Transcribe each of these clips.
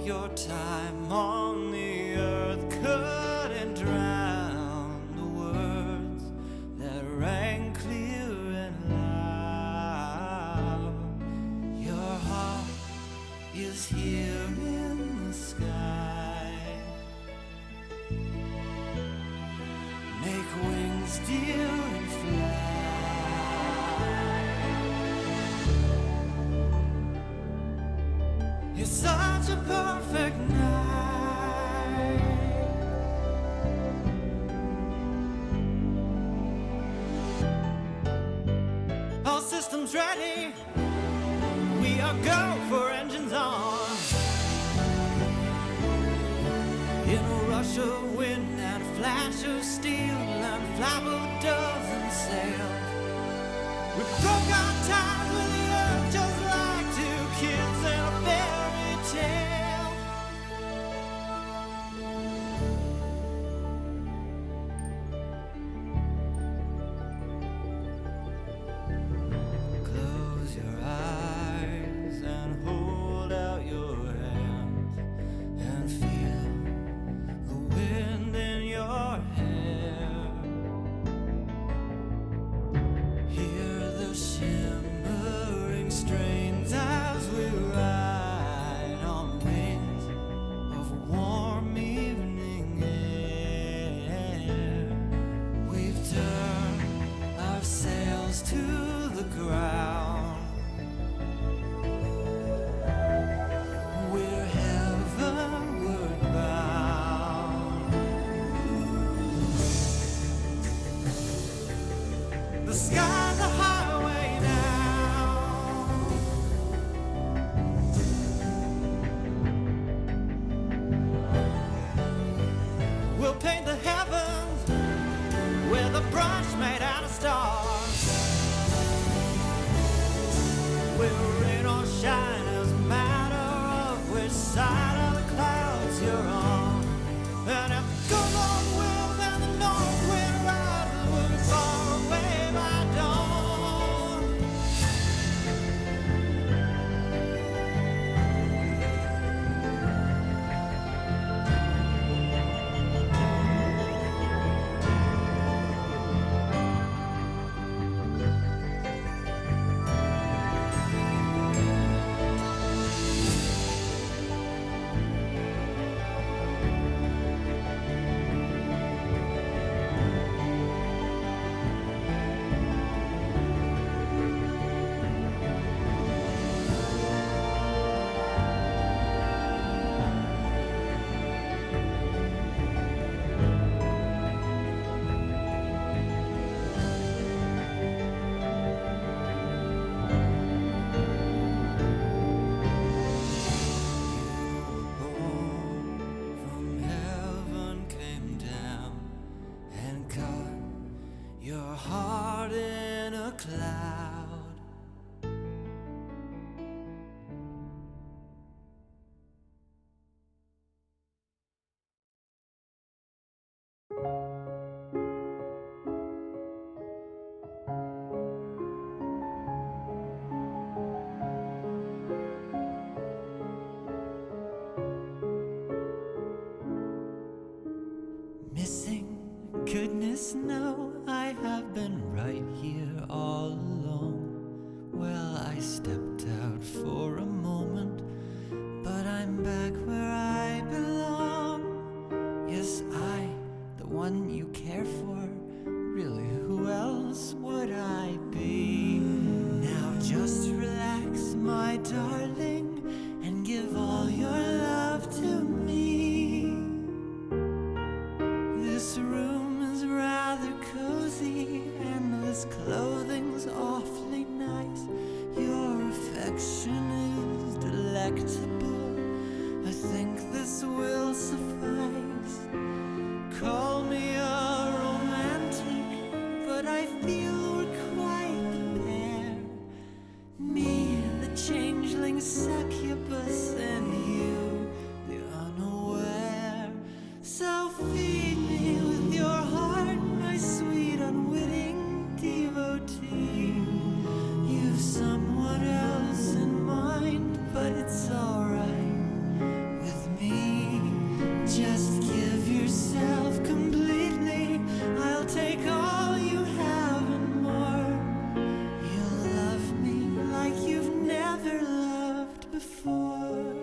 your time on the earth couldn't drown the words that rang clear and loud. Your heart is here in the sky. Make wings, dear, and fly. It's such a perfect night. All systems ready. We are go for engines on. In a rush of wind and a flash of steel and flyboat doves and sails, we broke our ties with the earth just like two kids in a fairy tale. Close your eyes and hold out your hands and feel the wind in your hair. Hear the shimmering strains as we ride on wings of warm evening air. We've turned our sails to the ground. We're heavenward bound. The sky's a highway now. We'll paint the heavens with a brush made out of stars. Will rain or shine as a matter of which side of the clouds you're on. And if the cold north wind and the north wind rises, we'll be far away by dawn. From heaven came down and caught your heart in a cloud. Missing, goodness no, I have been right here all along. Well, I stepped out for a moment, but I'm back where I belong. Yes, I, the one you care for, really who else would I be? Now just relax, my darling, and give all your love to me. This room is rather cozy, and this clothing's awfully nice. Your affection is delectable. I think this will suffice. Call me a romantic, but I feel we're quite the pair. Me, the changeling succubus, and you, the unaware. So feed me with your heart, my sweet unwitting devotee. You've someone else in mind, but it's alright with before.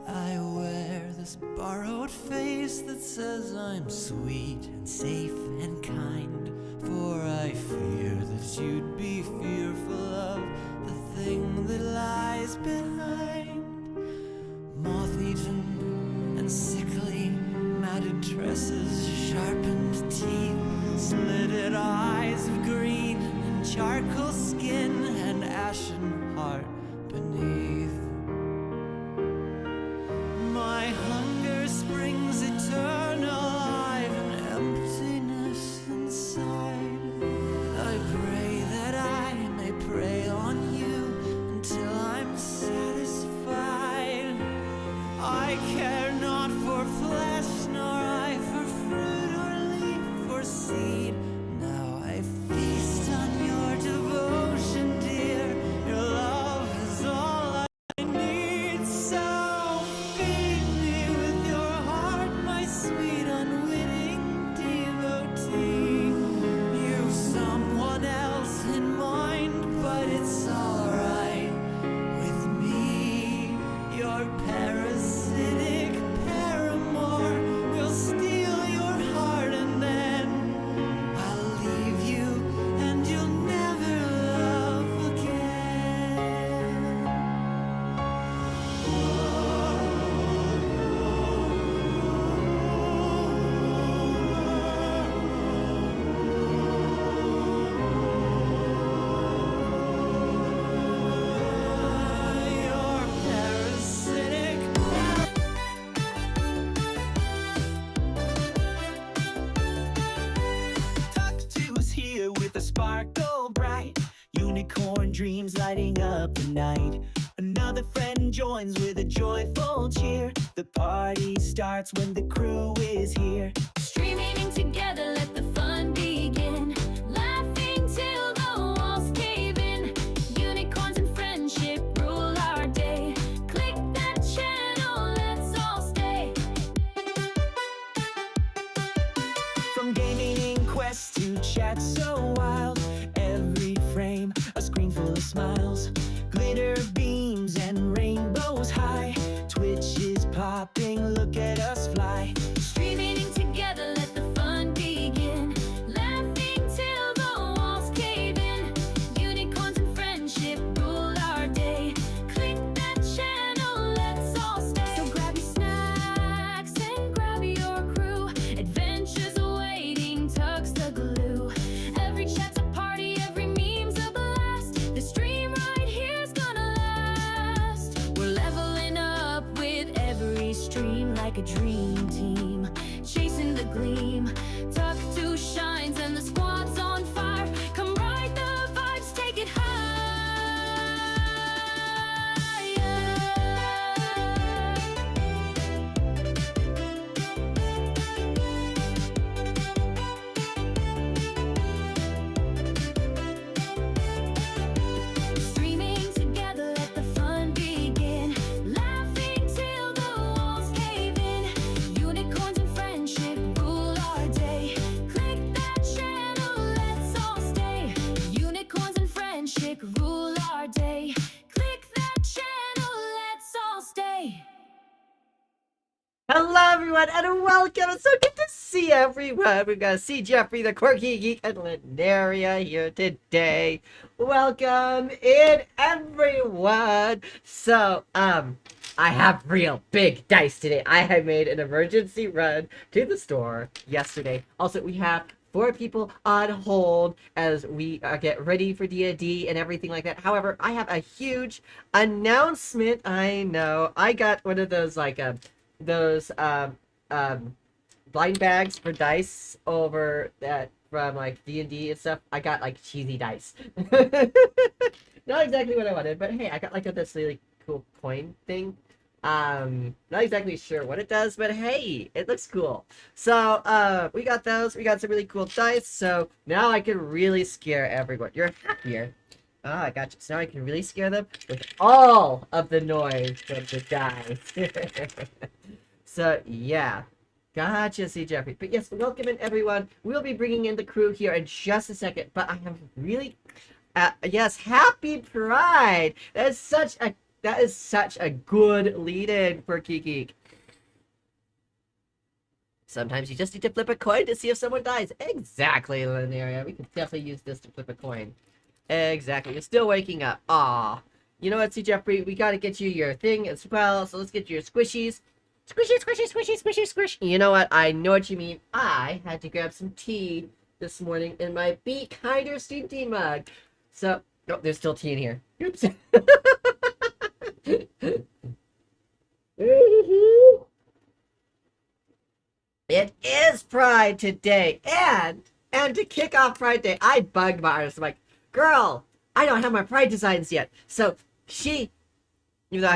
I wear this borrowed face that says I'm sweet and safe and kind, for I fear that you'd be fearful of the thing that lies behind. Moth-eaten and sickly, matted tresses, sharpened teeth, slitted eyes of green, and charcoal skin, and ashen heart beneath. My hunger springs eternal, I've an emptiness inside. I pray that I may prey on you until I'm satisfied. I care not for flesh, nor I for fruit or leaf or seed. Now I feast on your devotion, dear. Your love is all I need. So feed me with your heart, my sweet unwitting devotee. You've someone else in mind, but it's alright with me. Your parasitic paramour will steal your heart, and then I'll leave you and you'll never love again. Your parasitic Tucked here with a sparkle bright, unicorn dreams lighting up the night. Another friend joins with a joyful cheer. The party starts when the crew is here. Streaming together, let the fun begin. Laughing till the walls cave in. Unicorns and friendship rule our day. Click that channel, let's all stay. From gaming inquest to chat so wild, every frame a screen full of smiles. Glitter beams and rainbows high. Twitch is popping, look at us fly. Streaming together, let the fun begin. Laughing till the walls cave in. Unicorns and friendship rule our day. Click that channel, let's all stay. So grab your snacks and grab your crew. Adventures awaiting, tugs the glue. Every chat's a party, every meme's a blast. The stream right here's gonna last. We're leveling up with every stream like a dream team. Chasing the gleam. Tuck to shines and the squad's on fire. Come ride the vibes, take it higher. Streaming together, let the fun begin. Laughing till the walls cave in. Unicorns and friendship rule our day. Click that channel, let's all stay. Unicorns and friendship rule our day. Click that channel, let's all stay. Hello, everyone, and welcome. It's so good to see everyone. We've got to see Jeffrey, the quirky geek, and Lindaria here today. Welcome in, everyone. So, I have real big dice today. I have made an emergency run to the store yesterday. Also, we have 4 people on hold as we get ready for D&D and everything like that. However, I have a huge announcement. I know. I got one of those, like, those blind bags for dice over that from like D&D and stuff. I got like cheesy dice. Not exactly what I wanted, but hey, I got like this really cool coin thing. Not exactly sure what it does, but hey, it looks cool. So we got those. We got some really cool dice. So now I can really scare everyone. You're happier. Ah, I got you. So now I can really scare them with all of the noise from the dice. So, yeah. Gotcha, see Jeffrey. But yes, welcome in everyone. We'll be bringing in the crew here in just a second. But I am really, yes, happy Pride. That is such a good lead-in for Geek. Sometimes you just need to flip a coin to see if someone dies. Exactly, Linearia. We can definitely use this to flip a coin. Exactly. You're still waking up. Aw. You know what, see Jeffrey? We gotta get you your thing as well. So let's get you your squishies. Squishy, squishy, squishy, squishy, squish. You know what? I know what you mean. I had to grab some tea this morning in my Be Kinder steam tea mug. So, oh, there's still tea in here. Oops. It is Pride today, and to kick off Pride Day, I bugged my artist. I'm like, girl, I don't have my Pride designs yet. So she, even though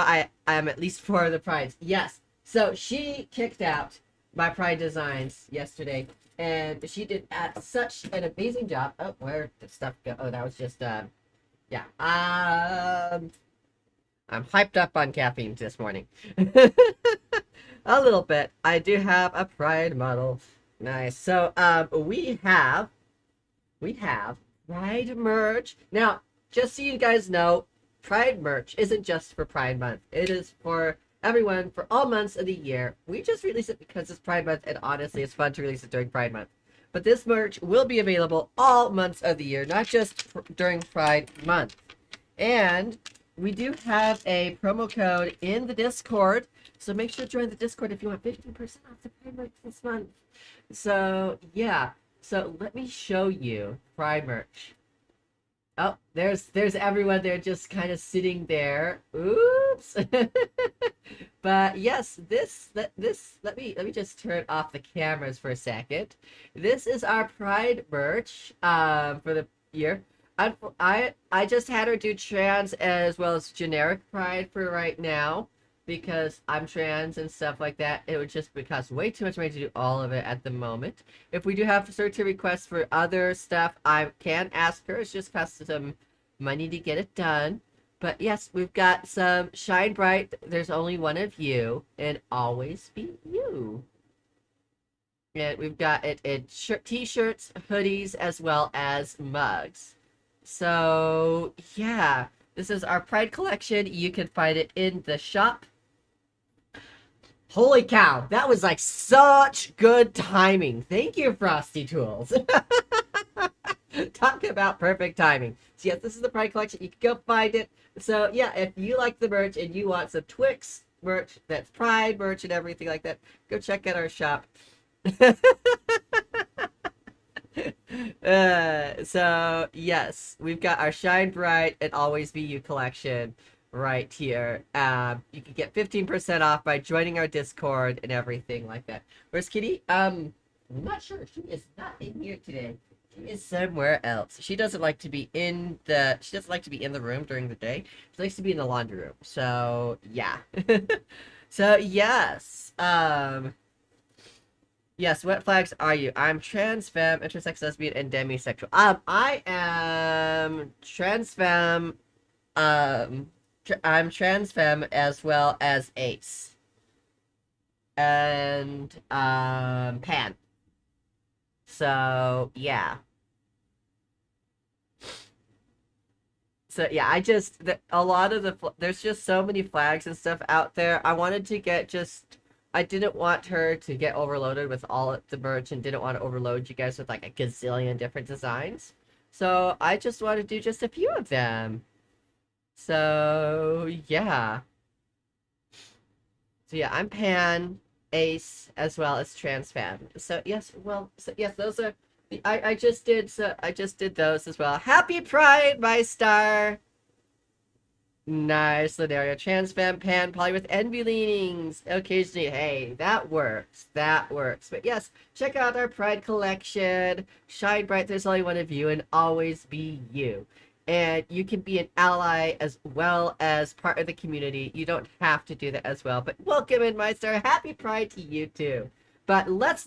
I am at least 4 of the Prides, yes. So she kicked out my Pride designs yesterday, and she did such an amazing job. Oh, where did stuff go? Oh, that was just yeah. I'm hyped up on caffeine this morning. A little bit. I do have a Pride model. Nice. So, we have Pride merch. Now, just so you guys know, Pride merch isn't just for Pride Month. It is for everyone for all months of the year. We just release it because it's Pride Month, and honestly, it's fun to release it during Pride Month. But this merch will be available all months of the year, not just during Pride Month. And we do have a promo code in the Discord, so make sure to join the Discord if you want 15% off the Pride merch this month. So, yeah. So, let me show you Pride merch. Oh, there's everyone there just kind of sitting there. Oops. But yes, let me just turn off the cameras for a second. This is our Pride merch for the year. I just had her do trans as well as generic Pride for right now because I'm trans and stuff like that. It would just cost way too much money to do all of it at the moment. If we do have certain requests for other stuff, I can ask her. It's just costs some money to get it done. But yes, we've got some Shine Bright. There's only one of you, and always be you. And we've got it in t-shirts, hoodies, as well as mugs. So yeah, this is our Pride collection. You can find it in the shop. Holy cow, that was like such good timing. Thank you, Frosty Tools. Talk about perfect timing. So yes, this is the Pride collection. You can go find it. So yeah, if you like the merch and you want some Twix merch, that's Pride merch and everything like that, go check out our shop. So yes, we've got our Shine Bright and Always Be You collection right here. You can get 15% off by joining our Discord and everything like that. Where's Kitty? I'm not sure. She is not in here today. She is somewhere else. She doesn't like to be in the room during the day. She likes to be in the laundry room. So yeah. So yes. Yes, what flags are you? I'm trans, femme, intersex, lesbian, and demisexual. I am trans femme. I'm trans femme as well as ace. And pan. So yeah. So yeah, a lot of there's just so many flags and stuff out there. I wanted to get I didn't want her to get overloaded with all the merch and didn't want to overload you guys with like a gazillion different designs. So I just want to do just a few of them. So yeah. So yeah, I'm pan, ace, as well as trans fan. So yes, those are I just did those as well. Happy Pride, my star. Nice, Linearia. Trans femme, pan, poly with envy leanings. Occasionally, hey, that works. That works. But yes, check out our Pride collection. Shine bright, there's only one of you, and always be you. And you can be an ally as well as part of the community. You don't have to do that as well. But welcome in, my star. Happy Pride to you too. But let's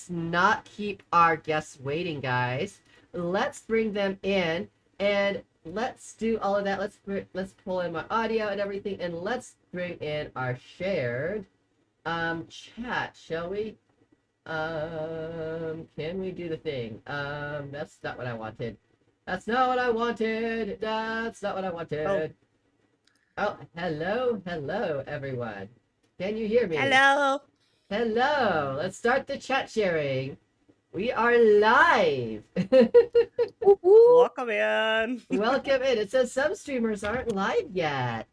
not keep our guests waiting, guys. Let's bring them in and let's do all of that. Let's pull in my audio and everything, and let's bring in our shared Chat, shall we? Can we do the thing? That's not what I wanted. That's not what I wanted. That's not what I wanted. Oh, hello, everyone. Can you hear me? Hello. Hello. Let's start the chat sharing. We are live. Welcome in. Welcome in. It says some streamers aren't live yet.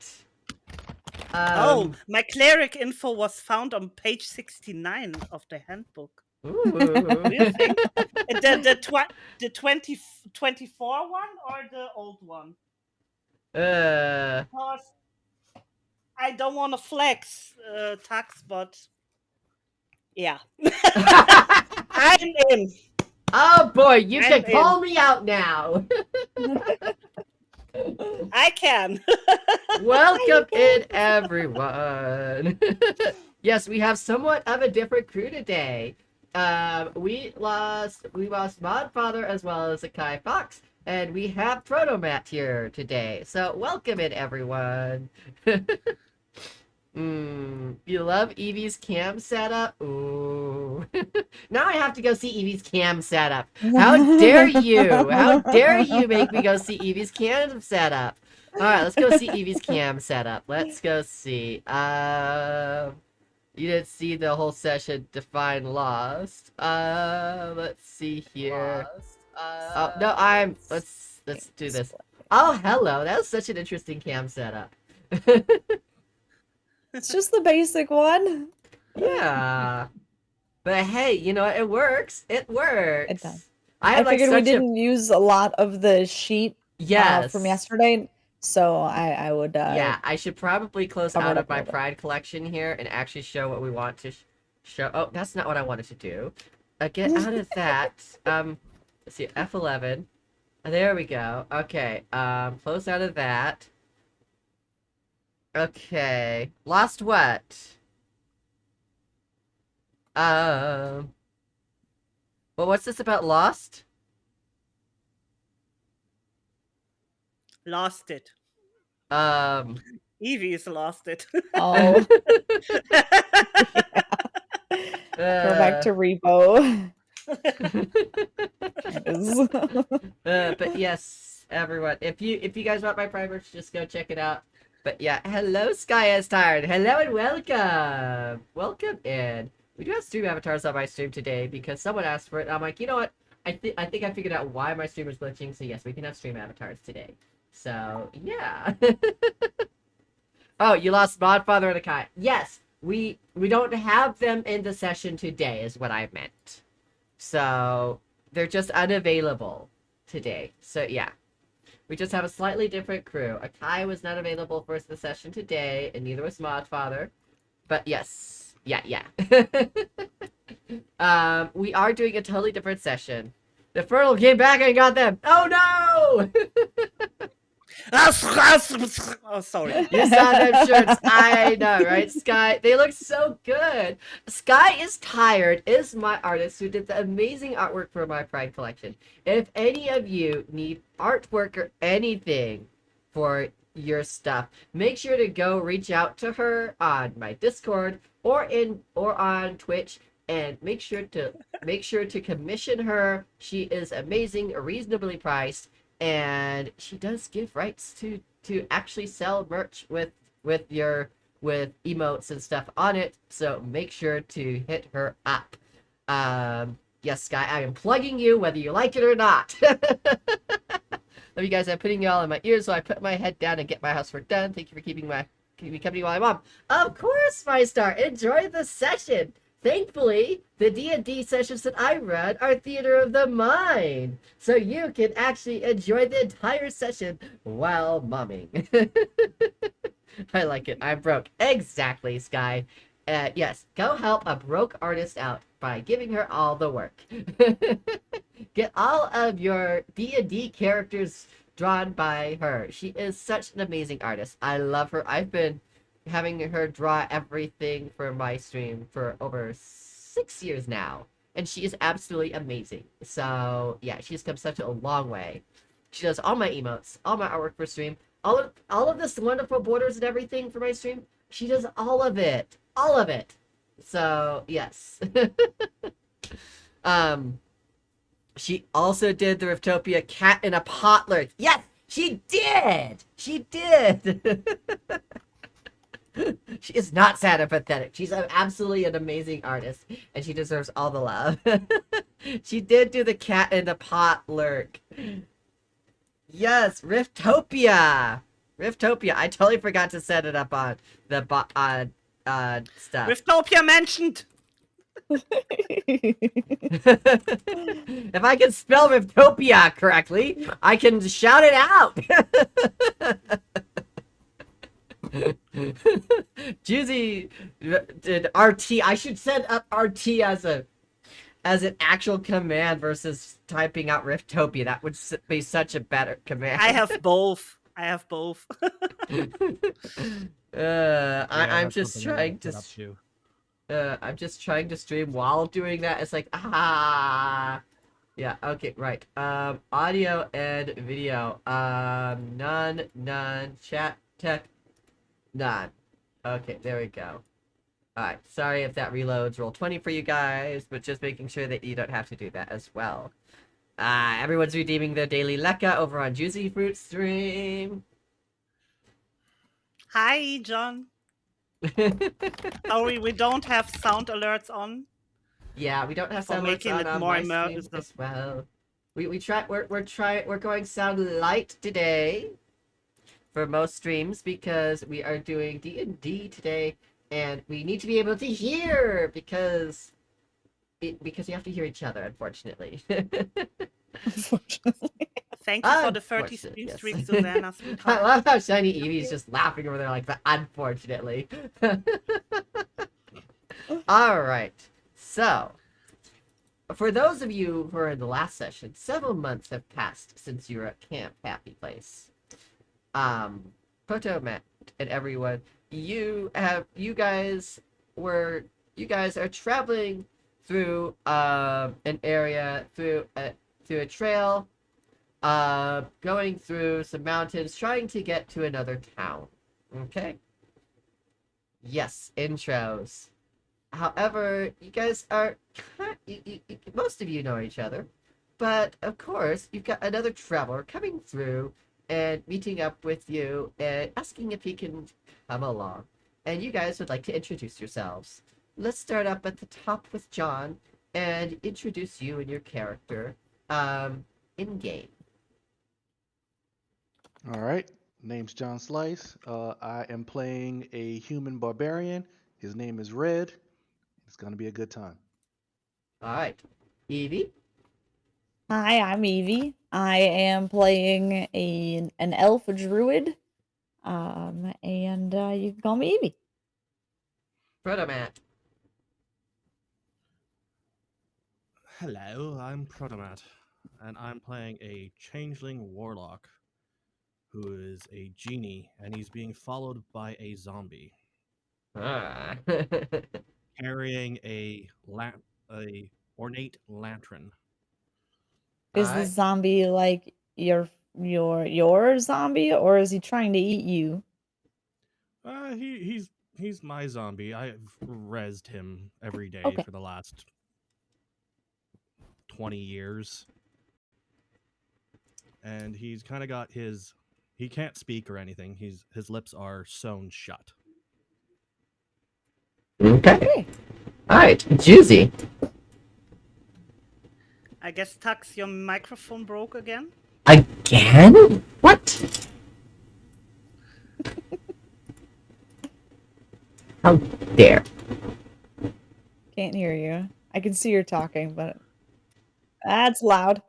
My cleric info was found on page 69 of the handbook. Ooh. What do you think? The 2024 one or the old one? Because I don't want to flex tax, but yeah. I'm in. Oh boy, you I'm can call me out now. I can. Welcome in, everyone. Yes, we have somewhat of a different crew today. We lost Modfather as well as Akai Fox, and we have Protomat here today. So welcome in, everyone. You love Evie's cam setup? Ooh. Now I have to go see Evie's cam setup. How dare you? How dare you make me go see Evie's cam setup? Alright, let's go see Evie's cam setup. Let's go see. You didn't see the whole session define lost. Let's see here. Oh no, let's do this. Oh hello, that was such an interesting cam setup. It's just the basic one. Yeah. But hey, you know what? It works. It works. It does. I figured we didn't use a lot of the sheet from yesterday, so I would... yeah, I should probably close cover out it of up a my little bit. Pride collection here and actually show what we want to show. Oh, that's not what I wanted to do. Get out of that. Let's see, F11. There we go. Okay, close out of that. Okay. Lost what? Well, what's this about Lost? Lost it. Evie's lost it. Oh. Go back to repo. But yes, everyone, if you guys want my Pride merch, just go check it out. But yeah, hello, Sky is tired. Hello and welcome. Welcome in. We do have stream avatars on my stream today because someone asked for it. I'm like, you know what? I think I figured out why my stream is glitching. So yes, we can have stream avatars today. So yeah. Oh, you lost Modfather and Akai. Yes, we don't have them in the session today, is what I meant. So they're just unavailable today. So yeah. We just have a slightly different crew. Akai was not available for the session today, and neither was Modfather. But yes. Yeah. We are doing a totally different session. The Fertile came back and got them. Oh no! Oh, sorry. You saw them shirts. I know, right? Sky, they look so good. Sky is tired, is my artist who did the amazing artwork for my Pride collection. If any of you need artwork or anything for your stuff, make sure to go reach out to her on my Discord or on Twitch, and make sure to commission her. She is amazing, reasonably priced. And she does give rights to actually sell merch with emotes and stuff on it. So make sure to hit her up. Yes, Sky, I am plugging you whether you like it or not. Love you guys. I'm putting y'all in my ears, so I put my head down and get my housework done. Thank you for keeping me company while I'm on. Of course, 5-star. Enjoy the session. Thankfully, the D&D sessions that I run are theater of the mind, so you can actually enjoy the entire session while momming. I like it. I'm broke. Exactly, Sky. Yes, go help a broke artist out by giving her all the work. Get all of your D&D characters drawn by her. She is such an amazing artist. I love her. I've been having her draw everything for my stream for over 6 years now, and she is absolutely amazing. So yeah, she's come such a long way. She does all my emotes, all my artwork for stream, all of this wonderful borders and everything for my stream. She does all of it, So yes. She also did the Riftopia Cat in a Potler. Yes, she did. She did. She is not sad or pathetic. She's absolutely an amazing artist, and she deserves all the love. She did do the Cat in the Pot lurk. Yes, Riftopia. Riftopia. I totally forgot to set it up on the stuff. Riftopia mentioned. If I can spell Riftopia correctly, I can shout it out. Juicy did RT. I should set up RT as an actual command versus typing out Riftopia. That would be such a better command. I have both. I'm just trying to. I'm just trying to stream while doing that. It's like yeah. Okay. Right. Audio and video. None. Chat tech. None. Okay. There we go. Alright, sorry if that reloads roll 20 for you guys, but just making sure that you don't have to do that as well. Everyone's redeeming their daily Lekka over on Juicy Fruit stream. Hi, John. Sorry, we don't have sound alerts on. Yeah, we don't have sound alerts on more my stream as well. We're going sound light today for most streams because we are doing D&D today. And we need to be able to hear because you have to hear each other, unfortunately. Unfortunately. Thank you for the 30 streaks, Susanna. I love how Shiny Evie's just laughing over there like that, unfortunately. Alright, so for those of you who are in the last session, several months have passed since you were at Camp Happy Place. Proto, Matt, and everyone, you guys are traveling through an area, through a trail, going through some mountains, trying to get to another town. Okay? Yes, intros. However, you guys are most of you know each other, but of course you've got another traveler coming through and meeting up with you and asking if he can come along. And you guys would like to introduce yourselves. Let's start up at the top with John and introduce you and your character in game. All right. Name's John Slice. I am playing a human barbarian. His name is Red. It's going to be a good time. All right. Evie? Hi, I'm Evie. I am playing an elf druid. And you can call me Evie. Protomat. Hello, I'm Protomat, and I'm playing a changeling warlock who is a genie, and he's being followed by a zombie. Carrying a ornate lantern. Is the zombie like your zombie, or is he trying to eat you? He's my zombie. I've rezzed him every day for the last 20 years. And he's kind of got he can't speak or anything. His lips are sewn shut. Okay. Alright, Juicy. I guess, Tux, your microphone broke again? Again? What? How dare. Can't hear you. I can see you're talking, but that's loud.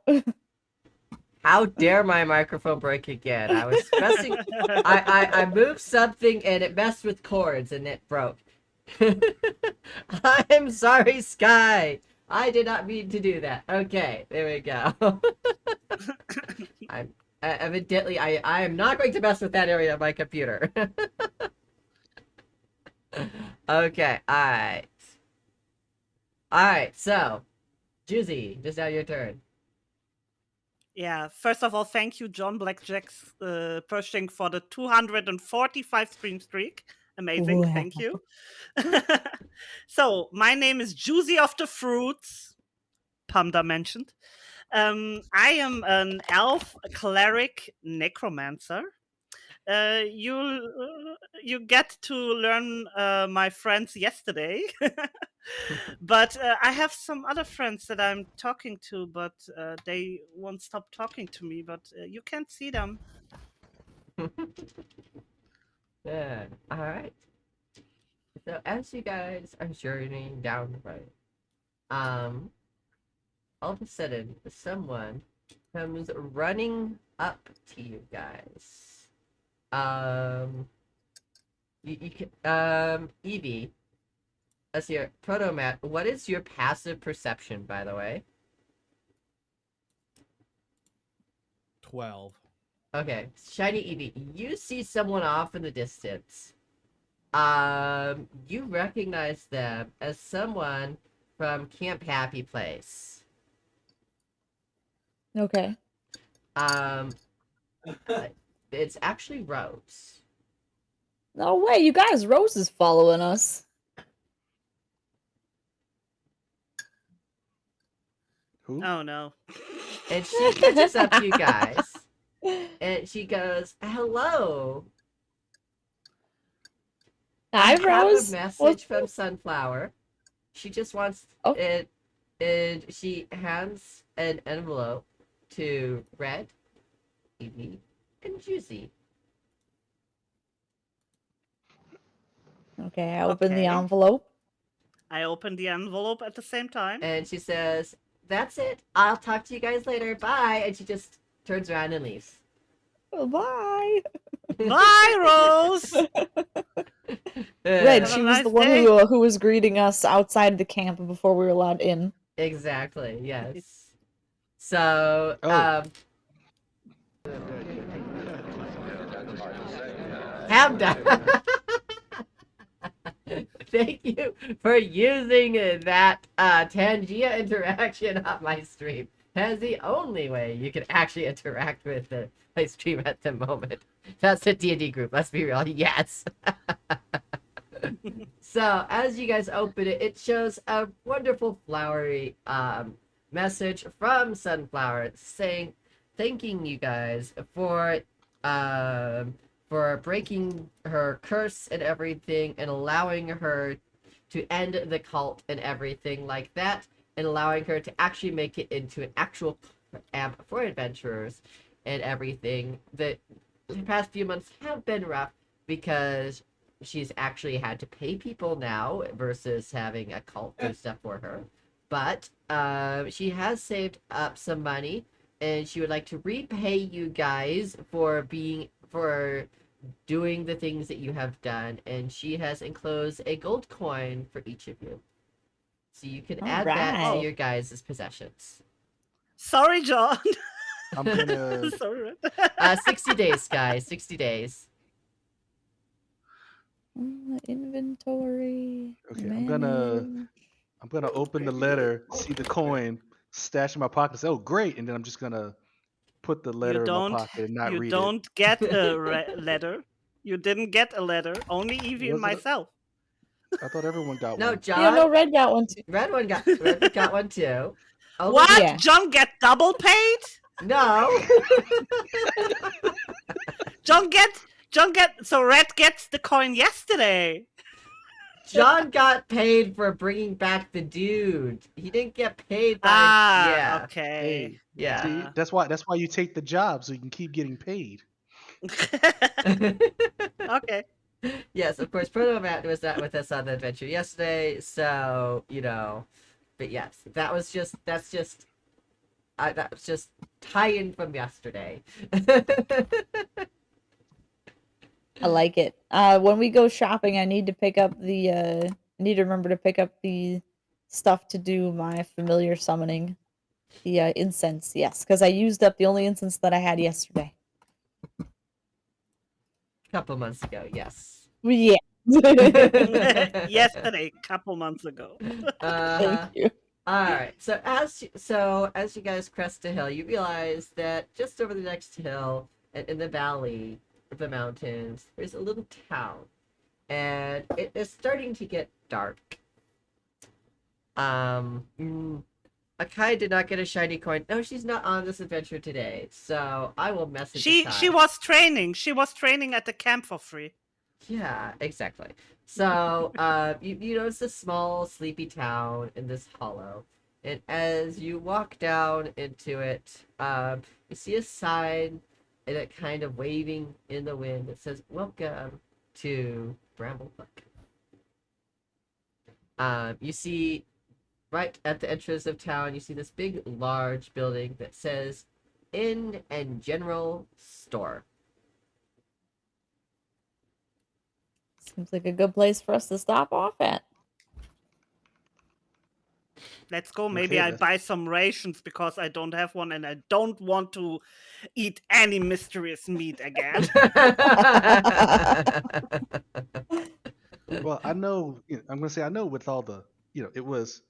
How dare my microphone break again? I was pressing... I moved something and it messed with cords and it broke. I'm sorry, Sky. I did not mean to do that. Okay, there we go. Evidently, I am not going to mess with that area of my computer. Okay, alright. Alright, so, Juicy, just now your turn. Yeah, first of all, thank you, John Blackjacks, Pershing, for the 245 stream streak. Amazing, Wow. thank you. So, my name is Juicy of the Fruits, Pamda mentioned. I am an elf cleric necromancer. You get to learn my friends yesterday, but I have some other friends that I'm talking to, but they won't stop talking to me. But you can't see them. Yeah. All right. So as you guys are journeying down the road, all of a sudden, someone comes running up to you guys. You can, Evie, as your protomat, what is your passive perception, by the way? 12. Okay, Shiny Evie, you see someone off in the distance. You recognize them as someone from Camp Happy Place. Okay. It's actually Rose. No way, you guys, Rose is following us. Who? Oh no. And she catches up to you guys. And she goes, hello. Hi, I have Rose. a message What's- from Sunflower. She just wants Oh. it, and she hands an envelope to Red, Evie, and Juicy. Okay, I open the Okay. envelope. I opened the envelope at the same time. And she says, that's it. I'll talk to you guys later. Bye. And she just turns around and leaves. Bye. Bye, Rose. Red, Have she a was nice the one day. who was greeting us outside the camp before we were allowed in. Exactly, yes. So, Oh. Hamda, thank you for using that Tangia interaction on my stream. That's the only way you can actually interact with my stream at the moment. That's the D&D group, let's be real. Yes. So, as you guys open it, it shows a wonderful flowery message from Sunflower saying, thanking you guys for breaking her curse and everything and allowing her to end the cult and everything like that, and allowing her to actually make it into an actual camp for adventurers and everything. The past few months have been rough because she's actually had to pay people now versus having a cult do stuff for her. But she has saved up some money, and she would like to repay you guys for doing the things that you have done. And she has enclosed a gold coin for each of you, so you can add that to Alright. your guys' possessions. Sorry, John. I'm gonna. Sorry. 60 days, guys. 60 days. Inventory. Okay, manage. I'm gonna open the letter, see the coin, stash in my pocket. Say, oh, great! And then I'm just gonna put the You letter in my don't. pocket and not You read don't get a letter. You didn't get a letter. Only it. Evie and Was it? myself. I thought everyone got No, one. John. Yeah, no, Red got one too. Red got one too. Oh, What? Yeah. John get double paid? No. John get. So Red gets the coin yesterday. John got paid for bringing back the dude. He didn't get paid by. Yeah. Okay. Hey, Yeah. see, that's why you take the job so you can keep getting paid. Okay. Yes, of course. Proto Matt was not with us on the adventure yesterday, so But yes, that was just tie-in from yesterday. I like it. When we go shopping, I need to pick up the. I need to remember to pick up the stuff to do my familiar summoning. The incense, yes, because I used up the only incense that I had yesterday. A couple months ago, yes. Yeah. Yesterday, couple months ago. Thank you. All right. So as you guys crest a hill, you realize that just over the next hill and in the valley of the mountains, there's a little town. and it is starting to get dark. Akai did not get a shiny coin. No, she's not on this adventure today, so I will message She Akai. was training. She was training at the camp for free. Yeah, exactly. So, you notice a small, sleepy town in this hollow, and as you walk down into it, you see a sign, and it kind of waving in the wind that says, "Welcome to Bramblehook." You see, right at the entrance of town, you see this big, large building that says, "Inn and General Store." Seems like a good place for us to stop off at. Let's go. Maybe Okay, I buy some rations because I don't have one and I don't want to eat any mysterious meat again. Well, I know. I'm gonna say I know with all the, it was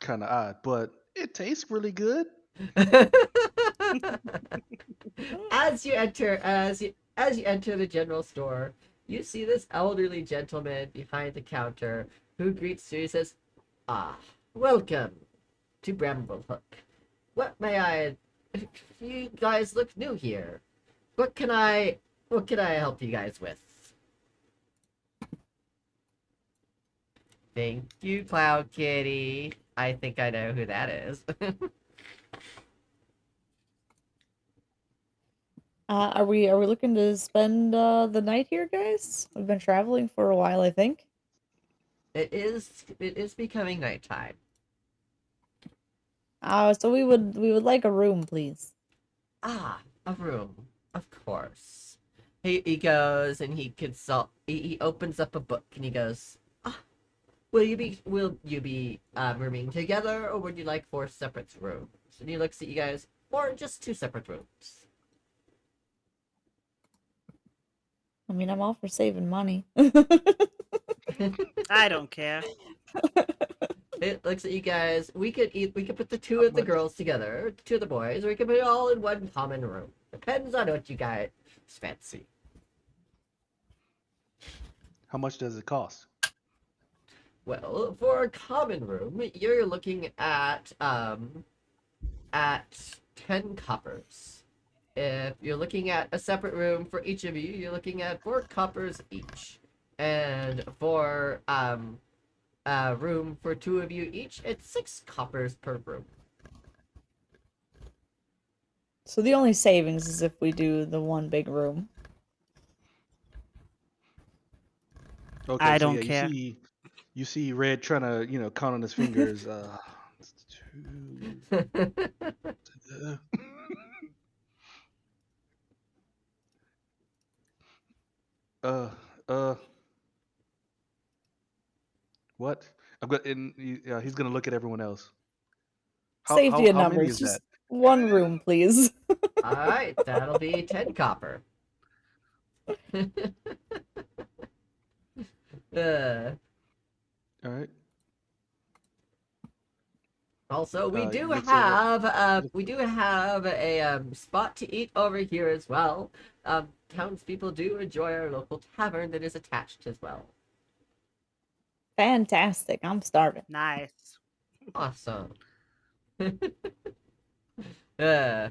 kind of odd, but it tastes really good. As you enter the general store, you see this elderly gentleman behind the counter who greets you. He says, "Ah, welcome to Bramblehook. What may I? You guys look new here. What can I help you guys with?" Thank you, Cloud Kitty. I think I know who that is. Are we looking to spend the night here, guys? We've been traveling for a while, I think. It is becoming nighttime. So we would like a room, please. Ah, a room, of course. He goes and he opens up a book and he goes, "Ah, will you be rooming together, or would you like 4 separate rooms?" And he looks at you guys, or just 2 separate rooms. I mean, I'm all for saving money. I don't care. It looks at you guys. We could put the 2 of the girls together, 2 of the boys, or we could put it all in one common room. Depends on what you guys fancy. How much does it cost? Well, for a common room, you're looking at 10 coppers. If you're looking at a separate room for each of you, you're looking at 4 coppers each. And for a room for 2 of you each, it's 6 coppers per room. So the only savings is if we do the one big room. Okay, I so don't yeah, care. you see Red trying to, count on his fingers. 2. uh, uh, what? He's gonna look at everyone else. Safety in How many numbers. is Just that? one room, please. Alright, that'll be 10 copper. uh, All right. Also, we do Let's say that. have a spot to eat over here as well. Townspeople do enjoy our local tavern that is attached as well. Fantastic. I'm starving. Nice. Awesome. uh,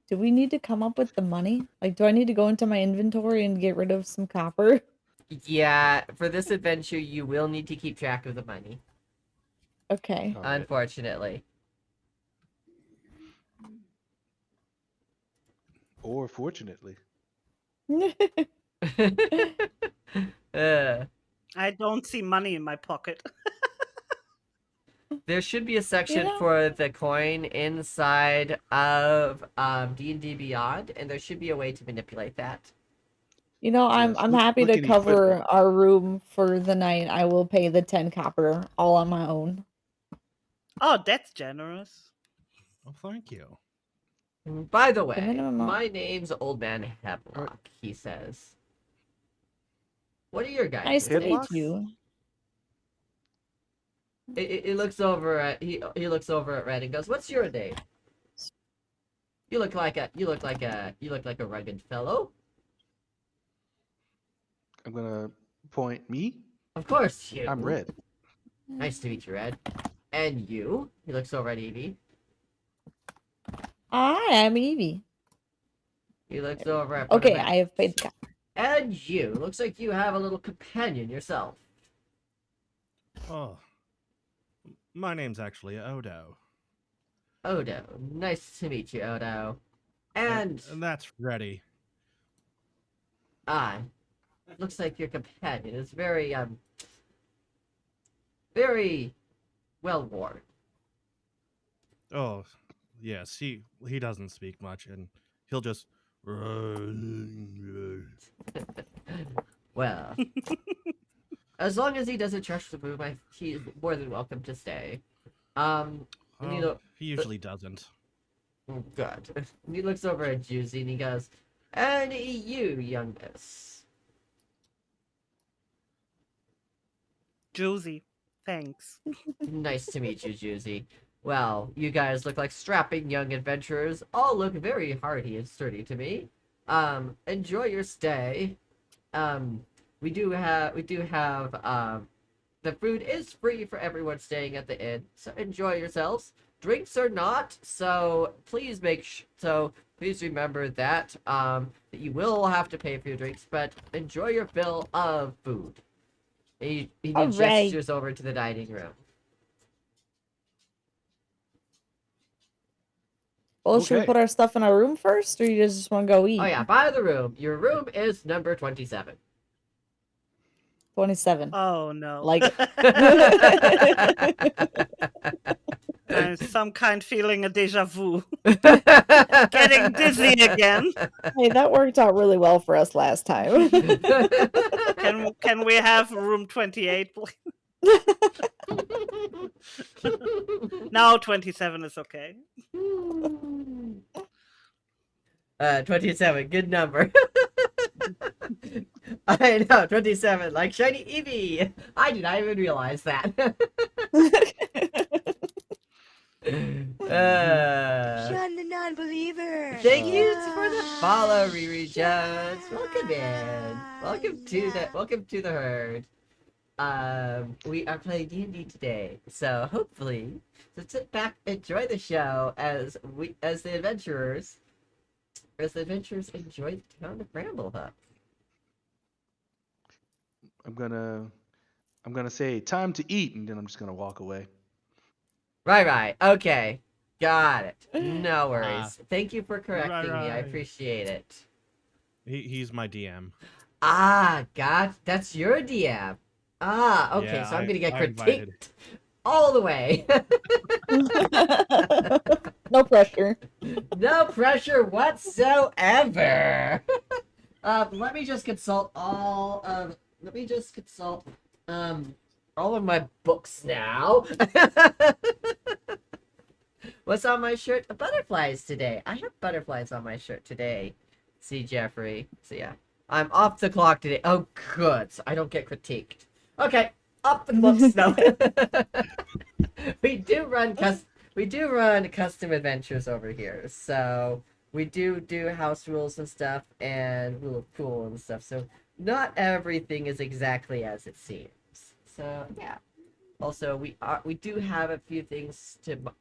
Do we need to come up with the money? Like, do I need to go into my inventory and get rid of some copper? yeah, for this adventure, you will need to keep track of the money. Okay. All right. Unfortunately. Or fortunately. uh, I don't see money in my pocket. There should be a section know- for the coin inside of D&D Beyond, and there should be a way to manipulate that. You know, Yes, I'm happy to look at cover equipment. our room for the night. I will pay the 10 copper all on my own. Oh, that's generous. Oh, thank you. By the way, minimum- my name's Old Man Hemlock, he says. What are your guys' Nice to meet Headlock? you. He looks over at he looks over at Red and goes, "What's your name? You look like a rugged fellow." I'm gonna point me. Of course, you. I'm Red. Nice to meet you, Red. And you? He looks over at Evie. I am Evie. He looks over at Okay, Buttermilk. I have paid the guy. And you. Looks like you have a little companion yourself. Oh, my name's actually Odo. Odo. Nice to meet you, Odo. And that's Freddy. looks like your companion is very very well worn. Oh, yes, he doesn't speak much, and he'll just. Well, as long as he doesn't trash the room, he's more than welcome to stay. And you know, He usually doesn't. good. And he looks over at Juicy and he goes, "And you, young miss." Josie, thanks. Nice to meet you, Juicy. Well, you guys look like strapping young adventurers. All look very hardy and sturdy to me. Enjoy your stay. We do have, the food is free for everyone staying at the inn, so enjoy yourselves. Drinks are not, so please please remember that, that you will have to pay for your drinks, but enjoy your fill of food. He gestures over to the dining room. Well, should we Okay. put our stuff in our room first, or you guys just want to go eat? Oh yeah, by the room. Your room is number 27. 27. Oh no. Like I'm some kind feeling a deja vu. Getting dizzy again. hey, that worked out really well for us last time. Can we have room 28, please? No, 27 is okay. 27, good number. I know, 27, like Shiny Eevee. I did not even realize that. Shun the non-believer. Thank you for the follow, Riri Jones. Welcome in. Welcome to the herd. We are playing D&D today, so hopefully, sit back, enjoy the show as the adventurers enjoy the town of Bramblehook. I'm gonna say time to eat, and then I'm just gonna walk away. Right. Okay. Got it. No worries. Thank you for correcting me. I Right. appreciate it. He's my DM. That's your DM. Okay, Yeah, so I'm gonna get I invited. critiqued all the way. No pressure. No pressure whatsoever. Let me just consult all of my books now. What's on my shirt? Butterflies today. I have butterflies on my shirt today. See, Jeffrey. So yeah, I'm off the clock today. Oh, good. So I don't get critiqued. Okay, off the books now. we do run custom adventures over here. So we do house rules and stuff, and rule of cool and stuff. So not everything is exactly as it seems. So yeah. Also, we do have a few things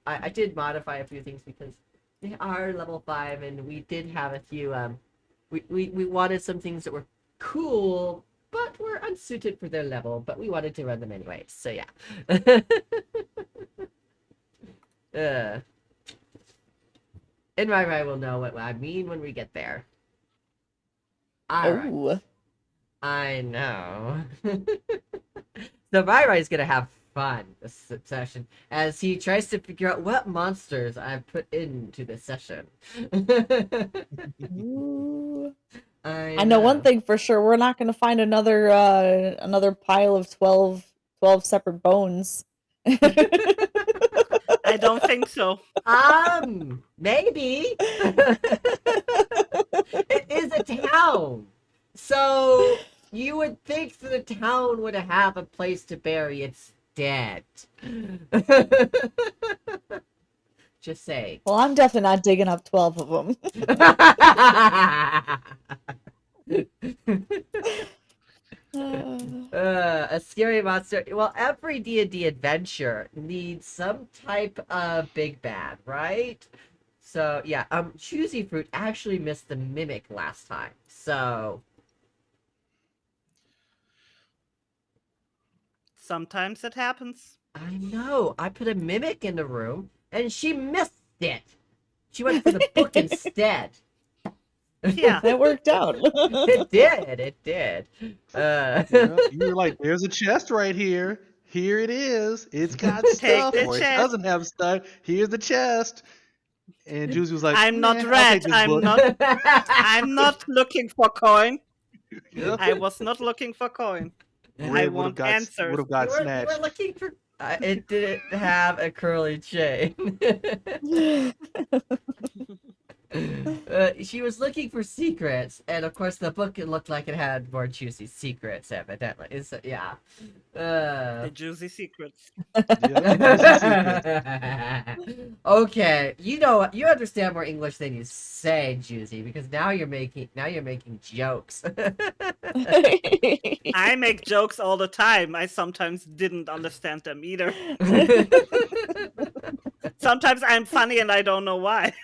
I did modify a few things because they are level 5, and we did have a few we wanted some things that were cool but were unsuited for their level, but we wanted to run them anyway. So yeah. And Rai will know what I mean when we get there. Alright. Ooh. I know. So Rai's gonna have fun this session as he tries to figure out what monsters I've put into this session. Ooh. I I know one thing for sure. We're not going to find another pile of 12 separate bones. I don't think so. Maybe. It is a town. So you would think that the town would have a place to bury its dead. Just say. Well, I'm definitely not digging up 12 of them. scary monster. Well, every D&D adventure needs some type of big bad, right? So yeah, Choosy Fruit actually missed the mimic last time. So Sometimes it happens. I know. I put a mimic in the room and she missed it. She went for the book instead. Yeah. That worked out. It did. It did. Yeah, you were like, "There's a chest right here. Here it is. It's got Take stuff, the or it chest. doesn't have stuff. Here's the chest." And Juicy was like, I'm not "Nah, I'll red. take this book." I'm not looking for coin. Yep. I was not looking for coin. I Red would have want got answers. would have got You were snatched. looking for. It didn't have a curly chain. She was looking for secrets, and of course, the book it looked like it had more juicy secrets. Evidently, yeah. The juicy secrets. Yep, juicy secrets. Okay, you understand more English than you say, Juicy, because now you're making jokes. I make jokes all the time. I sometimes didn't understand them either. Sometimes I'm funny and I don't know why.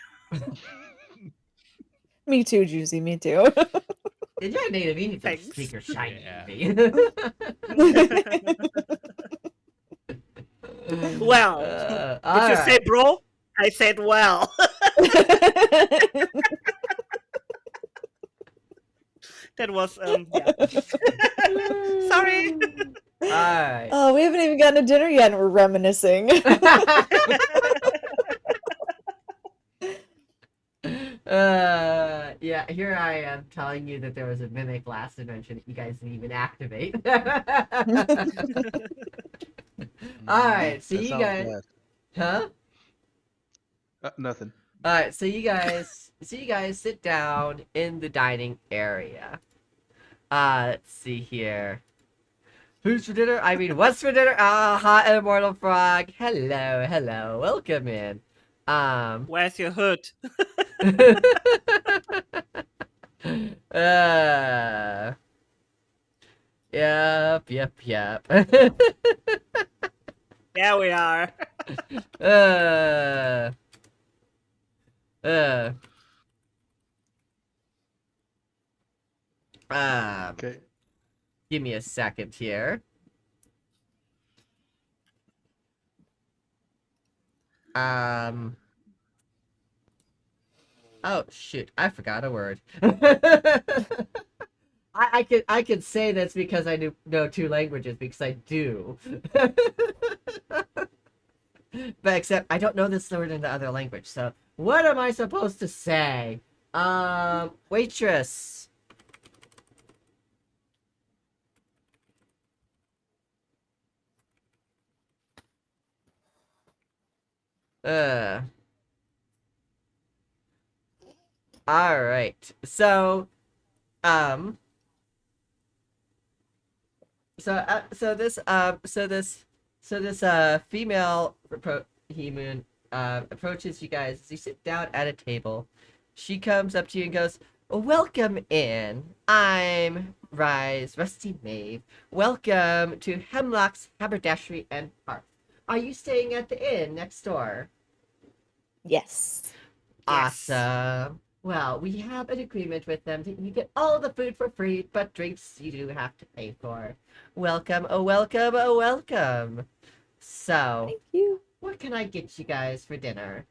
Me too, Juicy. Me too. You're a native. You need to Thanks. speak your shiny. Yeah. Well, did you say bro? I said well. That was yeah. Sorry. All right. Oh, we haven't even gotten to dinner yet, and we're reminiscing. Yeah, here I am telling you that there was a mimic last dimension that you guys didn't even activate. Alright, so That you sounds guys. bad. Huh? Nothing. Alright, so you guys sit down in the dining area. Let's see here. Who's for dinner? I mean, what's for dinner? Hot immortal frog. Hello. Welcome in. Where's your hood? Yep. There we are. Okay. Give me a second here. Oh shoot! I forgot a word. I could say that's because I know two languages because I do. But except I don't know this word in the other language. So what am I supposed to say? Waitress. All right. So this female human approaches you guys as you sit down at a table. She comes up to you and goes, "Welcome in. I'm Rusty Maeve. Welcome to Hemlock's Haberdashery and Hearth. Are you staying at the inn next door?" Yes. Awesome. Well, we have an agreement with them that you get all the food for free, but drinks you do have to pay for. Welcome, oh welcome, oh welcome. So, Thank you. what can I get you guys for dinner?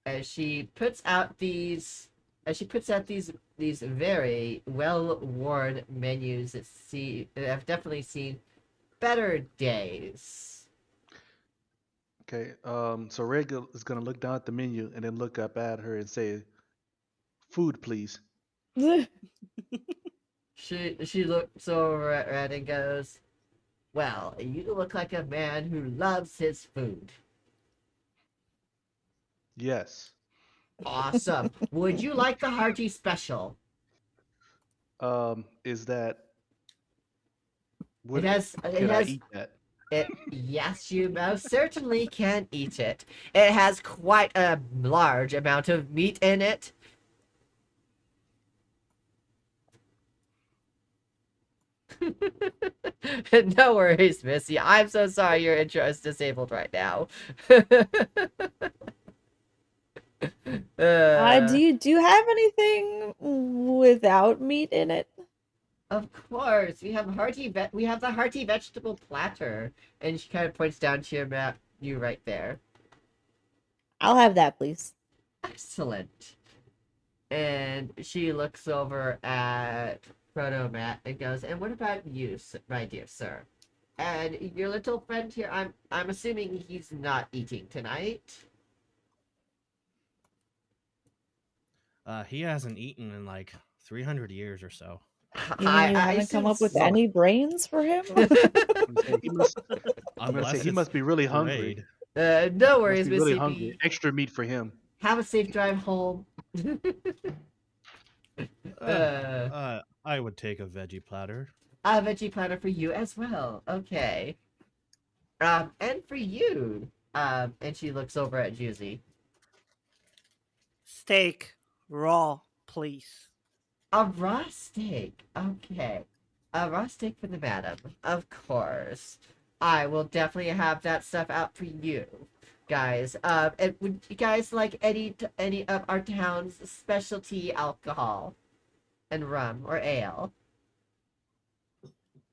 As she puts out these very well-worn menus that have definitely seen better days. Okay. So Red is gonna look down at the menu and then look up at her and say, "Food, please." She looks over at Red and goes, "Well, you look like a man who loves his food." Yes. Awesome. Would you like the hearty special? Is that It has. can I eat that? Yes, you most certainly can eat it. It has quite a large amount of meat in it. No worries, Missy. I'm so sorry your intro is disabled right now. Do you have anything without meat in it? Of course, we have we have the hearty vegetable platter, and she kind of points down to your map, you right there. I'll have that, please. Excellent. And she looks over at Proto Matt and goes, "And what about you, my dear sir? And your little friend here, I'm assuming he's not eating tonight." He hasn't eaten in like 300 years or so. You mean you I haven't come assume up with so. any brains for him? I'm gonna Unless say he it's must be really hungry. parade. No Must worries, be really Missy hungry. B. Extra meat for him. Have a safe drive home. I would take a veggie platter. A veggie platter for you as well. Okay. And for you. And she looks over at Juicy. Steak, raw, please. A raw steak. Okay. A raw steak for the madam. Of course. I will definitely have that stuff out for you, guys. And would you guys like any of our town's specialty alcohol and rum or ale?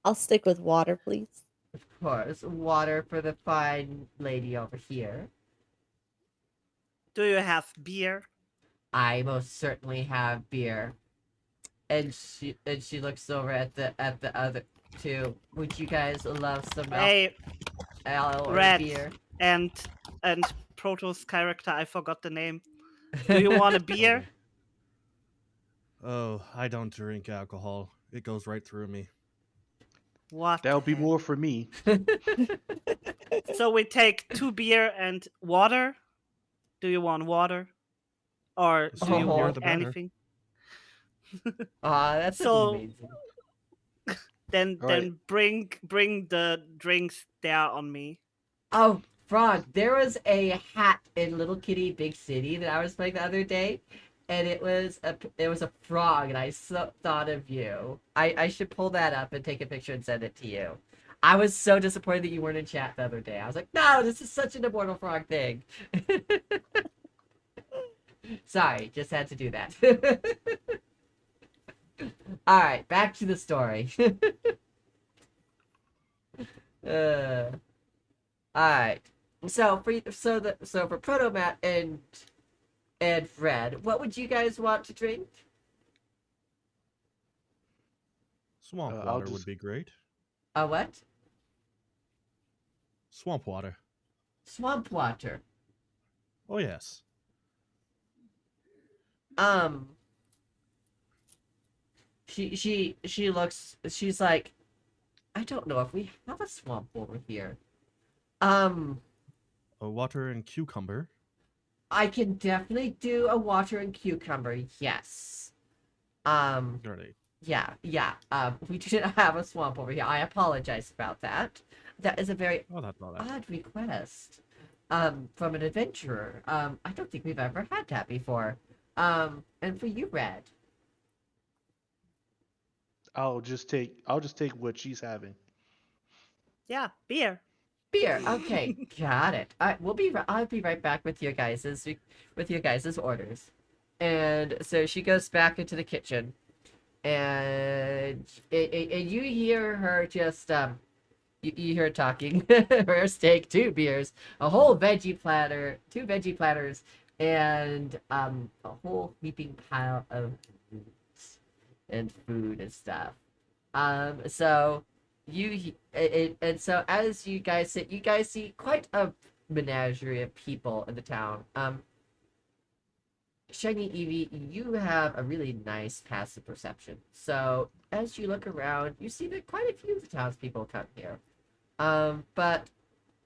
I'll stick with water, please. Of course. Water for the fine lady over here. Do you have beer? I most certainly have beer. And she looks over at the other two. Would you guys love some Hey, ale or Red beer? and Proto's character, I forgot the name. Do you want a beer? Oh, I don't drink alcohol. It goes right through me. What? That'll the be heck? more for me. So we take 2 beer and water. Do you want water? Or The do you sooner want the better. anything? That's So- amazing. Then All right. bring the drinks there on me. Oh, Frog, there was a hat in Little Kitty Big City that I was playing the other day, and it was a frog, and I thought of you. I should pull that up and take a picture and send it to you. I was so disappointed that you weren't in chat the other day. I was like, no, this is such an Immortal Frog thing. Sorry, just had to do that. All right, back to the story. All right. So for Proto Matt and Fred, what would you guys want to drink? Swamp I'll water just- would be great. What? Swamp water. Swamp water. Oh, yes. She looks. She's like, I don't know if we have a swamp over here. A water and cucumber. I can definitely do a water and cucumber. Yes. Great. Yeah. We didn't have a swamp over here. I apologize about that. That is a very Oh, that's not that. odd request. From an adventurer. I don't think we've ever had that before. And for you, Red. I'll just take what she's having. Yeah, beer. Beer. Okay, got it. All right, I'll be right back with your guys's orders. And so she goes back into the kitchen, and you hear her just you hear her talking. Her steak, 2 beers, a whole veggie platter, 2 veggie platters, and a whole heaping pile of meat and food and stuff. So so as you guys sit, you guys see quite a menagerie of people in the town. Shiny Evie, you have a really nice passive perception. So as you look around, you see that quite a few of the townspeople come here. But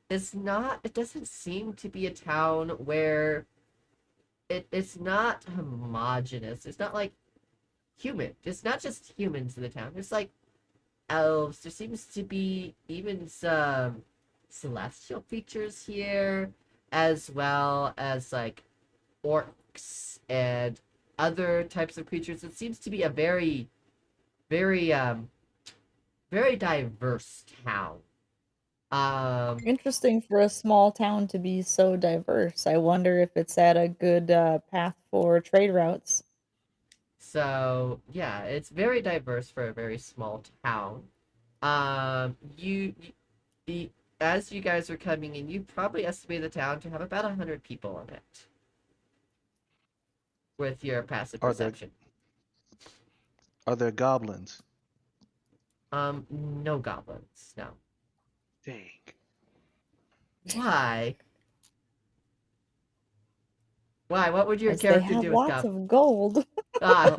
it doesn't seem to be a town where it's not homogenous. It's not like human. It's not just humans in the town. There's like elves. There seems to be even some celestial creatures here, as well as like orcs and other types of creatures. It seems to be a very very diverse town. Interesting for a small town to be so diverse. I wonder if it's at a good path for trade routes. So yeah, it's very diverse for a very small town. The as you guys are coming in, you probably estimate the town to have about 100 people in it with your passive Are there perception. goblins? No goblins. No. Dang. Why? Why? What would your As they character have do with lots goblins? of gold. Ah.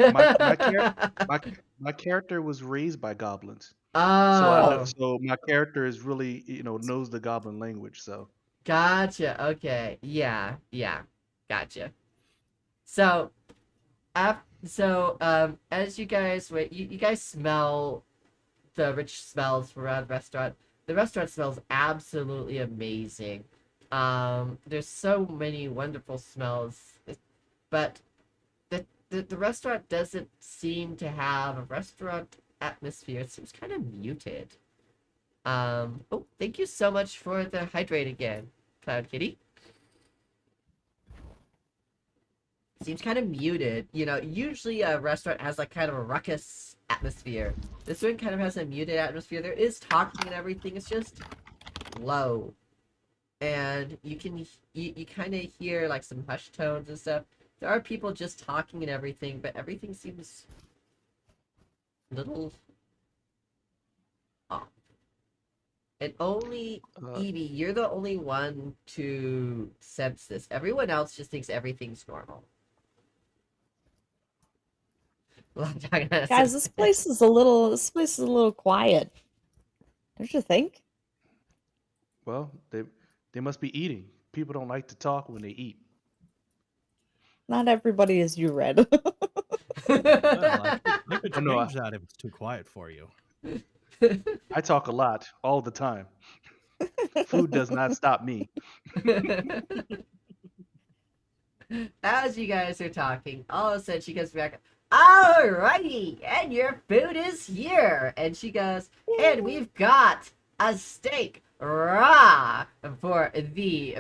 My character was raised by goblins, so Oh, so my character is really knows the goblin language. So gotcha. Okay. Yeah. Yeah. Gotcha. So, as you guys wait, you guys smell the rich smells around the restaurant. The restaurant smells absolutely amazing. There's so many wonderful smells, but the restaurant doesn't seem to have a restaurant atmosphere. It seems kind of muted. Oh, thank you so much for the hydrate again, Cloud Kitty. Seems kind of muted. Usually a restaurant has like kind of a ruckus atmosphere. This one kind of has a muted atmosphere. There is talking and everything. It's just low, and you kind of hear like some hush tones and stuff. There are people just talking and everything, but everything seems a little off. And only uh, Evie, you're the only one to sense this. Everyone else just thinks everything's normal. Guys, this place is a little quiet. Don't you think? well, they must be eating. People don't like to talk when they eat. Not everybody is you, Red. Well, I could Oh no, change that if it's too quiet for you. I talk a lot all the time. Food does not stop me. As you guys are talking, all of a sudden she comes back. Alrighty, and your food is here. And she goes, and we've got a steak raw for the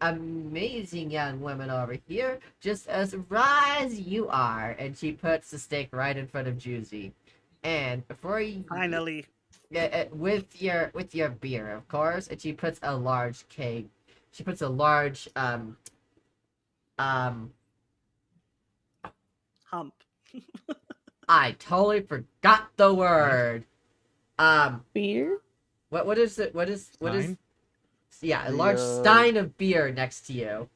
amazing young woman over here, just as raw as you are. And she puts the steak right in front of Juicy. And before you Finally. with your beer, of course, and she puts a large keg. She puts a large um Hump. I totally forgot the word. Beer? What is it? What is Stein? yeah, a The large stein of beer next to you.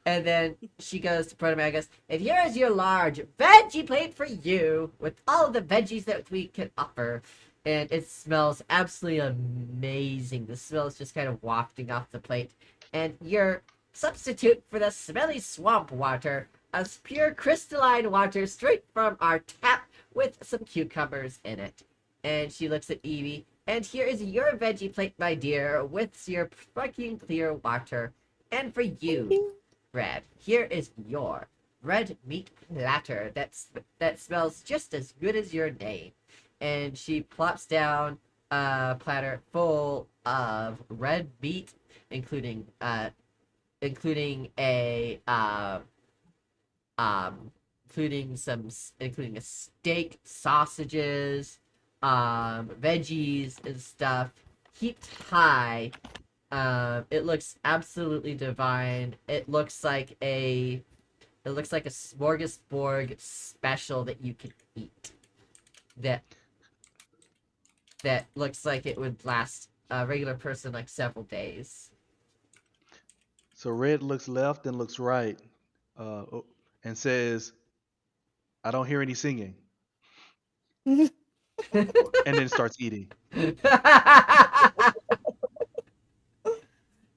And then she goes to Proto Man and goes, and here is your large veggie plate for you with all the veggies that we can offer. And it smells absolutely amazing. The smell is just kind of wafting off the plate. And your substitute for the smelly swamp water, as pure crystalline water straight from our tap with some cucumbers in it. And she looks at Evie, and here is your veggie plate, my dear, with your sparkling clear water. And for you, Red, here is your red meat platter that smells just as good as your name. And she plops down a platter full of red meat, including including a including a steak, sausages, veggies and stuff, heaped high. It looks absolutely divine. It looks like a smorgasbord special that you could eat. That looks like it would last a regular person like several days. So Red looks left and looks right, and says, "I don't hear any singing," and then starts eating.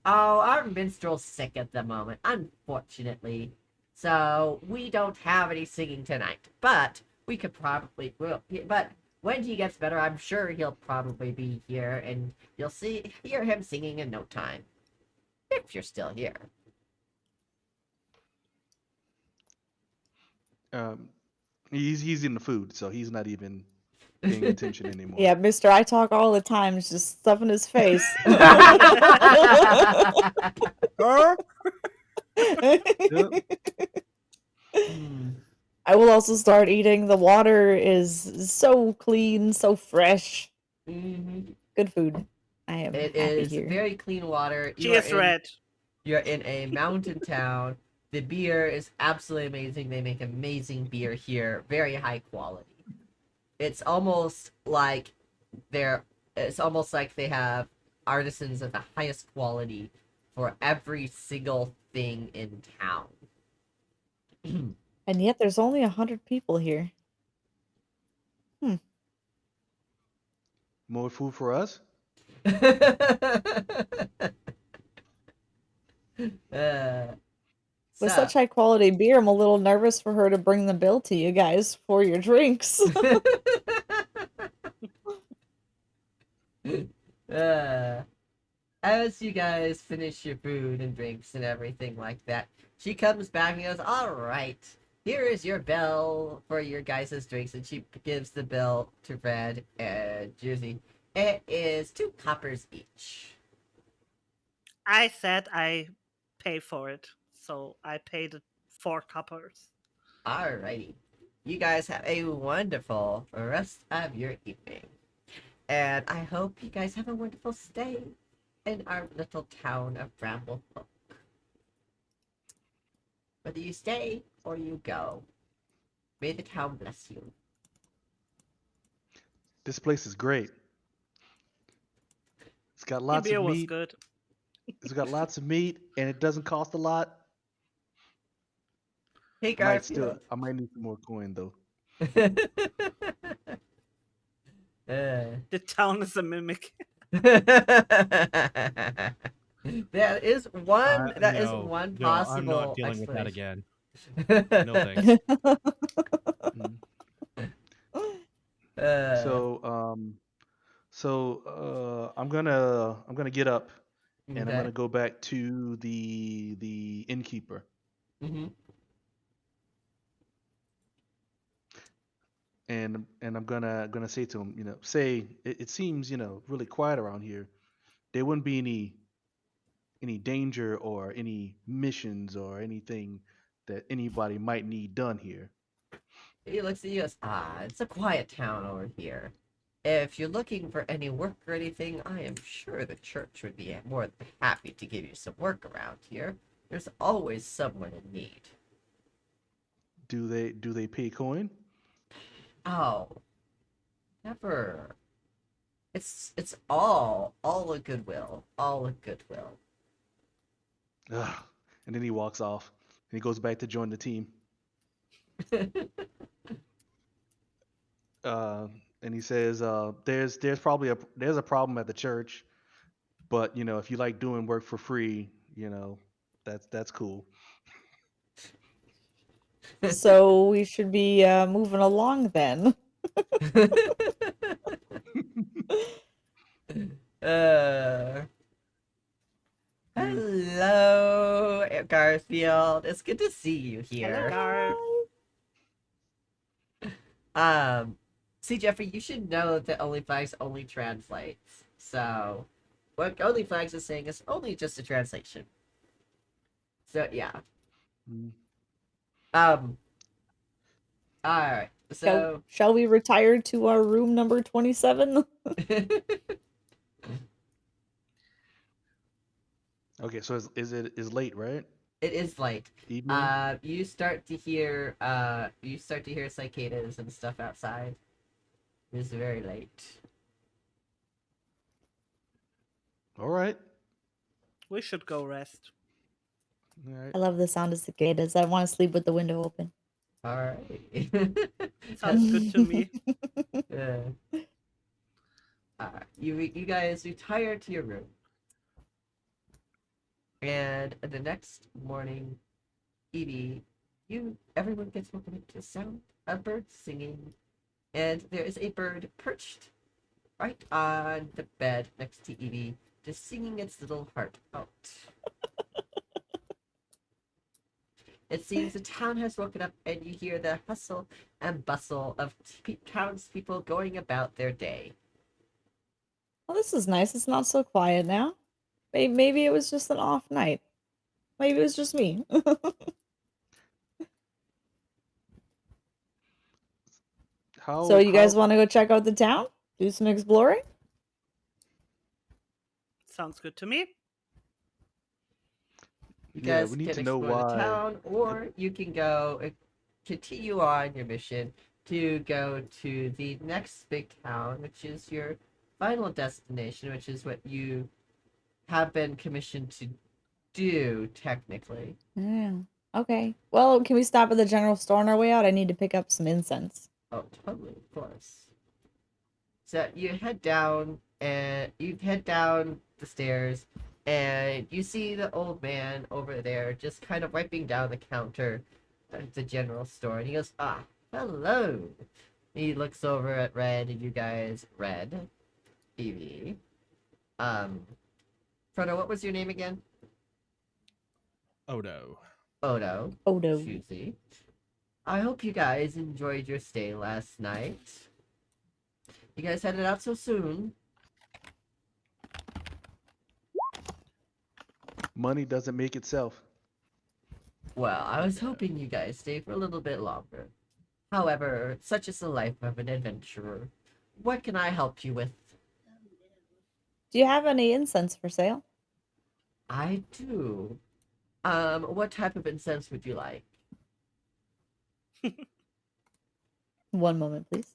Oh, our minstrel's sick at the moment, unfortunately. So we don't have any singing tonight. But we could probably but when he gets better, I'm sure he'll probably be here and you'll hear him singing in no time. If you're still here. Um, he's in the food, so he's not even paying attention anymore. Yeah, Mister, I talk all the time. It's just stuff in his face. Huh? Yep. I will also start eating. The water is so clean, so fresh. Mhm. Good food. I am It happy is here. very clean water. She is red. You're in a mountain town. The beer is absolutely amazing. They make amazing beer here, very high quality. It's almost like they have artisans of the highest quality for every single thing in town. And yet there's only 100 people here. More food for us? uh, With so, such high quality beer, I'm a little nervous for her to bring the bill to you guys for your drinks. uh, as you guys finish your food and drinks and everything like that, she comes back and goes, "All right, here is your bill for your guys' drinks," and she gives the bill to Red and Jersey. It is 2 coppers each. I said I pay for it, so I paid 4 coppers. Alrighty. You guys have a wonderful rest of your evening. And I hope you guys have a wonderful stay in our little town of Bramblehook. Whether you stay or you go, may the town bless you. This place is great. It's got The lots of beer was meat. good. It's got lots of meat, and it doesn't cost a lot. Hey, Garfield. I might need some more coin though. The town is a mimic. That is one. That is No, one no, possible I'm not dealing with that explanation. again. No thanks. I'm gonna get up and I'm Okay. gonna go back to the innkeeper. Mhm. And I'm gonna say to him, it seems, really quiet around here. There wouldn't be any danger or any missions or anything that anybody might need done here. He looks at you and goes, it's a quiet town over here. If you're looking for any work or anything, I am sure the church would be more than happy to give you some work around here. There's always someone in need. Do they pay coin? Oh, never. It's all a goodwill, all a goodwill. Ugh. And then he walks off and he goes back to join the team. And he says, there's probably there's a problem at the church, but if you like doing work for free, that's cool. So we should be moving along then. Hello, Garfield. It's good to see you here. Hello, Garf. See, Jeffrey, you should know that OnlyFlags only translates. So, what OnlyFlags is saying is only just a translation. So, yeah. Alright. So, Shall we retire to our room number 27? Okay, so is late, right? it is late. Evening. You start to hear cicadas and stuff outside. It is very late. All right. We should go rest. All right. I love the sound of cicadas. I want to sleep with the window open. Alright. Sounds good to me. You guys retire to your room. And the next morning, Evie, everyone gets woken up to the sound of birds singing. And there is a bird perched right on the bed next to Evie, just singing its little heart out. It seems the town has woken up and you hear the hustle and bustle of townspeople going about their day. Well, this is nice. It's not so quiet now. Maybe it was just an off night. Maybe it was just me. So you guys want to go check out the town? Do some exploring? Sounds good to me. You Yeah, guys we need can to know explore the why. town, or you can go continue on your mission to go to the next big town, which is your final destination, which is what you have been commissioned to do, technically. Yeah. Okay. Well, can we stop at the general store on our way out? I need to pick up some incense. Oh, totally, of course. So you head down, and you head down the stairs, and you see the old man over there just kind of wiping down the counter at the general store, and he goes, "Ah, hello." He looks over at Red, and you guys, Red, Evie. Frodo, what was your name again? Odo. Odo. Odo. Susie. I hope you guys enjoyed your stay last night. You guys headed out so soon. Money doesn't make itself. Well, I was hoping you guys stay for a little bit longer. However, such is the life of an adventurer. What can I help you with? Do you have any incense for sale? I do. What type of incense would you like? One moment, please.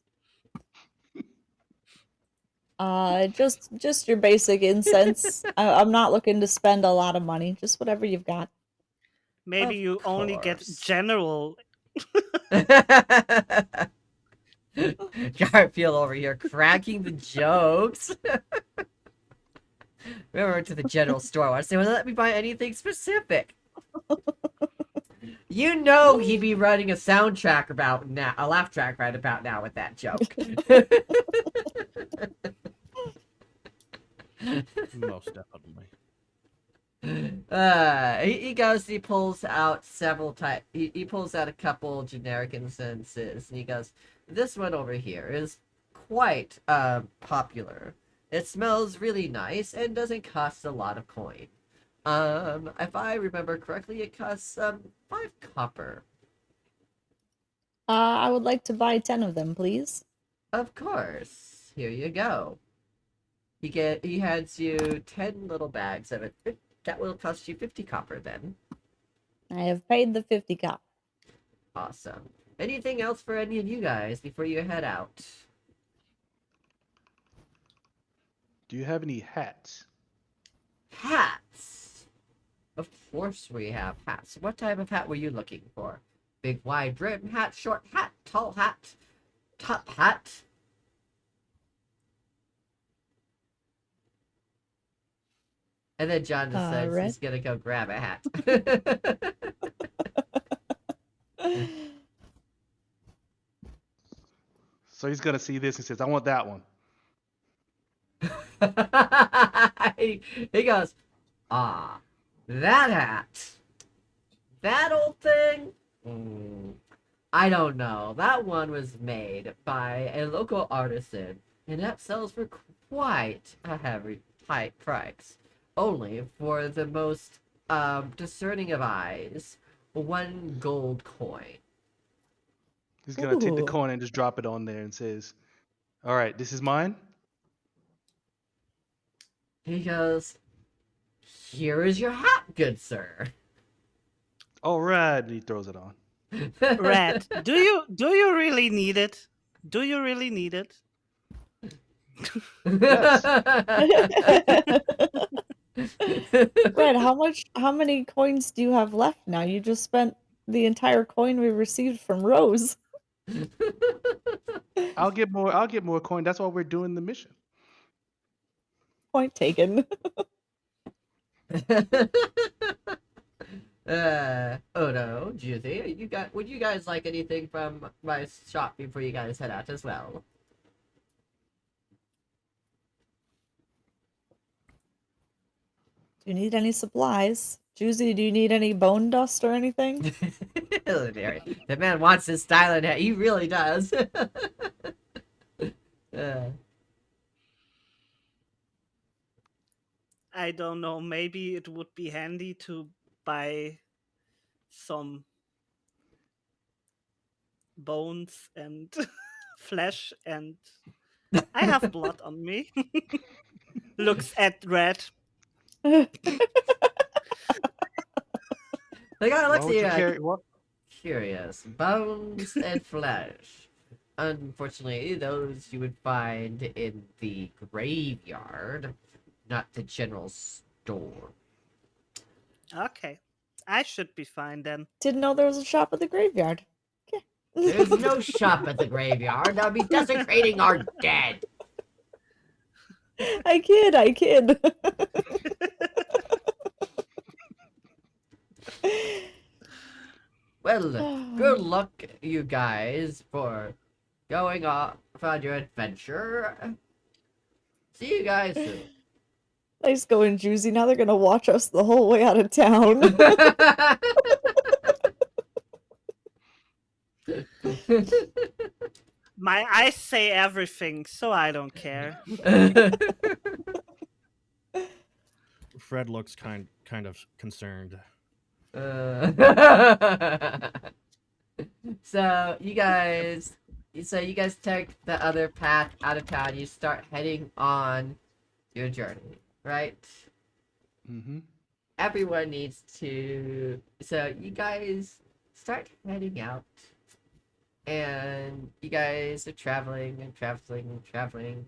Just your basic incense. I'm not looking to spend a lot of money. Just whatever you've got. Maybe Of you only get course. general. Garfield over here cracking the jokes. Remember to the general store. I say, well, let me buy anything specific. You know he'd be running a soundtrack about now, a laugh track right about now with that joke. Most definitely. He goes, he pulls out several type. He pulls out a couple generic incenses, and he goes, "This one over here is quite popular. It smells really nice and doesn't cost a lot of coin. If I remember correctly, it costs 5 copper. I would like to buy 10 of them, please. Of course. Here you go. He hands you 10 little bags of it. That will cost you 50 copper then. I have paid the 50 cop. Awesome. Anything else for any of you guys before you head out? Do you have any hats? Hats. Of course we have hats. What type of hat were you looking for? Big wide brim hat, short hat, tall hat, top hat? And then John just says Red? he's gonna go grab a hat. So he's gonna see this and says, "I want that one." he goes, "Ah, that hat. That old thing? I don't know. That one was made by a local artisan, and that sells for quite a high price. Only for the most discerning of eyes, 1 gold coin." He's gonna take the Ooh. coin and just drop it on there and says, "All right, this is mine." He goes, "Here is your hat, good sir." All right, and he throws it on. Red, do you really need it? Do you really need it? Yes. Red, how many coins do you have left now? You just spent the entire coin we received from Rose. I'll get more. I'll get more coin. That's why we're doing the mission. Point taken. Oh no, Juicy, would you guys like anything from my shop before you guys head out as well? Do you need any supplies? Juicy, do you need any bone dust or anything? The man wants his style in it. He really does. I don't know. Maybe it would be handy to buy some bones and flesh, and I have blood on me. Looks at Red. The guy Why looks would at you you carry? What? curious. Bones and flesh. Unfortunately, those you would find in the graveyard, not the general store. Okay. I should be fine then. Didn't know there was a shop at the graveyard. Okay. There's no shop at the graveyard. That would be desecrating our dead. I kid. Well, good luck, you guys, for going off on your adventure. See you guys soon. Nice going, Juicy. Now they're gonna watch us the whole way out of town. My eyes say everything, so I don't care. Fred looks kind of concerned. So you guys take the other path out of town. You start heading on your journey, right? Mm-hmm. Everyone needs to. So you guys start heading out, and you guys are traveling and traveling and traveling.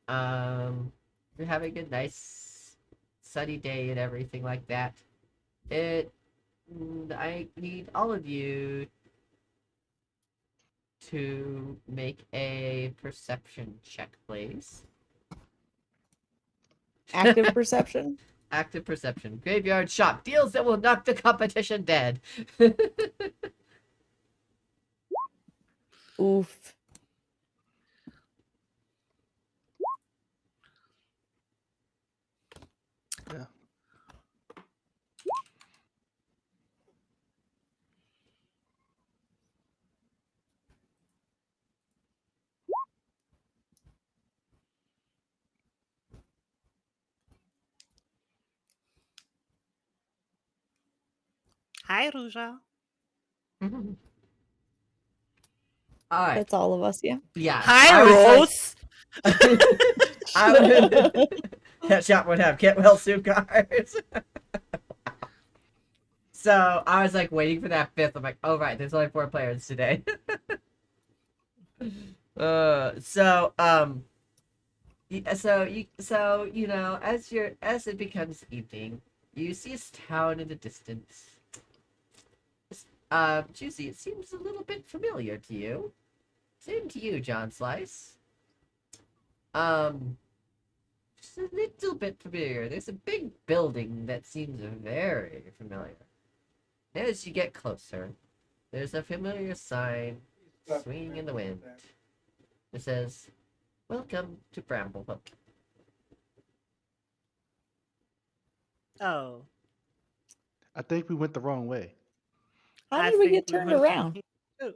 You're having a nice sunny day and everything like that. I need all of you to make a perception check, please. Active perception. Active perception. Graveyard shop. Deals that will knock the competition dead. Oof. Yeah. Hi, Ruja. Alright. That's all of us, yeah. Yeah. Hi, I was like- Rose. That shop would have get well soon cards. So I was like waiting for that fifth. I'm like, oh right, there's only 4 players today. So you know, as it becomes evening, you see a town in the distance. Juicy, it seems a little bit familiar to you. Same to you, John Slice. Just a little bit familiar. There's a big building that seems very familiar. As you get closer, there's a familiar sign swinging in the wind. It says, "Welcome to Bramblehook." Oh. I think we went the wrong way. How I did we think get turned went around? too.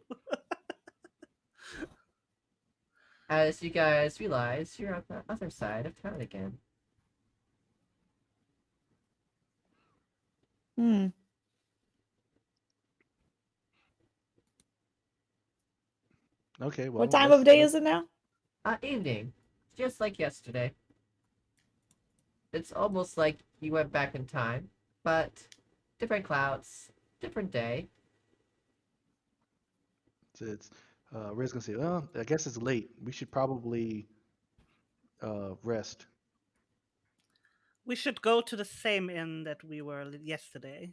As you guys realize, you're on the other side of town again. Hmm. Okay, well. What time of day is it now? Evening. Just like yesterday. It's almost like you went back in time, but different clouds, different day. It's Red's gonna say, well, I guess it's late. We should probably rest. We should go to the same inn that we were yesterday.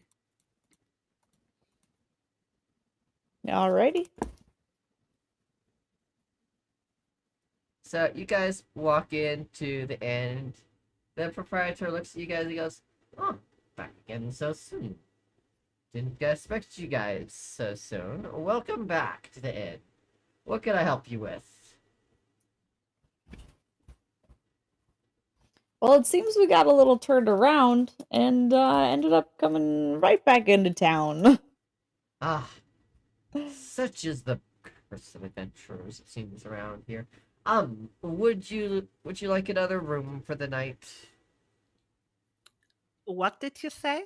Alrighty. So you guys walk into the inn. The proprietor looks at you guys and goes, "Oh, back again so soon. Didn't expect you guys so soon. Welcome back to the inn. What can I help you with?" Well, it seems we got a little turned around and ended up coming right back into town. Ah, such is the curse of adventurers, it seems, around here. Would you like another room for the night? What did you say?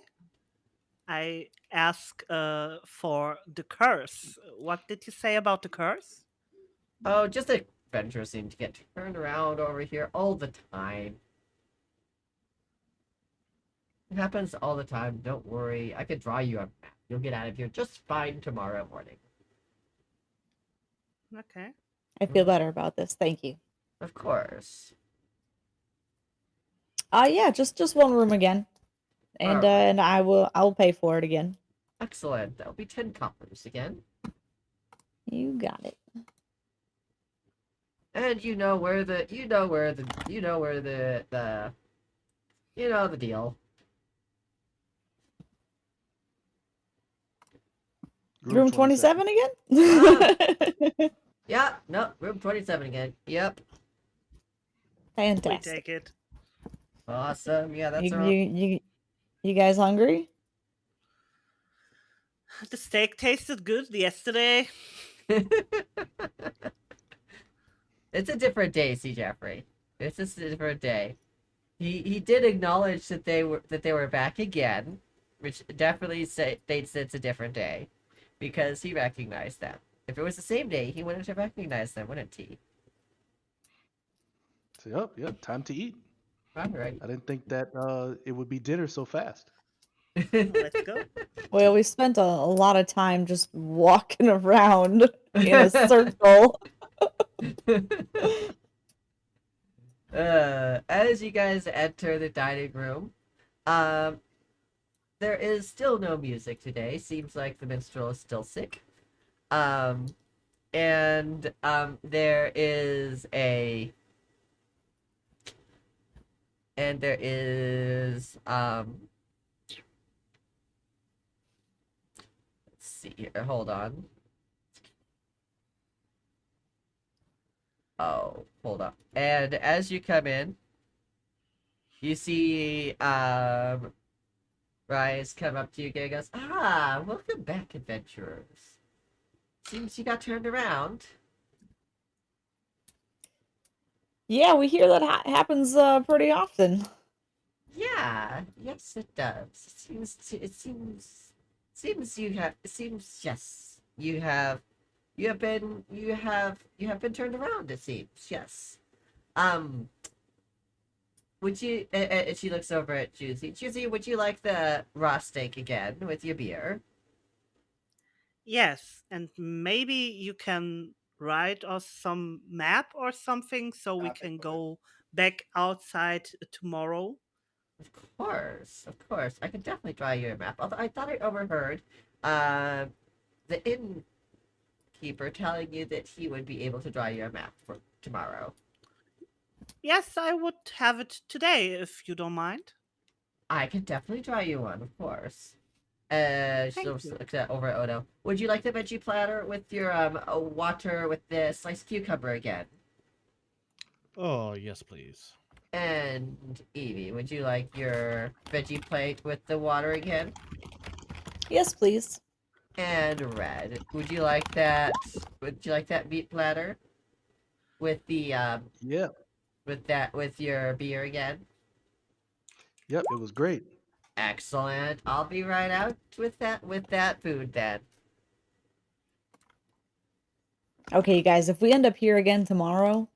I ask for the curse. What did you say about the curse? Oh, just adventurers seem to get turned around over here all the time. It happens all the time. Don't worry. I could draw you a map. You'll get out of here just fine tomorrow morning. Okay. I feel better about this. Thank you. Of course. Yeah, just one room again. And Alright. and I'll pay for it again. Excellent. That'll be 10 coppers again. You got it. And you know the deal. Room 27 again? Yeah, no, room 27 again. Yep. We Fantastic. take it. Awesome. Yeah, that's You guys hungry? The steak tasted good yesterday. It's a different day, C. Jeffrey. It's just a different day. He did acknowledge that they were back again, which definitely states it's a different day, because he recognized them. If it was the same day, he wouldn't have recognized them, wouldn't he? So, yep, time to eat. All right. I didn't think that it would be dinner so fast. Let's go. Well, we spent a lot of time just walking around in a circle. As you guys enter the dining room, there is still no music today. Seems like the minstrel is still sick. And there is let's see here, hold on. Oh, hold up. And as you come in, you see Rise come up to you again and goes, "Ah, welcome back, adventurers. Seems you got turned around." Yeah, we hear that happens pretty often. Yeah, yes, it does. It seems yes, you have been turned around. It seems, yes. Would you? And she looks over at Juicy. Juicy, would you like the raw steak again with your beer? Yes, and maybe you can write us some map or something so we can go back outside tomorrow. Of course. I could definitely draw you a map. Although I thought I overheard, the innkeeper telling you that he would be able to draw you a map for tomorrow. Yes, I would have it today if you don't mind. I can definitely draw you one, of course. She Thank looks you. at over at Odo. Would you like the veggie platter with your water with the sliced cucumber again? Oh, yes, please. And Evie, would you like your veggie plate with the water again? Yes, please. And Red, would you like that? Would you like that meat platter with the Yep, with your beer again? yep, it was great. Excellent. I'll be right out with that food then. Okay, you guys, if we end up here again tomorrow,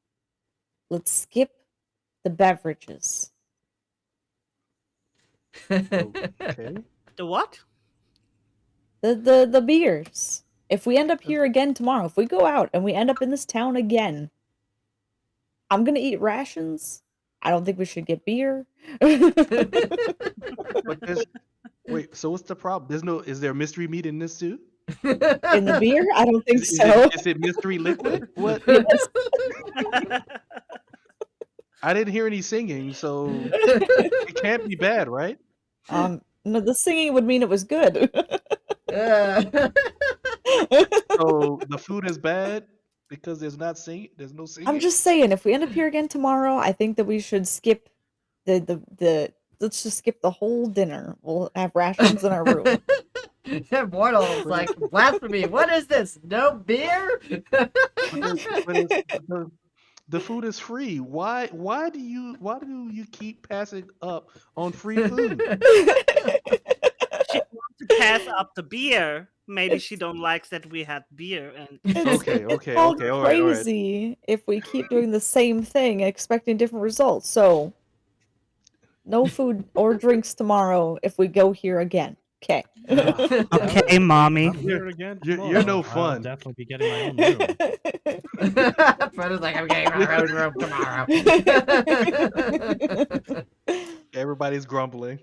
let's skip the beverages. Okay. The what? The beers. If we end up here again tomorrow, if we go out and we end up in this town again, I'm gonna eat rations. I don't think we should get beer. But wait, so what's the problem? Is there mystery meat in this too? In the beer? I don't think Is so. is it mystery liquid? What? Yes. I didn't hear any singing, so it can't be bad, right? No, the singing would mean it was good. So the food is bad because there's no singing. I'm just saying, if we end up here again tomorrow, I think that we should skip The let's just skip the whole dinner. We'll have rations in our room. Mortals like blasphemy. What is this? No beer? But the food is free. Why do you keep passing up on free food? She wants to pass up the beer. Maybe she don't like that we had beer and Okay, It's okay, called okay, all right, all right. crazy if we keep doing the same thing expecting different results. So no food or drinks tomorrow if we go here again. Okay. okay, mommy. I'm here again You're no tomorrow. I'll fun. definitely be getting my own room. Fred was like, I'm getting my own room tomorrow. Everybody's grumbling.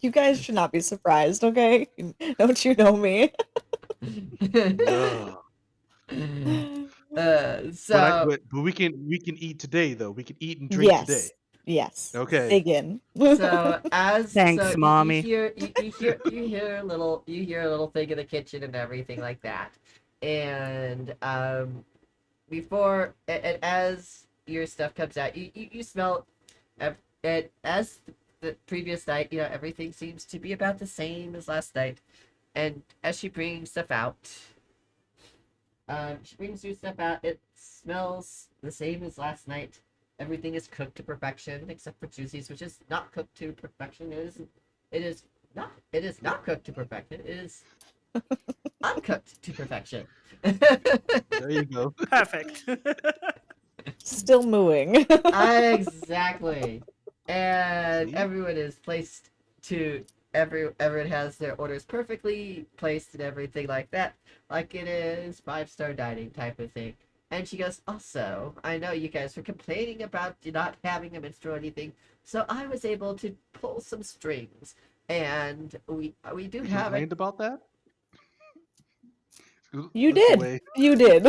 You guys should not be surprised, okay? Don't you know me? Ugh. So But we can eat today though. We can eat and drink today. Yes. Okay. Dig in. so as Thanks, so Mommy. you hear a little thing in the kitchen and everything like that, and before and as your stuff comes out, you smell it as the previous night. You know, everything seems to be about the same as last night, and as she brings stuff out, she brings your stuff out. It smells the same as last night. Everything is cooked to perfection except for Juicy's, which is not cooked to perfection. It is not cooked to perfection. It is uncooked to perfection. There you go. Perfect. Still mooing. Exactly. And See? everyone is placed to everyone has their orders perfectly placed and everything like that. Like it is 5-star dining type of thing. And she goes, also, I know you guys were complaining about not having a minstrel or anything, so I was able to pull some strings. And we do You have complained about that? You Look did. away. You did.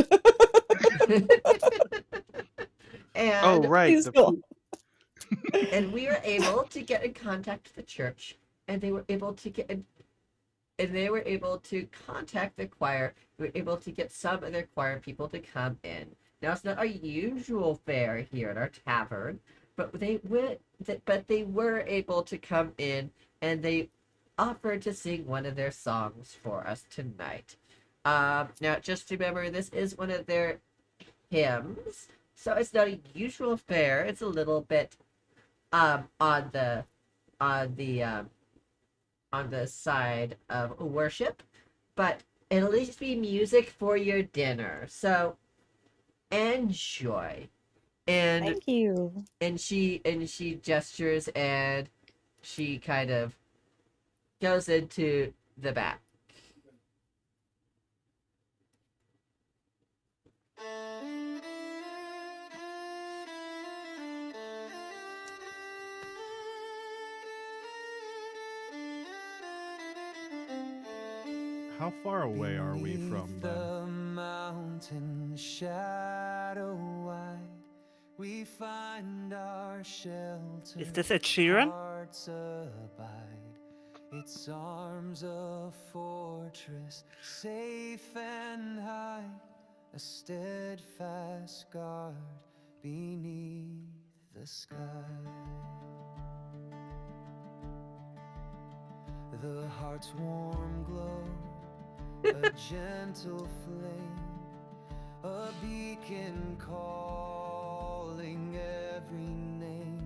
and Oh right. Please The go on. and we were able to get in contact with the church, and they were able to contact the choir. We were able to get some of their choir people to come in. Now it's not our usual fare here at our tavern, but they were able to come in, and they offered to sing one of their songs for us tonight. Now just remember, this is one of their hymns, so it's not a usual fare. It's a little bit on the side of worship, but it'll at least be music for your dinner. So enjoy. And Thank you. and she gestures, and she kind of goes into the back. How far away are we from the mountain shadow wide, we find our shelter. Is this Ed Sheeran? Hearts abide. Its arms a fortress, safe and high, a steadfast guard beneath the sky. The heart's warm glow, a gentle flame, a beacon calling every name.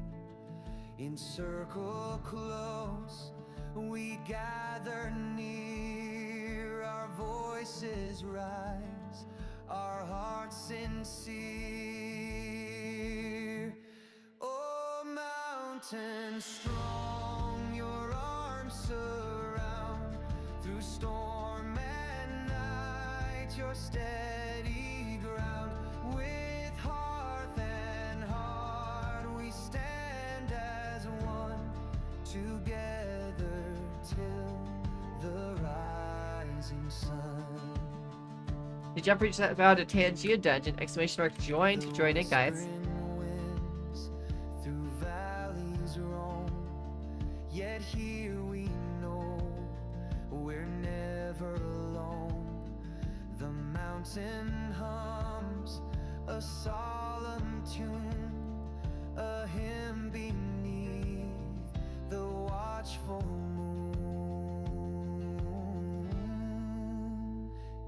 Encircle close, we gather near, our voices rise, our hearts sincere. Oh, mountain strong, your arms surround, through storm and night, your steady ground. With hearth and heart, we stand as one, together till the rising sun. Did you ever reach that vow to Tangia Dungeon? Exclamation mark join to join in, guys. Whispering winds through valleys roam, yet here we know we're never alone. The mountain hums a solemn tune, a hymn beneath the watchful moon.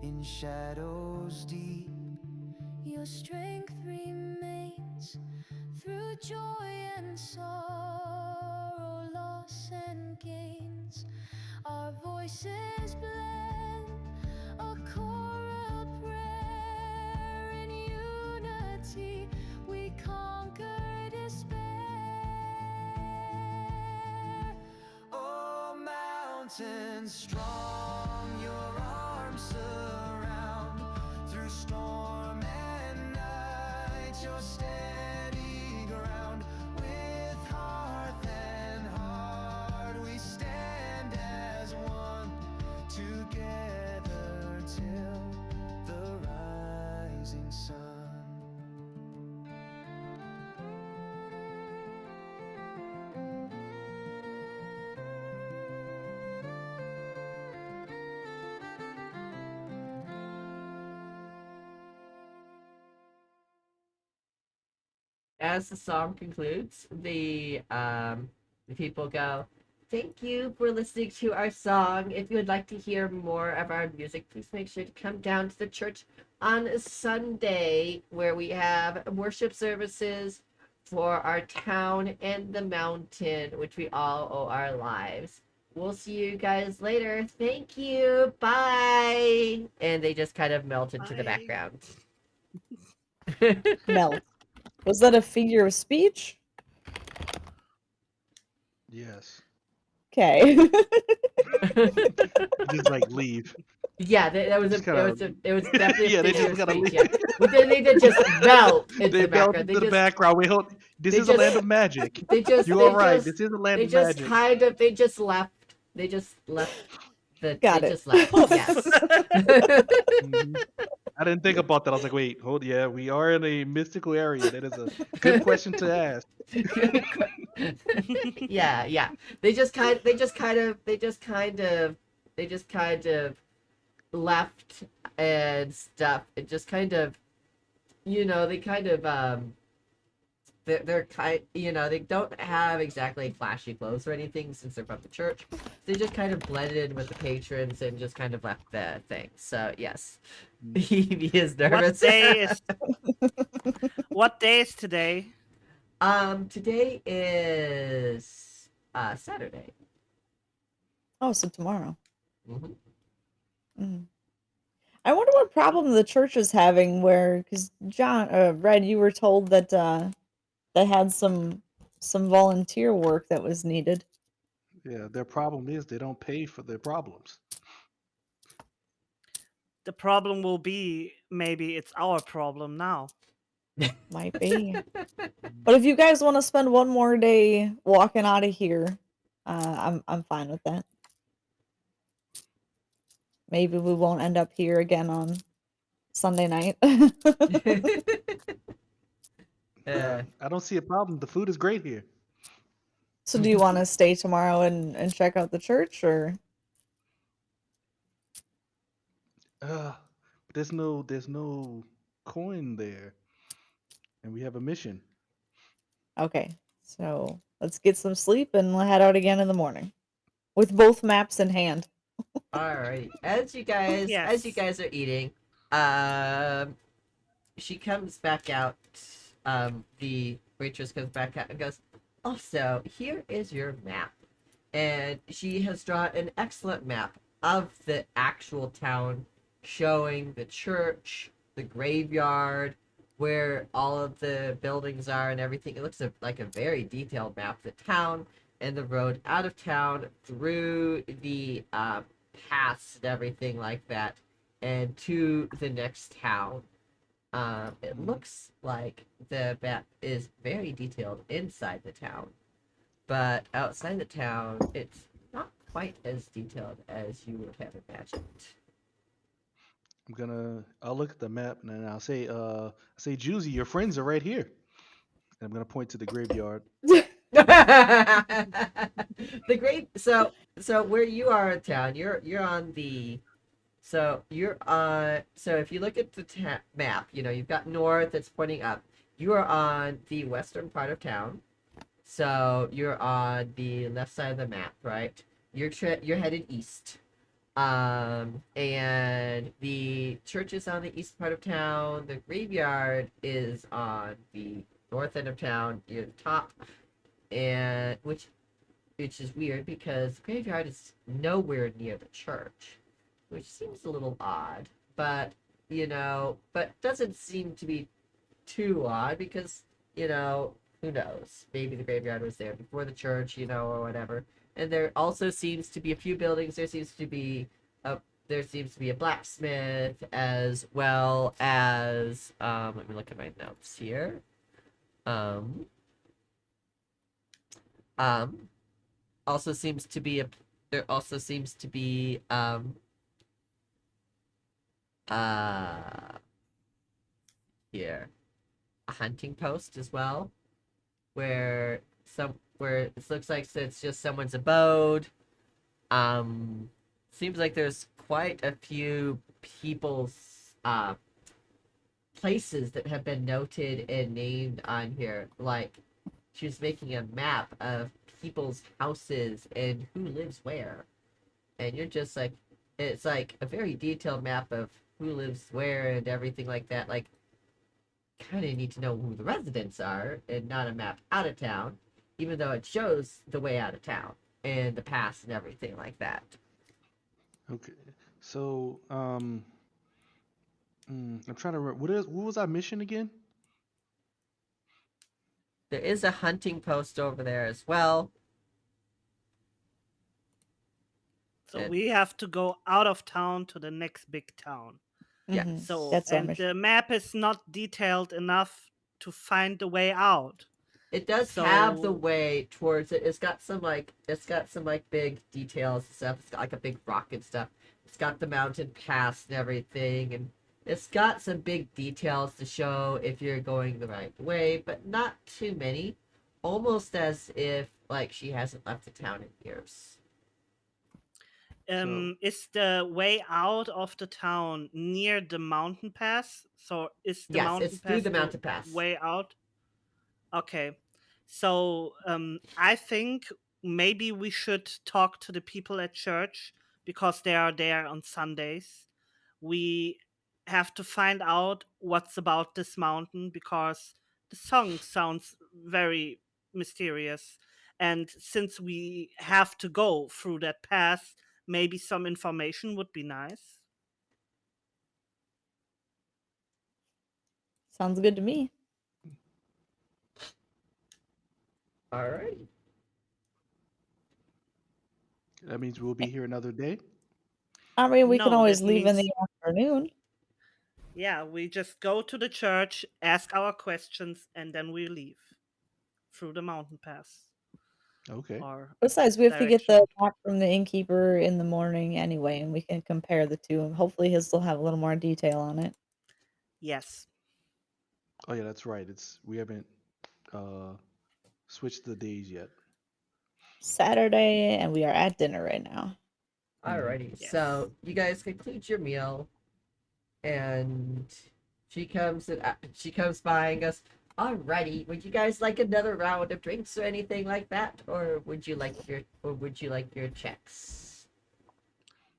In shadows deep, Your strength remains through joy and sorrow, loss and gains. Our voices blend, a choral prayer. In unity, we conquer despair. oh mountain strong, your arms surround. Through storm and night, your steady ground. With hearth and heart, we stand as one, together till the rising sun. As the song concludes, the people go, "Thank you for listening to our song. If you would like to hear more of our music, please make sure to come down to the church on Sunday, where we have worship services for our town and the mountain, which we all owe our lives. We'll see you guys later. Thank you. Bye." And they just kind of melt into the Bye. background. Melt. Was that a figure of speech? Yes. Okay. Just like leave. Yeah, that was Just a, kinda- it was definitely Yeah, a they figure just of gotta speech. leave. Yeah, we didn't need to just melt into They the melt background. into the background. We hold. This they is a land just- of magic. They just, You they are right. just, This is a land they of just magic. kind of, they just left. They just left. Got they it. just left. Yes. Mhm. I didn't think about that. I was like, wait, hold. Yeah, we are in a mystical area. That is a good question to ask. Yeah, yeah. They just kind of left and stuff. It just kind of, they kind of they're kind, they don't have exactly flashy clothes or anything since they're from the church. They just kind of blended in with the patrons and just kind of left the thing. So yes, he is nervous. What day is today? Today is Saturday. Oh, so tomorrow. Mhm. Mm. I wonder what problem the church is having where, because Red, you were told that they had some volunteer work that was needed. Yeah, their problem is they don't pay for their problems. The problem will be maybe it's our problem now. Might be. But if you guys want to spend one more day walking out of here, I'm fine with that. Maybe we won't end up here again on Sunday night. I don't see a problem. The food is great here. So do you want to stay tomorrow and check out the church, or? But there's no coin there, and we have a mission. Okay, so let's get some sleep and we'll head out again in the morning with both maps in hand. All right. As you guys Yes. are eating, she comes back out. The waitress comes back out and goes, "Also, here is your map." And she has drawn an excellent map of the actual town, showing the church, the graveyard, where all of the buildings are and everything. It looks like a very detailed map of the town and the road out of town through the paths and everything like that, and to the next town. It looks like the map is very detailed inside the town, but outside the town, it's not quite as detailed as you would have imagined. I'll look at the map and then I'll say, Juicy, your friends are right here. And I'm gonna point to the graveyard. The great so where you are in town, you're on the so if you look at the map, you've got north that's pointing up. you are on the western part of town. So you're on the left side of the map, right? You're headed east. And the church is on the east part of town. The graveyard is on the north end of town, near the top, and which is weird because the graveyard is nowhere near the church, which seems a little odd. But but doesn't seem to be too odd because who knows? Maybe the graveyard was there before the church, or whatever. And there also seems to be a few buildings. There seems to be a blacksmith, as well as let me look at my notes here. Also seems to be there also seems to be here a hunting post as well, where it looks like it's just someone's abode. Seems like there's quite a few people's places that have been noted and named on here. Like, she was making a map of people's houses and who lives where, and you're just like, it's like a very detailed map of who lives where and everything like that. Like, kind of need to know who the residents are and not a map out of town, even though it shows the way out of town and the past and everything like that. Okay. So, I'm trying to remember what was our mission again? There is a hunting post over there as well. So we have to go out of town to the next big town. Yeah. Mhm. So That's our and mission. the map is not detailed enough to find the way out. It does have the So- way towards it. It's got some big details and stuff. It's got like a big rock and stuff. It's got the mountain pass and everything, and it's got some big details to show if you're going the right way, but not too many. Almost as if like she hasn't left the town in years. Is the way out of the town near the mountain pass? So is the Yes, mountain it's pass through the mountain pass. way out? Okay. So I think maybe we should talk to the people at church because they are there on Sundays. We have to find out what's about this mountain because the song sounds very mysterious. And since we have to go through that path, maybe some information would be nice. Sounds good to me. All right. That means we'll be here another day. I mean, we can No, always that leave in means- the afternoon. Yeah, we just go to the church, ask our questions, and then we leave through the mountain pass. Okay. Or Besides, we have to get the direction. map from the innkeeper in the morning anyway, and we can compare the two, and hopefully he'll still have a little more detail on it. Yes. Oh yeah, that's right. We haven't switched the days yet. Saturday, and we are at dinner right now. Alrighty. Yes. So you guys conclude your meal, and she comes by and goes, "Alrighty, would you guys like another round of drinks or anything like that, or would you like your checks?"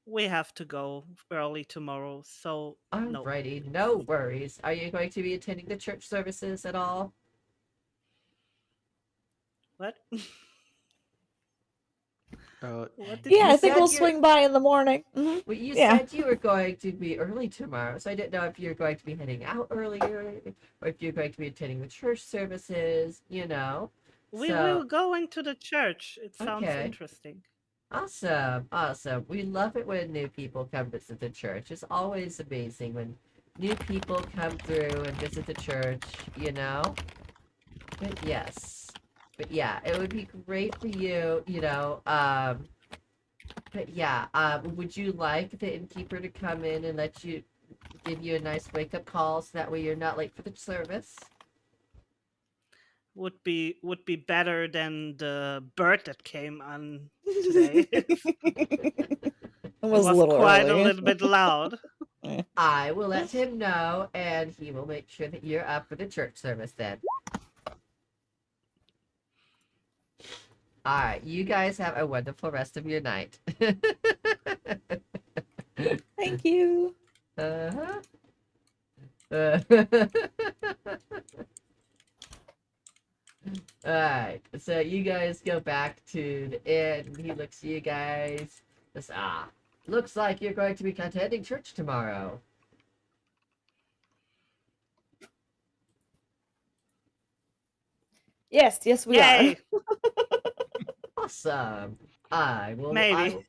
We have to go early tomorrow, so no. Alrighty, no worries. Are you going to be attending the church services at all? What? What did Yeah, you I think said we'll you're- swing by in the morning. Mhm. Well, you Yeah. said you were going to be early tomorrow, so I didn't know if you're going to be heading out earlier, or if you're going to be attending the church services. We So- were going to the church. It sounds Okay. interesting. Awesome, awesome. We love it when new people come visit the church. It's always amazing when new people come through and visit the church, But yes. But yeah, it would be great for you, but yeah, would you like the innkeeper to come in and give you a nice wake-up call so that way you're not late for the service? Would be better than the bird that came on today. It It was a little quite early. a little bit loud. I will let him know, and he will make sure that you're up for the church service then. Alright, you guys have a wonderful rest of your night. Thank you. Uh-huh. Alright, so you guys go back to the inn. He looks at you guys. Says, looks like you're going to be attending church tomorrow. Yes, we Yay! Awesome. I will. Maybe.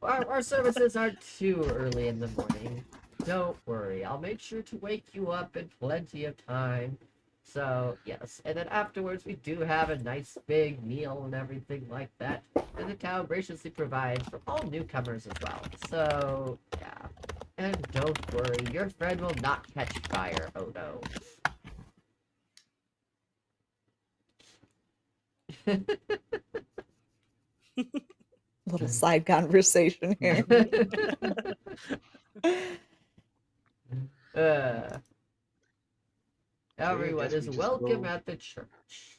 Our services aren't too early in the morning. Don't worry. I'll make sure to wake you up in plenty of time. So, yes. And then afterwards, we do have a nice big meal and everything like that. And the town graciously provides for all newcomers as well. So, yeah. And don't worry, your friend will not catch fire, Odo. Little side conversation here. Everyone guess is we just welcome go- at the church.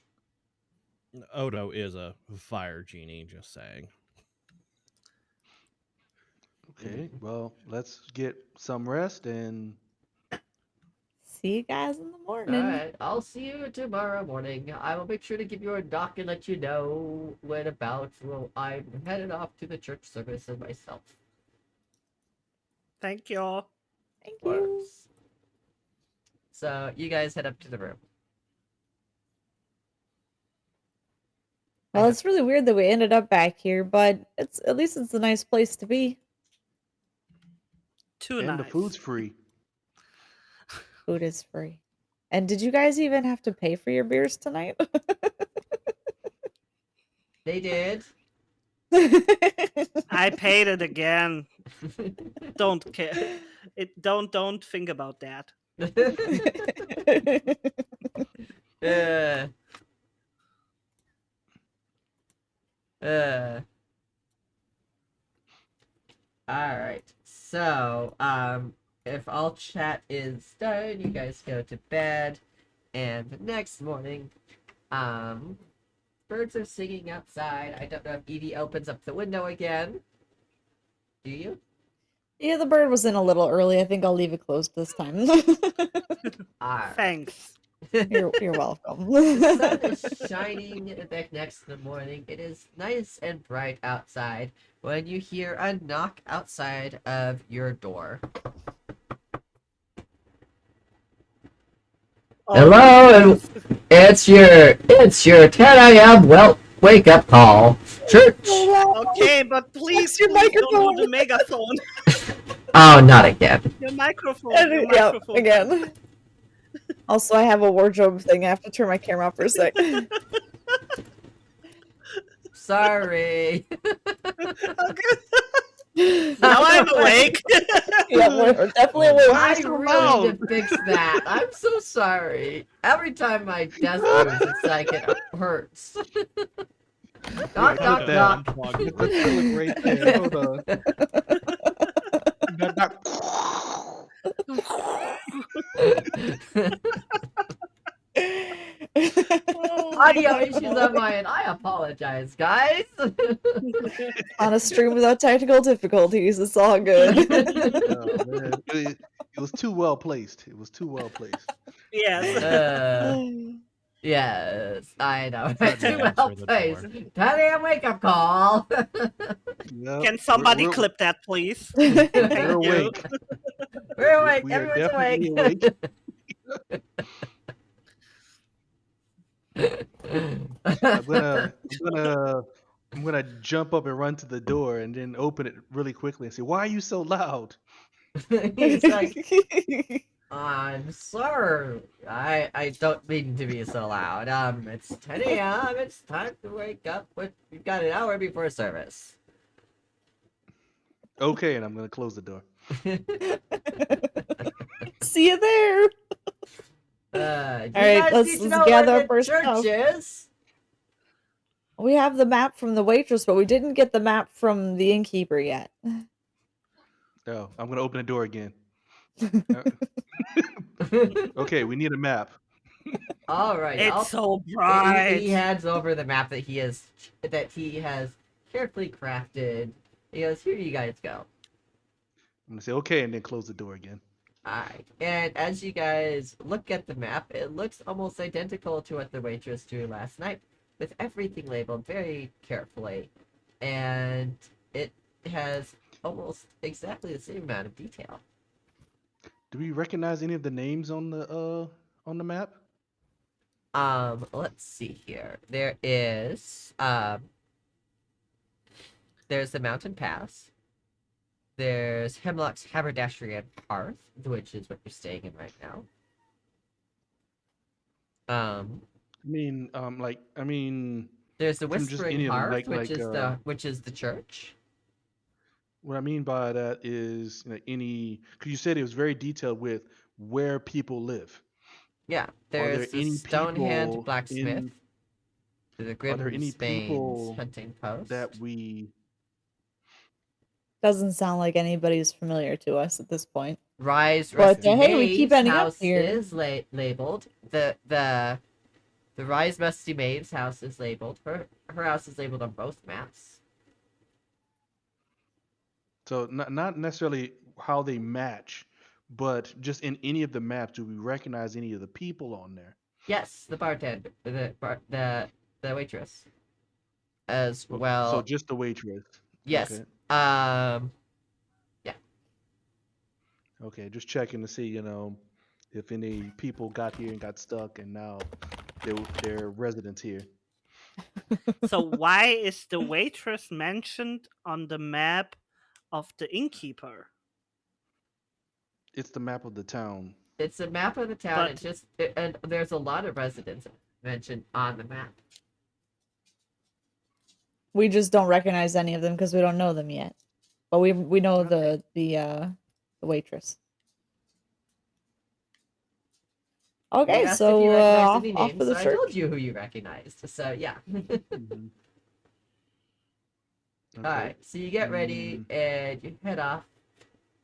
Odo is a fire genie, just saying. Okay, well, let's get some rest and See you guys in the morning. Alright, I'll see you tomorrow morning. I will make sure to give you a knock and let you know when about. Well, I'm headed off to the church service myself. Thank you. Thank you. Works. So you guys head up to the room. Well, it's really weird that we ended up back here, but at least it's a nice place to be. Too and nice. the food's free. Food is free. And did you guys even have to pay for your beers tonight? They did. I paid it again. Don't care. Don't think about that. Alright. So, if all chat is done, you guys go to bed. And the next morning, birds are singing outside. I don't know if Evie opens up the window again. Do you? Yeah, the bird was in a little early. I think I'll leave it closed this time. Alright. Thanks. You're welcome. The sun is shining back next in the morning. It is nice and bright outside when you hear a knock outside of your door. Hello, and it's your 10 a.m. Wake up call. Church. Okay, but please, your please don't microphone. do the megaphone. Oh, not again. Your microphone. Yep, Your microphone. again. Also, I have a wardrobe thing. I have to turn my camera off for a sec. Sorry. Now I'm awake. Yeah, we're definitely awake. I so really loud? need to fix that. I'm so sorry. Every time my desk moves, it's like it hurts. Knock, knock, knock. Get the clip right there. Hold on. Knock, knock. Audio issues on my end. I apologize, guys. On a stream without technical difficulties, it's all good. Oh, man. It was too well placed. It was too well placed. Yes. Yes, I know. Tried to Too answer well the placed. door. 10 a.m. wake up call. Yep. Can somebody We're- clip that, please? We're Thank you. awake. We're awake. We are Everyone's definitely awake. I'm gonna jump up and run to the door and then open it really quickly and say, "Why are you so loud?" He's like, I'm sorry. I don't mean to be so loud. It's 10 a.m. It's time to wake up. We've got an hour before service. Okay, and I'm gonna close the door. See you there. You All right, guys let's need to know gather where up the our church stuff. is. We have the map from the waitress, but we didn't get the map from the innkeeper yet. Oh, I'm gonna open the door again. Uh, okay, we need a map. Alright, It's so he bright. hands over the map that he has carefully crafted. He goes, "Here you guys go." I'm gonna say okay, and then close the door again. Alright, and as you guys look at the map, it looks almost identical to what the waitress drew last night, with everything labeled very carefully, and it has almost exactly the same amount of detail. Do we recognize any of the names on the map? Let's see here. There's the Mountain Pass. There's Hemlock's Haberdashery Hearth, which is what you're staying in right now. I mean, There's the from just Whispering any of them, Hearth, which is the church. what I mean by that is any, because you said it was very detailed with where people live. Yeah, Are there there's the any Stonehand people Blacksmith, the are there Grim any Spain's people Hunting Post. that we Doesn't sound like anybody's familiar to us at this point. Rise But Rusty hey, we keep Maeve's ending up house here. is labeled. The Rise Rusty Maeve's house is labeled. Her house is labeled on both maps. so not necessarily how they match, but just in any of the maps, do we recognize any of the people on there? Yes, the bartender, the waitress, as So well. just the waitress. Yes. Okay. Yeah. Okay, just checking to see, if any people got here and got stuck and now they're residents here. So why is the waitress mentioned on the map of the innkeeper? It's the map of the town. It's a map of the town. But- It's just, and there's a lot of residents mentioned on the map. We just don't recognize any of them because we don't know them yet. But we know Okay. the waitress. You Okay, asked if so you recognized off, any off names, to the so I church. told you who you recognized. So yeah. Mhm. Okay. Alright, so you get ready and you head off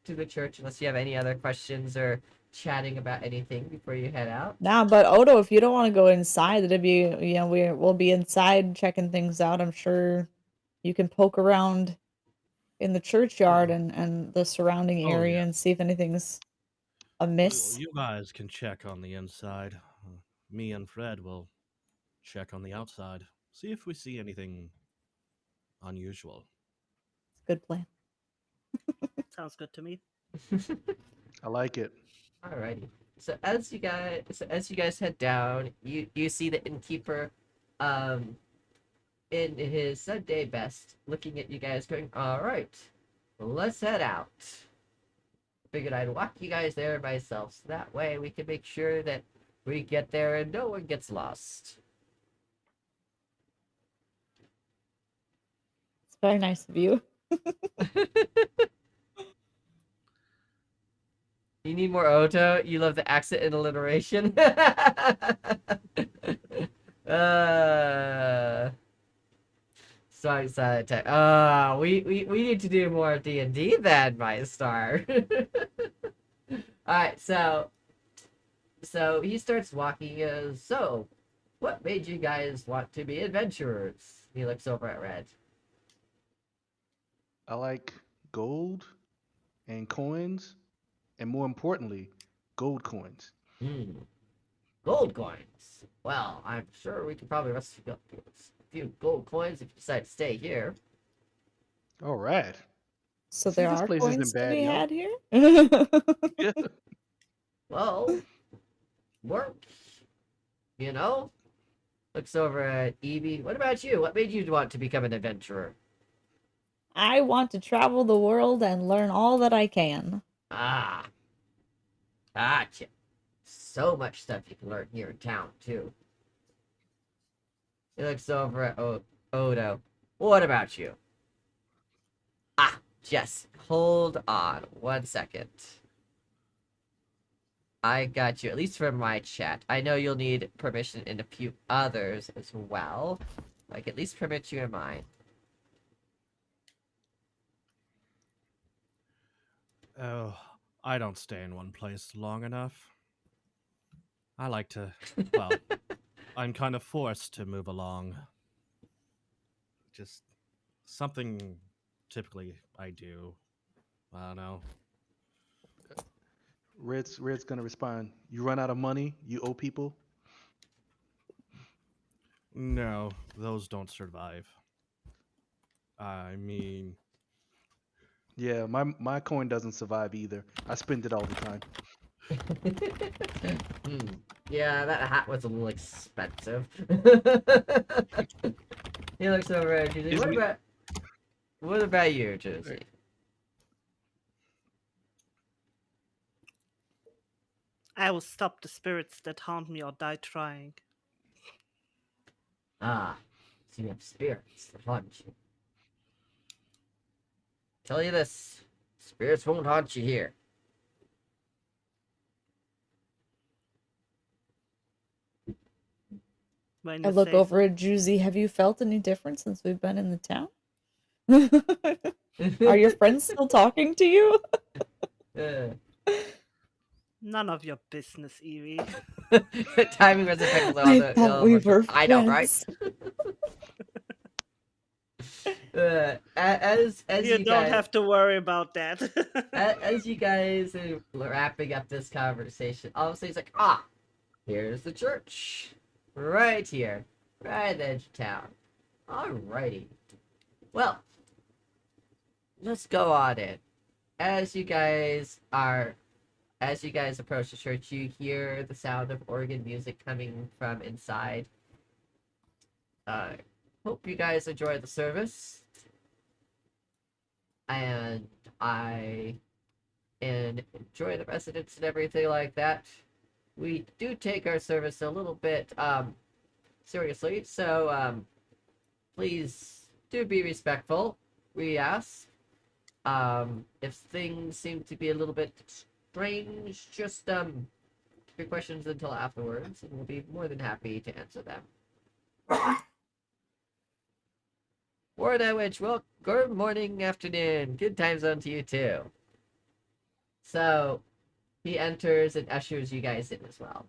to the church unless you have any other questions or chatting about anything before you head out. Nah, but Odo, if you don't want to go inside, it'd be we'll be inside checking things out. I'm sure you can poke around in the churchyard and the surrounding Oh, area yeah. and see if anything's amiss. You guys can check on the inside. Me and Fred will check on the outside. See if we see anything unusual. Good plan. Sounds good to me. I like it. Alrighty. So as you guys head down, you see the innkeeper, in his Sunday best, looking at you guys, going, "All right, let's head out." Figured I'd walk you guys there myself, so that way we can make sure that we get there and no one gets lost. It's very nice of you. You need more Oto? You love the accent and alliteration? Sorry, silent type. We need to do more D&D then, my star. Alright, so he starts walking. He goes, "So, what made you guys want to be adventurers?" He looks over at Red. I like gold and coins, and more importantly, gold coins. Gold coins. Well, I'm sure we could probably rescue a few gold coins if you decide to stay here. All right. So See, there this are place isn't coins to bad, be yo. had here. Yeah. Well, work. You know? Looks over at Evie. What about you? What made you want to become an adventurer? I want to travel the world and learn all that I can. Ah. Gotcha. So much stuff you can learn here in town, too. He looks over at Odo. What about you? Jess, hold on 1 second. I got you, at least for my chat. I know you'll need permission in a few others as well. I can at least permit you in mine. Oh, I don't stay in one place long enough. I like to, well, I'm kind of forced to move along. Just something typically I do. I don't know. Red's gonna respond. You run out of money. You owe people. No, those don't survive. I mean, Yeah, my coin doesn't survive either. I spend it all the time. Yeah, that hat was a little expensive. He looks over at Juicy. Isn't it? What about you, Juicy? I will stop the spirits that haunt me or die trying. Ah, so you have spirits that haunt you. Tell you this, spirits won't haunt you here. When I you look say over at Juicy. Have you felt any difference since we've been in the town? Are your friends still talking to you? none of your business, Evie. Timing was impeccable. I thought we were I know, right? friends. As You you don't guys, have to worry about that. as you guys are wrapping up this conversation, obviously it's like, here's the church, right here, right at the edge of town. Alrighty, well, let's go on in. As you guys approach the church, you hear the sound of organ music coming from inside. Hope you guys enjoy the service. And enjoy the residents and everything like that. We do take our service a little bit seriously, so please do be respectful. We ask. If things seem to be a little bit strange, just keep your questions until afterwards, and we'll be more than happy to answer them. Warda Witch, well, good morning, afternoon. Good time zone to you, too. So, he enters and ushers you guys in as well.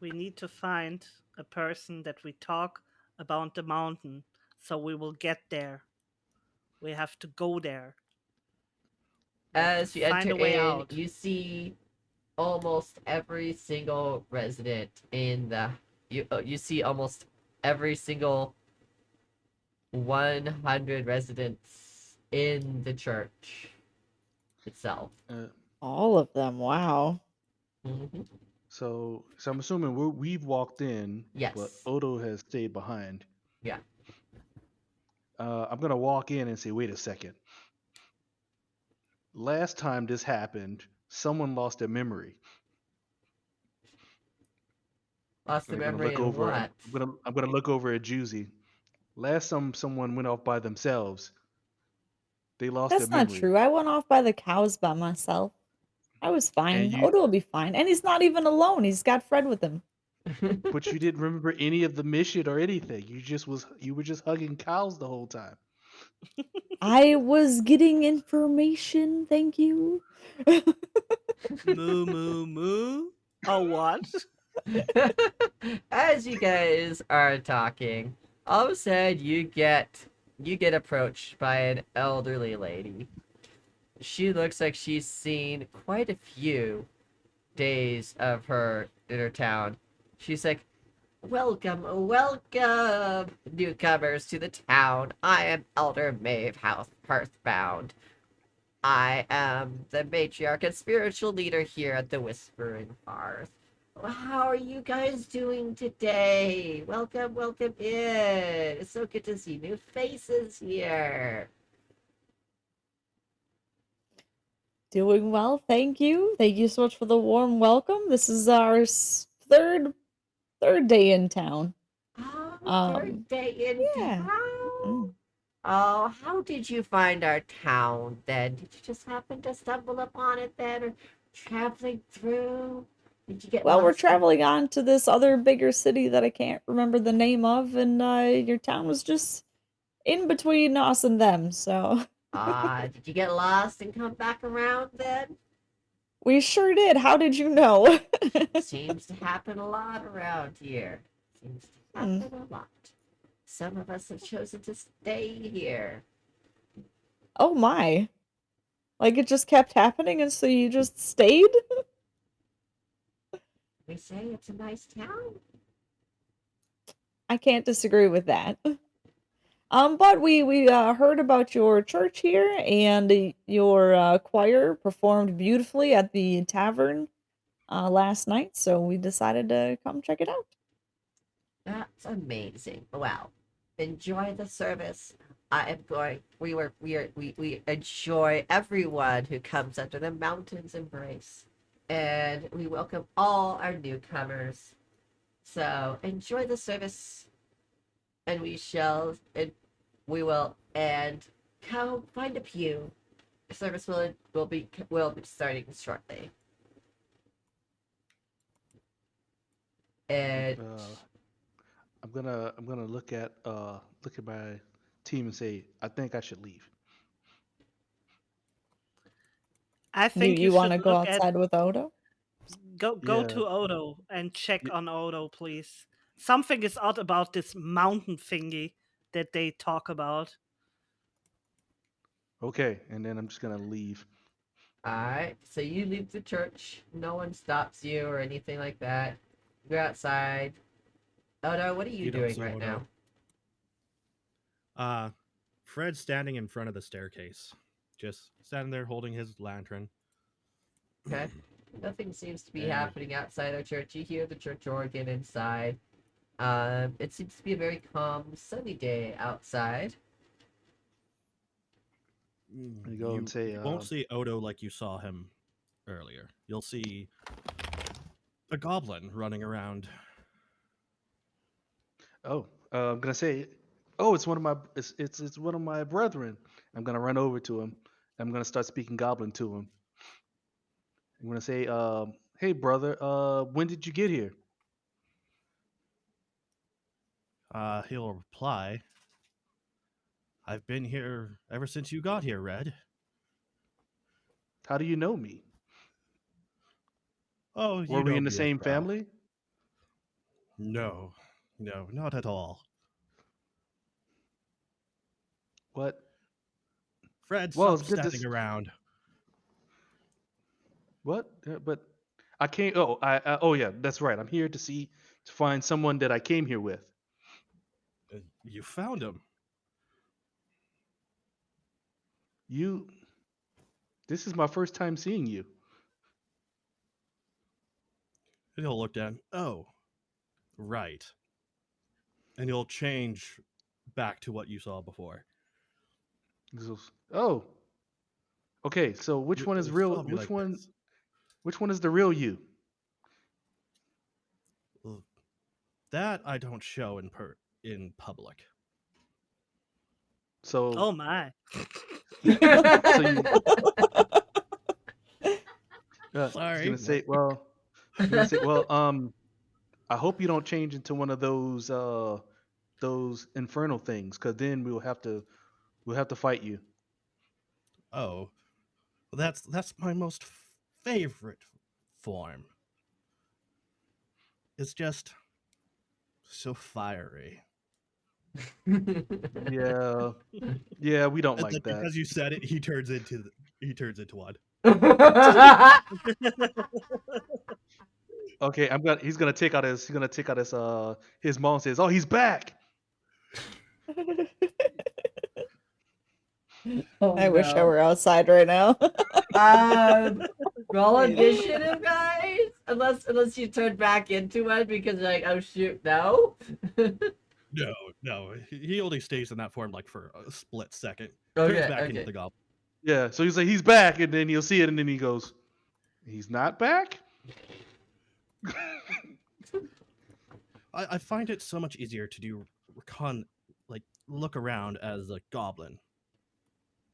We need to find a person that we talk about the mountain, so we will get there. We have to go there. We have As to you find enter a way in, out. you see almost every single resident in the you see almost every single 100 residents in the church itself. All of them. Wow. Mm-hmm. So I'm assuming we've walked in, Yes. but Odo has stayed behind. Yeah. I'm gonna walk in and say, wait a second. Last time this happened, someone lost their memory. Lost the I'm gonna memory look in over. what? I'm gonna look over at Juicy. Last time someone went off by themselves, they lost That's their not memory. true. I went off by the cows by myself. I was fine. And Odo will be fine. And he's not even alone. He's got Fred with him. but you didn't remember any of the mission or anything. You were just hugging cows the whole time. I was getting information. Thank you. Moo, moo, moo. Oh, what? As you guys are talking, all of a sudden you get approached by an elderly lady. She looks like she's seen quite a few days of her in her town. She's like, welcome, welcome, newcomers to the town. I am Elder Maeve Hearthbound. I am the matriarch and spiritual leader here at the Whispering Hearth. How are you guys doing today? Welcome, welcome in. It's so good to see new faces here. Doing well, thank you. Thank you so much for the warm welcome. This is our third day in town. Oh, third day in yeah. town. Oh, how did you find our town then? Did you just happen to stumble upon it then, or traveling through? Did you get Well, we're lost? traveling on to this other bigger city that I can't remember the name of, and your town was just in between us and them, so Did you get lost and come back around then? we sure did. How did you know? Seems to happen a lot around here. Seems to Hmm. happen a lot. Some of us have chosen to stay here. Oh my. Like it just kept happening and so you just stayed? We say it's a nice town. I can't disagree with that. But we heard about your church here and your choir performed beautifully at the tavern last night, so we decided to come check it out. That's amazing. Well, enjoy the service. I am going. We enjoy everyone who comes under the mountain's embrace, and we welcome all our newcomers. So enjoy the service, and we will, and come find a pew. The service will be starting shortly. And I'm gonna look at my team and say I think I should leave. I Do think you you want should to go look at outside with Odo? go Yeah. to Odo and check Y- on Odo, please. Something is odd about this mountain thingy that they talk about. Okay, and then I'm just gonna leave. all right, so you leave the church. No one stops you or anything like that. You're outside. Odo, what are you You don't doing see right Odo. now? Fred's standing in front of the staircase, just standing there holding his lantern. Okay. Nothing seems to be And happening outside our church. You hear the church organ inside. It seems to be a very calm, sunny day outside. You go and say, you won't see Odo like you saw him earlier. You'll see a goblin running around. "Oh, I'm gonna say, oh, it's one of my brethren." I'm gonna run over to him. I'm gonna start speaking Goblin to him. I'm gonna say, "Hey, brother, when did you get here?" He'll reply, "I've been here ever since you got here, Red." How do you know me? Oh, Were you we know in the me as same well. family? No, not at all. What? Fred, Well, stop it's good to. standing around. What? But I can't. Oh, oh yeah, that's right. I'm here to find someone that I came here with. You found him. You. This is my first time seeing you. And he'll look down. Oh, right. And he'll change back to what you saw before. He goes, oh, okay. So which one is real? Follow me like this. Which one is the real you? Well, that I don't show in public. So, Oh my. so you. He's Sorry. gonna say, well, he's gonna say, well, I hope you don't change into one of those infernal things, because then we'll have to fight you. Oh, well, that's my most favorite form. It's just so fiery. Yeah, yeah, we don't And then like that. because you said it, he turns into one. Okay, he's gonna take out his mom and says, oh, he's back. Oh, I wish I no. were outside right now. Roll initiative, guys. Unless you turn back into one because you're like, oh shoot, no. No, he only stays in that form like for a split second. Okay, Turns back okay. into the goblin. Yeah, so he's like, he's back, and then you'll see it, and then he goes, he's not back. I find it so much easier to do look around as a goblin.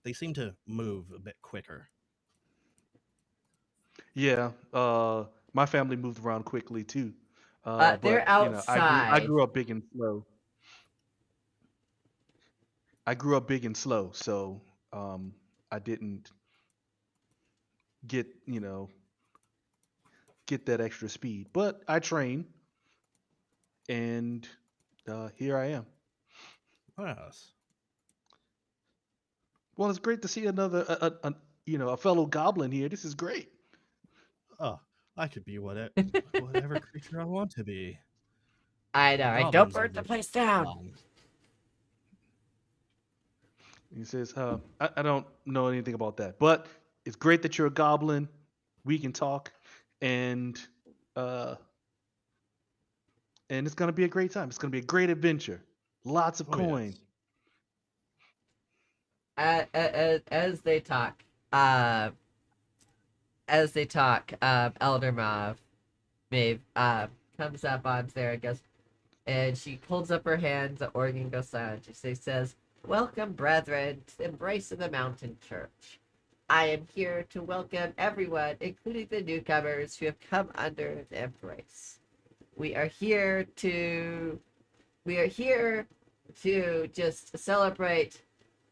They seem to move a bit quicker. Yeah, my family moved around quickly too. They're But I outside. grew up big and slow. I grew up big and slow, so I didn't get get that extra speed. But I train, and here I am. Yes. Well, it's great to see another a fellow goblin here. This is great. Oh, I could be whatever creature I want to be. I know, right? Don't Goblins are burn the just place down. fun. He says, I don't know anything about that, but it's great that you're a goblin. We can talk, and uh, and it's gonna be a great time. It's gonna be a great adventure. Lots of Oh coin. yes. As they talk, uh, Elder Maeve, comes up onto there and goes, and she holds up her hands. The organ goes silent. She says, "Welcome, brethren, to the Embrace of the Mountain Church. I am here to welcome everyone, including the newcomers who have come under the embrace. We are here to just celebrate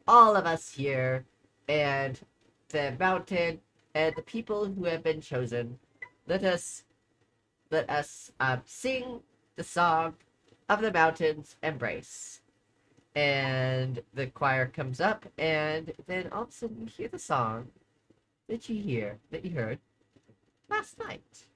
all of us here and the mountain and the people who have been chosen. Let us sing the song of the mountain's embrace." And the choir comes up, and then all of a sudden you hear the song that you heard last night.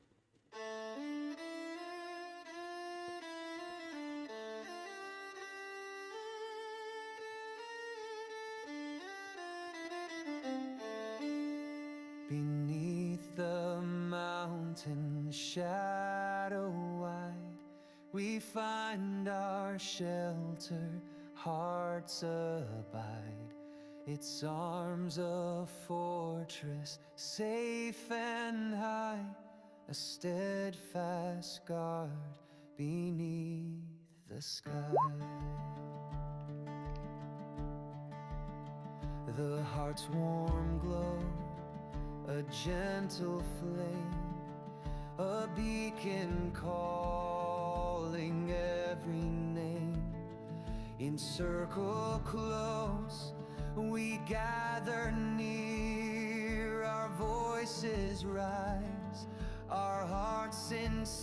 Beneath the mountain shadow wide, we find our shelter, hearts abide. Its arms a fortress, safe and high, a steadfast guard beneath the sky. The heart's warm glow, a gentle flame, a beacon calling every name. Encircle close, we gather near, our voices rise, our hearts sincere.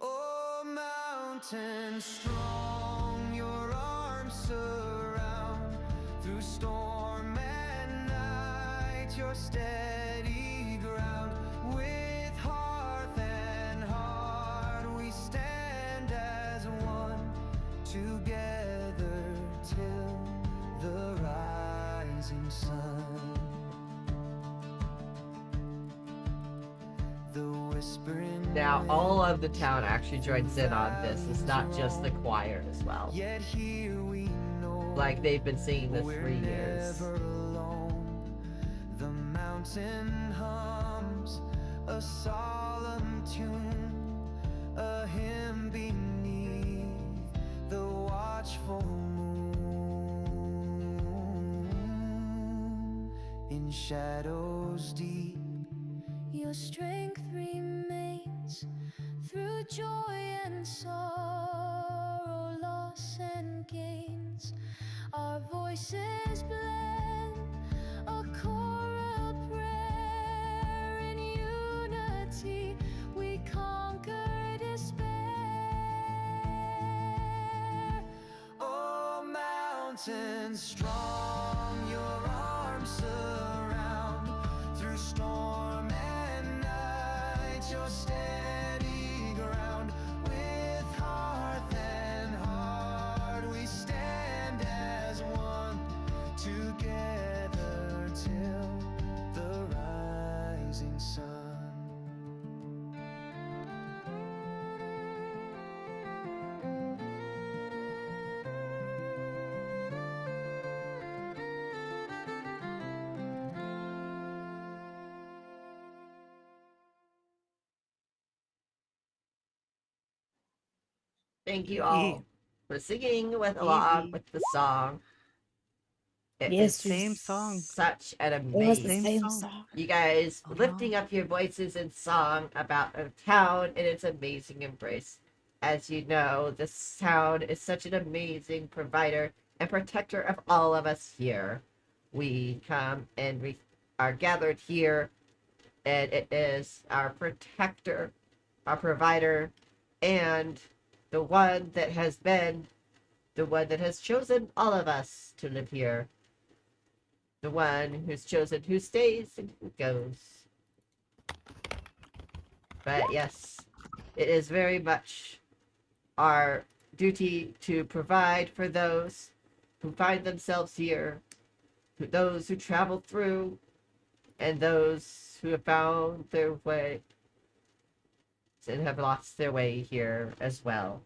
Oh, mountain strong, your arms surround, through storm and night, your steady ground. With hearth and heart, we stand as one, together till the rising sun. The whispering Now, all of the town actually joins in on this. It's not just the choir as well. Yet here we know, Like, they've been singing this for we're years. never alone. The mountain hums a solemn tune, a hymn beneath the watchful moon. In shadows deep, Your strength remains through joy and sorrow, loss and gains. Our voices blend, a choral prayer. In unity, we conquer despair. oh mountain strong, your arms surround, through storm and night, your steady ground. With hearth and heart, we stand as one, together till the rising sun. Thank you all for singing along with the song. It Yes, was Same song. such an it was the amazing. Same same song. song. You guys Uh-huh. lifting up your voices in song about a town and its amazing embrace. As you know, this town is such an amazing provider and protector of all of us here. We come and we are gathered here, and it is our protector, our provider, and the one that has been the one that has chosen all of us to live here. The one who's chosen who stays and who goes. But yes, it is very much our duty to provide for those who find themselves here, those who travel through, and those who have found their way and have lost their way here as well.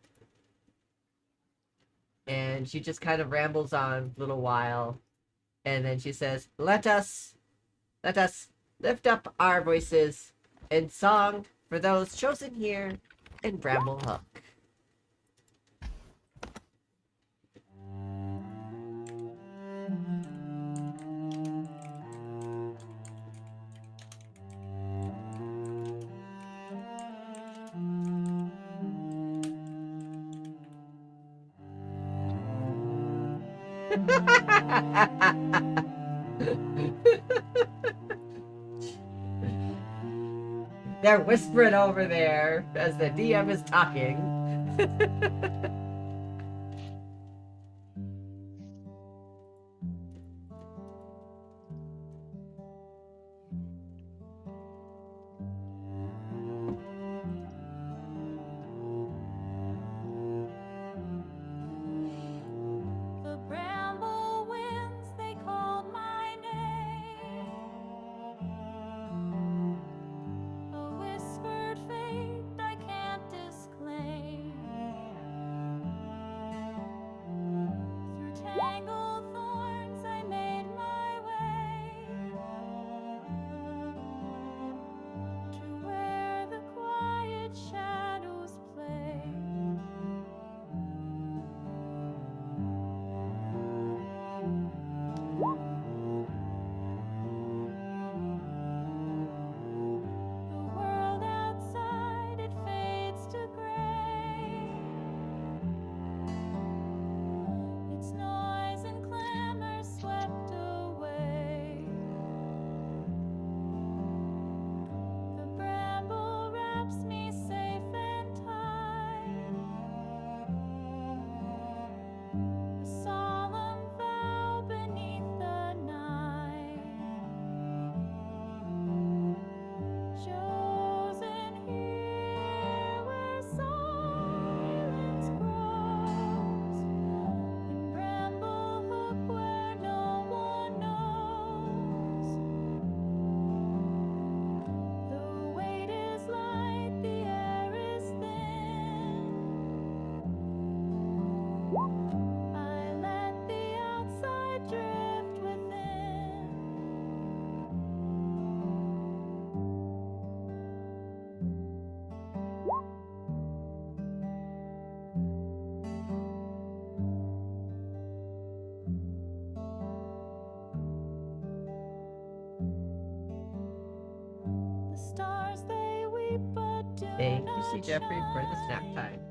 And she just kind of rambles on a little while, and then she says, let us lift up our voices in song for those chosen here in Bramblehook. They're whispering over there as the DM is talking. The bramble winds, they called my name. A whispered fate I can't disclaim. Through tangled thorns I made my way to where the quiet shadows play. The world outside, it fades to gray. Its noise and clamor swept away. The bramble wraps me safe and tight. A solemn vow beneath the night. Chosen here where silence grows, in Bramblehook where no one knows. The weight is light, the air is thin. I let the outside drift within. The stars they weep but do Thank you, not C. Jeffrey, for the snap shine. time.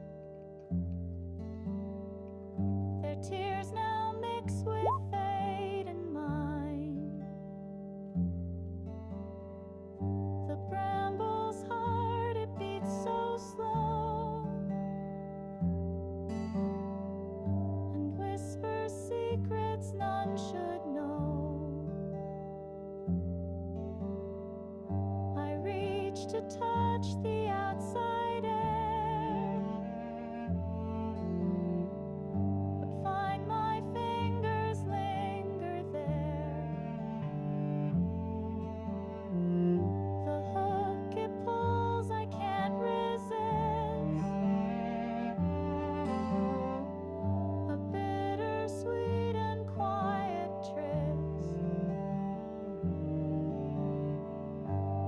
Their tears now mix with fate and mine. The bramble's heart, it beats so slow and whispers secrets none should know. I reach to touch the outside air, but find my fingers linger there. The hook it pulls, I can't resist. A bittersweet and quiet tryst.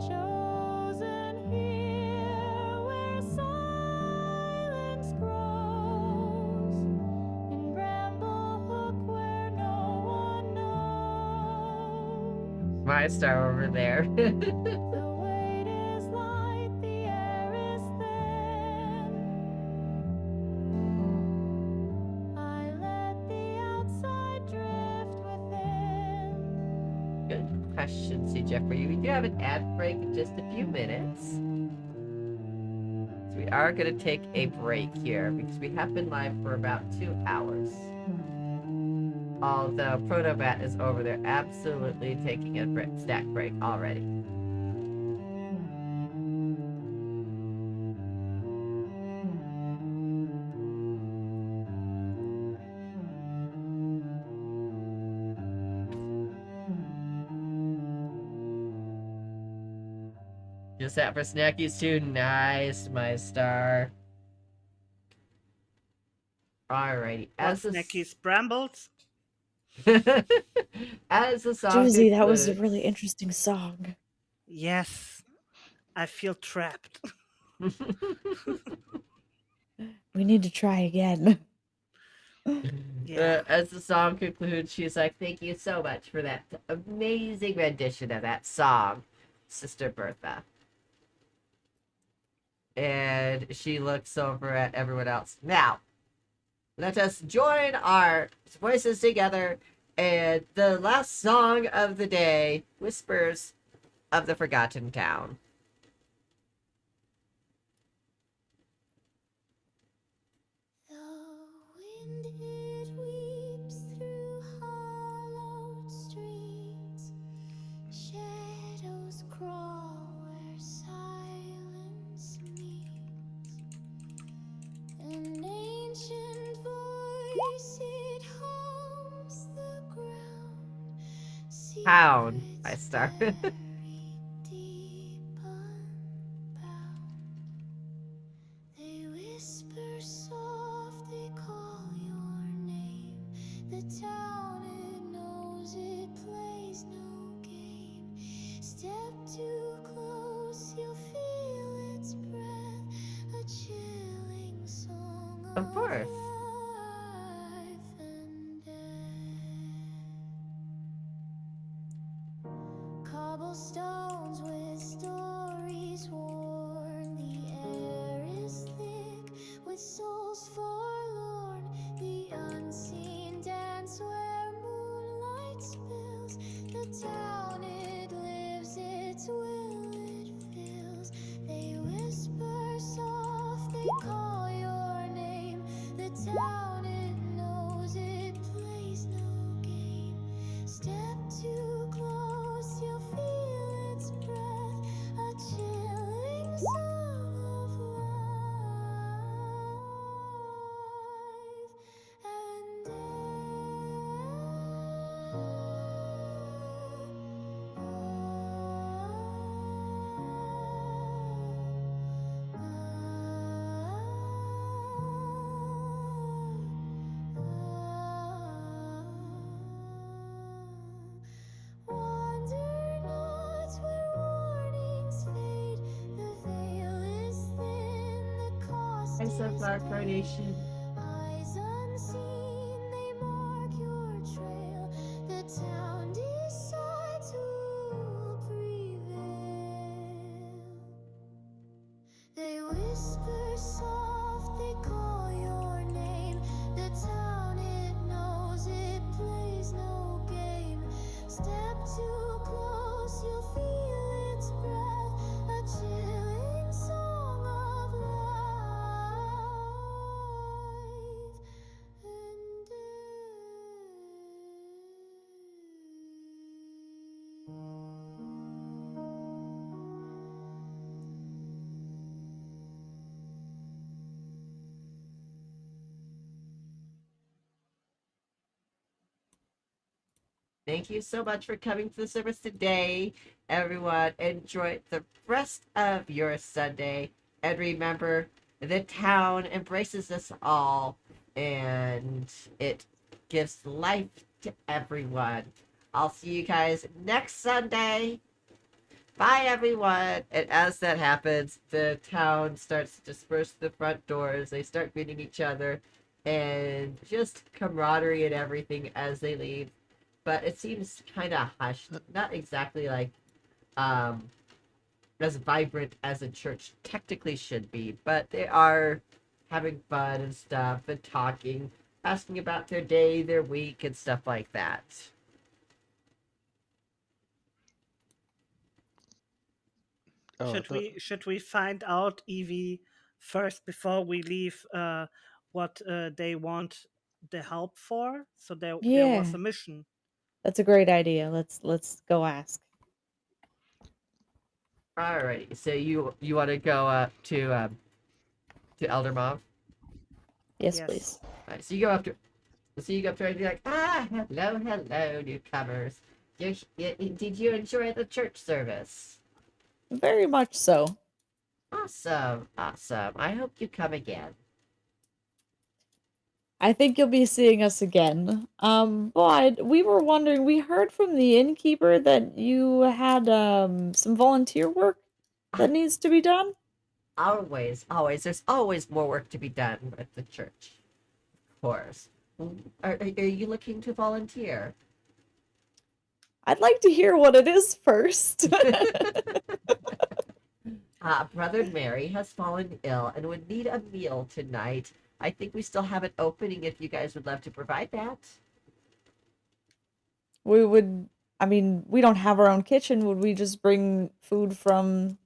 Chosen here my star over there. The weight is light, the air is thin. I let the outside drift within. Good question, C. Jeffrey. We do have an ad break in just a few minutes. So we are going to take a break here because we have been live for about 2 hours. Although Protobat is over there absolutely taking a snack break already. Just that for snackies too. Nice, my star. Alrighty. What snackies? Brambles? As the song Juicy, that was a concludes- really interesting song. Yes. I feel trapped. We need to try again. Yeah. As the song concludes, she's like, "Thank you so much for that amazing rendition of that song, Sister Bertha." And she looks over at everyone else. Now, let us join our voices together. And the last song of the day, Whispers of the Forgotten Town. The wind it weeps through hollowed streets. Shadows crawl where silence meets. An ancient voice it hums the ground. Town, I star. Secrets buried deep unbound. They whisper soft, they call your name. The town, it knows it plays no game. Step too close, you'll feel its breath. A chilling song Of course. life and death. Cobblestones with stories worn. The air is thick with souls forlorn. The unseen dance where moonlight spills. The town it lives, its will it fills. They whisper soft, they call your name. The town it knows, it plays no game. Step too close, you'll feel its breath. A chilling song of life and Wander not where warnings fade. The veil is thin, the cost Hi, is Sunflower paid. Carnation. Eyes unseen, they mark your trail. The town decides who'll prevail. They whisper soft, they call your name. The town it knows, it plays no game. Step too close, you'll feel its breath. A chilling song of life and Thank you so much for coming to the service today, everyone. Enjoy the rest of your Sunday. And remember, the town embraces us all, and it gives life to everyone. I'll see you guys next Sunday. Bye, everyone. And as that happens, the town starts to disperse to the front doors. They start greeting each other, and just camaraderie and everything as they leave. but it seems kind of hushed. Not exactly like um, as vibrant as a church technically should be, but they are having fun and stuff and talking, asking about their day, their week, and stuff like that. Oh, Should we find out Evie first before we leave? What they want the help for? So there was Yeah, a mission. that's a great idea. Let's go ask. Alrighty, so you want to go up to Elder Mom? Yes, Yes. please. Alright, so you go up to her and be like, hello, newcomers. Did you enjoy the church service? Very much so. Awesome. I hope you come again. I think you'll be seeing us again. But we were wondering, we heard from the innkeeper that you had some volunteer work that needs to be done. Always. There's always more work to be done at the church. Of course. Are you looking to volunteer? I'd like to hear what it is first. Brother Mary has fallen ill and would need a meal tonight. I think we still have an opening if you guys would love to provide that. We would, I mean, we don't have our own kitchen. Would we just bring food from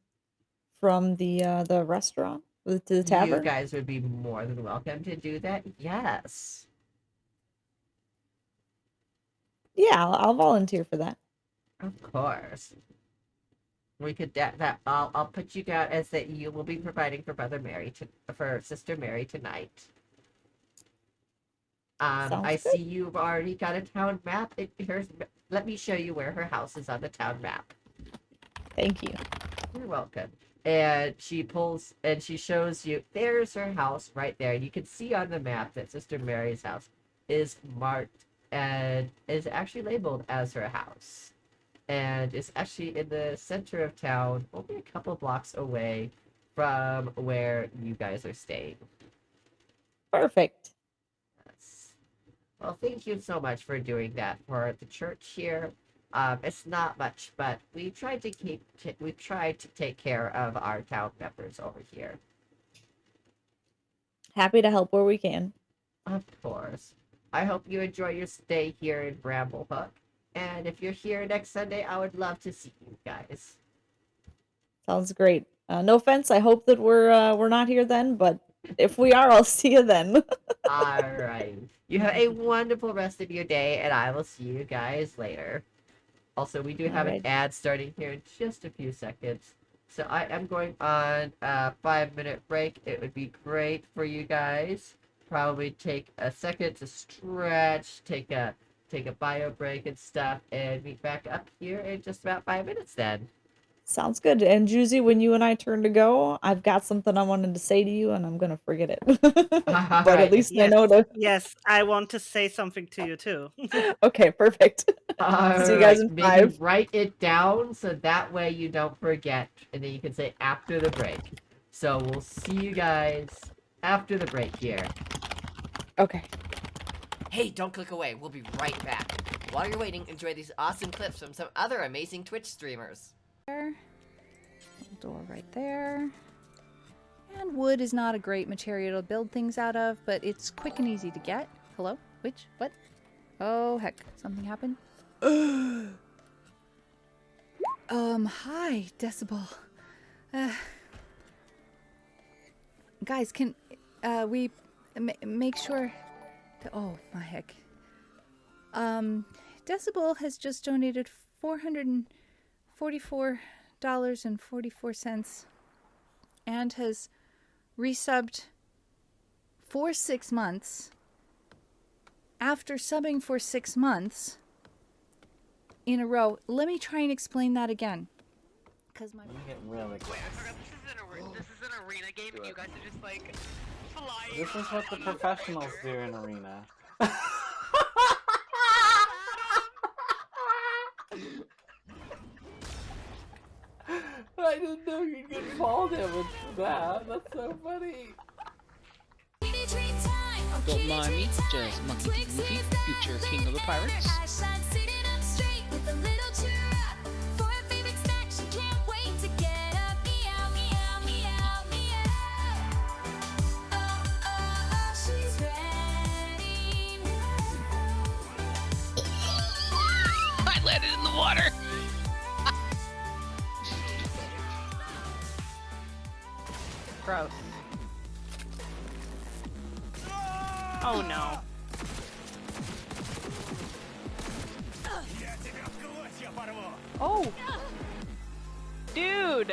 the restaurant to the You tavern? guys would be more than welcome to do that. Yes. Yeah, I'll volunteer for that. Of course. We could that I'll put you down as that you will be providing for for Sister Mary tonight. Sounds I good. see you've already got a town map. Let me show you where her house is on the town map. Thank you. You're welcome. And she shows you, there's her house right there. You can see on the map that Sister Mary's house is marked and is actually labeled as her house. And it's actually in the center of town, only a couple blocks away from where you guys are staying. Perfect. Yes. Well, thank you so much for doing that for the church here. It's not much, but we try to take care of our town members over here. Happy to help where we can. Of course. I hope you enjoy your stay here in Bramblehook. And if you're here next Sunday, I would love to see you guys. Sounds great. No offense. I hope that we're not here then, but if we are, I'll see you then. All right. You have a wonderful rest of your day, and I will see you guys later. Also, we do have an Alright. ad starting here in just a few seconds. So I am going on a 5-minute break. It would be great for you guys. Probably take a second to stretch, take a bio break and stuff, and meet back up here in just about 5 minutes then. Sounds good. And Juicy, when you and I turn to go, I've got something I wanted to say to you, and I'm gonna forget it. But at Alright. least I know to. Yes, I want to say something to you too. Okay, perfect. See you guys in Maybe 5. write it down so that way you don't forget, and then you can say after the break. So we'll see you guys after the break here. Okay. Hey, don't click away. We'll be right back. While you're waiting, enjoy these awesome clips from some other amazing Twitch streamers. Door right there. And wood is not a great material to build things out of, but it's quick and easy to get. Hello? Which? What? Oh, heck. Something happened? Hi, Decibel. Guys, can we make sure to, oh, my heck. Decibel has just donated $444.44 and has resubbed for 6 months. After subbing for 6 months in a row, let me try and explain that again. Because my Really close. Wait, I forgot this is an arena game and you guys are just like flying. This is what the professionals do in arena. I didn't know you'd get fall damage for that. That's so funny. Treat time. Don't mind me, just Monkey D. Luffy, future king of the pirates. I landed in the water! Gross. Oh no. Oh! Dude!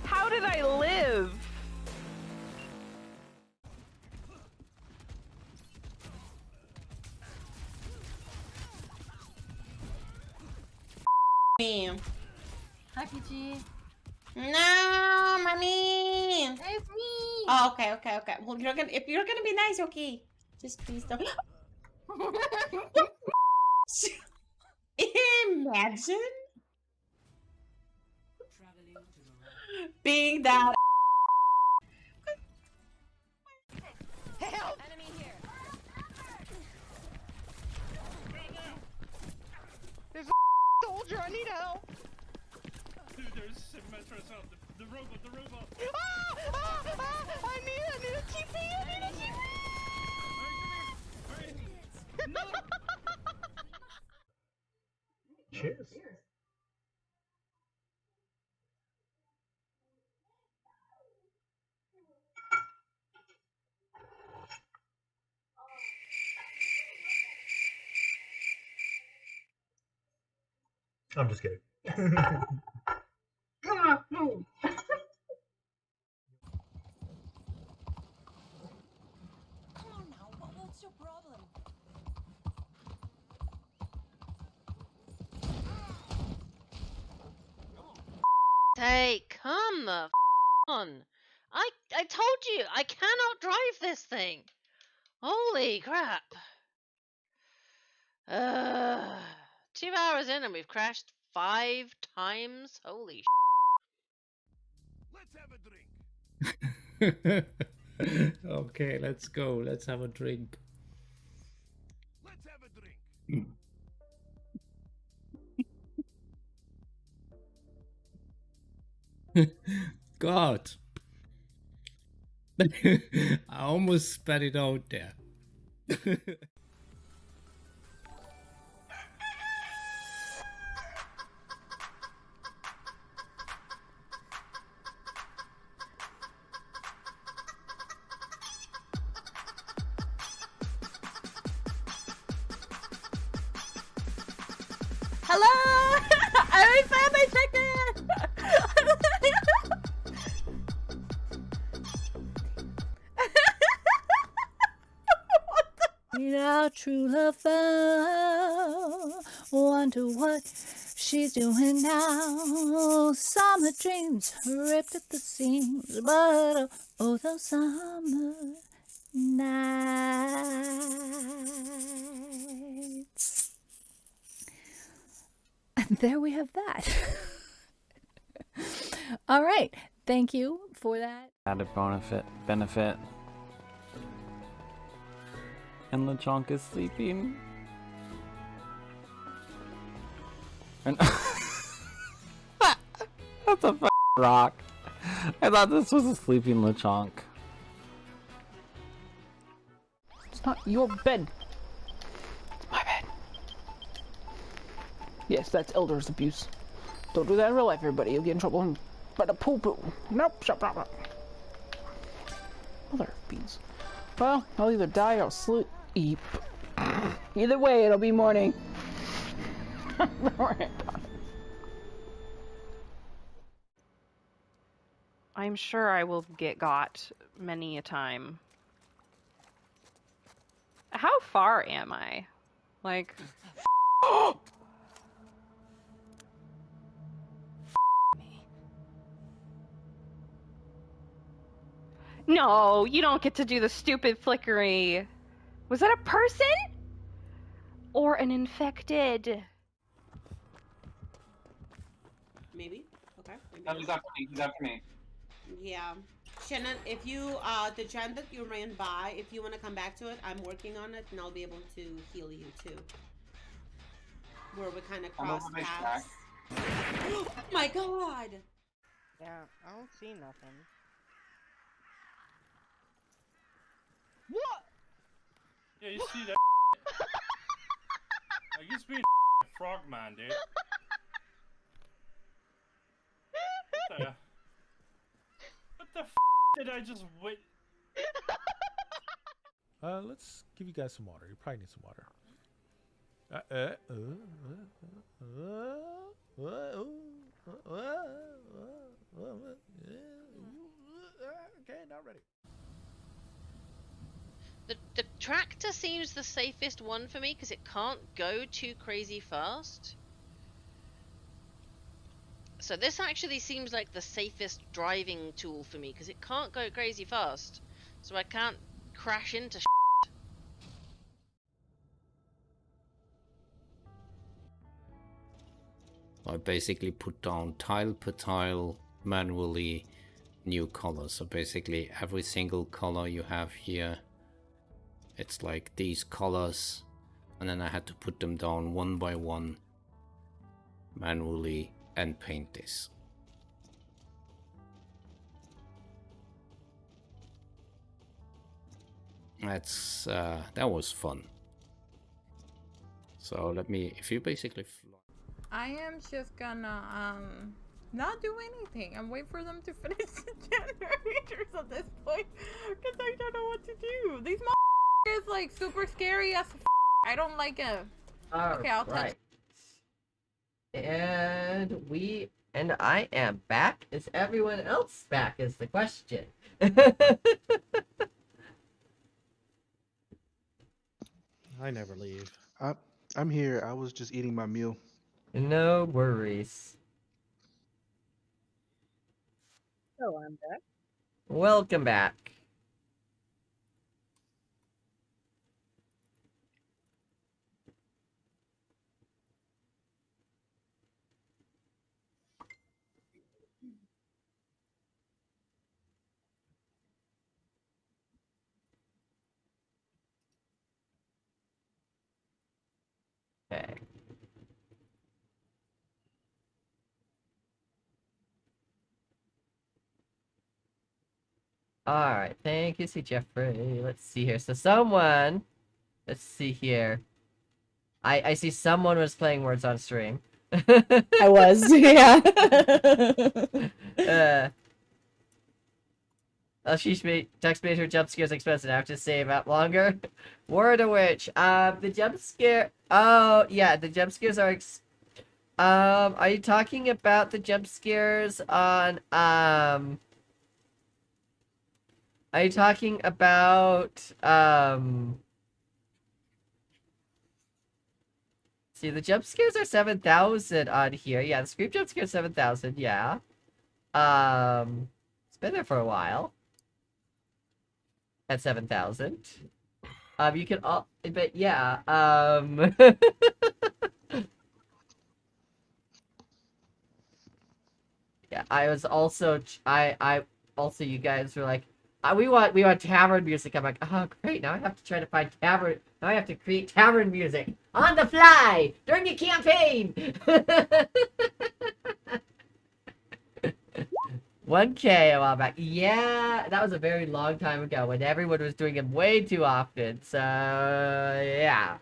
How did I live? Me. Hi, PG. No, mommy. It's me. Oh, okay. Well, if you're gonna be nice, okay. Just please don't. Imagine being that. Help! Enemy here. There's a soldier. I need help. Dude, there's 7 meters out. The robot. I need a TP. No. Cheers. I'm just kidding. Come on now. What's your problem? Hey, come the on. I told you, I cannot drive this thing. Holy crap. 2 hours in and we've crashed 5 times. Holy Let's have a drink. Okay, let's go. Let's have a drink. Let's have a drink. God. I almost spat it out there. Hello! I found my ticket! Our true love found. Wonder what she's doing now. Summer dreams ripped at the seams, but oh, those summer nights. And there we have that. All right. Thank you for that. Added benefit. And LeChonk is sleeping. And that's a rock. I thought this was a sleeping LeChonk. It's not your bed. It's my bed. Yes, that's elders abuse. Don't do that in real life, everybody. You'll get in trouble. But a poo-poo. Nope. Shut up. Mother beans. Well, I'll either die or sleep. Either way, it'll be morning. I'm sure I will get got many a time. How far am I? Like... No, you don't get to do the stupid flickery. Was that a person? Or an infected? Maybe. Okay. Maybe No, he's after me. He's after me. Yeah. Shannon, if you the gen that you ran by, if you want to come back to it, I'm working on it, and I'll be able to heal you too. Where we kind of cross paths. Oh my god! Yeah, I don't see nothing. What? Yeah, you see that? Like, he's being frogman, dude. What the did I just wait? Let's give you guys some water. You probably need some water. Okay, not ready. The tractor seems the safest one for me because it can't go too crazy fast. So this actually seems like the safest driving tool for me because it can't go crazy fast. So I can't crash into shit. I basically put down tile per tile manually new colors. So basically every single color you have here, it's like these colors, and then I had to put them down one by one manually and paint this. That's that was fun. So let me, if you basically I am just gonna not do anything and wait for them to finish the generators at this point, because I don't know what to do. These is like super scary as I don't like it. Okay, I'll tell you. And I am back. Is everyone else back is the question. I never leave. I'm here. I was just eating my meal. No worries. Oh, I'm back. Welcome back. Okay. Alright, thank you, see Jeffrey. Let's see here. So someone, let's see here. I see someone was playing Words on Stream. I was, yeah. Sheesh, text made her jump scares expensive. I have to save up longer. Word of which, the jump scare. Oh yeah, the jump scares are. Are you talking about the jump scares on Are you talking about See, the jump scares are 7,000 on here. Yeah, the scream jump scare 7,000. Yeah. It's been there for a while. At 7,000. You can all, but yeah. Yeah, I was also, I also, you guys were like, we want tavern music. I'm like, oh great, now I have to try to find tavern. Now I have to create tavern music on the fly during a campaign. 1K a while back. Yeah, that was a very long time ago when everyone was doing them way too often. So yeah.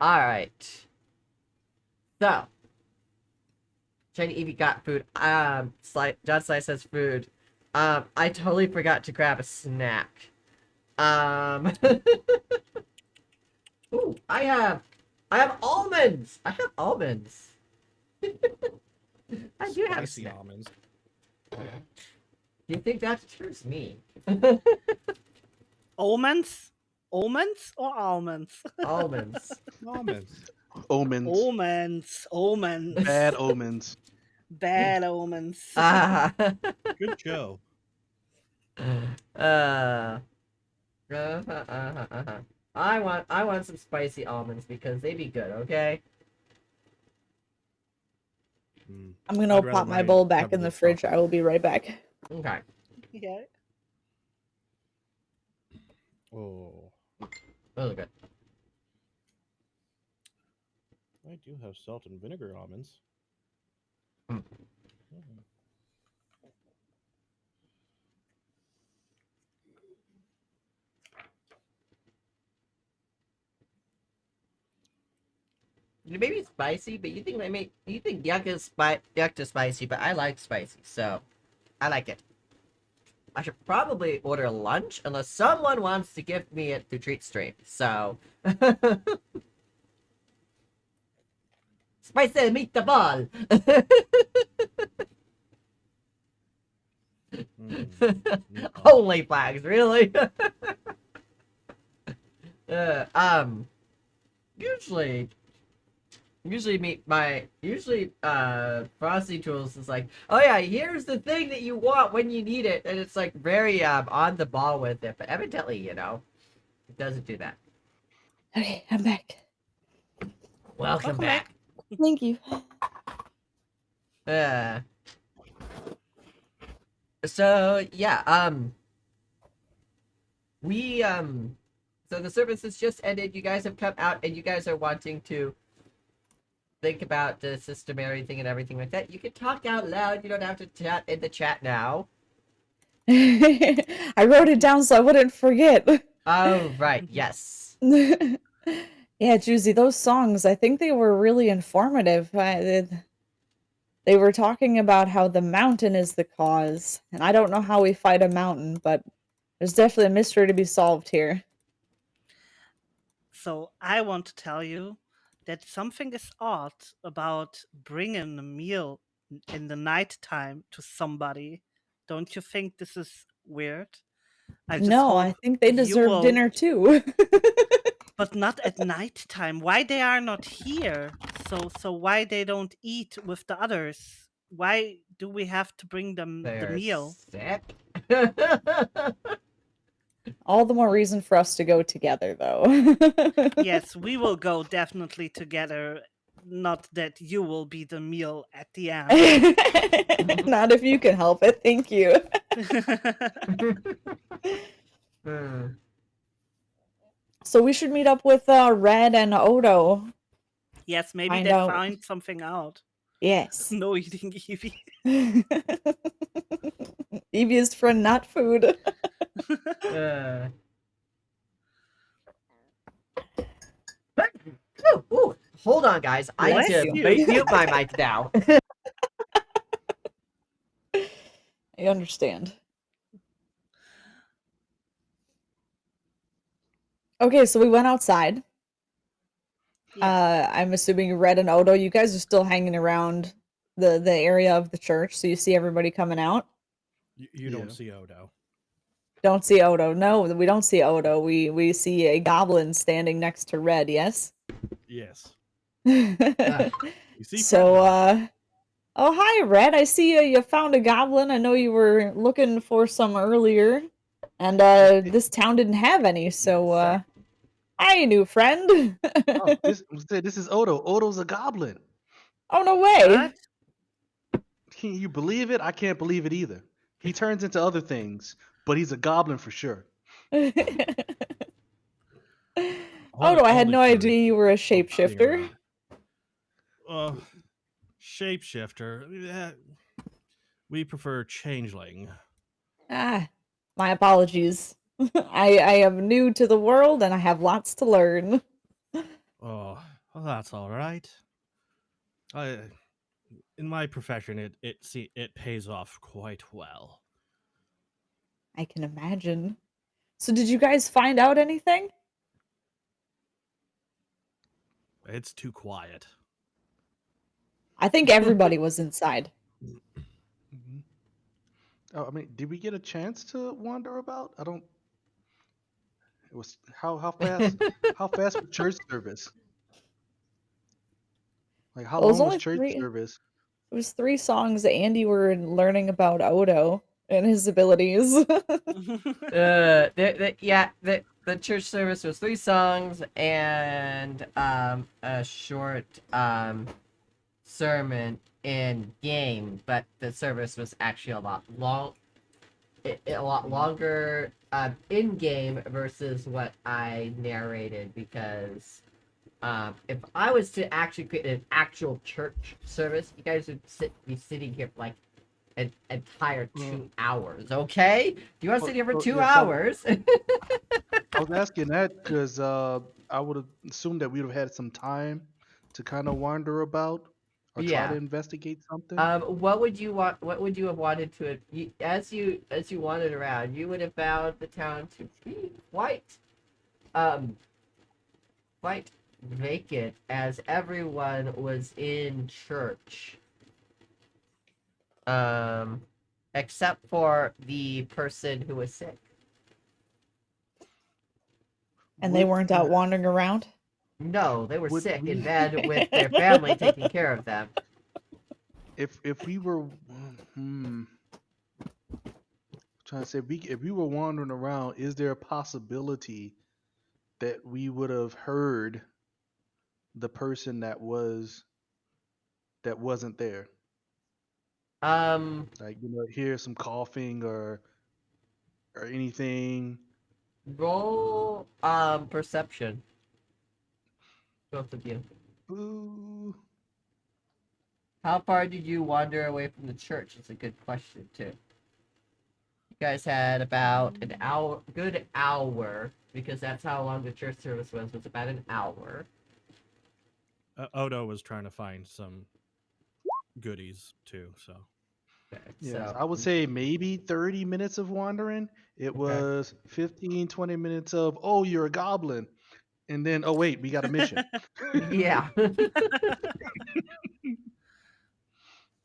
Alright. So. Trying to eat got food. John Slice says food. I totally forgot to grab a snack. Ooh, I have almonds! I have almonds. I do have Spicy almonds. Do you think that deters me? Almonds? Almonds or almonds? Almonds. Almonds. Omens. Omens. Omens. Bad omens. Bad omens. Good show. I want some spicy almonds because they be good. Okay. I'm gonna pop my bowl back in the fridge. I will be right back. Okay. Yeah. Oh, Those are good. I do have salt and vinegar almonds. Mm. Mhm. It may be spicy, but you think yuck is spicy, but I like spicy, so I like it. I should probably order lunch unless someone wants to gift me it through treat stream. So spicy meatball. Holy flags, really? Usually Frosty Tools is like, oh yeah, here's the thing that you want when you need it, and it's like very on the ball with it, but evidently, it doesn't do that. Okay, I'm back. Welcome back. Thank you. So yeah, we so the service has just ended. You guys have come out and you guys are wanting to think about the system and everything like that. You can talk out loud. You don't have to chat in the chat now. I wrote it down so I wouldn't forget. Oh, right. Yes. Yeah, Juicy, those songs, I think they were really informative. They were talking about how the mountain is the cause, and I don't know how we fight a mountain, but there's definitely a mystery to be solved here. So I want to tell you that something is odd about bringing a meal in the nighttime to somebody. Don't you think this is weird? I just No, hope I think they you deserve will- dinner too. but not at nighttime. Why they are not here? So why they don't eat with the others? Why do we have to bring them the They're meal? sick. All the more reason for us to go together, though. Yes, we will go definitely together. Not that you will be the meal at the end. Not if you can help it. Thank you. So we should meet up with Red and Odo. Yes, maybe Find they out. find something out. Yes. No eating Evie. Devious for not food. Ooh, hold on, guys. I need Bless to you. mute my mic now. I understand. Okay, so we went outside. I'm assuming Red and Odo, you guys are still hanging around the area of the church, so you see everybody coming out. You don't see Odo. Don't see Odo. No, we don't see Odo. We see a goblin standing next to Red, yes? Yes. So, oh, hi, Red. I see you found a goblin. I know you were looking for some earlier, and this town didn't have any, so, hi, new friend. Oh, this is Odo. Odo's a goblin. Oh, no way. Can you believe it? I can't believe it either. He turns into other things, but he's a goblin for sure. Odo, I had no idea you were a shapeshifter. Shapeshifter. We prefer changeling. Ah, my apologies. I am new to the world and I have lots to learn. Oh, well, that's all right. In my profession, it pays off quite well. I can imagine. So did you guys find out anything? It's too quiet. I think everybody was inside. Oh, I mean, did we get a chance to wander about? I don't. It was how fast was church service? Like how Well, it was long was only church three. service? It was 3 songs that Andy were learning about Odo, and his abilities. The church service was 3 songs and a short sermon in game, but the service was actually a lot longer in game versus what I narrated, because if I was to actually create an actual church service, you guys would be sitting here for like an entire 2 hours. Okay, do you want to sit here for 2 hours? I was asking that because I would have assumed that we would have had some time to kind of wander about or try to Yeah. investigate something. What would you want? What would you have wanted to? As you wandered around, you would have found the town to be quite vacant, as everyone was in church. Except for the person who was sick. And they weren't out wandering around? No, they were sick in bed with their family taking care of them. If we were, trying to say, if we were wandering around, is there a possibility that we would have heard the person that wasn't there? Like, hear some coughing or anything. Roll perception. Both of you. Boo. How far did you wander away from the church? It's a good question too. You guys had about an hour, good hour, because that's how long the church service was about an hour. Odo was trying to find some goodies too, so. Yes, I would say maybe 30 minutes of wandering. It was 15, 20 minutes of, oh, you're a goblin. And then, oh, wait, we got a mission. Yeah.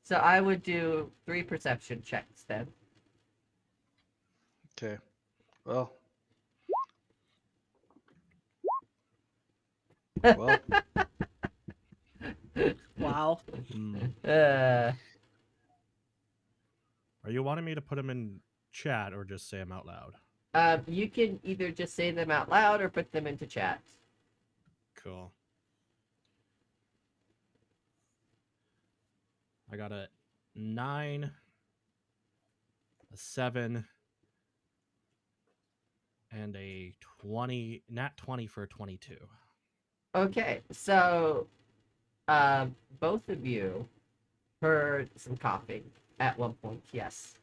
So I would do 3 perception checks then. Okay. Well. Wow. Are you wanting me to put them in chat or just say them out loud? You can either just say them out loud or put them into chat. Cool. I got a 9, a 7, and a 20, nat 20 for a 22. Okay, so both of you heard some coughing at one point, yes.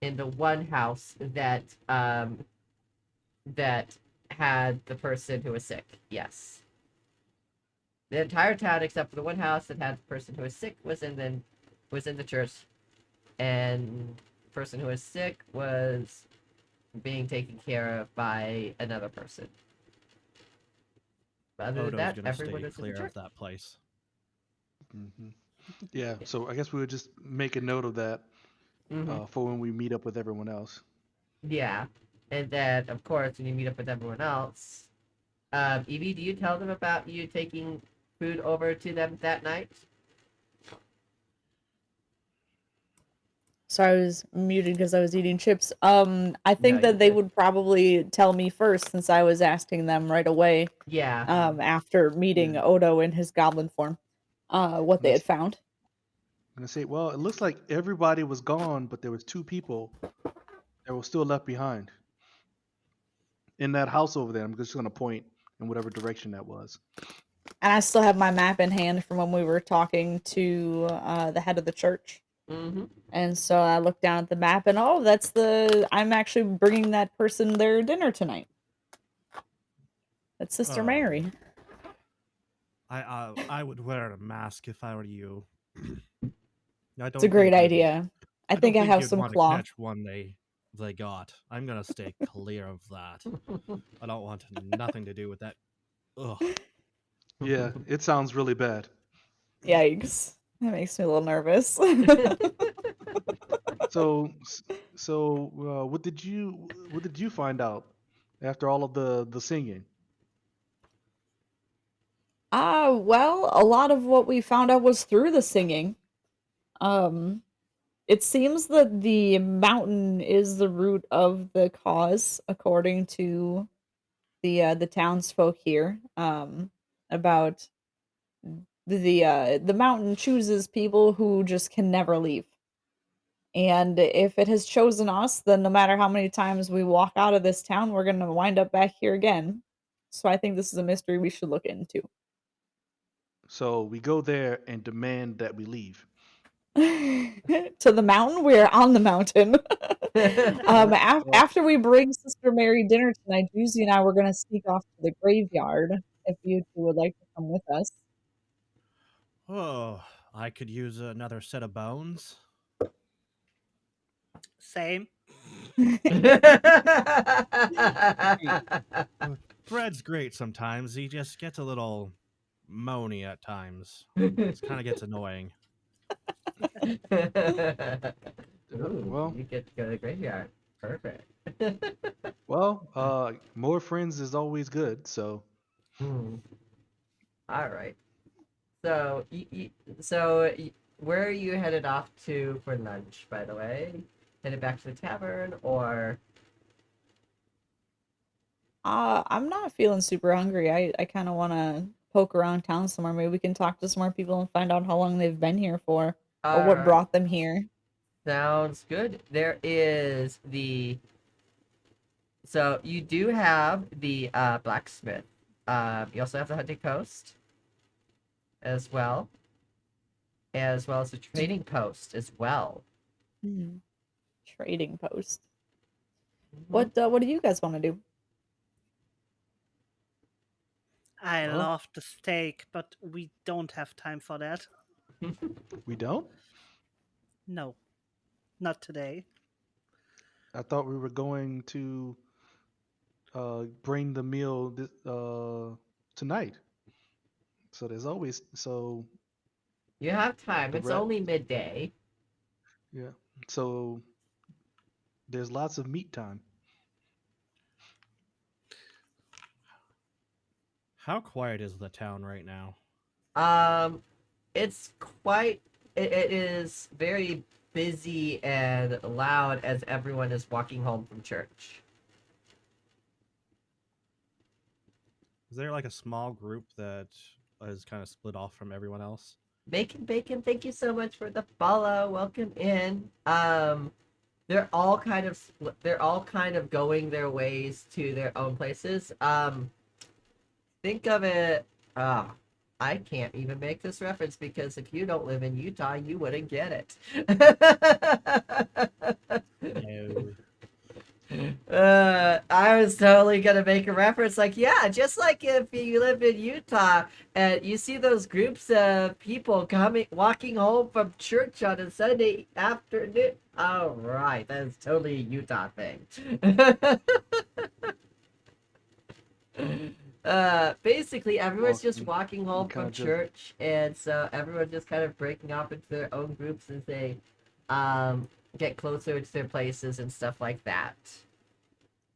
In the one house that that had the person who was sick, yes. The entire town, except for the one house that had the person who was sick, was in the church, and the person who was sick was being taken care of by another person. But other than that, everyone is clear in the of that place. Mm-hmm. Yeah, so I guess we would just make a note of that for when we meet up with everyone else. Yeah, and then of course when you meet up with everyone else, Evie, do you tell them about you taking food over to them that night? Sorry, I was muted because I was eating chips. I think that they would probably tell me first, since I was asking them right away. Yeah. After meeting Odo in his goblin form, what they had found. I'm gonna say, well, it looks like everybody was gone, but there was 2 people that were still left behind in that house over there. I'm just gonna point in whatever direction that was. And I still have my map in hand from when we were talking to the head of the church. Mm-hmm. And so I looked down at the map, and I'm actually bringing that person their dinner tonight. That's Sister Mary. I would wear a mask if I were you. It's a great idea. I think I have some cloth. Catch one they got. I'm gonna stay clear of that. I don't want nothing to do with that. Ugh. Yeah, it sounds really bad. Yikes! That makes me a little nervous. So, what did you find out after all of the singing? Well, a lot of what we found out was through the singing. It seems that the mountain is the root of the cause, according to the townsfolk here. About the mountain chooses people who just can never leave. And if it has chosen us, then no matter how many times we walk out of this town, we're gonna wind up back here again. So I think this is a mystery we should look into. So we go there and demand that we leave. To the mountain? We're on the mountain. After we bring Sister Mary dinner tonight, Juicy and I were gonna sneak off to the graveyard. If you two would like to come with us. Oh, I could use another set of bones. Same. Fred's great sometimes. He just gets a little moany at times. It kind of gets annoying. Ooh, Well- you get to go to the graveyard. Perfect. Well, more friends is always good. So All right. So, where are you headed off to for lunch, by the way? Headed back to the tavern, or? I'm not feeling super hungry. I kind of want to poke around town somewhere. Maybe we can talk to some more people and find out how long they've been here for, or what Alright. brought them here. Sounds good. There is the. So you do have the blacksmith. You also have the hunting post, as well as the trading post as well. Trading post. What do you guys want to do? I Well- love the steak, but we don't have time for that. we don't. No, not today. I thought we were going to bring the meal tonight. So there's always You have time. The It's rep- only midday. yeah. So there's lots of meat time. How quiet is the town right now? It's quite. It is very busy and loud as everyone is walking home from church. Is there like a small group that is kind of split off from everyone else? Bacon, thank you so much for the follow. Welcome in. They're all kind of going their ways to their own places. Think of it. I can't even make this reference because if you don't live in Utah, you wouldn't get it. No. I was totally gonna make a reference like, yeah, just like if you live in Utah and you see those groups of people walking home from church on a Sunday afternoon. All right, that is totally a Utah thing. Basically everyone's just walking home kinda from just- church, and so everyone's just kind of breaking off into their own groups as they get closer to their places and stuff like that.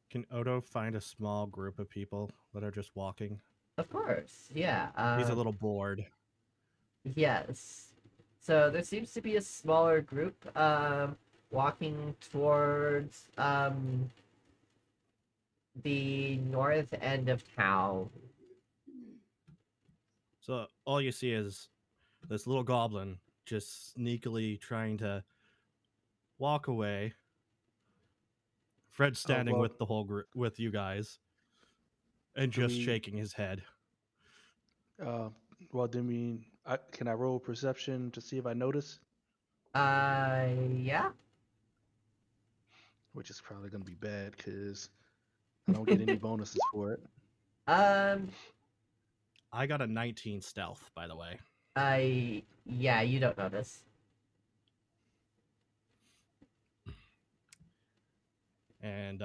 Can Odo find a small group of people that are just walking? Of course, yeah. He's a little bored. Yes. So there seems to be a smaller group walking towards the north end of town. So all you see is this little goblin just sneakily trying to walk away. Fred standing well- with the whole group, with you guys, and Do just we- shaking his head. Well, can I roll perception to see if I notice? Yeah. Which is probably gonna be bad because I don't get any bonuses for it. I got a 19 stealth, by the way. Yeah, you don't notice. And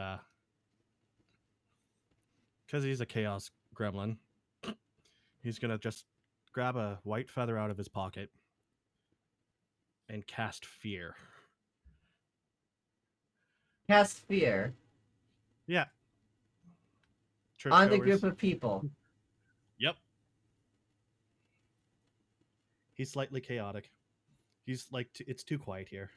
because he's a chaos gremlin, he's gonna just grab a white feather out of his pocket and cast fear. Cast fear Yeah. on the Churchgoers. group of people. Yep. He's slightly chaotic. He's like, it's too quiet here.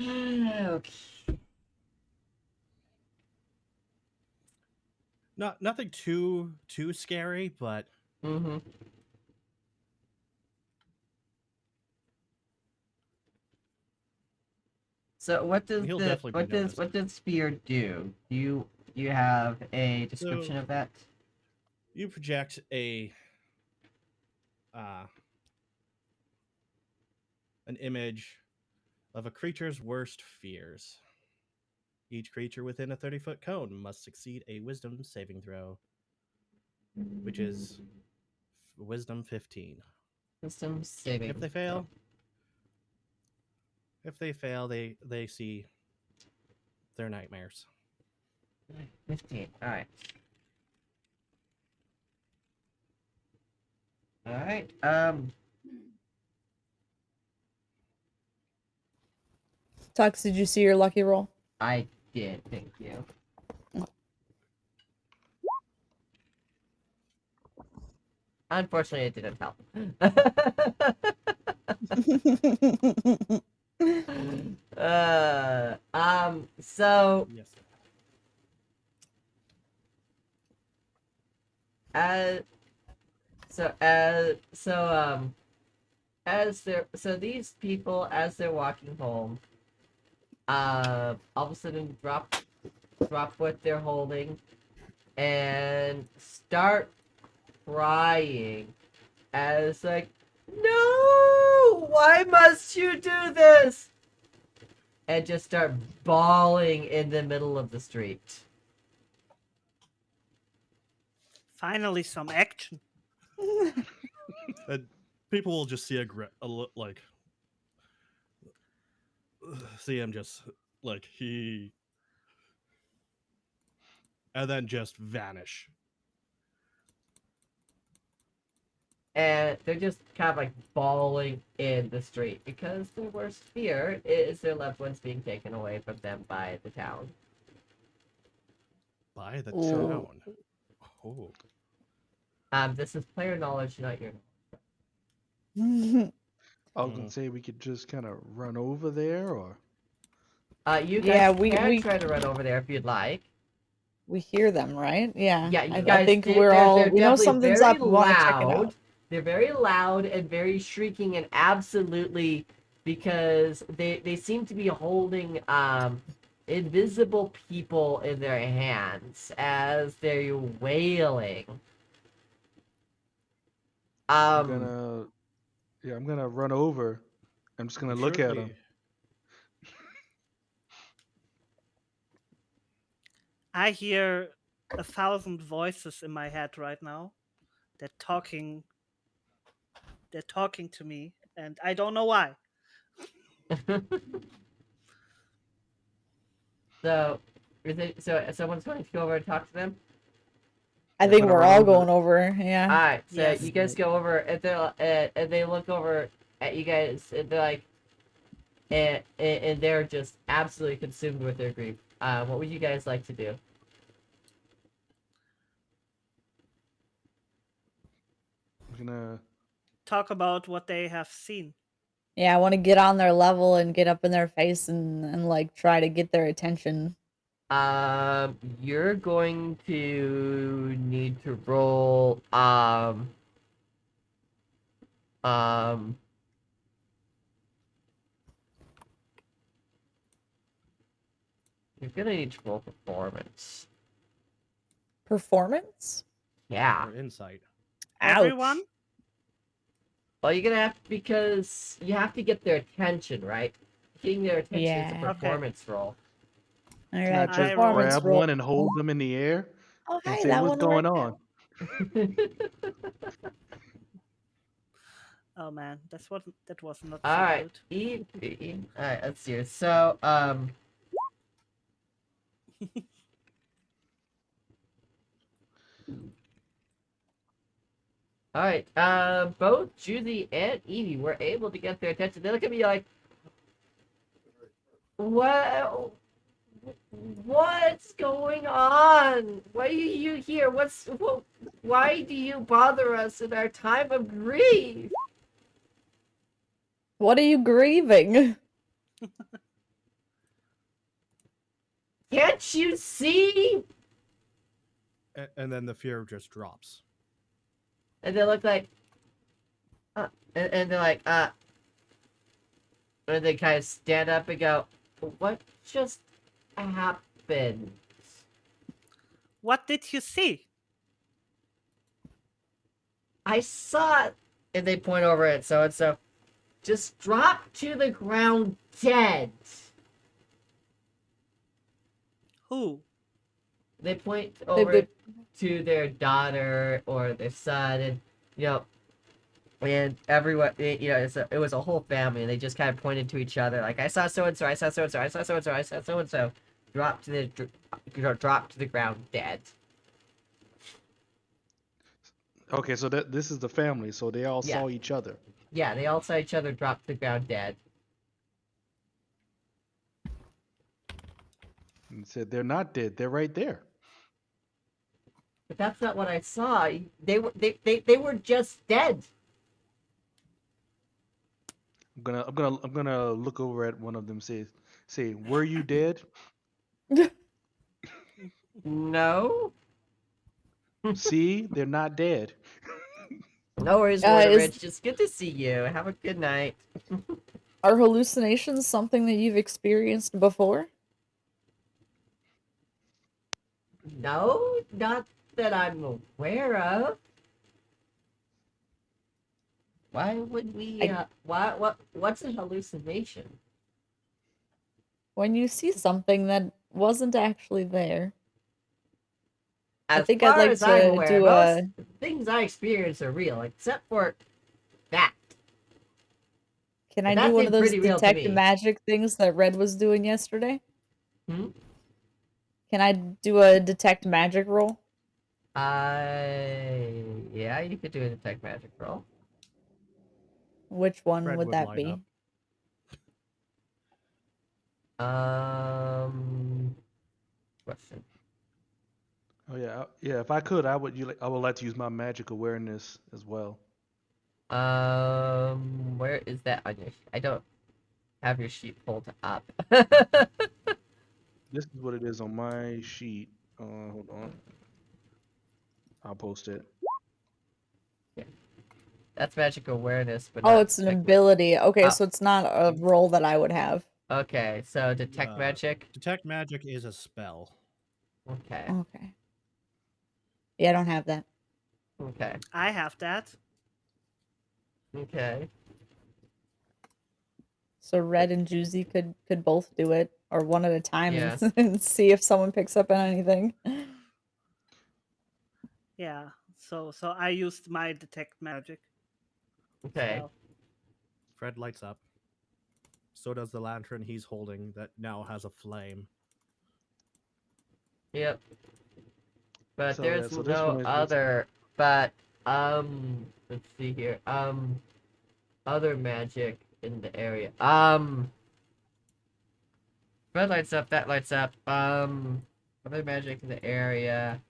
Okay. Nothing too scary, but Mm-hmm. So he'll definitely be noticed. what does fear do? You have a description So of that? you project uh, an image of a creature's worst fears. Each creature within a 30-foot cone must succeed a wisdom saving throw, which is wisdom 15. Wisdom saving. If they fail, they see their nightmares. 15. Alright. Alright. Tux, did you see your lucky roll? I did, thank you. Unfortunately, it didn't help. So Yes. These people, as they're walking home, all of a sudden drop what they're holding and start crying as like, no, why must you do this? And just start bawling in the middle of the street. Finally, some action. And people will just see see him just like and then just vanish. And they're just kind of like bawling in the street because their worst fear is their loved ones being taken away from them by the town. By the Ooh. town. Oh. This is player knowledge, not your. I was gonna say we could just kind of run over there, or You guys Yeah, can try to run over there if you'd like. We hear them, right? Yeah. Yeah, you I guys. think we know definitely something's very up. We want to check it out. They're very loud and very shrieking and absolutely because they seem to be holding invisible people in their hands as they're wailing. I'm gonna run over. I'm just gonna look at them. I hear 1,000 voices in my head right now. They're talking to me, and I don't know why. So, someone's going to go over and talk to them? I think we're all going over. Yeah. Alright, so Yes. you guys go over and they look over at you guys and they're like, and they're just absolutely consumed with their grief. What would you guys like to do? I'm gonna talk about what they have seen. Yeah, I want to get on their level and get up in their face and like try to get their attention. You're going to need to roll, you're gonna need to roll performance. Performance? Yeah. Or insight. Everyone? Well, you're gonna have because you have to get their attention, right? Getting their attention is Yeah. a performance roll. All Can I right, just performance grab roll. one and hold them in the air Oh, and hey, say that what's one going worked on? Oh man, that was not All so right, good. Evie. All right, let's see. So, all right. Both Julie and Evie were able to get their attention. They look at me like, "What? What's going on? Why are you here? Why do you bother us in our time of grief? What are you grieving? Can't you see? And then the fear just drops. And they look like, and they're like, and they kind of stand up and go, what just happened? What did you see? I saw it, and they point over at so and so, just drop to the ground dead. Who? They point over to their daughter or their son, and and everyone, it was a whole family, and they just kind of pointed to each other, like I saw so and so, I saw so and so, I saw so and so, I saw so and so, drop to the ground dead. Okay, so this is the family, so they all Yeah. saw each other. Yeah, they all saw each other drop to the ground dead. And said they're not dead, they're right there. But that's not what I saw. They were just dead. I'm gonna look over at one of them. Say, were you dead? No. See, they're not dead. No worries, Lord Rich. Just good to see you. Have a good night. Are hallucinations something that you've experienced before? No, not that I'm aware of. Why would we? What's a hallucination? When you see something that wasn't actually there. As I think far I'd like as I'm to aware, do most things I experience are real, except for that. Can But I that do one seemed of those pretty real to detect me. magic things that Red was doing yesterday? Hmm? Can I do a detect magic roll? Yeah, you could do a detect magic roll. Which one Fred would would that line be? up. Question. Oh yeah, yeah. If I could, I would like to use my magic awareness as well. Where is that on your? I don't have your sheet pulled up. This is what it is on my sheet. Hold on. I'll post it. Yeah. That's magic awareness, but Oh, not it's an detect ability. Okay, Oh. so it's not a roll that I would have. Okay, so detect magic. Detect magic is a spell. Okay. Okay. Yeah, I don't have that. Okay. I have that. Okay. So Red and Juicy could both do it, or one at a time, Yeah. and see if someone picks up on anything. Yeah. So I used my detect magic. Okay. spell. Fred lights up. So does the lantern he's holding that now has a flame. Yep. But So, there's yeah, so this no one is other. But let's see here. Other magic in the area. Red lights up. That lights up. Other magic in the area.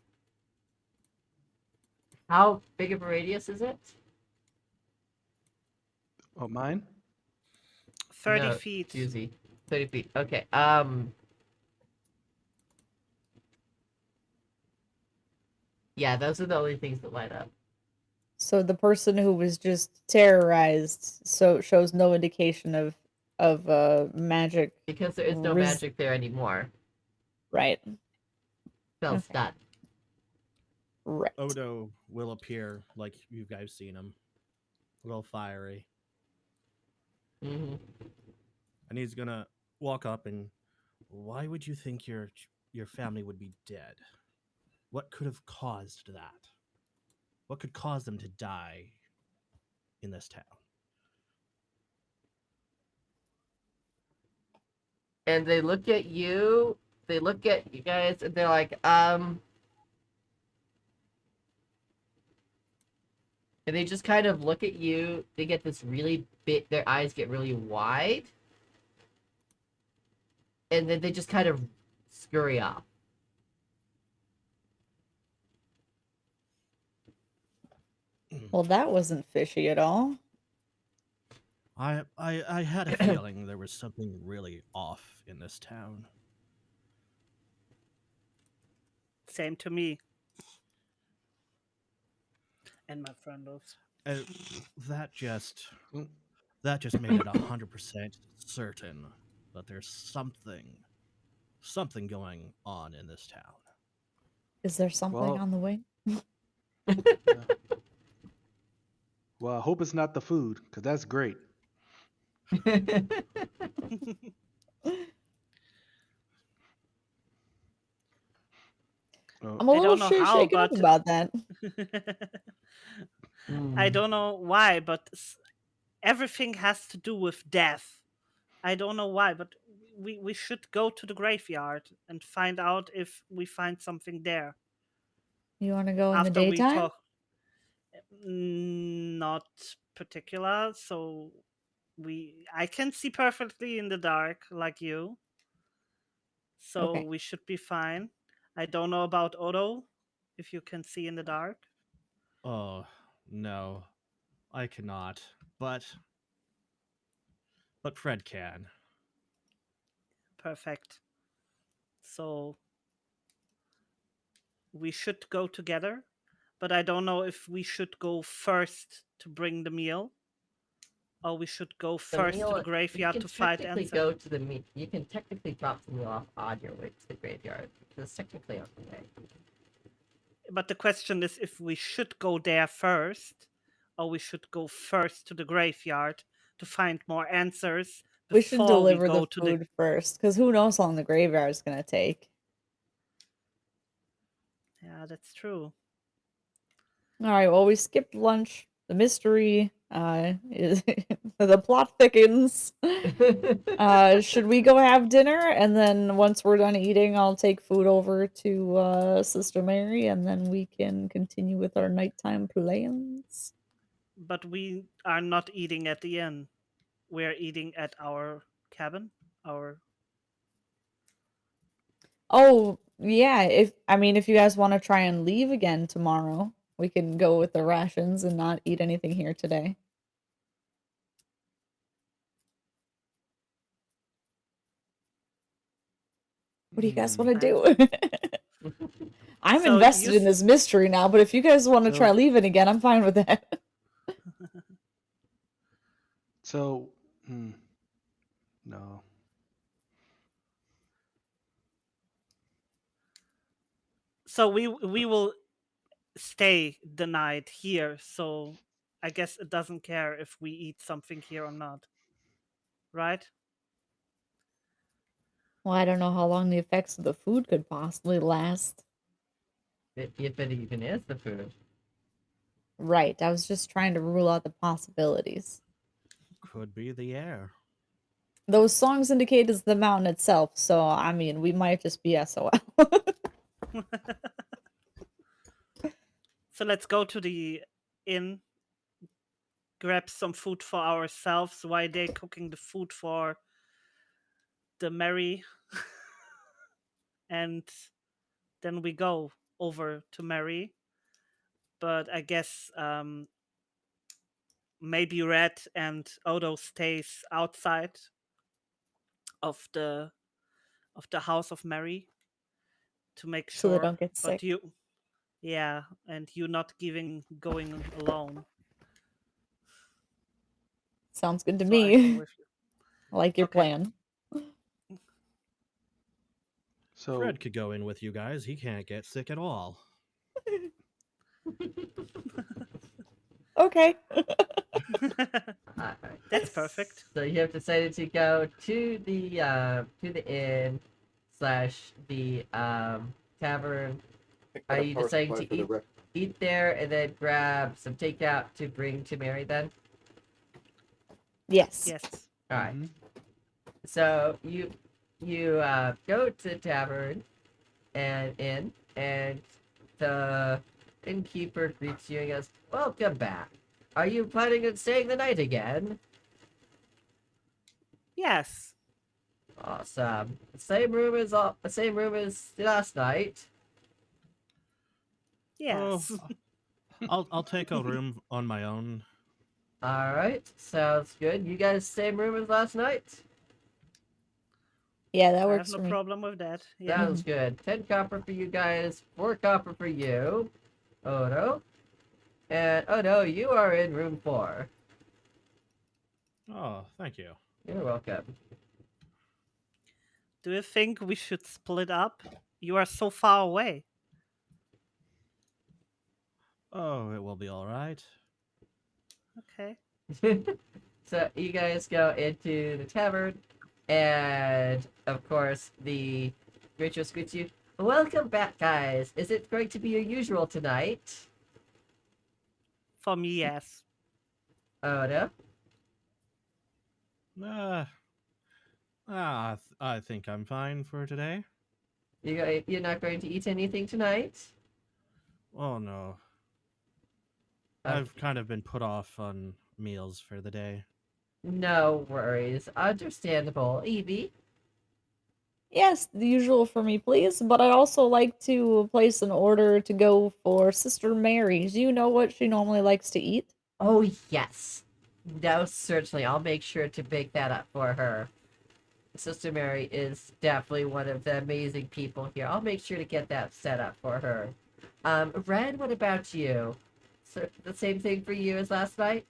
How big of a radius is it? Oh, mine? 30 No, feet. Easy. 30 feet. Okay. Yeah, those are the only things that light up. So the person who was just terrorized so shows no indication of magic Because there is no magic there anymore. Right. Spell's Okay. done. Right. Odo will appear like you guys seen him. A little fiery. Mm-hmm. And he's gonna walk up and why would you think your family would be dead? What could have caused that? What could cause them to die in this town? And they look at you, they look at you guys, and they're like, and they just kind of look at you. They get this really big, their eyes get really wide. And then they just kind of scurry off. Well, that wasn't fishy at all. I had a feeling there was something really off in this town. Same to me. And my friendos. Uh, that just made it 100% certain that there's something going on in this town. Is there something Well- on the way? Well, I hope it's not the food, because that's great. I'm a I little don't know how, shaken up but about that. I don't know why, but everything has to do with death. I don't know why, but we should go to the graveyard and find out if we find something there. You want to go in the After we daytime? talk. Not particular, so I can see perfectly in the dark like you. So Okay. we should be fine. I don't know about Odo, if you can see in the dark. Oh, no. I cannot. But Fred can. Perfect. So we should go together, but I don't know if we should go first to bring the meal, or we should go first to the graveyard to fight technically Ansem. go to the meat. You can technically drop the meal off on your way to the graveyard. It's technically on the way. But the question is if we should go there first, or we should go first to the graveyard to find more answers We should before deliver go the to food first, because who knows how long the graveyard is going to take. Yeah, that's true. All right, well, we skipped lunch. The mystery is the plot thickens. Should we go have dinner? And then once we're done eating, I'll take food over to Sister Mary, and then we can continue with our nighttime plans. But we are not eating at the inn. We're eating at our cabin. Oh, yeah. If you guys want to try and leave again tomorrow, we can go with the rations and not eat anything here today. What do you guys want to do? I'm So invested you in this mystery now, but if you guys want to So- try leaving again, I'm fine with that. So, no. So we will stay the night here. So I guess it doesn't care if we eat something here or not, right? Well, I don't know how long the effects of the food could possibly last. If it even is the food. Right. I was just trying to rule out the possibilities. Could be the air. Those songs indicate it's the mountain itself, so we might just be SOL. So let's go to the inn, grab some food for ourselves while they're cooking the food for the Mary. And then we go over to Mary. But I guess maybe Red and Odo stays outside of the house of Mary to make sure. So they don't get but sick. and you not going alone. Sounds good to So I me. go with you. I like your plan. So Fred could go in with you guys. He can't get sick at all. Okay. That's perfect. So you have decided to go to the inn / the tavern. Are you deciding to eat there and then grab some takeout to bring to Mary then? Yes. Yes. All right. So you go to the tavern and inn, and the innkeeper greets you and goes, "Welcome back. Are you planning on staying the night again?" Yes. Awesome. The same room as last night. Yes. I'll take a room on my own. All right, sounds good. You guys same room as last night? Yeah, that I have works no for me. problem with that. Yeah. Sounds good. 10 copper for you guys, 4 copper for you, Odo. And Odo, you are in room 4. Oh, thank you. You're welcome. Do you think we should split up? You are so far away. Oh, it will be all right. Okay. So you guys go into the tavern, and of course the Rachel greets you. Welcome back, guys. Is it going to be your usual tonight? For me, yes. Odo? I think I'm fine for today. You're not going to eat anything tonight? Oh no. Okay. I've kind of been put off on meals for the day. No worries. Understandable. Evie? Yes, the usual for me, please. But I'd also like to place an order to go for Sister Mary. Do you know what she normally likes to eat? Oh, yes. No, certainly. I'll make sure to bake that up for her. Sister Mary is definitely one of the amazing people here. I'll make sure to get that set up for her. Red, what about you? So, the same thing for you as last night?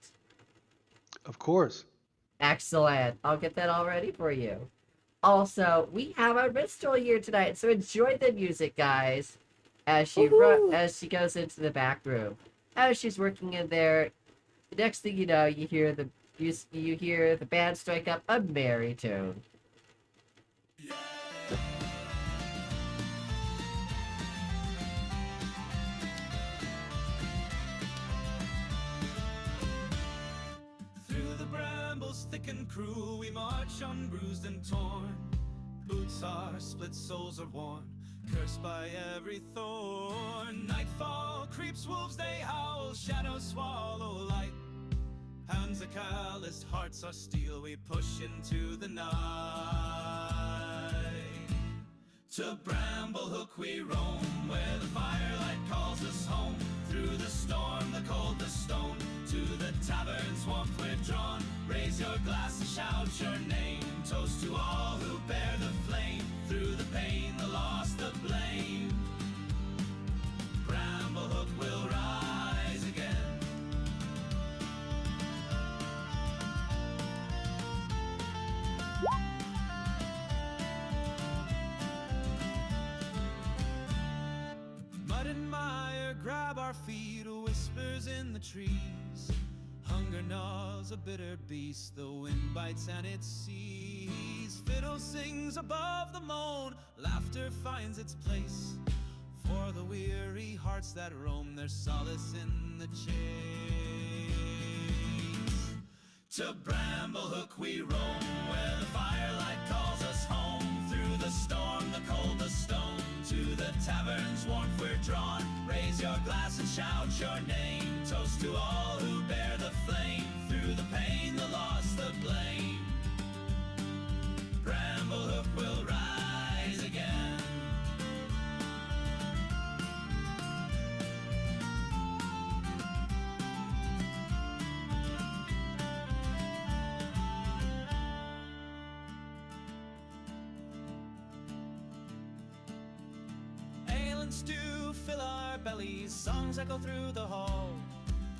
Of course. Excellent. I'll get that all ready for you. Also, we have our minstrel here tonight, so enjoy the music, guys, as she goes into the back room. As she's working in there, the next thing you know, you hear the band strike up a merry tune. Through the brambles thick and cruel, we march on bruised and torn. Boots are split, souls are worn, cursed by every thorn. Nightfall creeps, wolves they howl, shadows swallow light. Hands are calloused, hearts are steel, we push into the night. To Bramblehook we roam, where the firelight calls us home. Through the storm, the cold, the stone, to the tavern's warmth we're drawn. Raise your glass and shout your name, toast to all who bear the flame. Through the pain, the loss, the blame, Bramblehook will rise again. Mud and mire grab our feet, whispers in the trees. Hunger gnaws a bitter beast, the wind bites and it sees. Fiddle sings above the moan, laughter finds its place. For the weary hearts that roam, there's solace in the chase. To Bramblehook we roam, where the firelight calls us home. Through the storm, the cold, the stone, to the tavern's warmth we're drawn. Raise your glass and shout your name, toast to all who bear the flame. Through the pain, the loss, the blame, Bramblehook will rise again. Ale and stew fill our bellies, songs echo through the hall.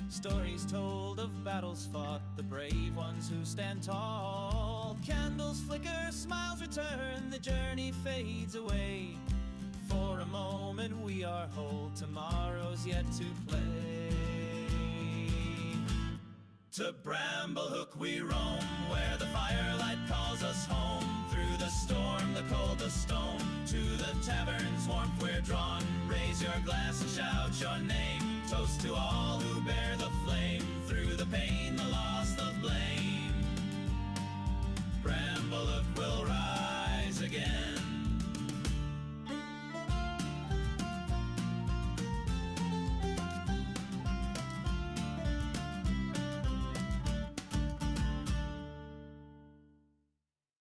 Stories told of battles fought, the brave ones who stand tall. Candles flicker, smiles return, the journey fades away. For a moment we are whole, tomorrow's yet to play. To Bramblehook we roam, where the firelight calls us home. Through the storm, the cold, the stone, to the tavern's warmth we're drawn. Raise your glass and shout your name, toast to all who bear the flame. Through the pain, the loss, the blame, Bramblehook will rise again.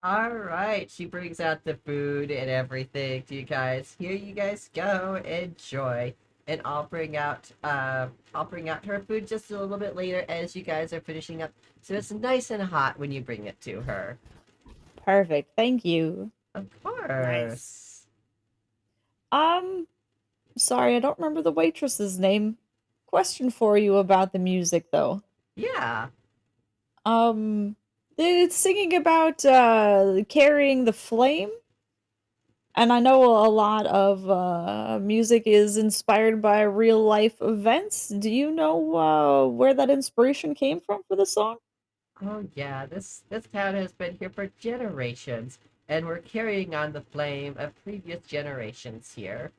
All right, she brings out the food and everything to you guys. Here you guys go, enjoy. And I'll bring out her food just a little bit later as you guys are finishing up. So it's nice and hot when you bring it to her. Perfect. Thank you. Of Nice. course. Sorry, I don't remember the waitress's name. Question for you about the music, though. Yeah. It's singing about carrying the flame, and I know a lot of music is inspired by real life events. Do you know where that inspiration came from for the song? Oh yeah, this town has been here for generations, and we're carrying on the flame of previous generations here.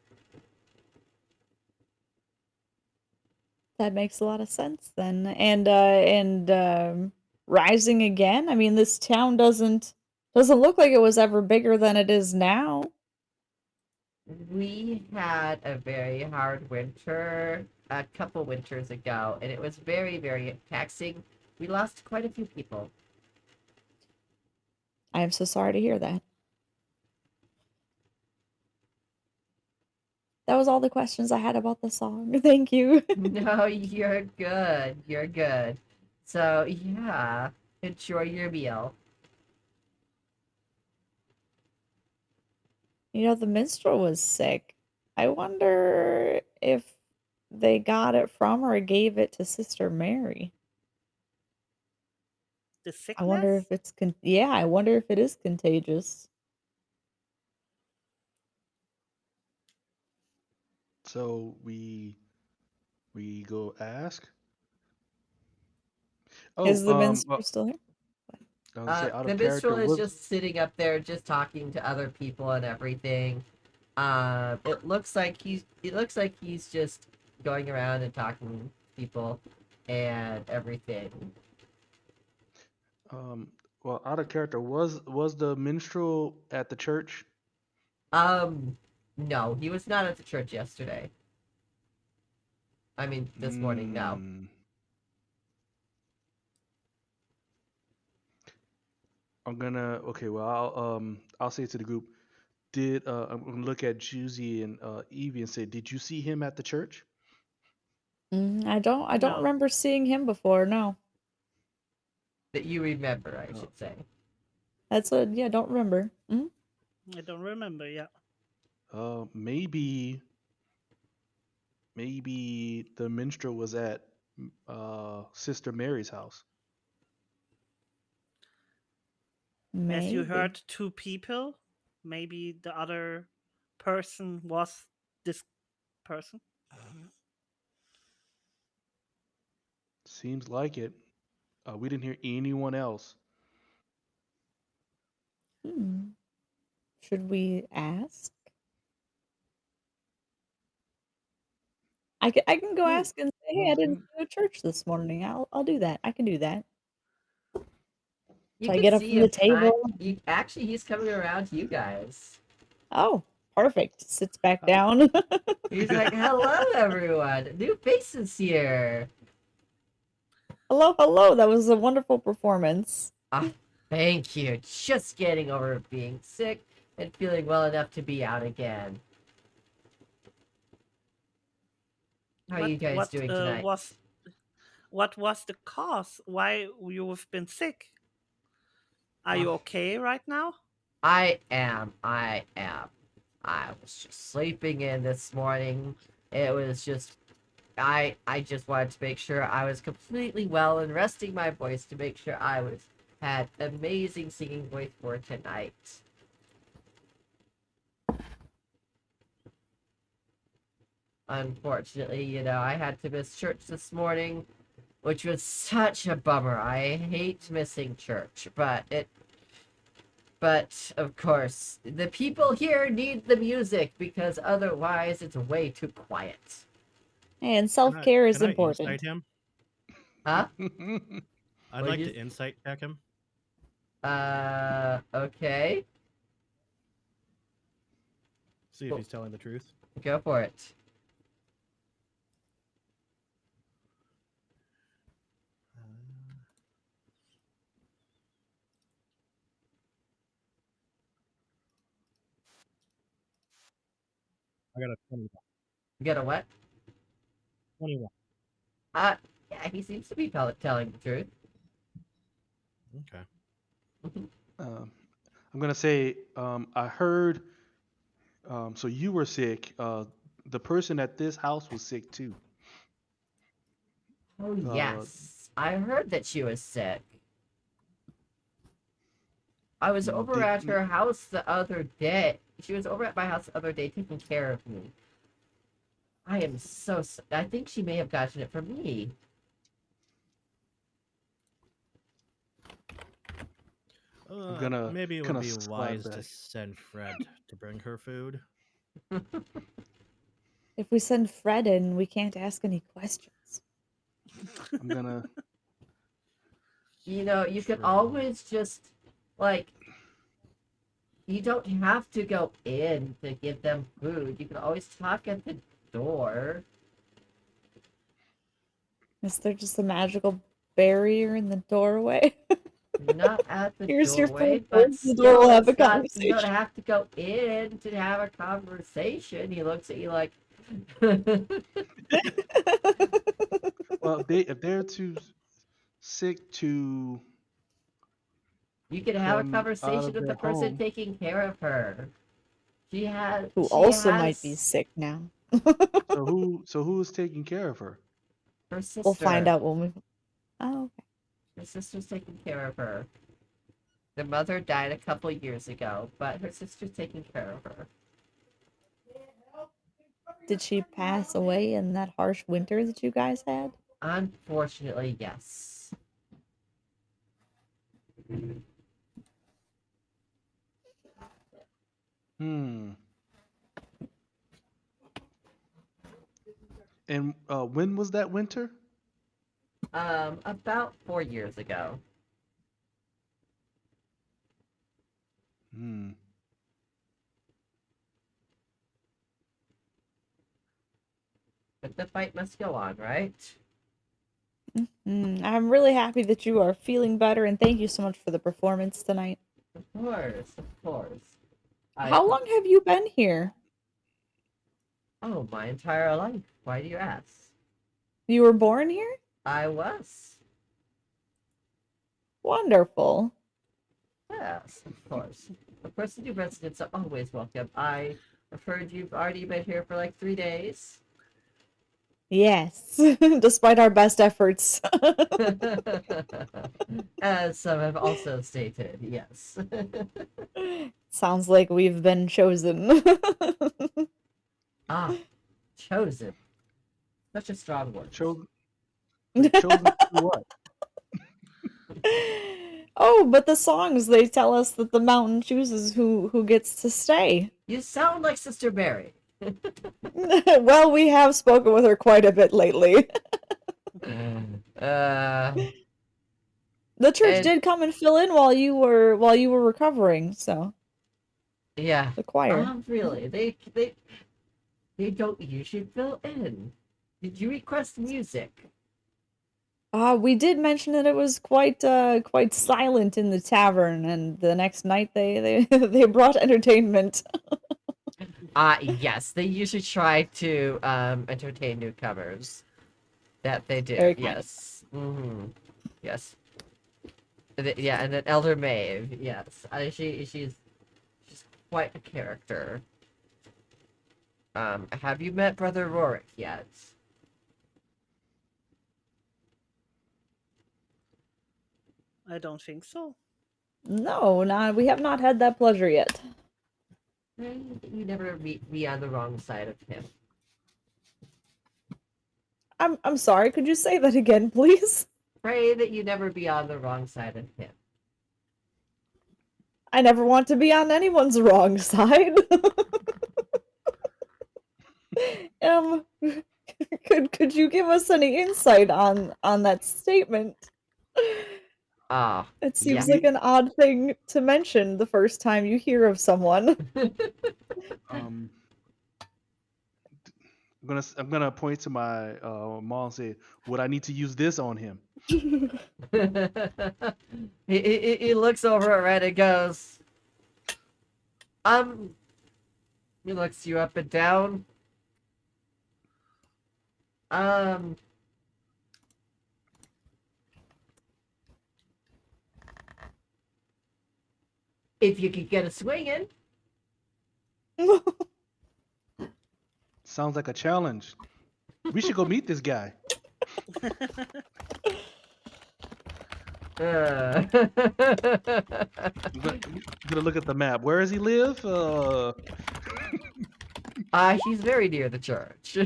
That makes a lot of sense then. And rising again. I mean, this town doesn't look like it was ever bigger than it is now. We had a very hard winter a couple winters ago, and it was very, very taxing. We lost quite a few people. I am so sorry to hear that. That was all the questions I had about the song. Thank you. No, you're good. You're good. So, yeah, enjoy your meal. You know, the minstrel was sick. I wonder if they got it from or gave it to Sister Mary. The I wonder sickness? if it's yeah, I wonder if it is contagious. So we go ask. Oh, Is the minstrel still here? I was gonna say out The of minstrel character is was. just sitting up there, just talking to other people and everything. It looks like he's just going around and talking to people and everything. Well, out of character was the minstrel at the church? Um, no, he was not at the church yesterday. I mean, this morning, no. I'm gonna okay. Well, I'll say to the group. Did I'm gonna look at Juicy and Evie and say, did you see him at the church? I don't No. remember seeing him before, no. That you remember, I should say. That's a yeah, don't remember. I don't remember, yeah. Maybe the minstrel was at Sister Mary's house. As you Maybe. heard two people, maybe the other person was this person. Seems like it. We didn't hear anyone else. Should we ask? I can go ask and say, "Hey, I didn't go to church this morning." I'll do that. I can do that. You So I can get up see from the him. table. Actually, he's coming around to you guys. Oh, perfect. Sits back down. He's like, "Hello, everyone. New faces here." Hello, hello. That was a wonderful performance. Ah, thank you. Just getting over being sick and feeling well enough to be out again. How are you guys doing tonight? What was the cause? Why you have been sick? Are you okay right now? I am. I was just sleeping in this morning. It was just I just wanted to make sure I was completely well and resting my voice to make sure I had amazing singing voice for tonight. Unfortunately, I had to miss church this morning, which was such a bummer. I hate missing church, but of course, the people here need the music because otherwise it's way too quiet. And self-care is Can I important. insight him? Huh? I'd like to insight check him. Okay. See if he's telling the truth. Go for it. I got a 21. You got a what? 21. Yeah, he seems to be telling the truth. Okay. I'm gonna say I heard. So you were sick. The person at this house was sick too. Oh, yes. I heard that she was sick. I was over Did at her house the other day. She was over at my house the other day taking care of me. I am so. I think she may have gotten it from me. I'm gonna Maybe it kind would of be slide wise to back. send Fred to bring her food. If we send Fred in, we can't ask any questions. I'm gonna. You know, you could True. always just, like, you don't have to go in to give them food. You can always talk at the door. Is there just a magical barrier in the doorway? Not at the Here's your doorway, food. but The door will still, have a it's not. You don't conversation. have to go in to have a conversation. He looks at you like. Well, if they're too sick to You can have a come out conversation of with the their person home, taking care of her. She Who also might be sick now. so who is taking care of her? her sister. We'll find out when we. Oh, okay. Her sister's taking care of her. The mother died a couple years ago, but her sister's taking care of her. Did she pass away in that harsh winter that you guys had? Unfortunately, yes. Hmm. And when was that winter? About 4 years ago. Hmm. But the fight must go on, right? I'm really happy that you are feeling better, and thank you so much for the performance tonight. Of course, of course. How long have you been here? Oh, my entire life. Why do you ask? You were born here? I was. Wonderful. Yes, of course. Of course, the new residents are always welcome. I've heard you've already been here for like 3 days. Yes, despite our best efforts. As some have also stated, yes. Sounds like we've been chosen. Ah, chosen. Such a strong word. Chosen to do what? Oh, but the songs, they tell us that the mountain chooses who gets to stay. You sound like Sister Mary. Well, we have spoken with her quite a bit lately. The church did come and fill in while you were recovering, so. Yeah. The choir. Really? They don't usually fill in. Did you request music? We did mention that it was quite silent in the tavern, and the next night they they brought entertainment. Yes, they usually try to entertain newcomers. That they do. Very kind. Yes. Mm-hmm. Yes. Yeah, and then Elder Maeve. Yes, she's quite a character. Have you met Brother Rorik yet? I don't think so. No, we have not had that pleasure yet. You never be on the wrong side of him. I'm sorry, could you say that again, please? Pray that you never be on the wrong side of him. I never want to be on anyone's wrong side. Could you give us any insight on that statement? It seems like an odd thing to mention the first time you hear of someone. I'm gonna point to my mom and say, "Would I need to use this on him?" he looks over at Red and goes, He looks you up and down. If you could get a swing in. Sounds like a challenge. We should go meet this guy. Uh. I'm gonna look at the map. Where does he live? He's very near the church.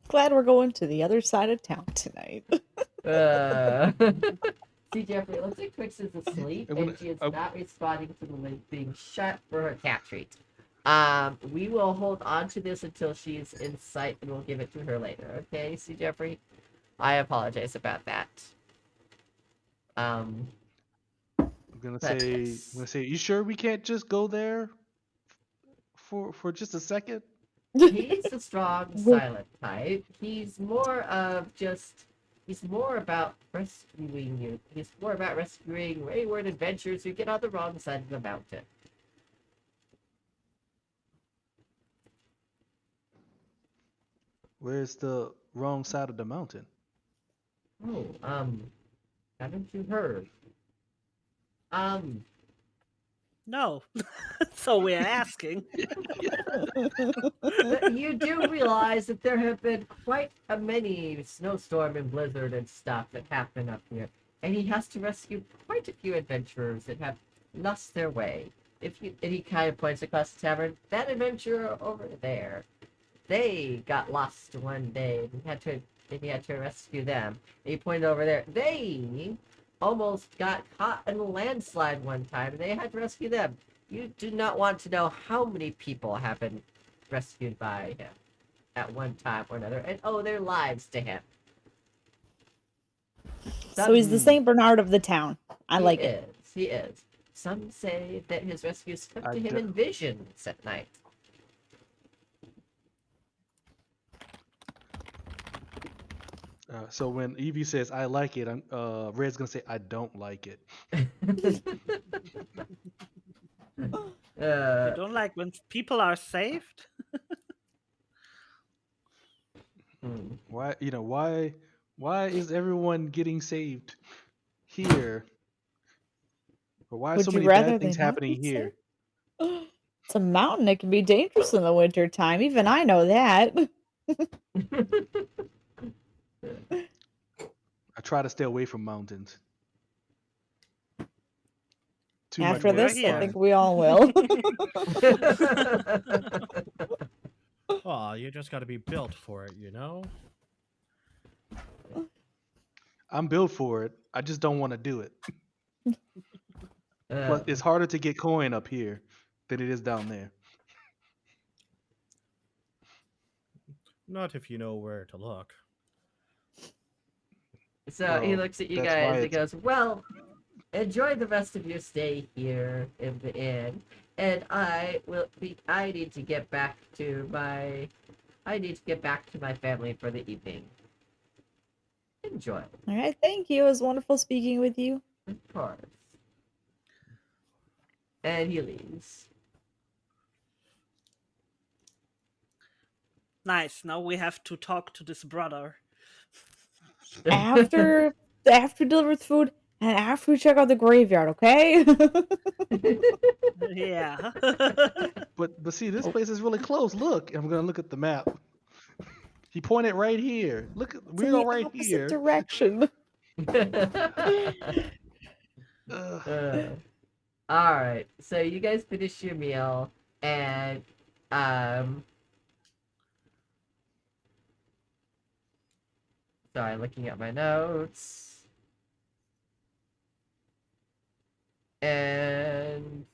Glad we're going to the other side of town tonight. See, Jeffrey, it looks like Twix is asleep, and she is not responding to the link being shut for her cat treat. We will hold on to this until she's in sight, and we'll give it to her later. Okay, see, Jeffrey? I apologize about that. I'm gonna say, you sure we can't just go there for just a second? He's a strong, silent type. He's more about rescuing you. He's more about rescuing wayward adventurers who get on the wrong side of the mountain. Where's the wrong side of the mountain? Oh, haven't you heard? No. So we're asking. You do realize that there have been quite a many snowstorm and blizzard and stuff that happen up here, and he has to rescue quite a few adventurers that have lost their way. And he kind of points across the tavern. That adventurer over there, they got lost one day, and he had to rescue them. And he pointed over there. They almost got caught in a landslide one time, and they had to rescue them. You do not want to know how many people have been rescued by him at one time or another, and owe their lives to him. So he's the Saint Bernard of the town. I like it. He is. Some say that his rescues come to him in visions at night. So when Evie says I like it, Red's gonna say I don't like it. You don't like when people are saved? Why is everyone getting saved here? Or why are so many bad things happening here? It's a mountain. It can be dangerous in the winter time. Even I know that. I try to stay away from mountains. After this, I think we all will. Oh, you just got to be built for it, you know? I'm built for it. I just don't want to do it. Plus, it's harder to get coin up here than it is down there. Not if you know where to look. So he looks at you guys and goes, well, enjoy the rest of your stay here in the inn. And I need to get back to my family for the evening. Enjoy. All right, thank you. It was wonderful speaking with you. Of course. And he leaves. Nice. Now we have to talk to this brother. After deliver the food and after we check out the graveyard, okay? Yeah. But see, this place is really close. Look, I'm gonna look at the map. He pointed right here. Look, we're all right here. Direction. All right. So you guys finish your meal, and sorry, looking at my notes. And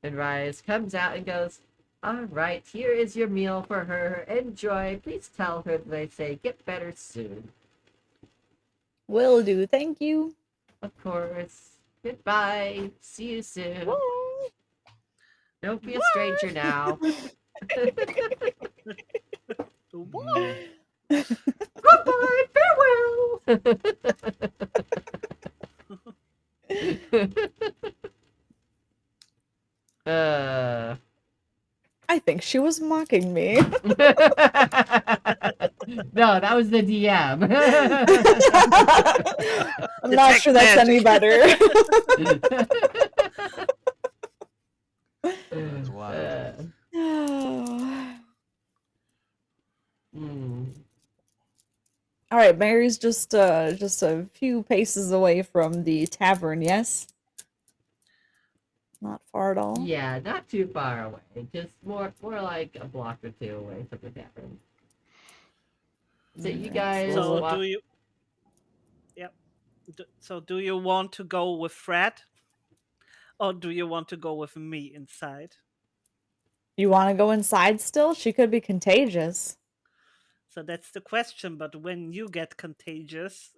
Rise comes out and goes, all right, here is your meal for her. Enjoy. Please tell her that I say get better soon. Will do. Thank you. Of course. Goodbye. See you soon. Bye. Don't be a stranger now. Goodbye. Farewell. She was mocking me. No, that was the DM. I'm not sure that's any better. That's wild. All right, Mary's just a few paces away from the tavern. Yes, not far at all. Yeah, not too far away. Just more like a block or two away from the tavern. So you guys So walk. do you? Yep. So do you want to go with Fred, or do you want to go with me inside? You want to go inside still? She could be contagious. So that's the question. But when you get contagious,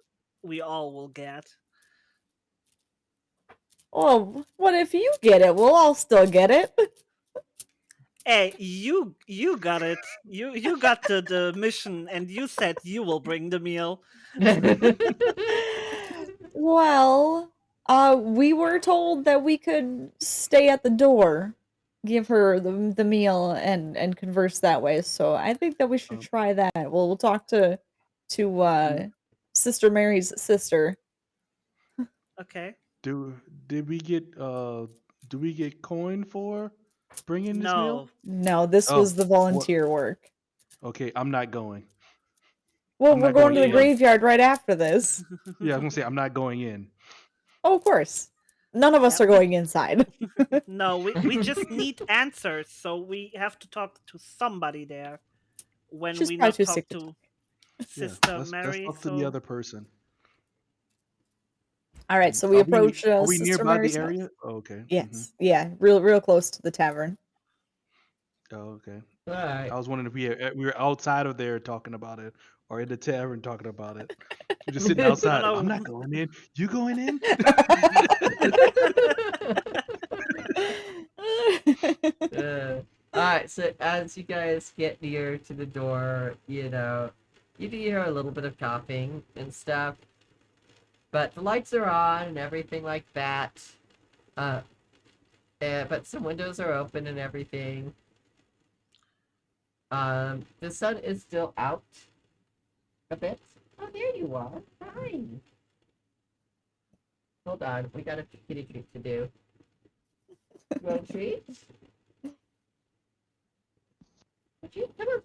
we all will get. Well, what if you get it? We'll all still get it. Hey, you got it. You got the mission, and you said you will bring the meal. Well, we were told that we could stay at the door, give her the meal, and converse that way. So I think that we should try that. We'll talk to Sister Mary's sister. Okay. Did we get coin for bringing this meal? No, this was the volunteer work. Okay, I'm not going. Well, I'm we're not going to the in. graveyard right after this. Yeah, I'm gonna say I'm not going in. Oh, of course. None of us are going inside. No, we just need answers, so we have to talk to somebody there. When She's we probably not too talk sick to to Yeah, Sister let's Mary, talk to so the other person. All right, so we Are approach are we Sister nearby Mary's the house. area? Oh, okay. Yes, yeah, real close to the tavern. Oh, okay. Alright. I was wondering if we were outside of there talking about it, or in the tavern talking about it. We're just sitting outside. No. I'm not going in. You going in? Alright, so as you guys get near to the door, you do hear a little bit of coughing and stuff. But the lights are on and everything like that. But some windows are open and everything. The sun is still out a bit. Oh, there you are. Hi. Hold on, we got a kitty treat to do. You want a treat? A treat? Come on.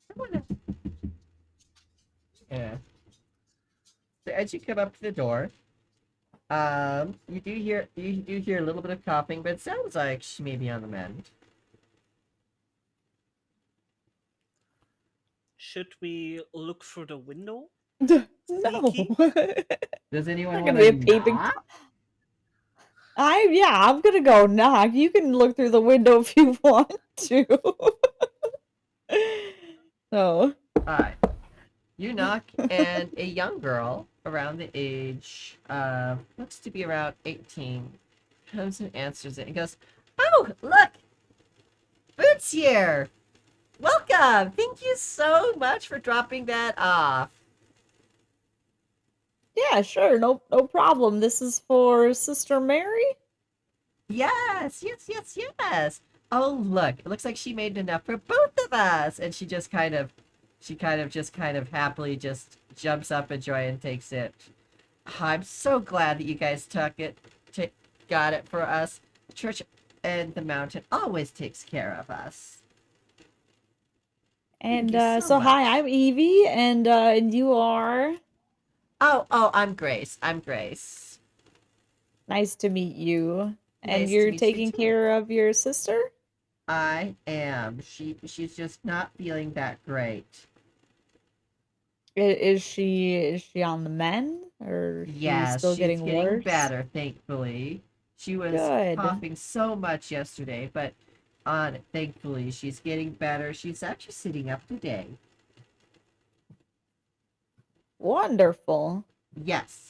Come on now. Yeah. So as you come up to the door, you do hear a little bit of coughing, but it sounds like she may be on the mend. Should we look through the window? No. Does anyone Not want gonna to be a peeping. knock? I'm gonna go knock. You can look through the window if you want to. So. Alright. You knock, and a young girl around the age looks to be around 18 comes and answers it and goes, "Oh, look! Boots here! Welcome! Thank you so much for dropping that off." Yeah, sure, no problem. This is for Sister Mary? Yes. Oh, look! It looks like she made enough for both of us, and she kind of happily just jumps up in joy and takes it. I'm so glad that you guys got it for us. Church and the mountain always takes care of us. And Thank you so much. hi, I'm Evie, and you are. Oh, I'm Grace. Nice to meet you. And Nice to you're meet you taking too. care of your sister? I am. She's just not feeling that great. Is she on the mend, or Yes, she's still she's getting worse? better, thankfully. She was Good. coughing so much yesterday, but thankfully she's getting better. She's actually sitting up today. Wonderful. Yes.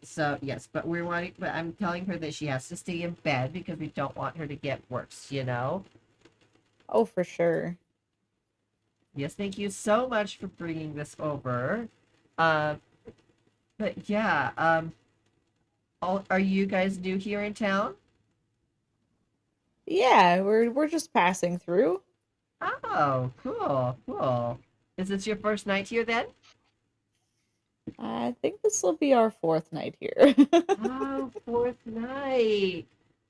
So yes, but I'm telling her that she has to stay in bed because we don't want her to get worse, you know? Oh, for sure. Yes, thank you so much for bringing this over. But yeah, are you guys new here in town? Yeah, we're just passing through. Oh, cool. Is this your first night here then? I think this will be our 4th night here. Oh, fourth night.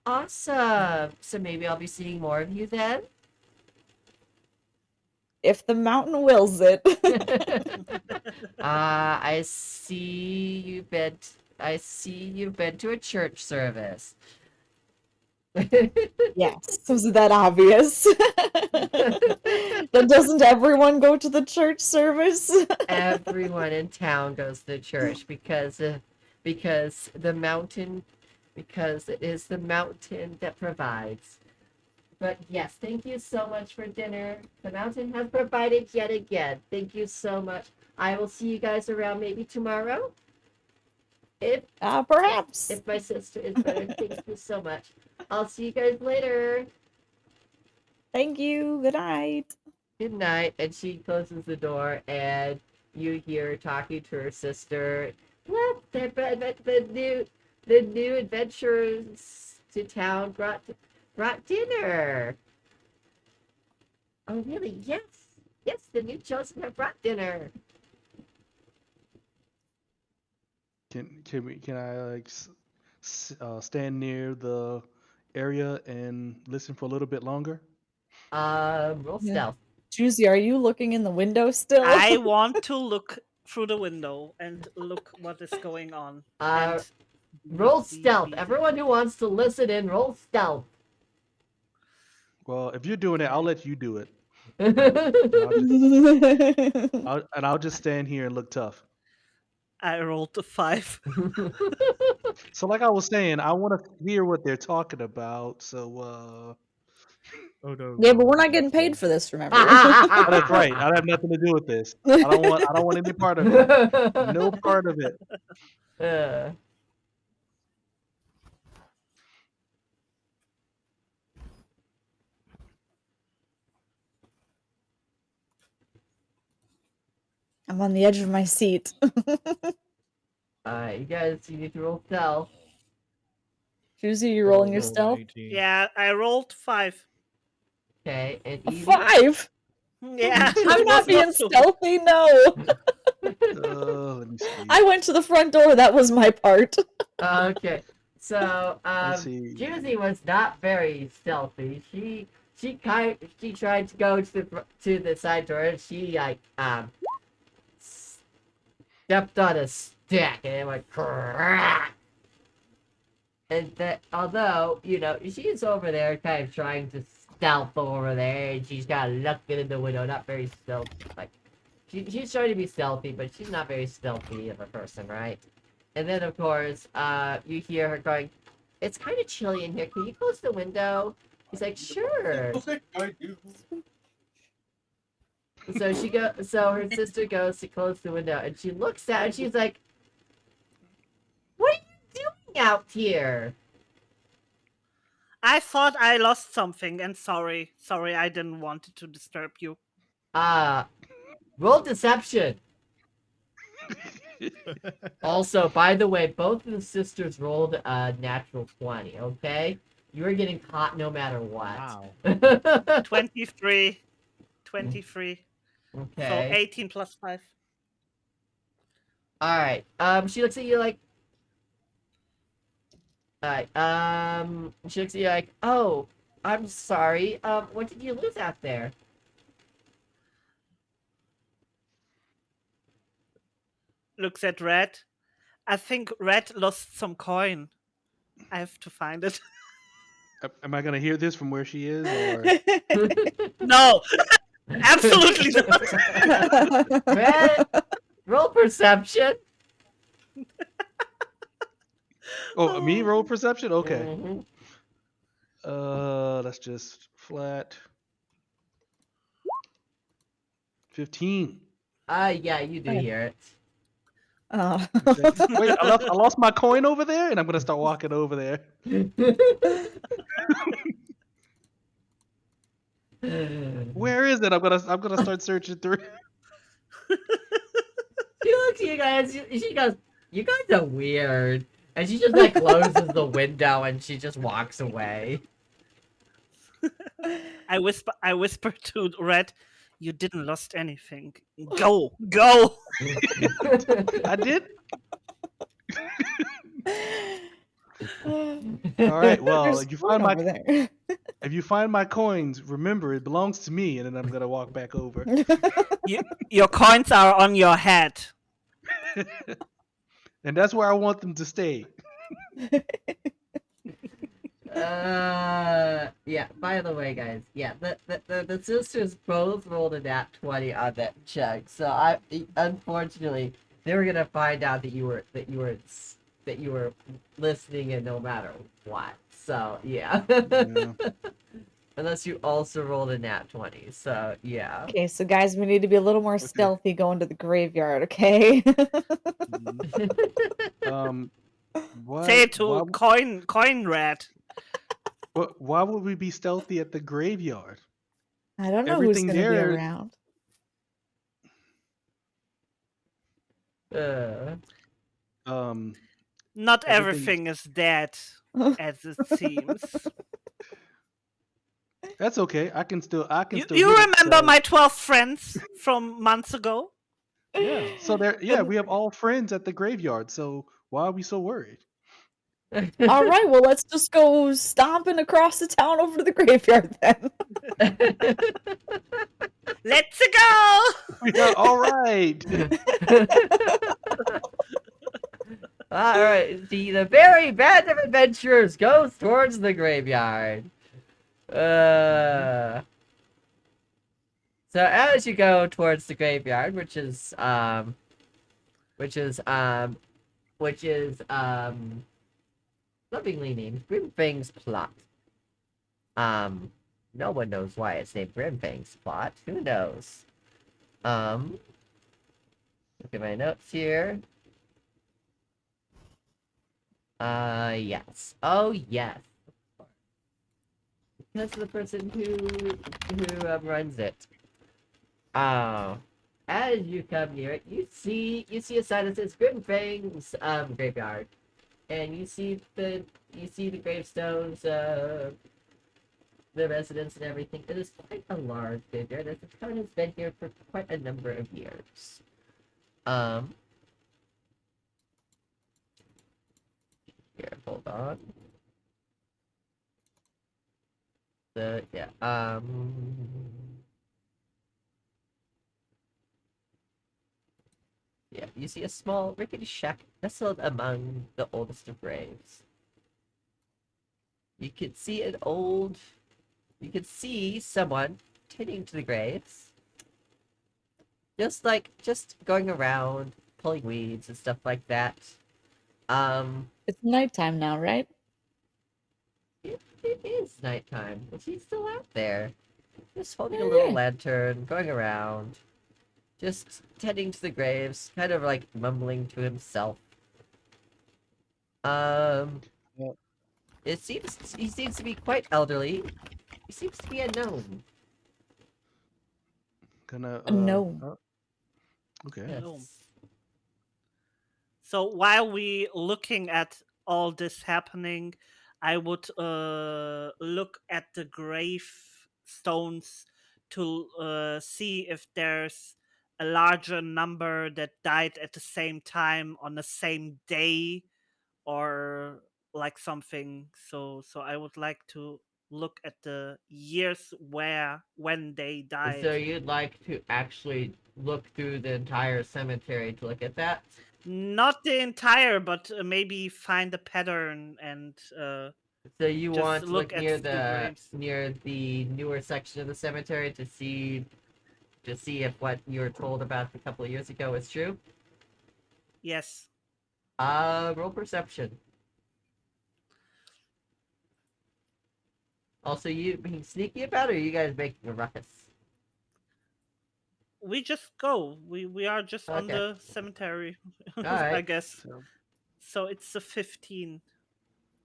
Awesome. So maybe I'll be seeing more of you then? If the mountain wills it. I see you've been to a church service. Yes, was that obvious? But doesn't everyone go to the church service? Everyone in town goes to church because it is the mountain that provides. But yes, thank you so much for dinner. The mountain has provided yet again. Thank you so much. I will see you guys around maybe tomorrow. Perhaps. If my sister is better, thank you so much. I'll see you guys later. Thank you. Good night. Good night. And she closes the door, and you hear her talking to her sister. Look, the new adventurers to town brought dinner. Oh, really? Yes. Yes, the new chosen have brought dinner. Can I like stand near the area and listen for a little bit longer? Roll stealth. Juicy, are you looking in the window still? I want to look through the window and look what is going on. Roll stealth. Everyone who wants to listen in, roll stealth. Well, if you're doing it, I'll let you do it. I'll just stand here and look tough. I rolled a 5. So like I was saying, I want to hear what they're talking about. So Oh no. Yeah, but we're not getting paid for this, remember? Oh, that's right. I have nothing to do with this. I don't want any part of it. No part of it. I'm on the edge of my seat. You guys, you need to roll stealth. Juicy, you rolling your stealth? Yeah, I rolled 5. Okay, and A 5? Yeah. I'm it not was being so- stealthy, no. Let me see. I went to the front door, that was my part. Okay, so Let's see. Juicy was not very stealthy. She tried to go to the side door, and she like stepped on a stick, and it went crack. And that, although she's over there kind of trying to stealth over there, and she's kind of looking in the window, not very stealthy. Like she's trying to be stealthy, but she's not very stealthy of a person, right? And then of course, you hear her going, "It's kind of chilly in here. Can you close the window?" He's like, "Sure." So her sister goes to close the window, and she looks out, and she's like, "What are you doing out here?" I thought I lost something, and sorry, I didn't want to disturb you. Roll deception. Also, by the way, both of the sisters rolled a natural 20, okay? You are getting caught no matter what. Wow. 23. 23. Okay. So 18 plus 5. Alright. She looks at you like... Alright, she looks at you like, "Oh, I'm sorry. What did you lose out there?" Looks at Red. I think Red lost some coin. I have to find it. Am I gonna hear this from where she is? Or... No! Absolutely not! Red, roll perception. Oh, me roll perception? Okay. Mm-hmm. That's just flat. 15. Yeah, you do hear it. Oh. Wait, I lost my coin over there, and I'm gonna start walking over there. Where is it? I'm gonna start searching through. She looks at you guys. She goes, "You guys are weird," and she just like closes the window and she just walks away. I whisper to Red, "You didn't lost anything. Go, go." I did. All right. Well, There's if you one find my over there. if you find my coins, remember it belongs to me, and then I'm gonna walk back over. Your coins are on your head. And that's where I want them to stay. Yeah, by the way, guys, yeah, the sisters both rolled a nat 20 on that check, so unfortunately, they were gonna find out that you were listening in no matter what, so, yeah. Yeah. Unless you also rolled a nat 20, so, yeah. Okay, so guys, we need to be a little more stealthy going to the graveyard, okay? Why? Say it Why? to coin Red. Why would we be stealthy at the graveyard? I don't know who's Everything going to be there. around. Not everything's- everything is dead, as it seems. That's okay. I can still. You hit it, remember so- my 12 friends from months ago? Yeah. So there. Yeah, we have all friends at the graveyard. So why are we so worried? All right, well, let's just go stomping across the town over to the graveyard then. Let's go! Yeah, all right. All right, the very band of adventurers goes towards the graveyard. So as you go towards the graveyard, which is lovingly named Grimfang's Plot. No one knows why it's named Grimfang's Plot. Who knows? Look at my notes here. Yes. Oh, yes. That's the person who runs it. As you come near it, you see a sign that says Grimfang's graveyard, and you see the gravestones, the residents and everything. It is quite a large graveyard, as the town has been here for quite a number of years. Here, hold on. Yeah, yeah, you see a small rickety shack nestled among the oldest of graves. You could see someone tending to the graves. Just going around, pulling weeds and stuff like that. It's nighttime now, right? It is nighttime, but she's still out there. Just holding a little lantern, going around. Just tending to the graves, kind of like mumbling to himself. He seems to be quite elderly. He seems to be a gnome. A gnome. Okay. Yes. So while we looking at all this happening, I would look at the gravestones to see if there's a larger number that died at the same time on the same day, or like something. So I would like to look at the years when they died. So you'd like to actually look through the entire cemetery to look at that? Not the entire, but maybe find a pattern and So you just want to look at near the the graves. newer section of the cemetery to see if what you were told about a couple of years ago is true? Yes. Roll perception. Also, you being sneaky about it, or are you guys making a ruckus? We just go. We are just on Okay. the cemetery, I Alright. guess. So it's a 15.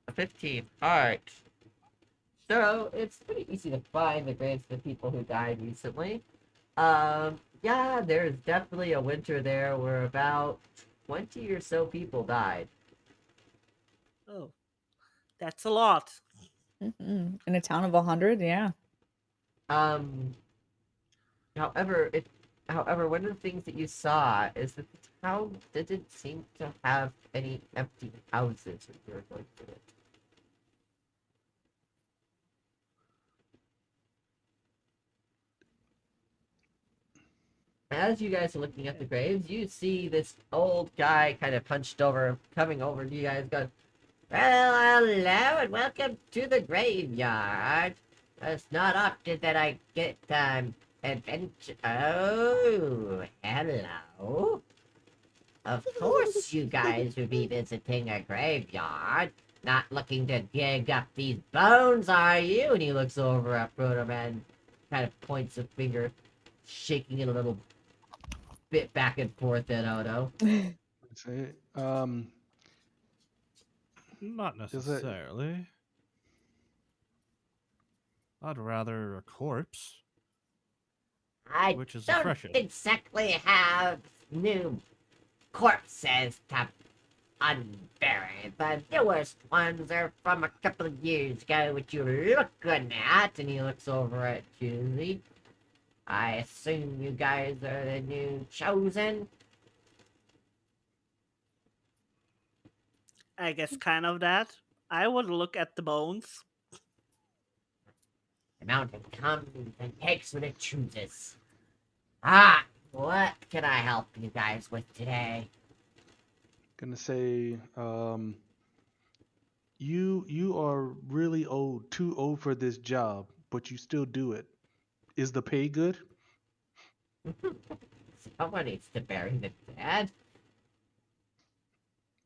A 15. Alright. So, it's pretty easy to find the graves of the people who died recently. Yeah, there's definitely a winter there where about 20 or so people died. Oh, that's a lot. In a town of 100, yeah. However, one of the things that you saw is that the town didn't seem to have any empty houses when you were going through it. As you guys are looking at the graves, you see this old guy kind of hunched over, coming over to you guys, going, "Well, hello, and welcome to the graveyard. It's not often that I get, adventure. Oh, hello. Of course you guys would be visiting a graveyard. Not looking to dig up these bones, are you?" And he looks over at Proto Man, kind of points a finger, shaking it a little bit back and forth at Odo. Say, Not does it? necessarily. I'd rather a corpse. I Which is don't refreshing. exactly have new corpses to unbury. The newest ones are from a couple of years ago, which you're looking at. And he looks over at Julie. I assume you guys are the new chosen? I guess kind of that. I would look at the bones. The mountain comes and takes what it chooses. Ah, what can I help you guys with today? Gonna say, you are really old, too old for this job, but you still do it. Is the pay good? Someone needs to bury the dead.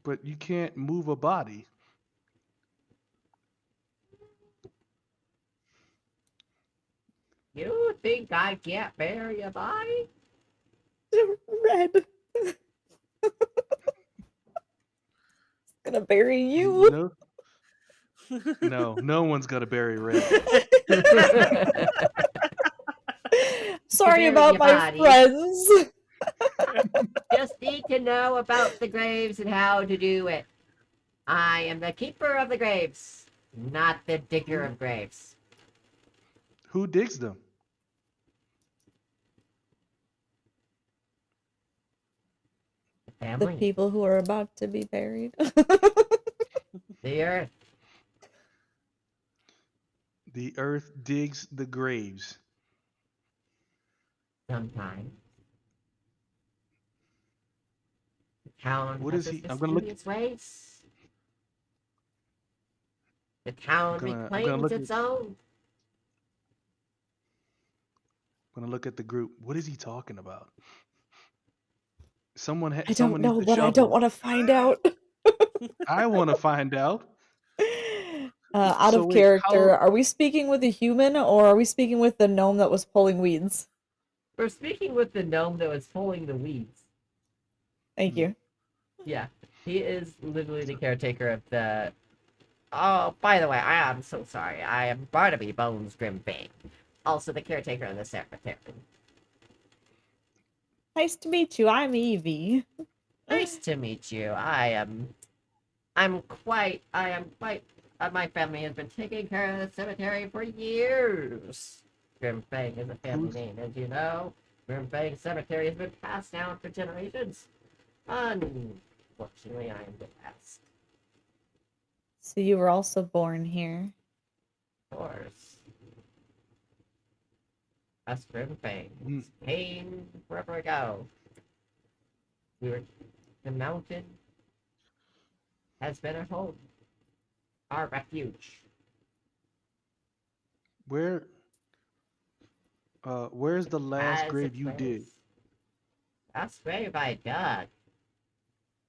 But you can't move a body. You think I can't bury a body? Red. Gonna bury you. No one's gonna bury Red. Sorry bury about your my body. friends. Just need to know about the graves and how to do it. I am the keeper of the graves, not the digger of graves. Who digs them? The Family. people who are about to be buried. The earth. The earth digs the graves. Sometimes. The town What has is its he? I'm gonna look. mysterious ways. The town I'm gonna reclaims look its at. own. I'm gonna look at the group. What is he talking about? Someone I don't someone needs know, the but I don't shovel. want to find out. I want to find out. Out So of wait, character, how? are we speaking with a human or are we speaking with the gnome that was pulling weeds? We're speaking with the gnome that was pulling the weeds. Thank you. Yeah, he is literally the caretaker of the... Oh, by the way, I am so sorry. I am Barnaby Bones Grimbane. Also the caretaker of the cemetery. Nice to meet you. I'm Evie. Nice to meet you. My family has been taking care of the cemetery for years. Grimfang is a family name, as you know. Grimfang Cemetery has been passed down for generations. Unfortunately, I am the last. So you were also born here. Of course. Us Grimfangs came forever ago. The mountain has been our home. Our refuge. Where's the last As grave it you dig? was. Last grave I dug.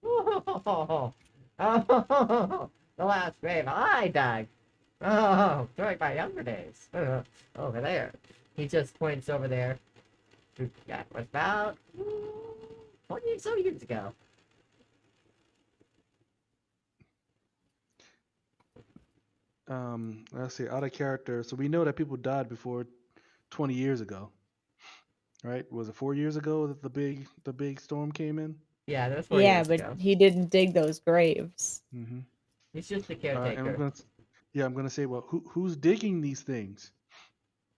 Oh, the last grave I dug. Oh, during my younger days. Over there. He just points over there. That was about 20 or so years ago. Let's see, out of character. So we know that people died before 20 years ago, right? Was it 4 years ago that the big storm came in? Yeah, that was 4 Yeah, years but ago. he didn't dig those graves. Mm-hmm. He's just the And caretaker. Yeah, I'm gonna say, well, who's digging these things?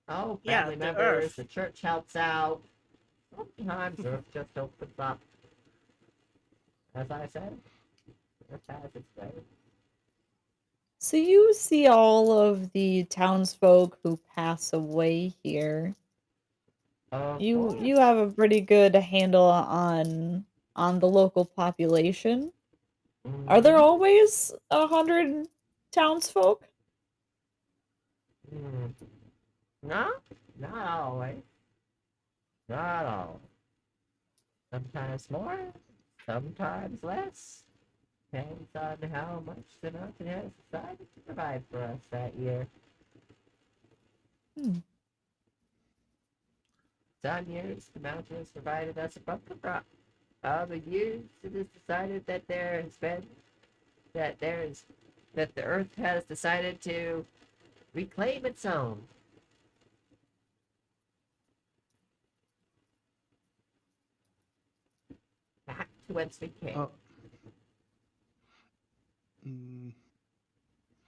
Oh, Yeah, family the members, earth. the church helps out. Sometimes Earth just opens up. As I said, Earth has its way. So you see all of the townsfolk who pass away here. Of You have a pretty good handle on the local population. Are there always 100 townsfolk? No, not always. Not always. Sometimes more, sometimes less. Depends on how much the mountain has decided to provide for us that year. Some years the mountain has provided us a bumper crop. Other years it is decided that there has been that the earth has decided to reclaim its own. Back to whence we came.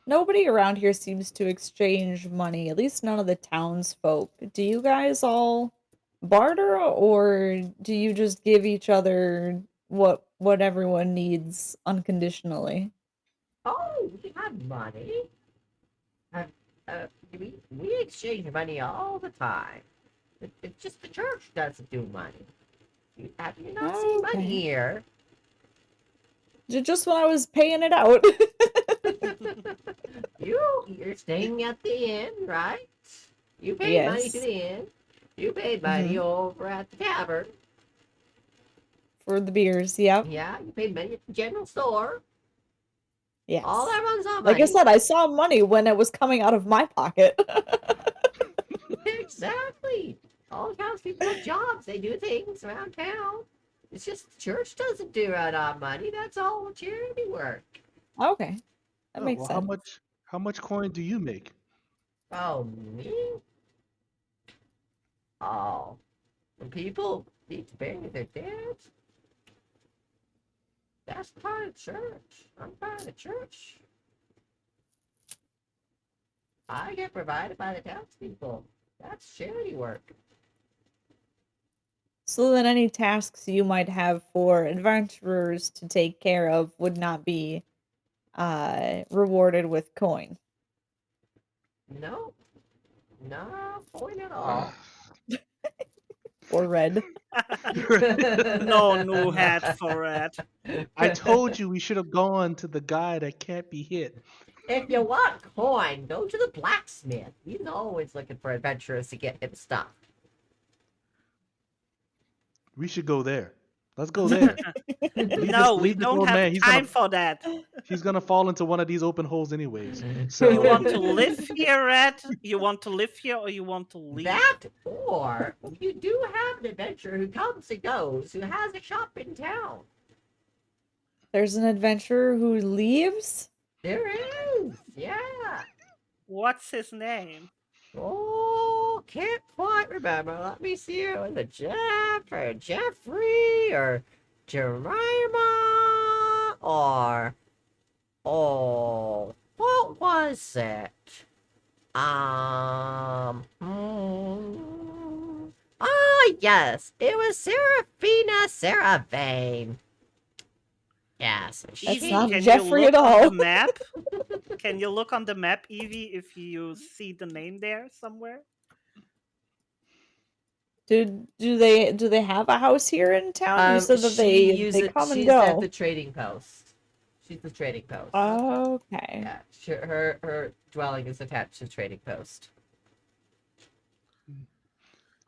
Nobody around here seems to exchange money, at least none of the townsfolk. Do you guys all barter, or do you just give each other what everyone needs unconditionally? Oh, we have money. Uh, we exchange money all the time. It's just the church doesn't do money. Have you not seen money Okay. here? Just when I was paying it out. You're staying at the inn, right? You paid money to Yes. the inn. You paid money over at the tavern. For the beers, yep. Yeah, you paid money at the general store. Yes. All that runs on Like money. I said, I saw money when it was coming out of my pocket. Exactly. All townspeople have jobs. They do things around town. It's just the church doesn't do it on money. That's all charity work. Okay. That Oh, makes well, sense. how much coin do you make? Oh, me? Oh, when people need to bury their dead, that's part of church. I'm part of the church. I get provided by the townspeople. That's charity work. So then any tasks you might have for adventurers to take care of would not be rewarded with coin. No, no point at all. Or red. No new hat for red. I told you we should have gone to the guy that can't be hit. If you want coin, go to the blacksmith. He's always looking for adventurers to get him stuff. We should go there. Let's go there. No, we leave this don't old have man. time for that. He's gonna fall into one of these open holes anyways. You want to So live here, Red? You want to live here, or you want to leave? That, or you do have an adventurer who comes and goes, who has a shop in town. There's an adventurer who leaves? There is, yeah. What's his name? Oh, can't quite remember. Let me see. Was it Jeff or Jeffrey or Jemima or what was it? Yes, it was Seraphina Seraphane. Yes, That's Evie, not can Jeffrey you at look on all. the map? Can you look on the map, Evie, if you see the name there somewhere? Do they have a house here in town? You said that they come and She's go. at the trading post. She's the trading post. Okay. Yeah, her dwelling is attached to the trading post.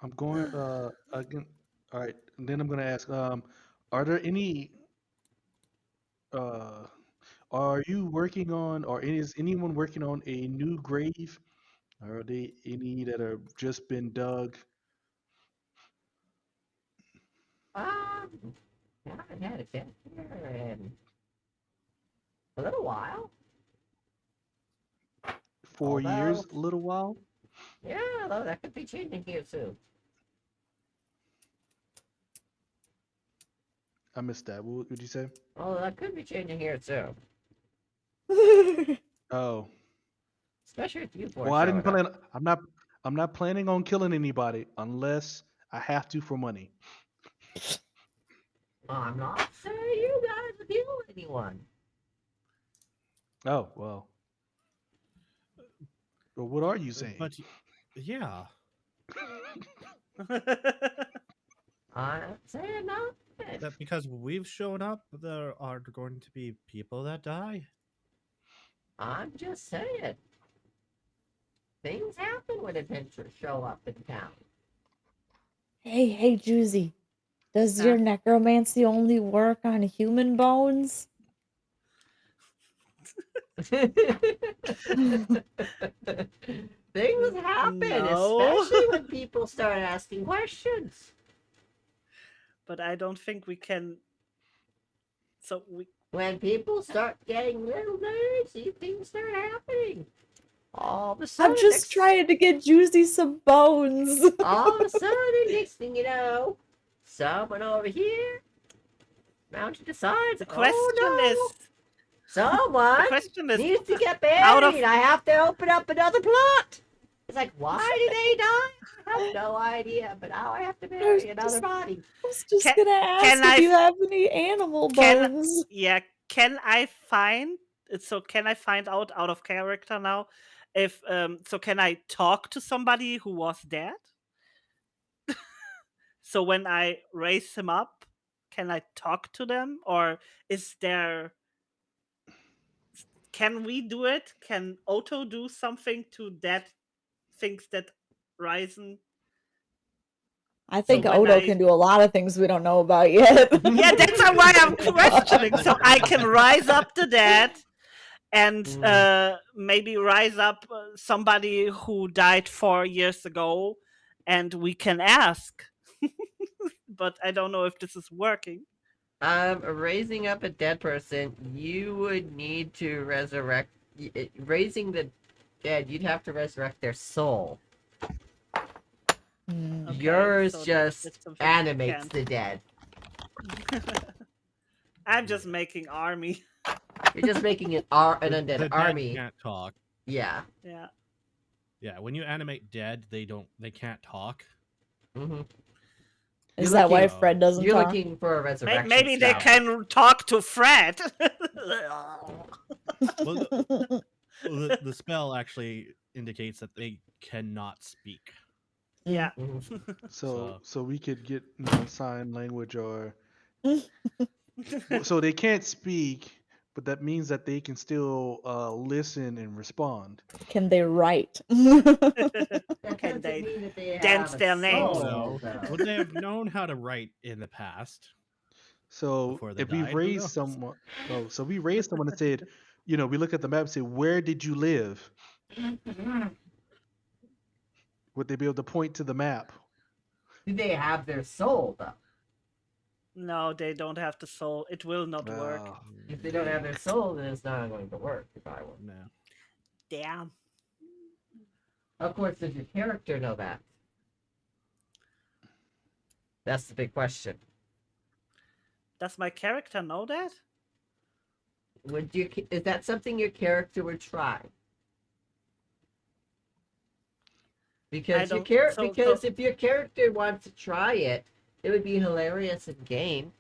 I'm going again. All right, and then I'm gonna ask. Are there any? Are you working on, or is anyone working on a new grave? Are they any that have just been dug? I haven't had a chance here in a little while. 4 years, a little while. Yeah, although that could be changing here soon. I missed that. What would you say? Oh, that could be changing here soon. Oh, Especially if you four Well, I didn't showing up. plan. I'm not planning on killing anybody unless I have to for money. I'm not saying you guys will kill anyone. Oh well. Well, what are you saying? But yeah, I'm saying nothing. that because we've shown up, there are going to be people that die. I'm just saying. Things happen when adventurers show up in town. Hey, Juicy. Does Huh? your necromancy only work on human bones? Things happen, No. especially when people start asking questions. But I don't think we can. So we. When people start getting little nerdy, things start happening. All of a sudden, I'm just trying to get Juicy some bones. all of a sudden, next thing you know, someone over here mounted decides, The question is. someone The question is. needs to get out of- buried. I have to open up another plot. It's like, why did they die? I have no idea, but now I have to bury another body. I was just Can- gonna ask can if I you f- have any animal Can bones. yeah? Can I find? So can I find out of character now? If so can I talk to somebody who was dead? So when I raise him up, can I talk to them, or is there? Can we do it? Can Otto do something to dead things that risen? I So think when Odo I- can do a lot of things we don't know about yet. Yeah, that's why I'm questioning. So I can rise up the dead and maybe rise up somebody who died 4 years ago, and we can ask. But I don't know if this is working. Raising up a dead person, you would need to resurrect. Raising the dead, you'd have to resurrect their soul. Okay, Yours so that's just something we animates can't. the dead. I'm just making army. You're just making an undead The dead army. can't talk. Yeah. Yeah. Yeah, when you animate dead, they can't talk. Mm-hmm. Is that why Fred doesn't You're talk? looking for a resurrection Maybe they spell. can talk to Fred. Well, the spell actually indicates that they cannot speak. Yeah. So we could get sign language or so they can't speak, but that means that they can still listen and respond. Can they write? Can they mean that they dance have a their names? soul, No. though. Would they have known how to write in the past? So Before they if we died? Who raised knows? someone, so we raised someone and said, we look at the map and say, where did you live? Would they be able to point to the map? Do they have their soul, though? No, they don't have the soul. It will not work. If they don't have their soul, then it's not going to work, if I were. No. Damn. Of course, does your character know that? That's the big question. Does my character know that? Is that something your character would try? Because don't- because if your character wants to try it, it would be hilarious in game.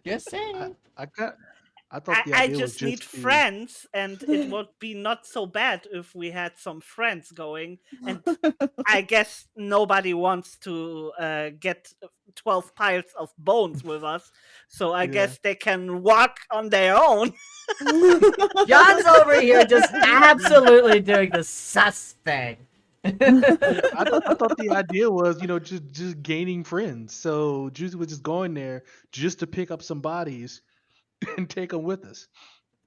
Just saying. I thought the I idea was just need to- friends, and it would be not so bad if we had some friends going. And I guess nobody wants to get 12 piles of bones with us, so I guess they can walk on their own. John's over here just absolutely doing the sus thing. I thought the idea was, just gaining friends. So Juicy was just going there just to pick up some bodies and take them with us.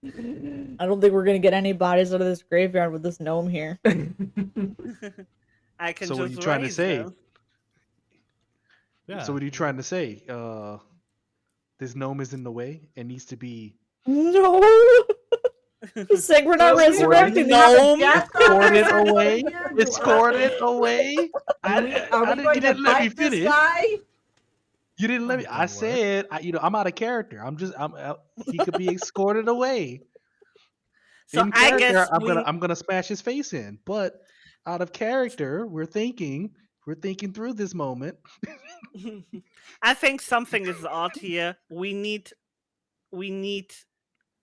I don't think we're gonna get any bodies out of this graveyard with this gnome here. I can So just what are you trying to raise say? them. Yeah. So what are you trying to say? This gnome is in the way and needs to be No. He's saying we're not resurrecting the gnome. escorted away. Escorted away. Are we You going to didn't let me fight this finish. guy? You didn't let me. I said, I'm out of character. He could be escorted away. So in I character, guess I'm gonna smash his face in. But out of character, we're thinking through this moment. I think something is odd here. We need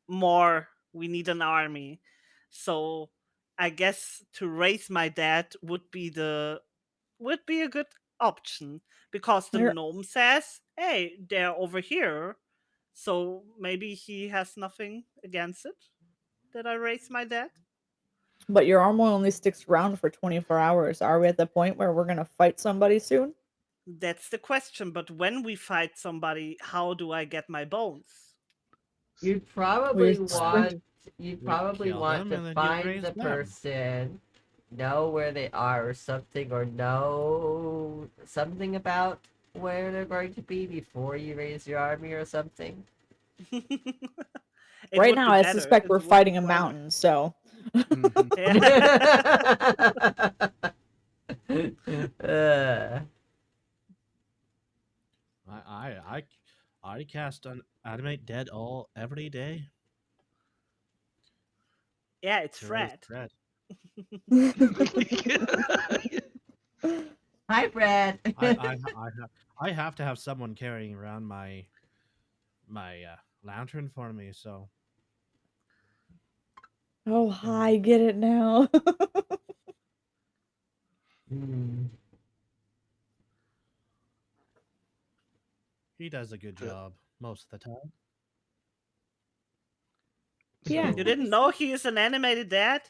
more. We need an army. So I guess to raise my dad would be a good option because the There- gnome says, "Hey, they're over here." So maybe he has nothing against it that I raise my dad. But your armor only sticks around for 24 hours. Are we at the point where we're gonna fight somebody soon? That's the question. But when we fight somebody, how do I get my bones? You'd We're probably sprint. want you'd We probably kill want them to and then you find raise the them. person, know where they are or something, or know something about where they're going to be before you raise your army or something. It Right would now, be I better. suspect It we're would fighting be a better. mountain, so. Uh, I cast an animate dead all every day. Yeah, it's to raise Fred. Hi, Fred. I have to have someone carrying around my lantern for me. So Oh, hi, get it now. he does a good job most of the time. Yeah. You didn't know he is an animated dad?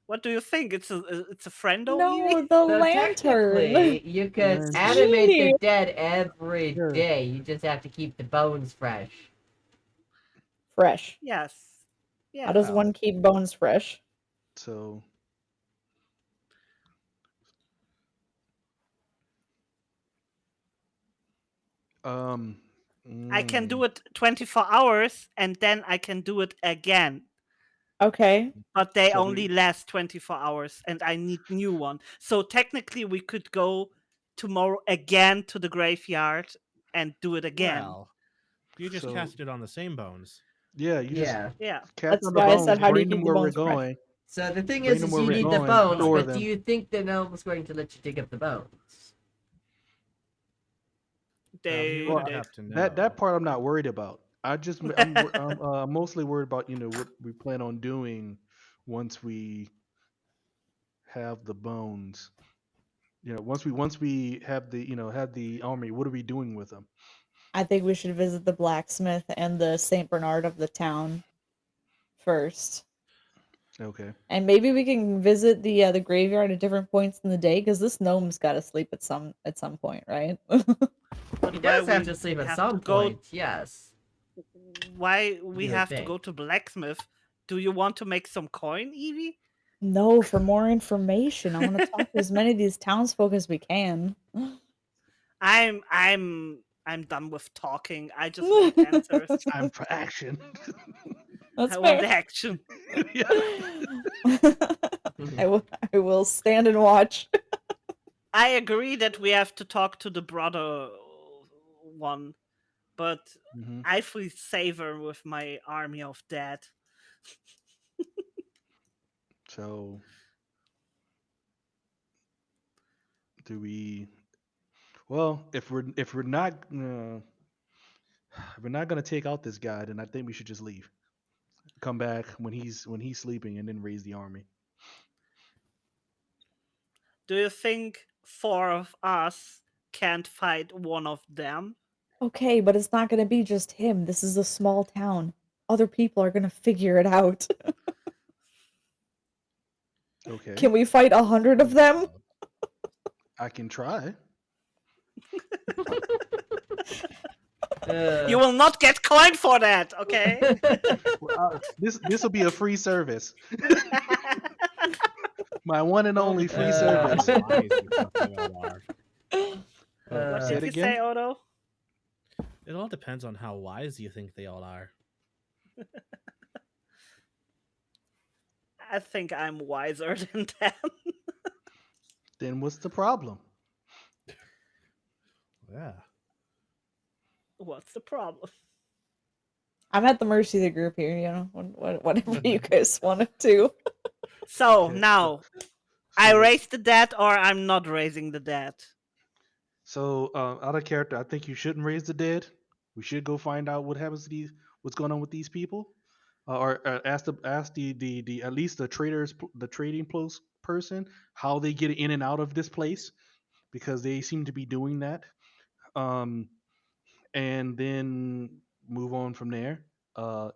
What do you think? It's a friendo, No, Evie? the So lantern. technically, you could It's animate the cheating. dead every Sure. day. You just have to keep the bones fresh. Fresh. Yes. How does Yeah. one keep bones fresh? So I can mm, do it 24 hours and then I can do it again. Okay. But they So only last 24 hours and I need new one. So technically we could go tomorrow again to the graveyard and do it again. Well, you just So- cast it on the same bones. yeah, you just Yeah. cast That's on the why I bones, said, how do you bring them keep the where we're bones fresh? going. So the thing Bring is them where you we're need the going, bones, store but them. do you think the gnome's going to let you dig up the bones? They, would they have to know. That part I'm not worried about. I'm mostly worried about what we plan on doing once we have the bones. Once we have the army, what are we doing with them? I think we should visit the blacksmith and the Saint Bernard of the town first. Okay. And maybe we can visit the graveyard at different points in the day because this gnome's got to sleep at some point, right? But He why does have we to sleep at have some to go- point, yes. Why we You would have to think. go to blacksmith? Do you want to make some coin, Evie? No, for more information. I want to talk to as many of these townsfolk as we can. I'm done with talking. I just want answers. Time for action. That's I fair. want action. I will stand and watch. I agree that we have to talk to the brother one, but I feel safer with my army of dead. So, do we? Well, if we're not if we're not gonna take out this guy, then I think we should just leave. Come back when he's sleeping, and then raise the army. Do you think 4 of us can't fight one of them? Okay, but it's not going to be just him. This is a small town. Other people are going to figure it out. Okay. Can we fight 100 of them? I can try. You will not get coin for that, okay? This will be a free service. My one and only free service. What Say did it you again? say, Odo? It all depends on how wise you think they all are. I think I'm wiser than them. Then what's the problem? Yeah. What's the problem? I'm at the mercy of the group here. You know, whatever you guys want to do. So Okay, now, I so- raise the dead or I'm not raising the dead. So, out of character, I think you shouldn't raise the dead. We should go find out what happens to these, what's going on with these people, or ask the at least the the trading post person how they get in and out of this place because they seem to be doing that. Um, and then move on from there.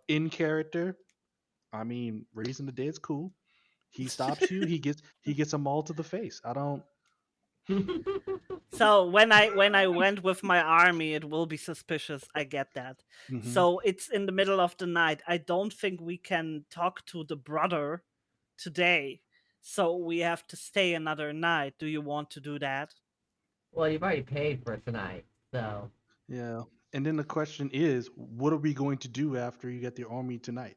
In character, I mean, raising the dead's cool. He stops you. He gets them all to the face. I don't. So when I went with my army, it will be suspicious. I get that. Mhm. So it's in the middle of the night. I don't think we can talk to the brother today. So we have to stay another night. Do you want to do that? Well, you've already paid for tonight, so. Yeah. And then the question is, what are we going to do after you get the army tonight?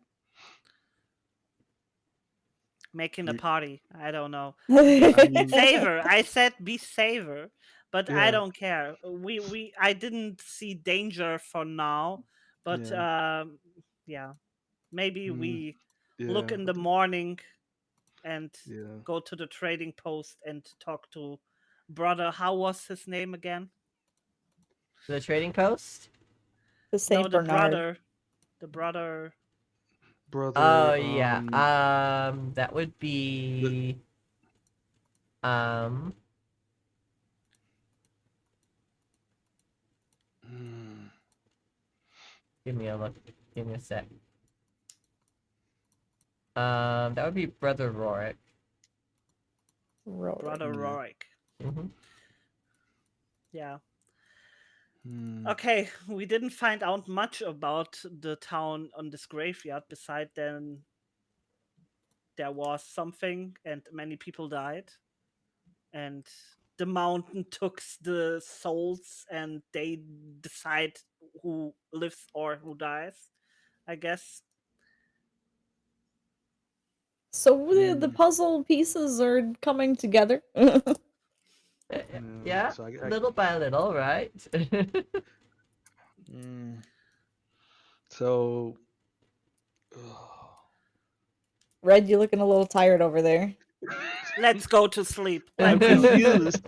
Making a You- party. I don't know. I mean, Saver. I said be saver, but I yeah, don't care. I didn't see danger for now, but yeah, yeah, maybe mm, we look yeah, in I the think, morning and yeah. go to the trading post and talk to brother. How was his name again? The trading post? The No, Saint the Bernard. brother. The brother. Oh Brother. yeah. That would be. Mm, Give me a look. Give me a sec. That would be Brother Rorik. Brother yeah. Rorik. Mm-hmm. Yeah. Mm, Okay, we didn't find out much about the town on this graveyard. Beside then, there was something, and many people died, and the mountain took the souls, and they decide who lives or who dies. I guess. So the mm, puzzle pieces are coming together. Yeah, So little by little, right? mm, so. Red, you looking a little tired over there. Let's go to sleep. I'm Let's go to sleep. confused.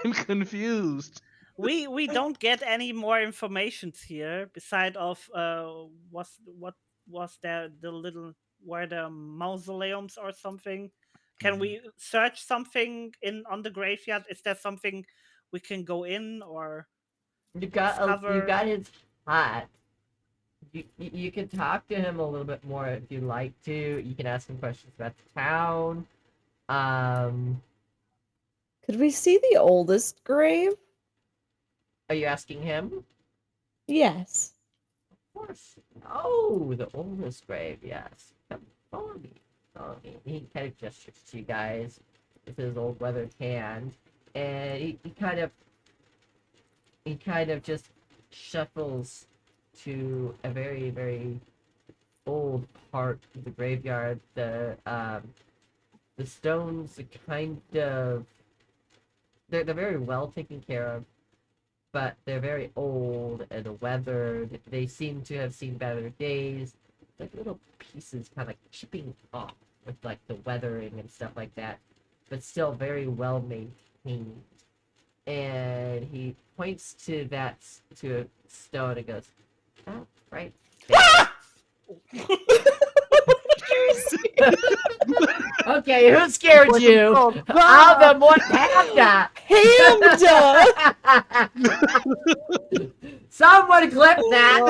I'm confused. We don't get any more informations here beside of what was there the little were there mausoleums or something. Can we search something in on the graveyard? Is there something we can go in or you discover? got his hat. You can talk to him a little bit more if you'd like to. You can ask him questions about the town. Could we see the oldest grave? Are you asking him? Yes. Of course. Oh, the oldest grave, yes. Come follow me. Follow me. He kind of gestures to you guys with his old weathered hand. And he kind of just shuffles to a very, very old part of the graveyard. The stones are kind of they're very well taken care of, but they're very old and weathered. They seem to have seen better days. Like little pieces kind of chipping off with like the weathering and stuff like that, but still very well maintained. And he points to to a stone and goes, "Oh, right there." Okay, who scared you? I'm the one panda. Panda. Someone clip that.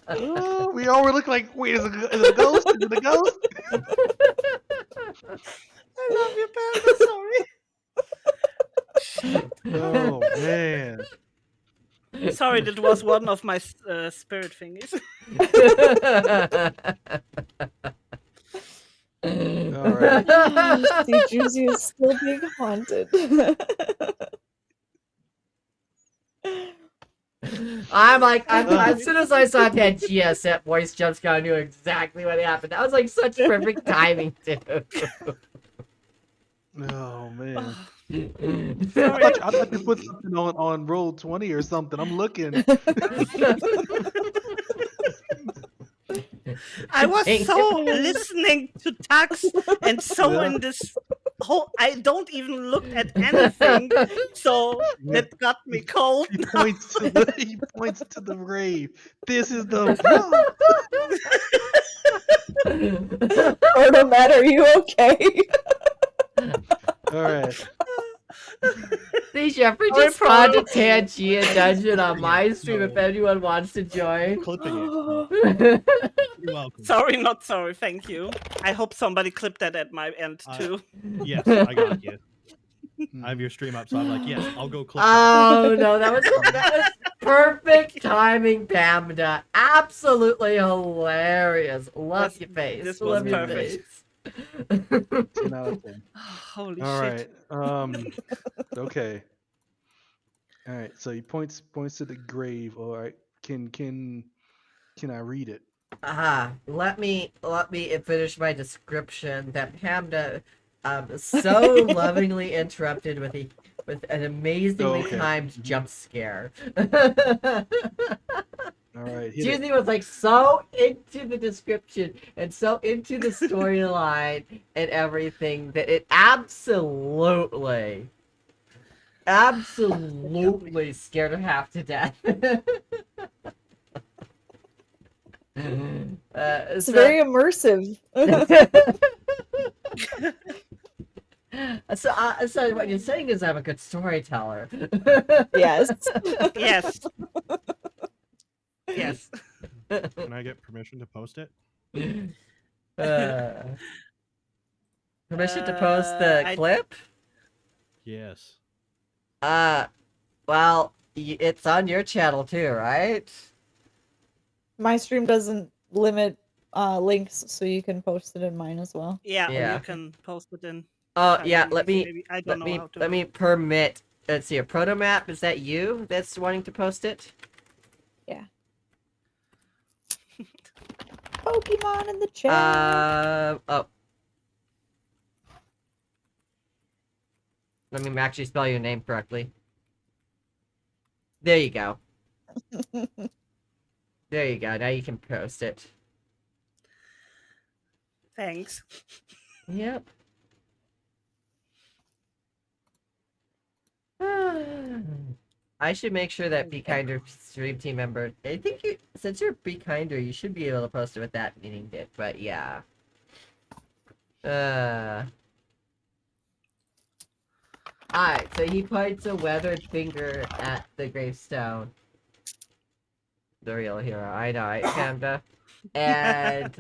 Oh, we all were looking like, wait, is it a ghost? Is it a ghost? I love you, Panda. Sorry. Oh man. Sorry, that was one of my spirit thingies. All right. See, Juicy is still being haunted. I'm like, as soon as I saw that GSF voice jump scare, I knew exactly what happened. That was like such perfect timing, too. Oh man. Sorry. I thought you put something on roll 20 or something. I'm looking. I was Thank so you. listening to Tax and so Yeah. in this whole. I don't even look at anything, so Yeah. that got me cold. He points to the grave. This is the rock. Matt, are you okay? All right. See, Jeffrey Sorry, just spawned a Proto. Tangia dungeon on my stream if No. anyone wants to join. Clipping it. You're welcome. Sorry, not sorry. Thank you. I hope somebody clipped that at my end too. Yes, I got you. I have your stream up, so I'm like, yes, I'll go clip that. Oh no, that was perfect timing, Pamda. Absolutely hilarious. Love your face. This was Love your perfect. face. 10 out of 10. Holy All shit. right. Okay. All right. So he points to the grave. All right. Can I read it? Let me finish my description that Pamda so lovingly interrupted with an amazingly okay. timed jump scare. All right. Hit Juicy it. was like so into the description and so into the storyline and everything that it absolutely scared her half to death. It's very immersive. So what you're saying is I'm a good storyteller. Yes. Yes. Yes. Can I get permission to post it? Permission to post the clip? Yes. Well, it's on your channel too, right? My stream doesn't limit links, so you can post it in mine as well. Yeah, Yeah. you can post it in. Oh private yeah, links, let me maybe. I don't know how to. let me permit. Let's see, a Protomap. Is that you that's wanting to post it? Yeah. Pokemon in the chat. Oh. Let me actually spell your name correctly. There you go. There you go. Now you can post it. Thanks. Yep. I should make sure that Be Kinder stream team member. I think you, since you're Be Kinder, you should be able to post it with that meaning bit. But yeah. Alright, so he points a weathered finger at the gravestone. The real hero. I know, right, Panda? And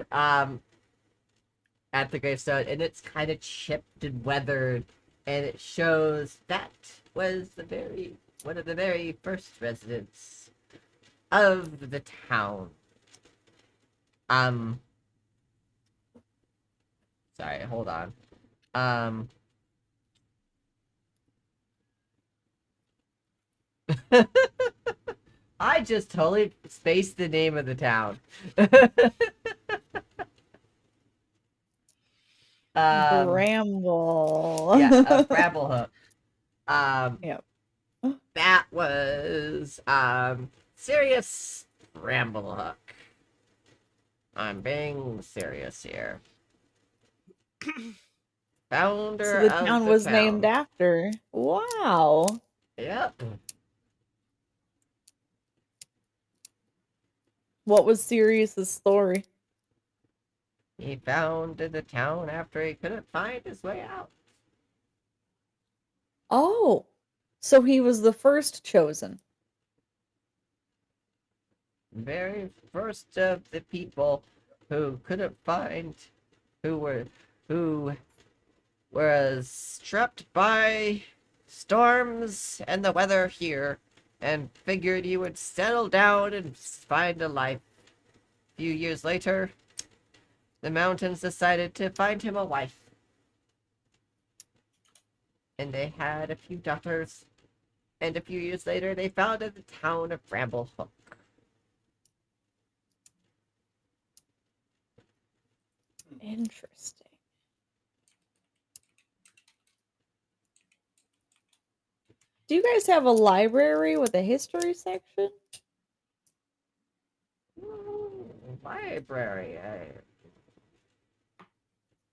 at the gravestone, and it's kind of chipped and weathered, and it shows that was one of the very first residents of the town. Sorry, hold on. I just totally spaced the name of the town. Bramble. Yeah, Bramblehook. Yep. That was Sirius Bramblehook. I'm being serious here. Founder So the of town the was town. named after. Wow. Yep. What was Sirius's story? He founded the town after he couldn't find his way out. Oh, so he was the first chosen. Very first of the people who couldn't find, who was trapped by storms and the weather here, and figured he would settle down and find a life. A few years later, the mountains decided to find him a wife. And they had a few daughters. And a few years later, they founded the town of Bramblehook. Interesting. Do you guys have a library with a history section? Library.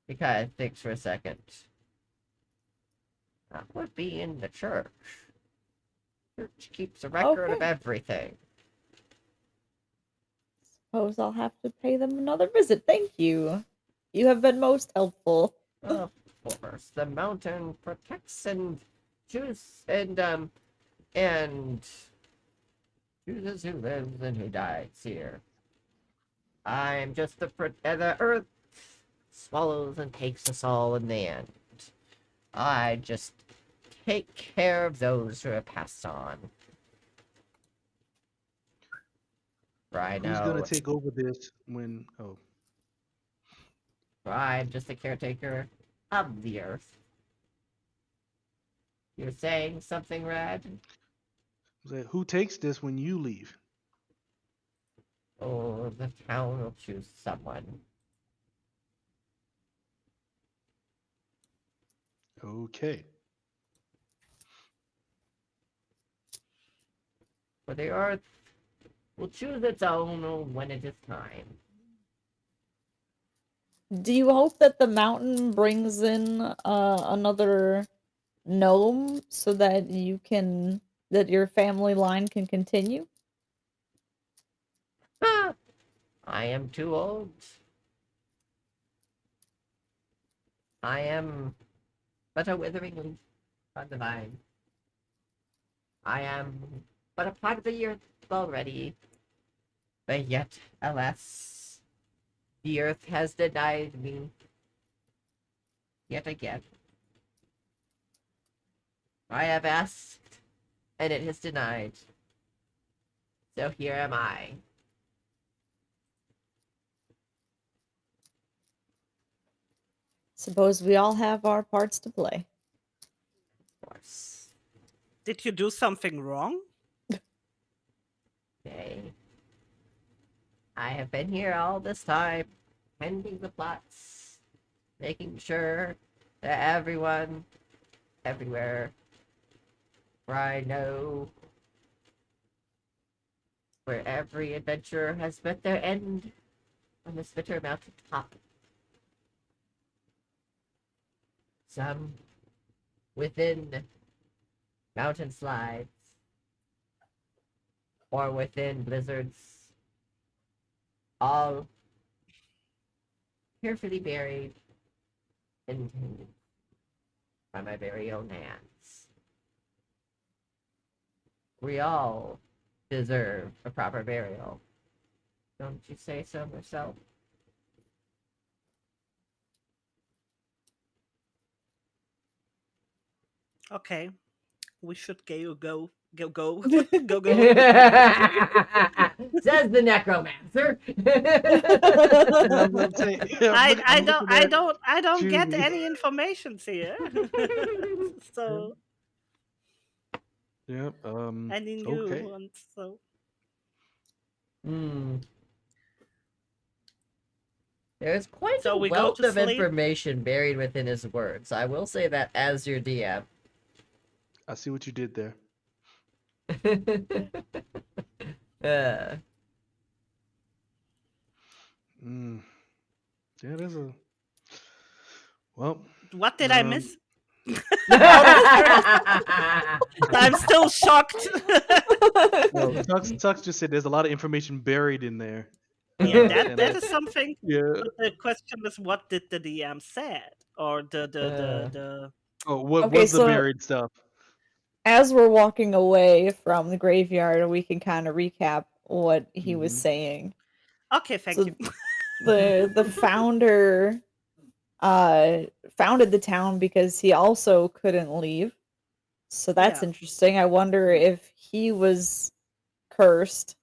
He kind of thinks for a second. That would be in the church. Church keeps a record of Okay. everything. Suppose I'll have to pay them another visit. Thank you. You have been most helpful. Of course, the mountain protects and chooses and chooses who lives and who dies here. I'm just the earth swallows and takes us all in the end. I just take care of those who have passed on. For I Who's gonna know take over this when? Oh, I'm just the caretaker of the earth. You're saying something, Red? who takes this when you leave? Oh, the town will choose someone. Okay. For the earth will choose its own when it is time. Do you hope that the mountain brings in another gnome so that that your family line can continue? I am too old. I am but a withering leaf on the vine. I am but a part of the earth already. But yet, alas, the earth has denied me yet again. I have asked, and it has denied. So here am I. Suppose we all have our parts to play. Of course. Did you do something wrong? Okay. I have been here all this time, tending the plots, making sure that everyone, everywhere, where I know where every adventurer has met their end on this bitter mountain top. Some within mountain slides, or within blizzards, all carefully buried and tended by my very own hands. We all deserve a proper burial. Don't you say so yourself? Okay, we should go. Go. Says the necromancer. I don't get Judy. any information here. So Yep. any new Okay. ones. So There's quite So a we go wealth to of sleep? information buried within his words. I will say that as your DM. I see what you did there. Yeah, there's a. Well. what did I miss? I'm still shocked. No, Tux just said there's a lot of information buried in there. Yeah, and that is something. Yeah. But the question is, what did the DM said, or the Oh, what Okay, was the so- buried stuff? As we're walking away from the graveyard, we can kind of recap what he was saying. Okay, thank you. The founder founded the town because he also couldn't leave. So that's Yeah. interesting. I wonder if he was cursed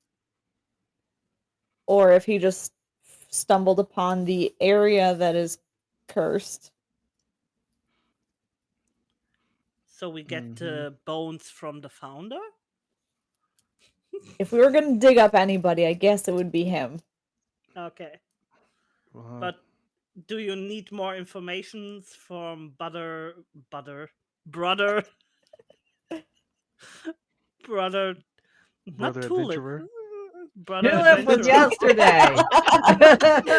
or if he just stumbled upon the area that is cursed. So we get bones from the founder. If we were going to dig up anybody, I guess it would be him. Okay. But do you need more information from brother? Brother, not Brother Tulip. adventurer. Brother Tulip was adventurer. yesterday.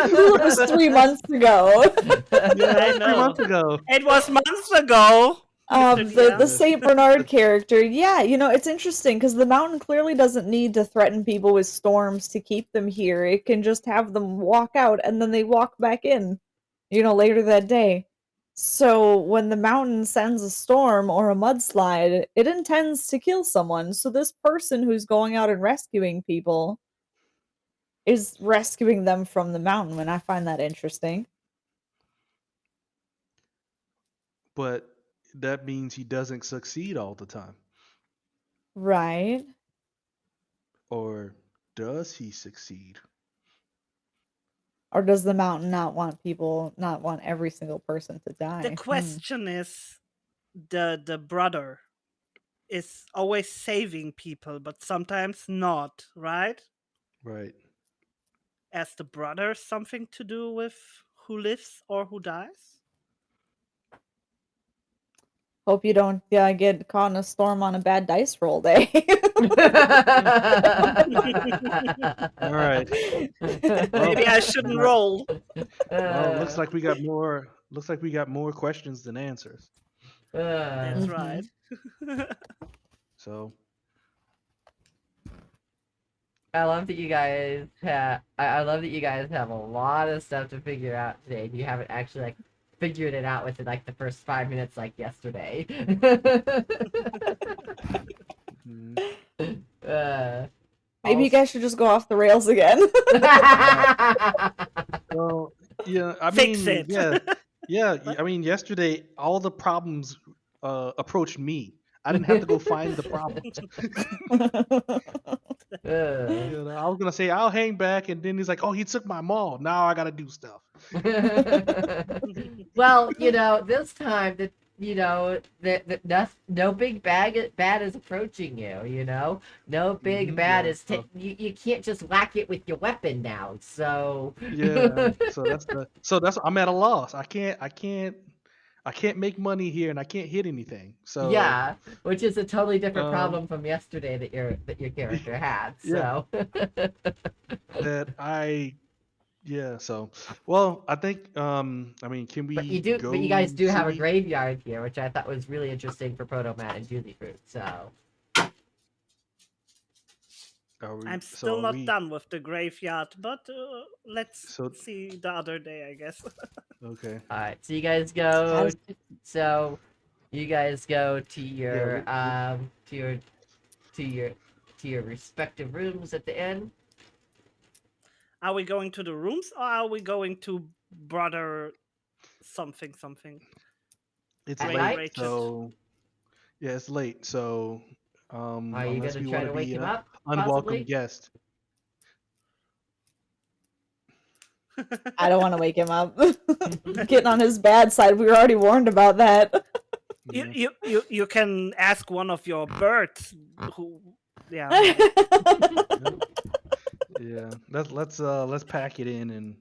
Tulip was 3 months ago. Yeah, I that's 3 know. months ago. It was months ago. Mr. The DM. Saint Bernard character, yeah, it's interesting because the mountain clearly doesn't need to threaten people with storms to keep them here. It can just have them walk out and then they walk back in, later that day. So when the mountain sends a storm or a mudslide, it intends to kill someone. So this person who's going out and rescuing people is rescuing them from the mountain, and I find that interesting. But that means he doesn't succeed all the time. Right. Or does he succeed? Or does the mountain not want every single person to die? The question is, the brother is always saving people, but sometimes not, right? Right. Has the brother something to do with who lives or who dies? Hope you don't get caught in a storm on a bad dice roll day. All right. Maybe I shouldn't roll. Well, looks like we got more. Looks like we got more questions than answers. That's right. So I love that you guys have. I love that you guys have a lot of stuff to figure out today. You haven't actually figured it out within the first 5 minutes like yesterday. Maybe you guys should just go off the rails again. Well, yeah, I Fix mean, it. yeah. I mean, yesterday all the problems approached me. I didn't have to go find the problems. I was gonna say I'll hang back, and then he's like, "Oh, he took my mall. Now I gotta do stuff." Well, this time that no big bad is approaching you. No big bad is you can't just whack it with your weapon now. So Yeah. So that's I'm at a loss. I can't make money here, and I can't hit anything. So yeah, which is a totally different Um, problem from yesterday that your character had. Yeah. So So well, I think I mean, can we but you go guys do have a see- graveyard here, which I thought was really interesting for Proto-Man and Julie Fruit. So I'm still not done with the graveyard, but let's So- see the other day, I guess. Okay. all right, so you guys go. So you guys go to your to your respective rooms at the inn. Are we going to the rooms or are we going to brother something? It's At late, night? so yeah, it's late. So Are you unless gonna we try want to to wake be him an up, unwelcome possibly? guest. I don't want to wake him up. Getting on his bad side. We were already warned about that. You can ask one of your birds who yeah. Yeah, let's pack it in and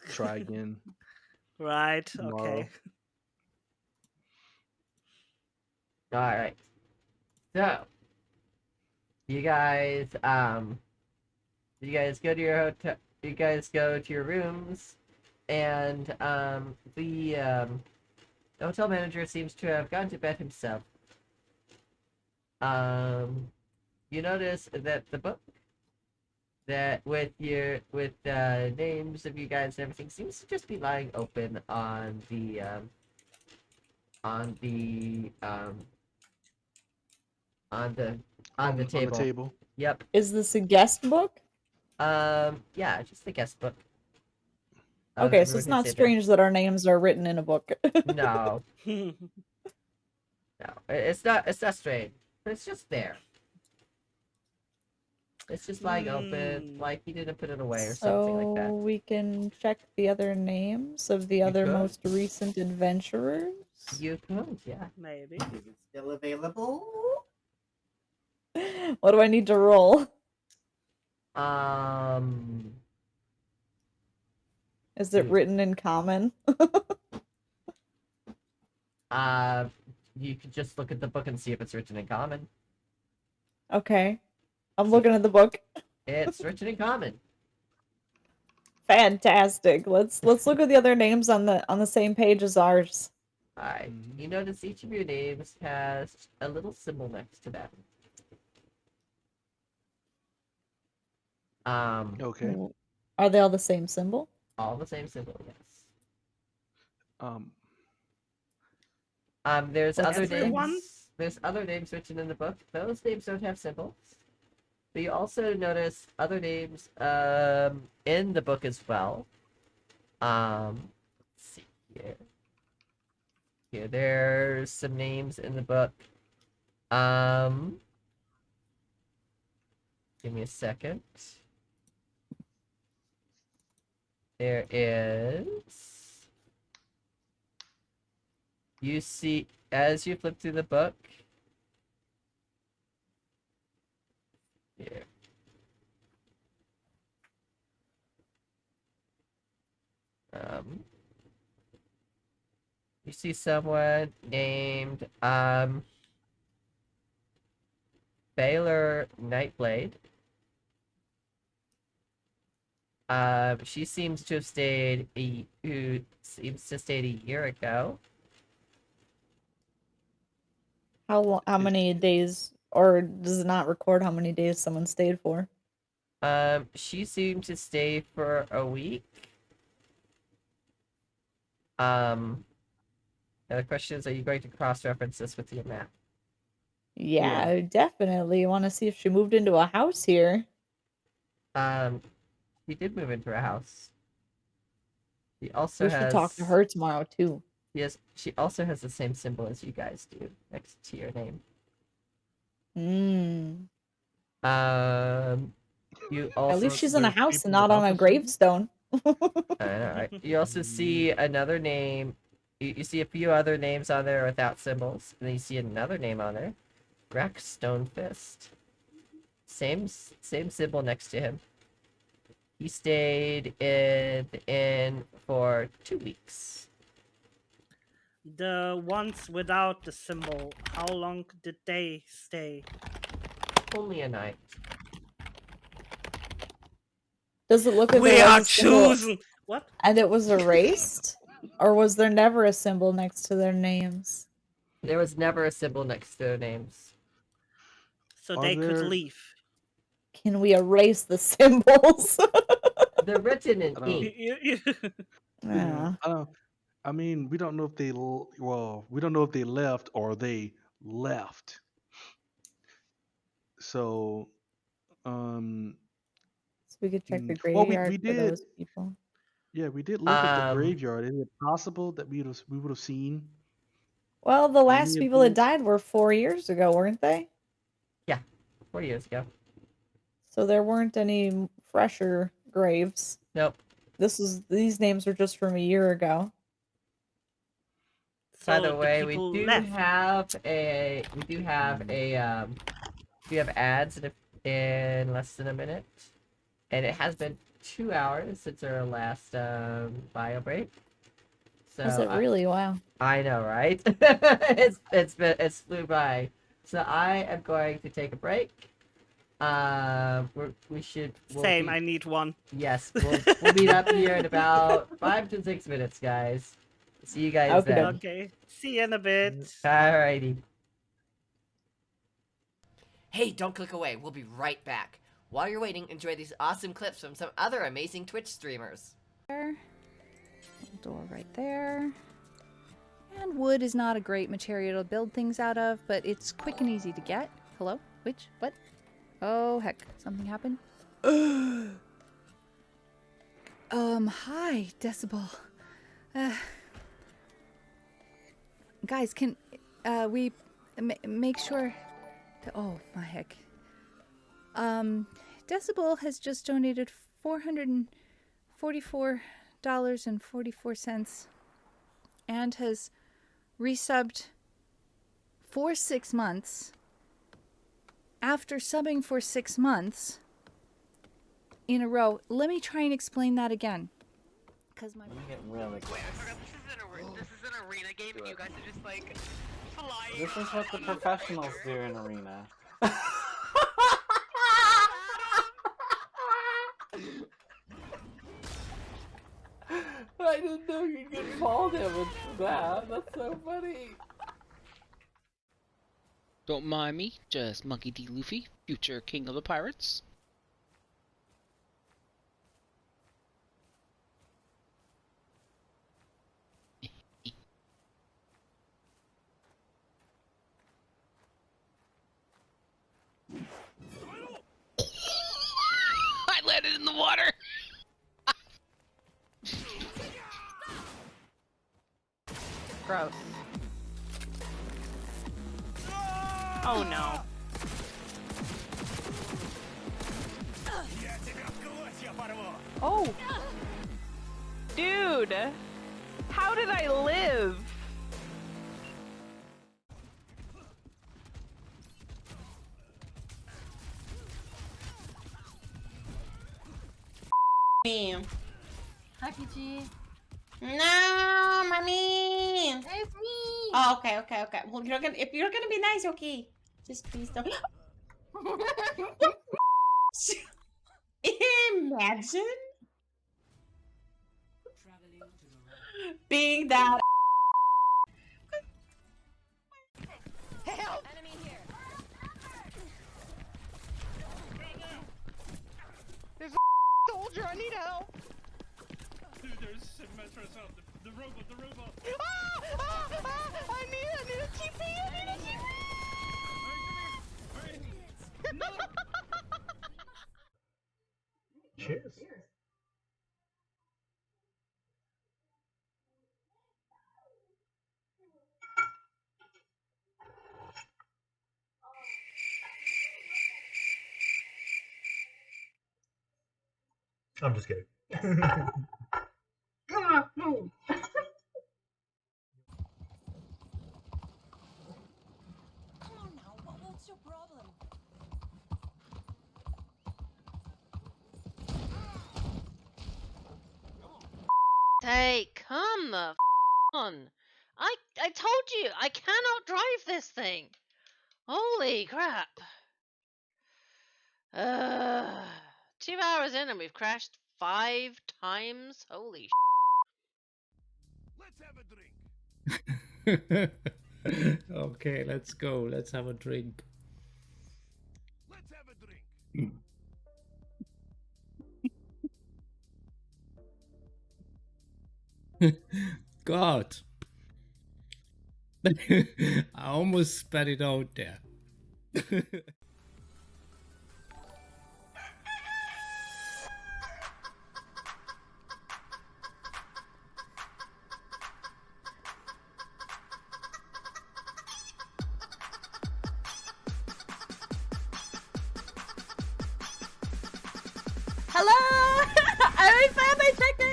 try again. Right, tomorrow. okay. All right. So you guys go to your hotel. You guys go to your rooms, and the hotel manager seems to have gone to bed himself. You notice that the book that with names of you guys and everything seems to just be lying open on the table. Yep. Is this a guest book? Yeah, just the guest book. Okay, so it's not strange that our names are written in a book. No. No, it's not strange. It's just there. It's just lying open, like he didn't put it away or something like that. So we can check the other names of the other could. most recent adventurers. You could, yeah. Maybe. Is it still available? What do I need to roll? Is it written in common? You could just look at the book and see if it's written in common. Okay. I'm looking at the book. It's written in common. Fantastic. Let's look at the other names on the same page as ours. Alright. You notice each of your names has a little symbol next to them. Okay. Are they all the same symbol? All the same symbol, yes. There's What's other everyone? names. There's other names written in the book. Those names don't have symbols. But you also notice other names in the book as well. Let's see here. Here, there's some names in the book. Give me a second. There is. You see, as you flip through the book. Here. You see someone named Baylor Nightblade. She seems to have stayed a year ago. How many days, or does it not record how many days someone stayed for? She seemed to stay for a week. Now the question is, are you going to cross-reference this with your map? Yeah, I definitely want to see if she moved into a house here. She did move into a house. She also We should has. talk to her tomorrow too. Yes, she also has the same symbol as you guys do next to your name. You also. At least she's in a there's house people and not on without a the gravestone. I know, right? You also see another name. You see a few other names on there without symbols, and then you see another name on there, Rex Stonefist. Same symbol next to him. He stayed in the inn for 2 weeks. The ones without the symbol, how long did they stay? Only a night. Does it look like We there are was a symbol chosen. What? and it was erased? Or was there never a symbol next to their names? There was never a symbol next to their names. So Are they could there- leave. Can we erase the symbols? They're written in I don't- ink. Yeah. I mean, we don't know if they we don't know if they left or they left. So, So we could check the well, graveyard we for did. those people. Yeah, we did look at the graveyard. Is it possible that we would have seen? Well, the last Any of people that these? died were 4 years ago, weren't they? Yeah, 4 years ago. So there weren't any fresher graves. Nope. These names are just from a year ago. By So the way, we people do left. have ads in less than a minute, and it has been 2 hours since our last bio break. So Was it really? Wow. I know, right? it's flew by. So I am going to take a break. Same, I need one. Yes, we'll meet up here in about 5 to 6 minutes, guys. See you guys then. Okay. See you in a bit. Alrighty. Hey, don't click away. We'll be right back. While you're waiting, enjoy these awesome clips from some other amazing Twitch streamers. There. Door right there. And wood is not a great material to build things out of, but it's quick and easy to get. Hello? Which? What? Oh, heck. Something happened? Hi, Decibel. Guys, can we make sure to, oh, my heck. Decibel has just donated $444.44 and has resubbed for 6 months. After subbing for 6 months in a row, let me try and explain that again. Because my Get really close. This is an arena game and you guys are just like flying. This is what the professionals do in arena. Good fall damage for that. That's so funny. Don't mind me, just Monkey D. Luffy, future king of the pirates. I landed in the water! Gross. Oh no. Oh! Dude! How did I live? Me. Hi, Peachy. No, mommy. It's me. Oh, okay. Well, if you're gonna be nice, okay. Just please don't. Imagine being that. Help! Enemy here. There's a soldier. I need help. Dude, there's Symmetra's out. The robot. I need a TP. No. Cheers. I'm just kidding. Come on now. What's your problem? Hey, come the on. I told you, I cannot drive this thing. Holy crap. 2 hours in and we've crashed 5 times. Holy Okay, let's go. Let's have a drink. God. I almost spat it out there. Hello! I found my chicken!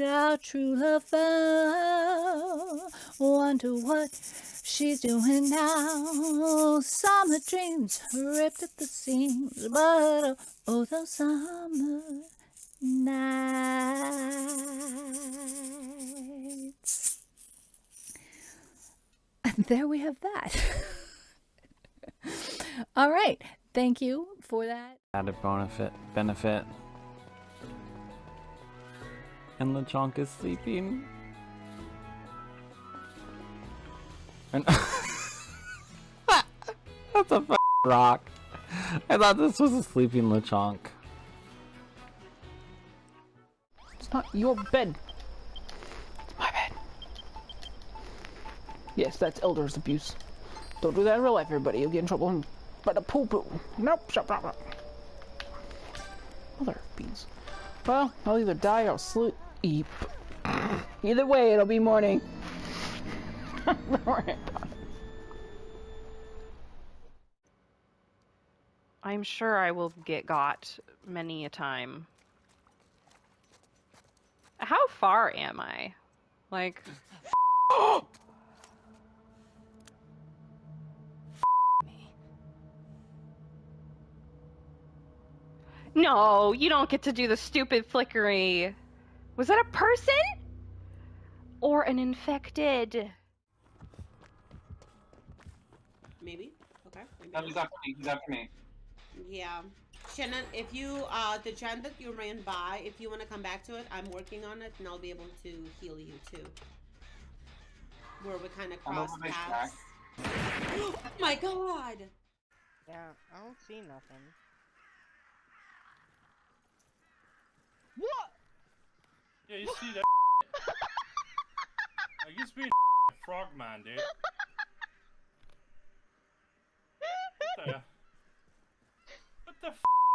Our true love found. Wonder what she's doing now. Summer dreams ripped at the seams, but oh, those summer nights. And there we have that. All right. Thank you for that. Added benefit. And Lechonk is sleeping. And that's a rock. I thought this was a sleeping Lechonk. It's not your bed. It's my bed. Yes, that's elders abuse. Don't do that in real life, everybody. You'll get in trouble. But a poo-poo. Nope. Shut up. Mother of beans. Well, I'll either die or I'll sleep. Either way, it'll be morning. Don't worry about it. I'm sure I will get got many a time. How far am I? Like... No, you don't get to do the stupid flickery. Was that a person? Or an infected? Maybe. Okay. No, he's after me. He's after me. Yeah. Shannon, if you, the gen that you ran by, if you want to come back to it, I'm working on it and I'll be able to heal you too. Where we kind of I'm cross over my paths. Oh my god! Yeah, I don't see nothing. What? Yeah, you see that? Like, he's being frogman, dude. What the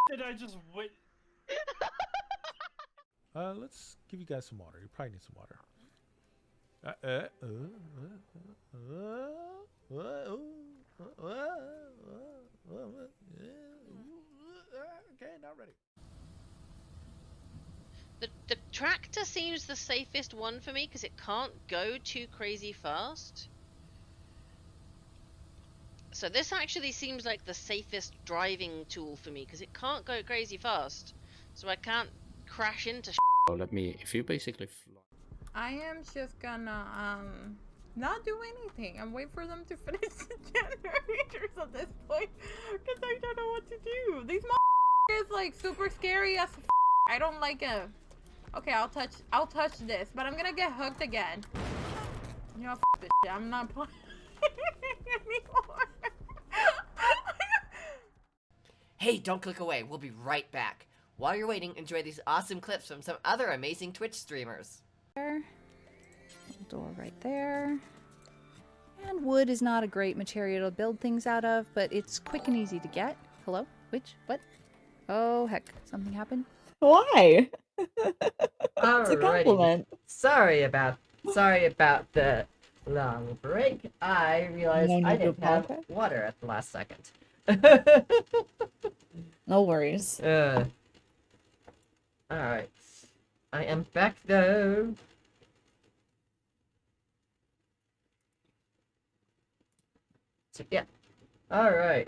did I just wait? Let's give you guys some water. You probably need some water. Okay, not ready. The tractor seems the safest one for me because it can't go too crazy fast. So this actually seems like the safest driving tool for me because it can't go crazy fast. So I can't crash into So let me, if you basically fly. I am just gonna not do anything. I'm waiting for them to finish the generators at this point because I don't know what to do. These is like super scary as I don't like it. Okay, I'll touch this, but I'm gonna get hooked again. You know, this shit. I'm not playing anymore. Hey, don't click away. We'll be right back. While you're waiting, enjoy these awesome clips from some other amazing Twitch streamers. There. Door right there. And wood is not a great material to build things out of, but it's quick and easy to get. Hello? Which? What? Oh, heck. Something happened? Why? It's a compliment. Sorry about the long break. I realized No I need to didn't have apologize. water at the last second. No worries. Alright. I am back though. So, yeah. Alright.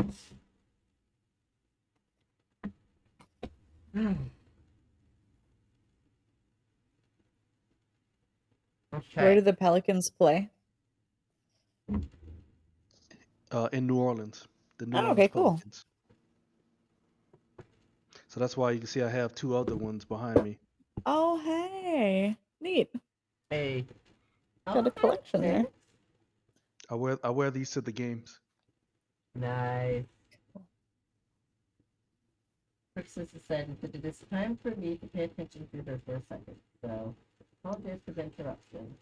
Where do the Pelicans play? In New Orleans, the New Oh, Orleans okay, cool. Pelicans. So that's why you can see I have two other ones behind me. Oh, hey. Neat. Hey. Got a collection there. I wear these to the games. Nice. Crixus said that it is time for me to pay attention to her for a second, so apologize for the interruption.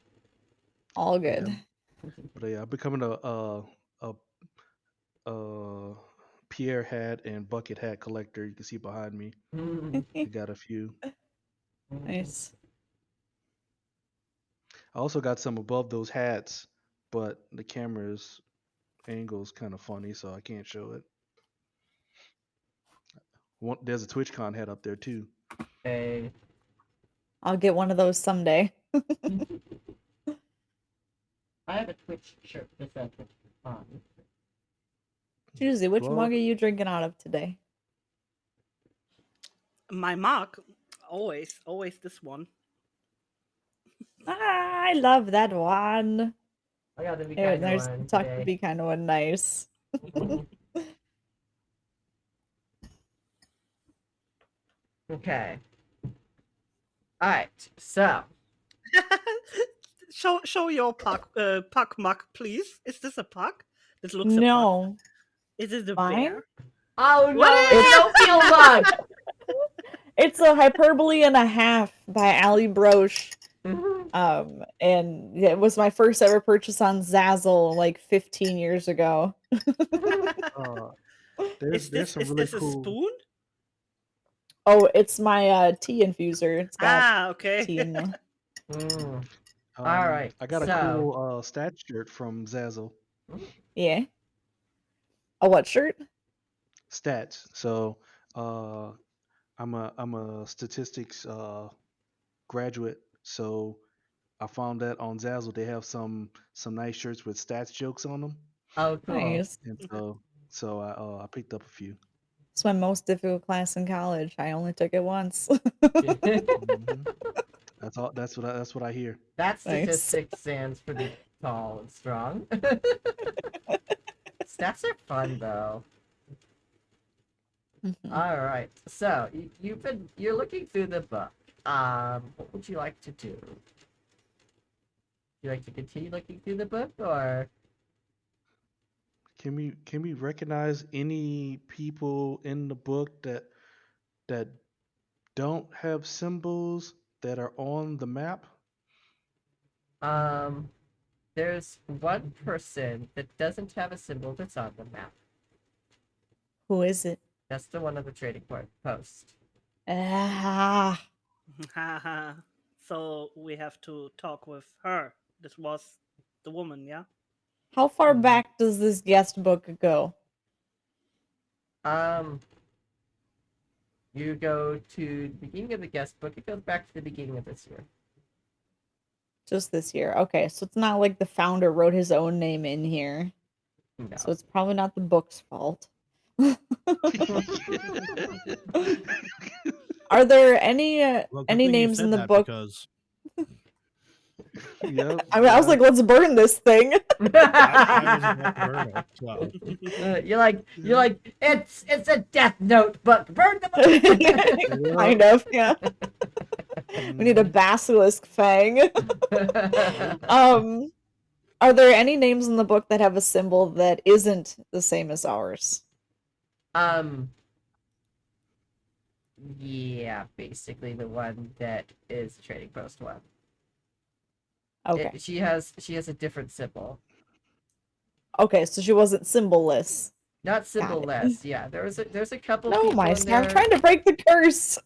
All good. But yeah, I'm becoming a Pierre hat and bucket hat collector. You can see behind me. I got a few. Nice. I also got some above those hats, but the camera's angle is kind of funny, so I can't show it. There's a TwitchCon hat up there too. Hey. I'll get one of those someday. I have a Twitch shirt that says on. Tuesday, which Well- mug are you drinking out of today? My mug, always this one. Ah, I love that one. I got the be There, kind there's one talk today. to be kind of one nice. Okay. Alright, so. Show your puck mug, please. Is this a puck? This looks a No. puck. Is it a Mine? bear? Oh no, What? it's no field mug! It's a hyperbole and a half by Ali Broche. And it was my first ever purchase on Zazzle like 15 years ago. There's some really Is this cool. a spoon? Oh, it's my tea infuser. It's got Okay. tea in them. Alright, I got a so- cool stat shirt from Zazzle. Yeah. A what shirt? Stats. So I'm a statistics graduate. So I found that on Zazzle they have some nice shirts with stats jokes on them. Oh, cool. Nice. And so I picked up a few. It's my most difficult class in college. I only took it once. That's all. That's what I hear. That Nice. statistic stands pretty tall and strong. Stats are fun though. All right. So you're looking through the book. What would you like to do? Would you like to continue looking through the book, or Can we recognize any people in the book that don't have symbols that are on the map? there's one person that doesn't have a symbol that's on the map. Who is it? That's the one on the trading post. Ah. So we have to talk with her. This was the woman, yeah? How far back does this guest book go? You go to the beginning of the guest book. It goes back to the beginning of this year. Just this year. Okay, so it's not like the founder wrote his own name in here. No. So it's probably not the book's fault. Are there any Well, good any thing you names said in the that book? because Yep. I mean, I was like, let's burn this thing. I was about to burn it. So. You're like, it's a Death Note book. Burn the book. Kind of, yeah. We need a basilisk fang. Are there any names in the book that have a symbol that isn't the same as ours? Yeah, basically the one that is the trading post one. Okay. She has a different symbol. Okay, so she wasn't symbol-less. Not symbol-less. Yeah, there's a couple. No, people Meister, in I'm there. trying to break the curse.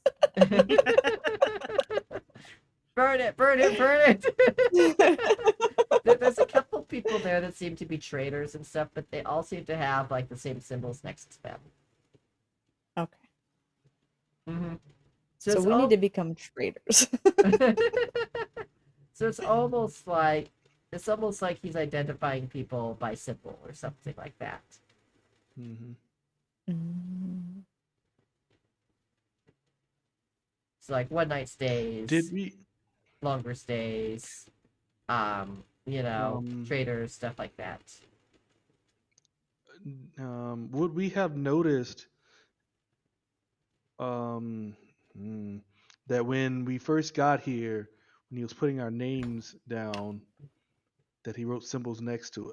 Burn it! Burn it! Burn it! There's a couple people there that seem to be traders and stuff, but they all seem to have like the same symbols next to them. Okay. Mm-hmm. So we need to become traders. So it's almost like he's identifying people by symbol or something like that. It's like one night stays. Did we? Longer stays. Traders, stuff like that. Would we have noticed that when we first got here, when he was putting our names down, that he wrote symbols next to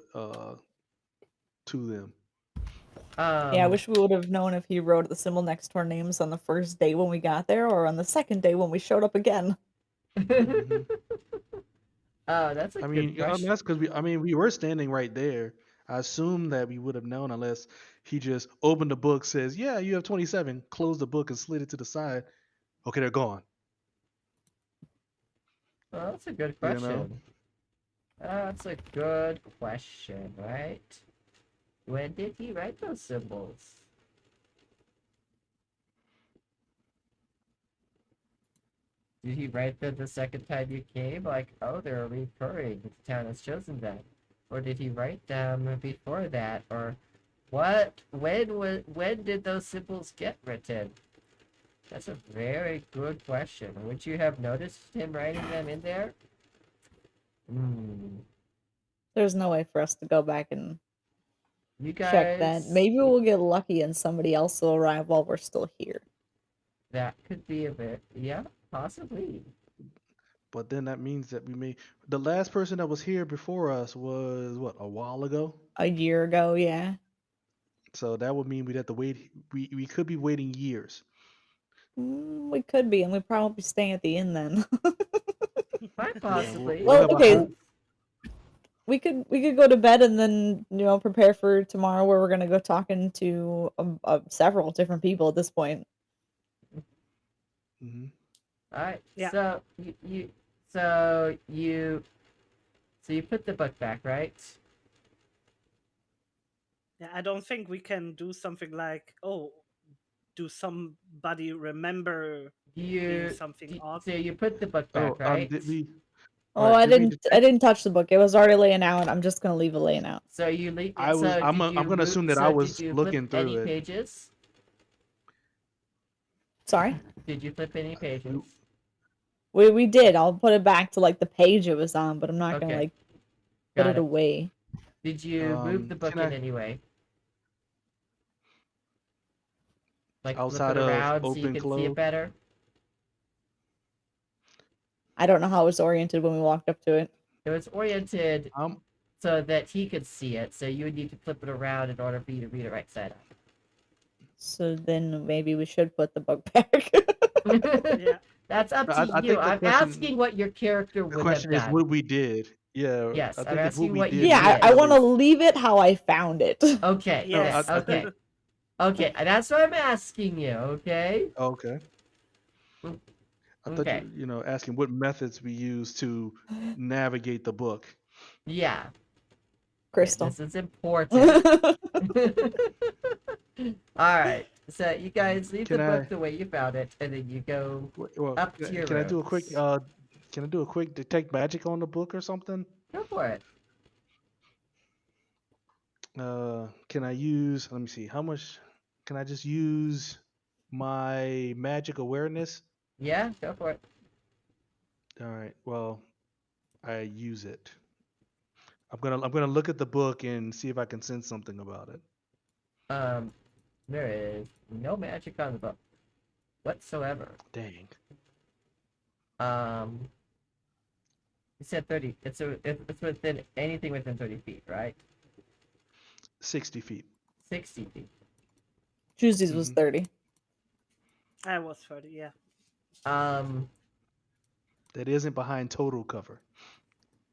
them? Yeah, I wish we would have known if he wrote the symbol next to our names on the first day when we got there, or on the second day when we showed up again. Oh, that's a good question. That's because we were standing right there. I assume that we would have known unless he just opened the book, says, "Yeah, you have 27," closed the book and slid it to the side. Okay, they're gone. Well, that's a good question. That's a good question, right? When did he write those symbols? Did he write them the second time you came? Like, oh, they're recurring. The town has chosen them. Or did he write them before that? Or what? When did those symbols get written? That's a very good question. Would you have noticed him writing them in there? There's no way for us to go back and You check that. guys, Maybe we'll get lucky and somebody else will arrive while we're still here. that could be a bit, yeah, possibly. But then that means that the last person that was here before us was what, a while ago? A year ago, yeah. So that would mean we'd have to wait. We could be waiting years. We could be, and we'd probably be staying at the inn then. Quite possibly. Well, okay. We could go to bed and then prepare for tomorrow, where we're gonna go talking to several different people at this point. All right. Yeah. So you put the book back, right? Yeah, I don't think we can do something like, do somebody remember doing something odd? So you put the book back, right? Did we? Oh, I didn't touch the book. It was already laying out. I'm just gonna leave it laying out. So you leave. I'm gonna assume that I was looking through any it. Pages? Sorry? Did you flip any pages? We did. I'll put it back to like the page it was on, but I'm not gonna Okay. put Got it away. Did you move the book in any way? Like outside flip it of around so you open can see close. it better. I don't know how it was oriented when we walked up to it. It was oriented so that he could see it. So you would need to flip it around in order for you to read it right side up. So then maybe we should put the book back. Yeah. That's up to I you. think the I'm question. asking what your character The would have question is done. what we did. Yeah, Yes, I I'm think it's what asking we what you did. Yeah, did. I want to leave it how I found it. Okay. Yes. I Okay. think. Okay. That's what I'm asking you. Okay. Okay. I thought Okay. you know asking what methods we use to navigate the book. Yeah. Crystal. This is important. All right. So you guys leave Can the I? book the way you found it, and then you go Well, up to your can I do a quick? rooms. Can I do a quick detect magic on the book or something? Go for it. Can I use? Let me see. How much? Can I just use my magic awareness? Yeah, go for it. All right. Well, I use it. I'm gonna look at the book and see if I can sense something about it. There is no magic on the book whatsoever. Dang. You said 30. It's within anything within 30 feet, right? 60 feet. 60 feet. Tuesdays was 30. I was 30, yeah. That isn't behind total cover.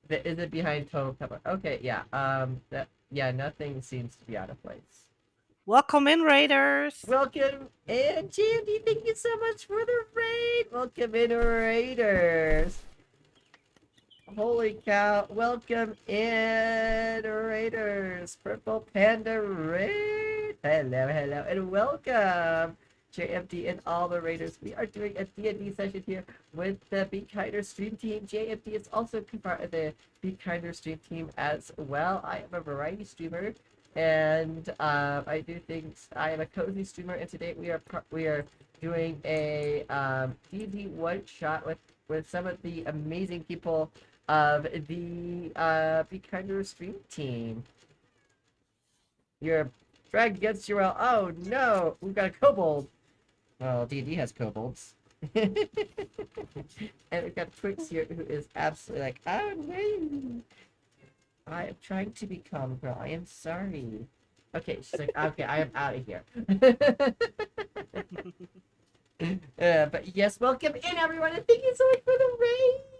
That isn't behind total cover. Okay, yeah. Nothing seems to be out of place. Welcome in, Raiders. Welcome in, Jandy. Thank you so much for the raid. Welcome in, Raiders. Holy cow. Welcome in, Raiders. Purple Panda Raid. Hello, hello, and welcome. JMD and all the Raiders. We are doing a D&D session here with the Be Kinder stream team. JMD is also part of the Be Kinder stream team as well. I am a variety streamer, and I do things. I am a cozy streamer, and today we are doing a D&D one shot with some of the amazing people of the Be Kinder stream team. You're dragged against your will. Oh no, we've got a kobold. Well, D&D has kobolds. And we've got Twix here who is absolutely like, oh no. I am trying to be calm, girl. I am sorry. Okay, she's like, okay, I am out of here. But yes, welcome in everyone, and thank you so much for the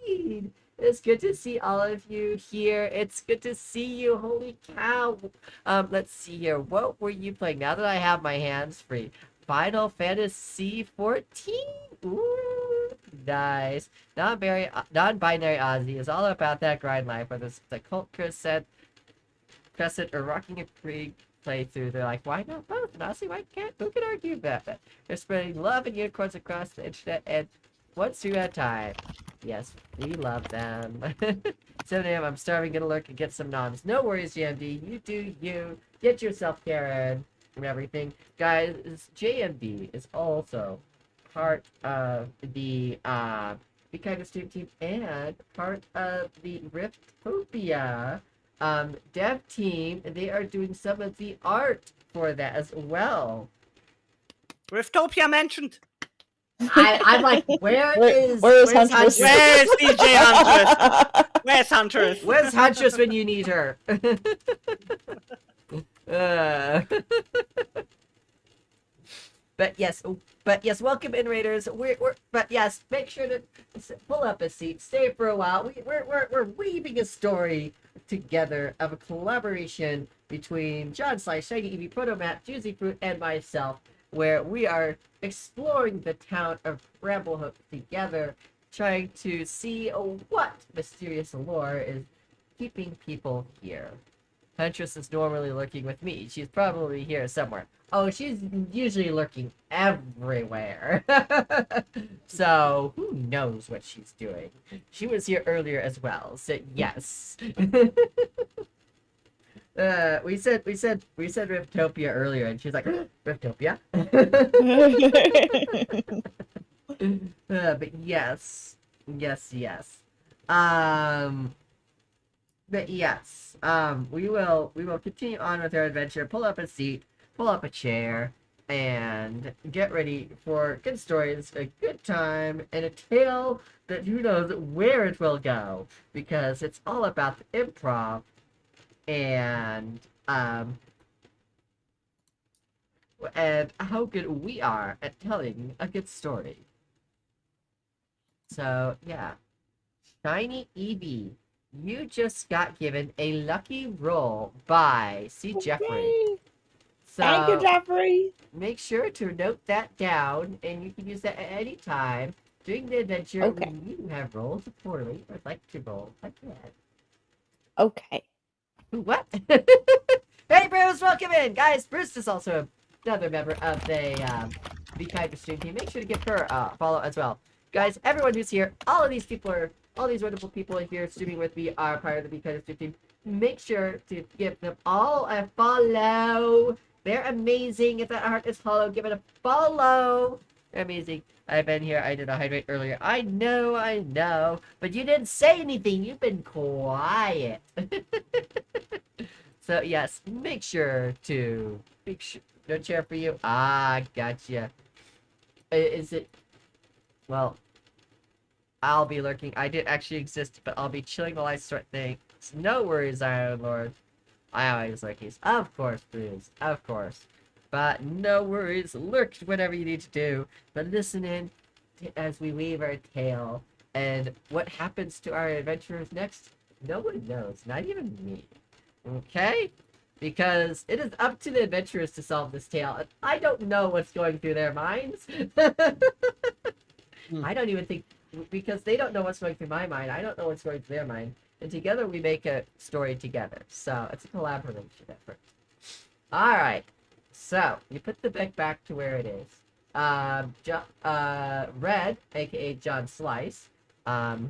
raid. It's good to see all of you here. It's good to see you. Holy cow. Let's see here. What were you playing? Now that I have my hands free. Final Fantasy 14. Ooh, nice. Non-binary Ozzy is all about that grind life, whether it's the Cult Crescent, or Rocking a Creek playthrough. They're like, why not both? And honestly, who can argue about that? They're spreading love and unicorns across the internet, and one stream at a time. Yes, we love them. 7 a.m. I'm starving, gonna lurk and get some noms. No worries, JMD. You do you. Get yourself, Karen, and everything. Guys, JMD is also part of the Be Kind of Stream Team and part of the Riftopia dev team. They are doing some of the art for that as well. Riftopia mentioned. I'm like, where's Huntress? Where's DJ Huntress? Where's Huntress? Where's Huntress when you need her? But yes, welcome in, Raiders. But yes, make sure to pull up a seat, stay for a while. We're weaving a story together of a collaboration between John Slice, Shiny Eevee, Protomat, Juicy Fruit, and myself, where we are exploring the town of Bramblehook together, trying to see what mysterious lore is keeping people here. Huntress is normally lurking with me. She's probably here somewhere. Oh, she's usually lurking everywhere. So, who knows what she's doing? She was here earlier as well, so yes. We said Riftopia earlier, and she's like, Riftopia? But yes. But yes, we will continue on with our adventure. Pull up a seat, pull up a chair, and get ready for good stories, a good time, and a tale that who knows where it will go, because it's all about the improv and how good we are at telling a good story. So yeah, Shiny Evie, you just got given a lucky roll by C. Jeffrey. So Thank you, Jeffrey. make sure to note that down, and you can use that at any time during the adventure when you have rolled poorly or like to roll like that. Okay. What? Hey, Bruce, welcome in, guys. Bruce is also another member of the Be Kind to Stream team. Make sure to give her a follow as well, guys. Everyone who's here, all these wonderful people here streaming with me are part of the Be Kind to Stream team. Make sure to give them all a follow. They're amazing. If that heart is hollow, give it a follow. They're amazing. I've been here. I did a hydrate earlier. I know. But you didn't say anything. You've been quiet. So, yes, make sure. No chair for you. Ah, gotcha. Is it? Well, I'll be lurking. I didn't actually exist, but I'll be chilling while I sort things. No worries, Iron Lord. I always lurk. Of course, Bruce. Of course. But no worries. Lurk whatever you need to do. But listen in as we weave our tale. And what happens to our adventurers next, no one knows. Not even me. Okay? Because it is up to the adventurers to solve this tale. And I don't know what's going through their minds. I don't even think... Because they don't know what's going through my mind. I don't know what's going through their mind. And together we make a story together. So it's a collaboration effort. Alright. So, you put the deck back to where it is. Red, aka John Slice,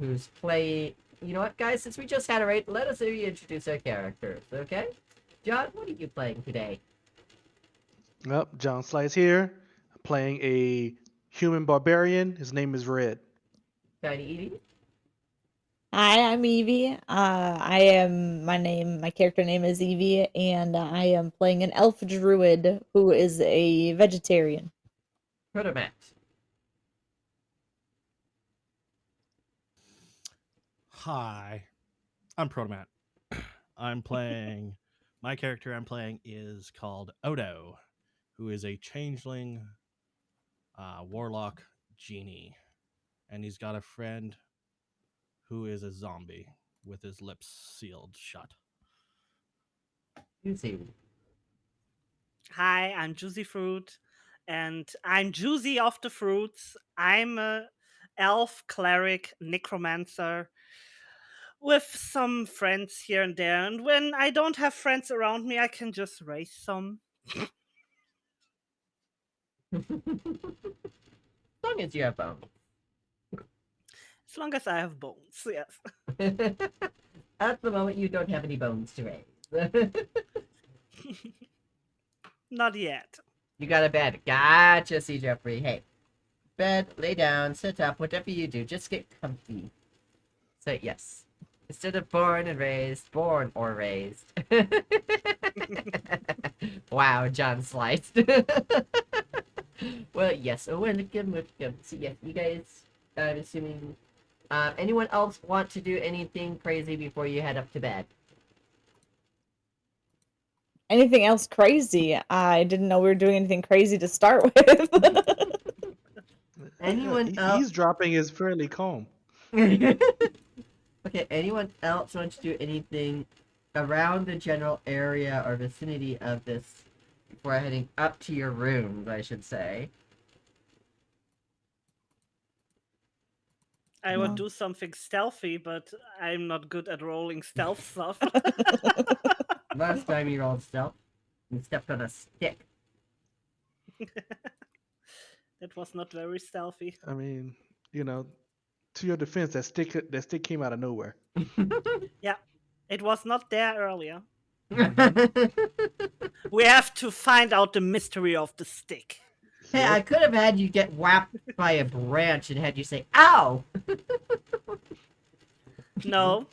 who's playing... You know what, guys? Since we just had a raid, let us reintroduce our characters, okay? John, what are you playing today? Yep, John Slice here. I'm playing a human barbarian. His name is Red. Shiny Evie? Hi, I'm Evie. My character name is Evie, and I am playing an elf druid who is a vegetarian. Protomat. Hi, I'm Protomat. I'm playing. My character I'm playing is called Odo, who is a changeling warlock genie, and he's got a friend who is a zombie with his lips sealed shut. Juicy. Hi, I'm Juicy Fruit, and I'm Juicy of the Fruits. I'm a elf cleric necromancer with some friends here and there, and when I don't have friends around me, I can just raise some. As long as you have bones. As long as I have bones, yes. At the moment, you don't have any bones to raise. Not yet. You got a bed. Gotcha, C. Jeffrey. Hey. Bed, lay down, sit up, whatever you do, just get comfy. So, yes. Instead of born or raised. Wow, John sliced. Well, yes, welcome. So, yes, you guys, I'm assuming, anyone else want to do anything crazy before you head up to bed? Anything else crazy? I didn't know we were doing anything crazy to start with. Anyone else? Eavesdropping is fairly calm. Okay, anyone else want to do anything around the general area or vicinity of this before heading up to your rooms, I should say? I would do something stealthy, but I'm not good at rolling stealth stuff. Last time you rolled stealth, you stepped on a stick. That was not very stealthy. I mean, you know, to your defense, that stick came out of nowhere. Yeah, it was not there earlier. We have to find out the mystery of the stick. Hey, I could have had you get whapped by a branch and had you say, ow! No,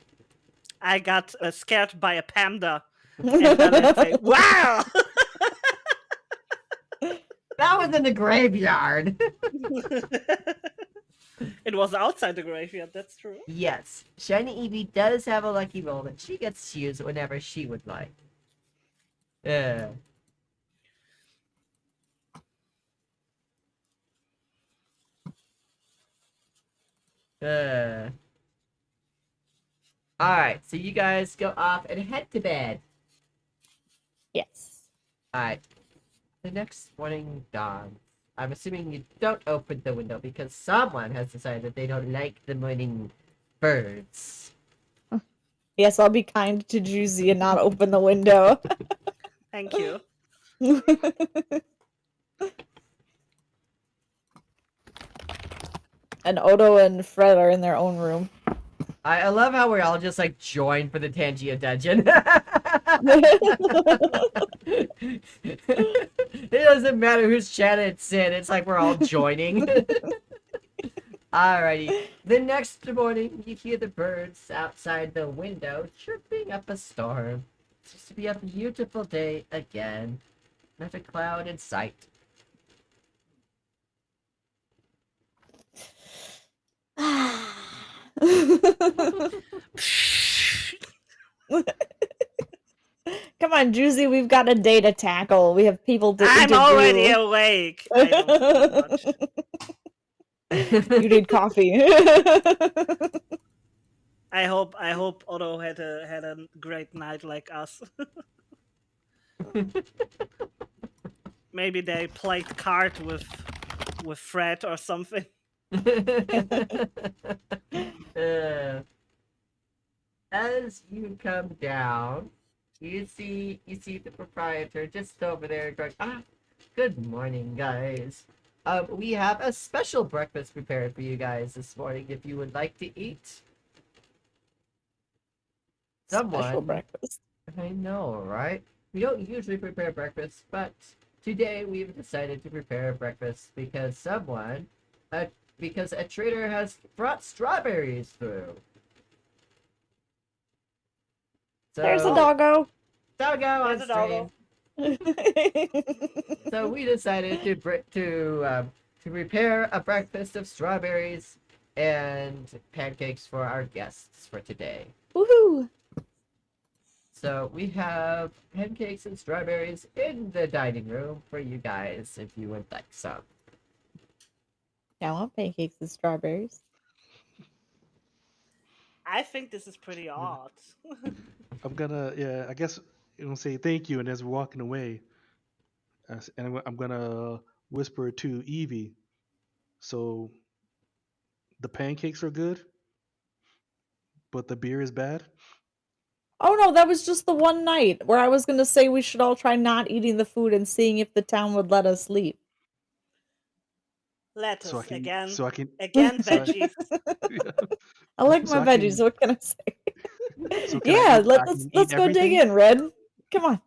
I got scared by a panda. And then I say, wow! was in the graveyard. It was outside the graveyard, that's true. Yes, Shiny Eevee does have a lucky roll that she gets to use whenever she would like. Yeah. Alright, so you guys go off and head to bed. Yes. Alright. The next morning dawns. I'm assuming you don't open the window because someone has decided that they don't like the morning birds. Yes, I'll be kind to Juicy and not open the window. Thank you. And Odo and Fred are in their own room. I love how we're all just like joined for the Tangia dungeon. It doesn't matter whose chat it's in, it's like we're all joining. Alrighty. The next morning, you hear the birds outside the window chirping up a storm. It's just to be a beautiful day again. Not a cloud in sight. Come on, Juicy, we've got a day to tackle. We have people to I'm interview. already awake. I don't do much. You need coffee. I hope Otto had a great night like us. Maybe they played card with Fred or something. As you come down, you see the proprietor just over there going, good morning, guys. We have a special breakfast prepared for you guys this morning if you would like to eat. Special breakfast. I know, right? We don't usually prepare breakfast, but today we've decided to prepare breakfast because because a trader has brought strawberries through. So, There's a doggo. Doggo on There's a doggo. stream. So we decided to prepare a breakfast of strawberries and pancakes for our guests for today. Woohoo! So we have pancakes and strawberries in the dining room for you guys if you would like some. I want pancakes and strawberries. I think this is pretty odd. I'm gonna, I guess I'm gonna say thank you, and as we're walking away, and I'm gonna whisper to Evie. So, the pancakes are good, but the beer is bad. Oh no, that was just the one night where I was gonna say we should all try not eating the food and seeing if the town would let us leave. Lettuce So I can, again. so I can, Again so I- veggies. I like So my I veggies. can- What can I say? So can I Yeah, eat- I let's can let's eat go dig everything? in, Red. Come on.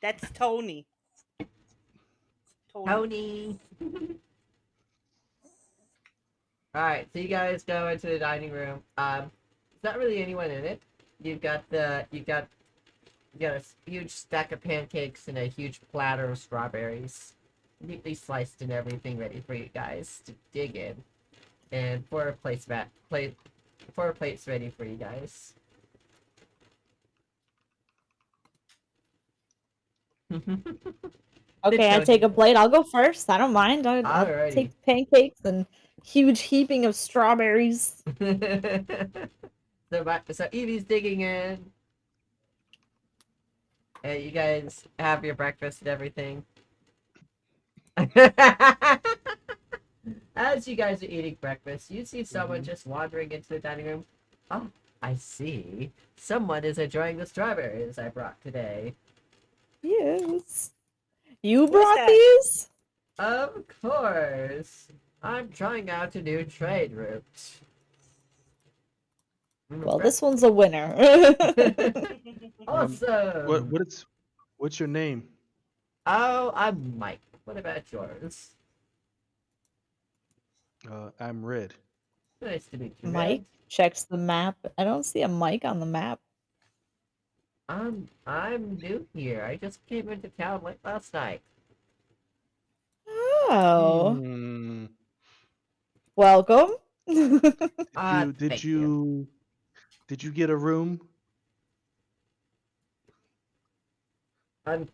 That's Tony. Tony. Alright, so you guys go into the dining room. There's not really anyone in it. You got a huge stack of pancakes and a huge platter of strawberries, neatly sliced and everything, ready for you guys to dig in. And 4 plates ready for you guys. Okay, I take a plate. I'll go first. I don't mind. I'll Alrighty. take pancakes and huge heaping of strawberries. So Evie's digging in. And you guys have your breakfast and everything. As you guys are eating breakfast, you see someone just wandering into the dining room. Oh, I see. Someone is enjoying the strawberries I brought today. Yes. You brought these? Of course. I'm trying out a new trade route. Well, this one's a winner. Awesome. What's your name? Oh, I'm Mike. What about yours? I'm Red. Nice to meet you, Mike checks the map. I don't see a Mike on the map. I'm new here. I just came into town late last night. Oh. Hmm. Welcome. Did Thank you did you get a room at the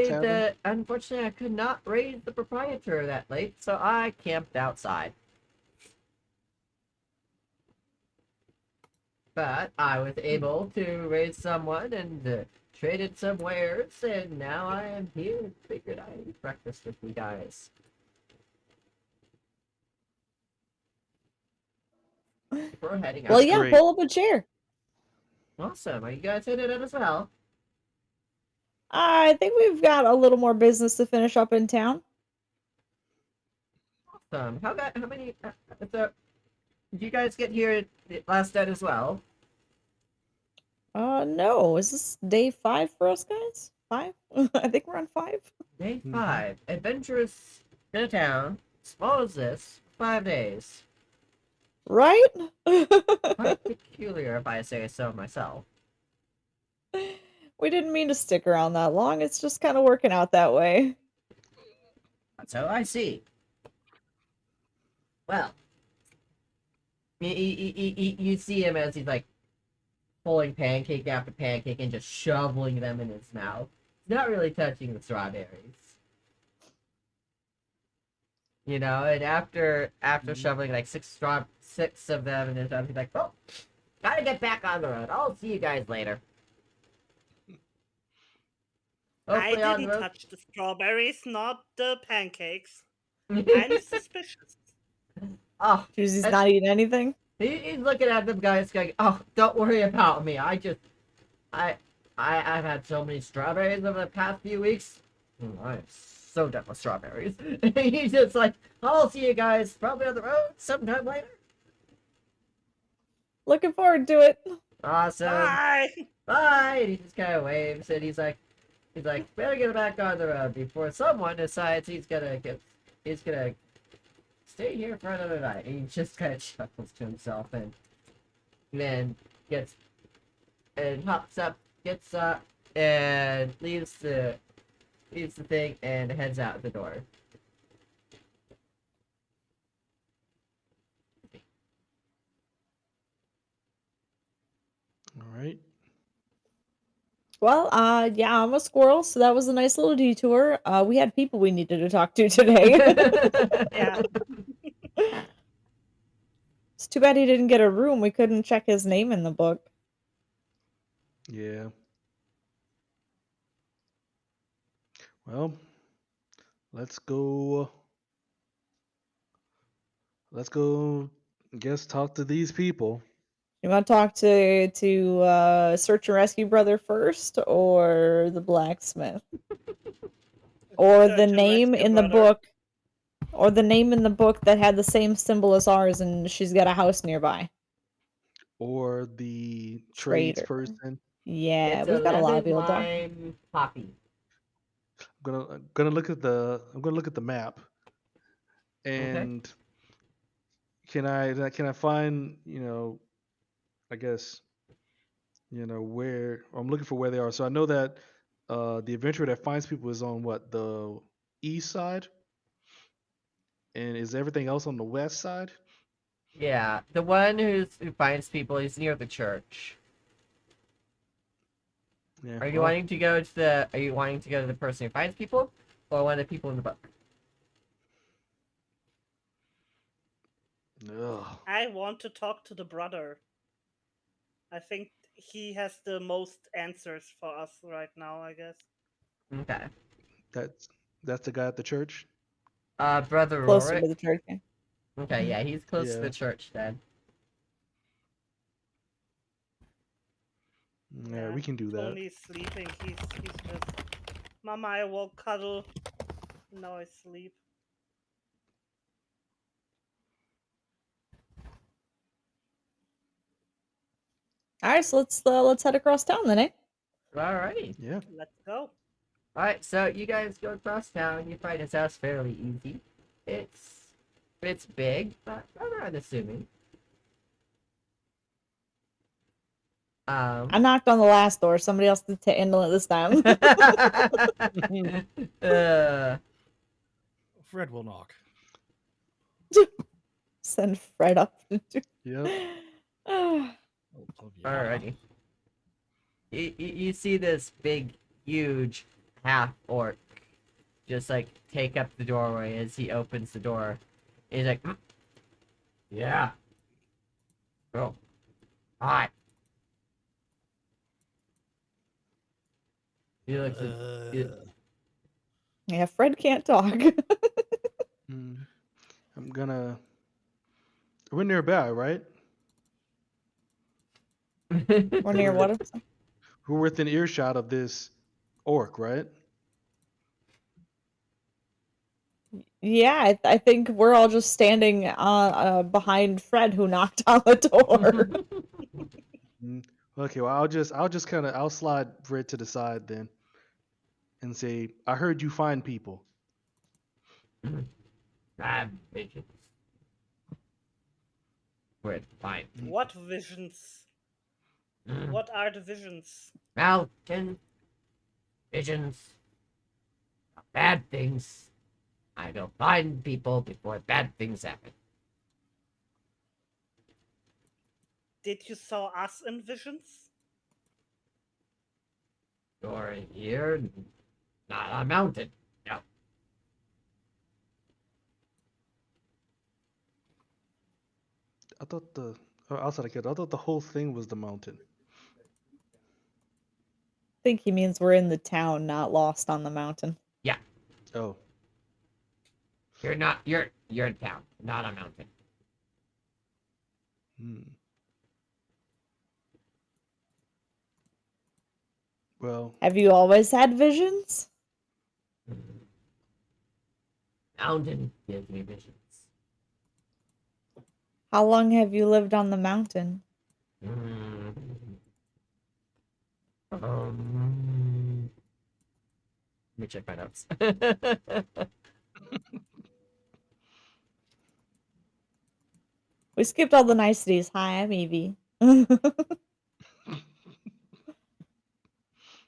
tavern? Unfortunately I could not raise the proprietor that late, so I camped outside. But I was able to raise someone and traded some wares, and now I am here. Figured I'd eat breakfast with you guys. We're heading out. Well, yeah, pull up a chair. Awesome. Are you guys headed out as well? I think we've got a little more business to finish up in town. Awesome. How many? So, did you guys get here last night as well? No. Is this day 5 for us, guys? 5? I think we're on 5. Day 5. Adventurous in a town, small as this, 5 days. Right? Quite peculiar, if I say so myself. We didn't mean to stick around that long. It's just kind of working out that way. So I see. Well, you see him as he's like pulling pancake after pancake and just shoveling them in his mouth. He's not really touching the strawberries. You know, and after shoveling like six of them in his mouth, he's like, "Oh, gotta get back on the road. I'll see you guys later." I Hopefully on the didn't road. touch the strawberries, not the pancakes. I'm suspicious. Oh, Susie's not eating anything. He's looking at them guys going, "Oh, don't worry about me. I've had so many strawberries over the past few weeks. I'm so done with strawberries." He's just like, "I'll see you guys probably on the road sometime later." Looking forward to it. Awesome. Bye. Bye. And he just kind of waves, and he's like, "Better get back on the road before someone decides he's gonna stay here for another night." And he just kind of chuckles to himself, and then hops up, gets up, and leaves the thing and heads out the door. All right. Well, yeah, I'm a squirrel, so that was a nice little detour. We had people we needed to talk to today. Yeah. It's too bad he didn't get a room. We couldn't check his name in the book. Yeah. Well, let's go. Let's go. Guess talk to these people. You want to talk to Search and Rescue Brother first, or the blacksmith, or Search the and name Rescue in the Brother. book, or the name in the book that had the same symbol as ours, and she's got a house nearby. Or the Trader. tradesperson. Yeah, It's we've got a lot of people to talk. lime poppy. I'm gonna look at the map. And can I find, I guess, where I'm looking for where they are. So I know that the adventurer that finds people is on what, the east side? And is everything else on the west side? Yeah, the one who finds people is near the church. Yeah. Are you wanting to go to the person who finds people, or one of the people in the book? Ugh. I want to talk to the brother. I think he has the most answers for us right now, I guess. Okay. That's the guy at the church? Brother Closer Rorik. to the church. Yeah. Okay, yeah, he's close to Yeah. the church then. Yeah, we can do that. Tony's sleeping. He's just, Mama, I will cuddle. Now I sleep. All right, so let's head across town then, eh? Alrighty. Yeah. Let's go. Alright, so you guys go across town. You find his house fairly easy. It's big, but rather unassuming. I knocked on the last door. Somebody else did handle it this time. Fred will knock. Send Fred up to do. Yep. Alrighty. You see this big, huge half orc just like take up the doorway as he opens the door. He's like, yeah. Oh, hi. He looks Yeah, Fred can't talk. I'm gonna. We're nearby, right? We're near what? We're within earshot of this orc, right? Yeah, I think we're all just standing behind Fred, who knocked on the door. Okay, well, I'll slide Fred to the side then, and say, I heard you find people. Bad visions. Fred, fine. What visions? What are the visions? Mountain visions. Bad things. I go find people before bad things happen. Did you saw us in visions? You're here, not on a mountain. No. I thought outside of kid, I thought the whole thing was the mountain. I think he means we're in the town, not lost on the mountain. Yeah. Oh. You're in town, not a mountain. Well, Have you always had visions? Mountain gives me visions. How long have you lived on the mountain? Let me check my notes. We skipped all the niceties. Hi, I'm Evie.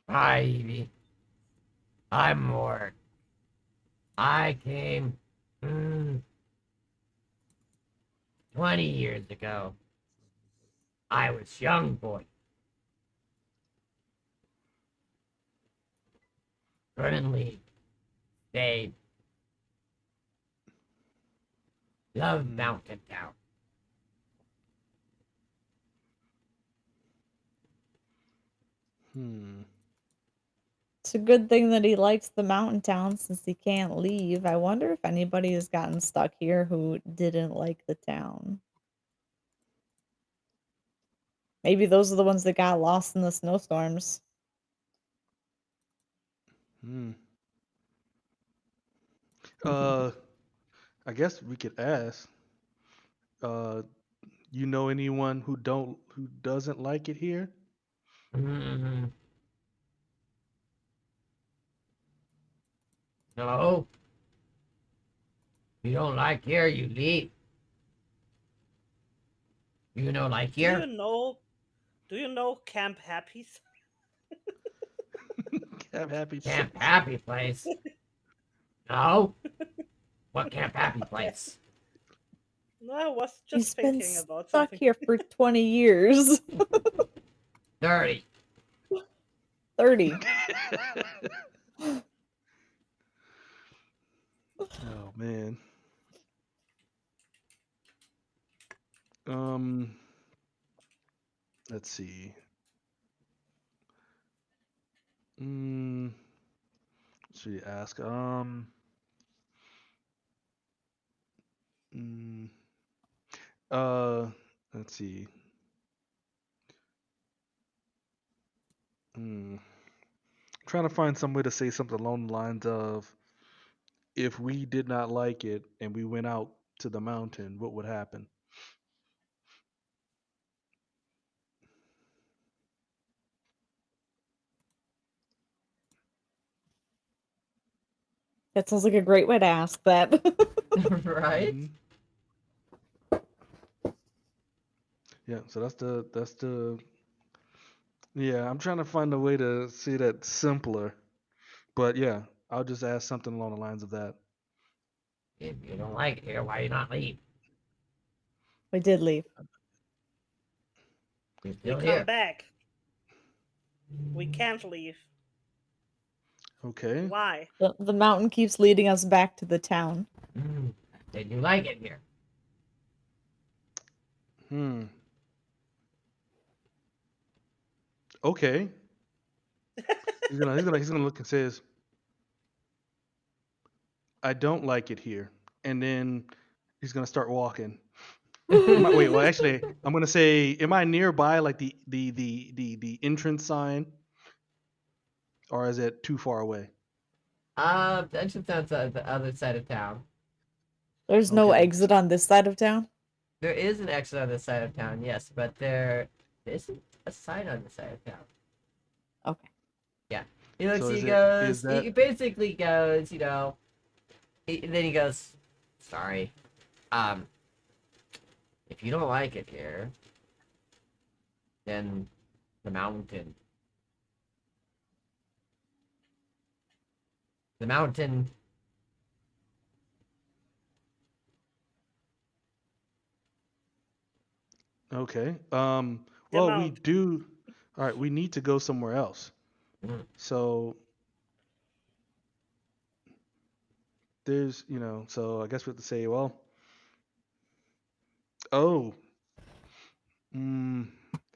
Hi, Evie. I'm Mort. I came 20 years ago. I was young boy. Currently, they love Mountain Town. It's a good thing that he likes the mountain town since he can't leave. I wonder if anybody has gotten stuck here who didn't like the town. Maybe those are the ones that got lost in the snowstorms. I guess we could ask. You know anyone who doesn't like it here? No. You don't like here, you leave. You know like here? Do you know Camp Happy's? Camp Happy Place. Camp Happy Place. No. What Camp Happy Place? No, I was He's just been thinking about stuck something. here for 20 years. 30. 30. Oh man. Let's see. Should you ask? Let's see. Trying to find some way to say something along the lines of, if we did not like it and we went out to the mountain, what would happen? That sounds like a great way to ask that. Right? Yeah, so that's the Yeah, I'm trying to find a way to say that simpler. But yeah, I'll just ask something along the lines of that. If you don't like it here, why you not leave? We did leave. You're We still come here. back. We can't leave. Okay. Why? The mountain keeps leading us back to the town. Did you like it here? Okay. He's gonna look and says, I don't like it here. And then he's gonna start walking. Wait, well actually I'm gonna say, am I nearby like the entrance sign? Or is it too far away? The entrance on the other side of town. There's no Okay. exit on this side of town? There is an exit on this side of town, yes, but there isn't a sign on this side of town. Okay. Yeah. He looks, So he is goes, that he basically goes, then he goes, sorry. If you don't like it here, then the mountain. The mountain. okay? Well, we do. All right, we need to go somewhere else. So there's, so I guess we have to say, well, oh, all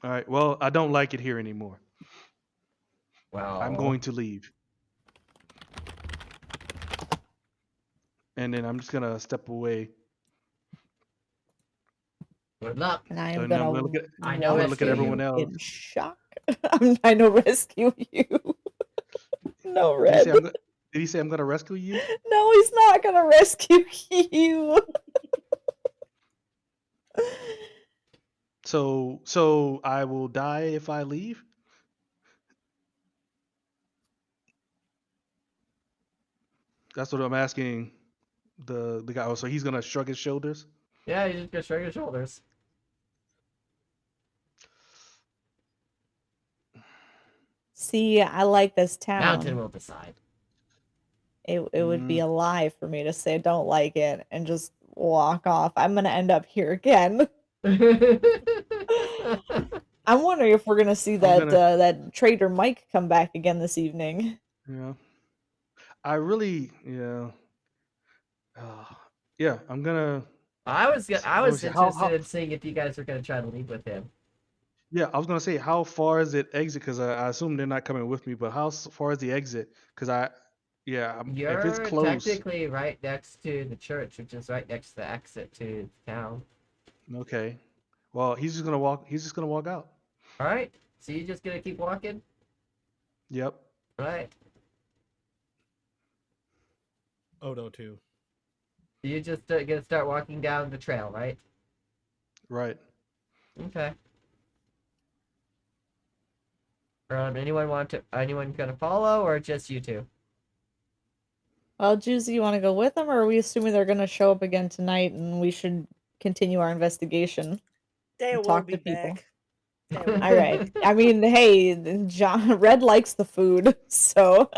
right. Well, I don't like it here anymore. Well, I'm going to leave. And then I'm just gonna step away. Good luck. And I am And gonna I'm gonna look at, I I'm know gonna it's look at everyone else. in shock. I know rescue you. No, Did he say Red. did he say I'm gonna rescue you? No, he's not gonna rescue you. So I will die if I leave? That's what I'm asking the guy. Oh, so he's gonna shrug his shoulders? Yeah, you just go shrug your shoulders. See, I like this town. Mountain will decide. It would be a lie for me to say I don't like it and just walk off. I'm gonna end up here again. I'm wondering if we're gonna see that that Trader Mike come back again this evening. Yeah. I really, yeah. Yeah, I'm gonna. I was let me see, interested in seeing if you guys were gonna try to leave with him. Yeah, I was gonna say, how far is it exit? Because I assume they're not coming with me. But how far is the exit? Because if it's You're close. technically right next to the church, which is right next to the exit to town. Okay. Well, he's just gonna walk. He's just gonna walk out. All right. So you're just gonna keep walking. Yep. All right. Odo too. You're just gonna start walking down the trail, right? Right. Okay. Anyone gonna follow, or just you two? Well, Juicy, you want to go with them, or are we assuming they're gonna show up again tonight and we should continue our investigation? They and will talk be to people? back. All right. I mean, hey, Red likes the food, so.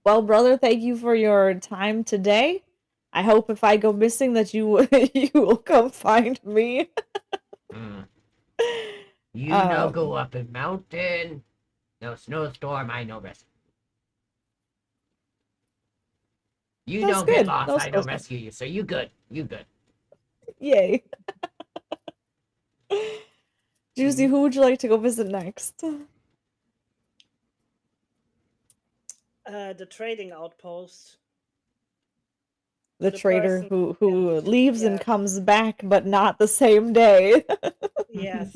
Well, brother, thank you for your time today. I hope if I go missing that you you will come find me. You no go up in mountain. No snowstorm, I no rescue. You That's don't get good. lost, No I don't snowstorm. rescue you. So you good. You good. Yay. Juicy, who would you like to go visit next? The trading outpost. The trader person- who leaves and comes back, but not the same day. Yes.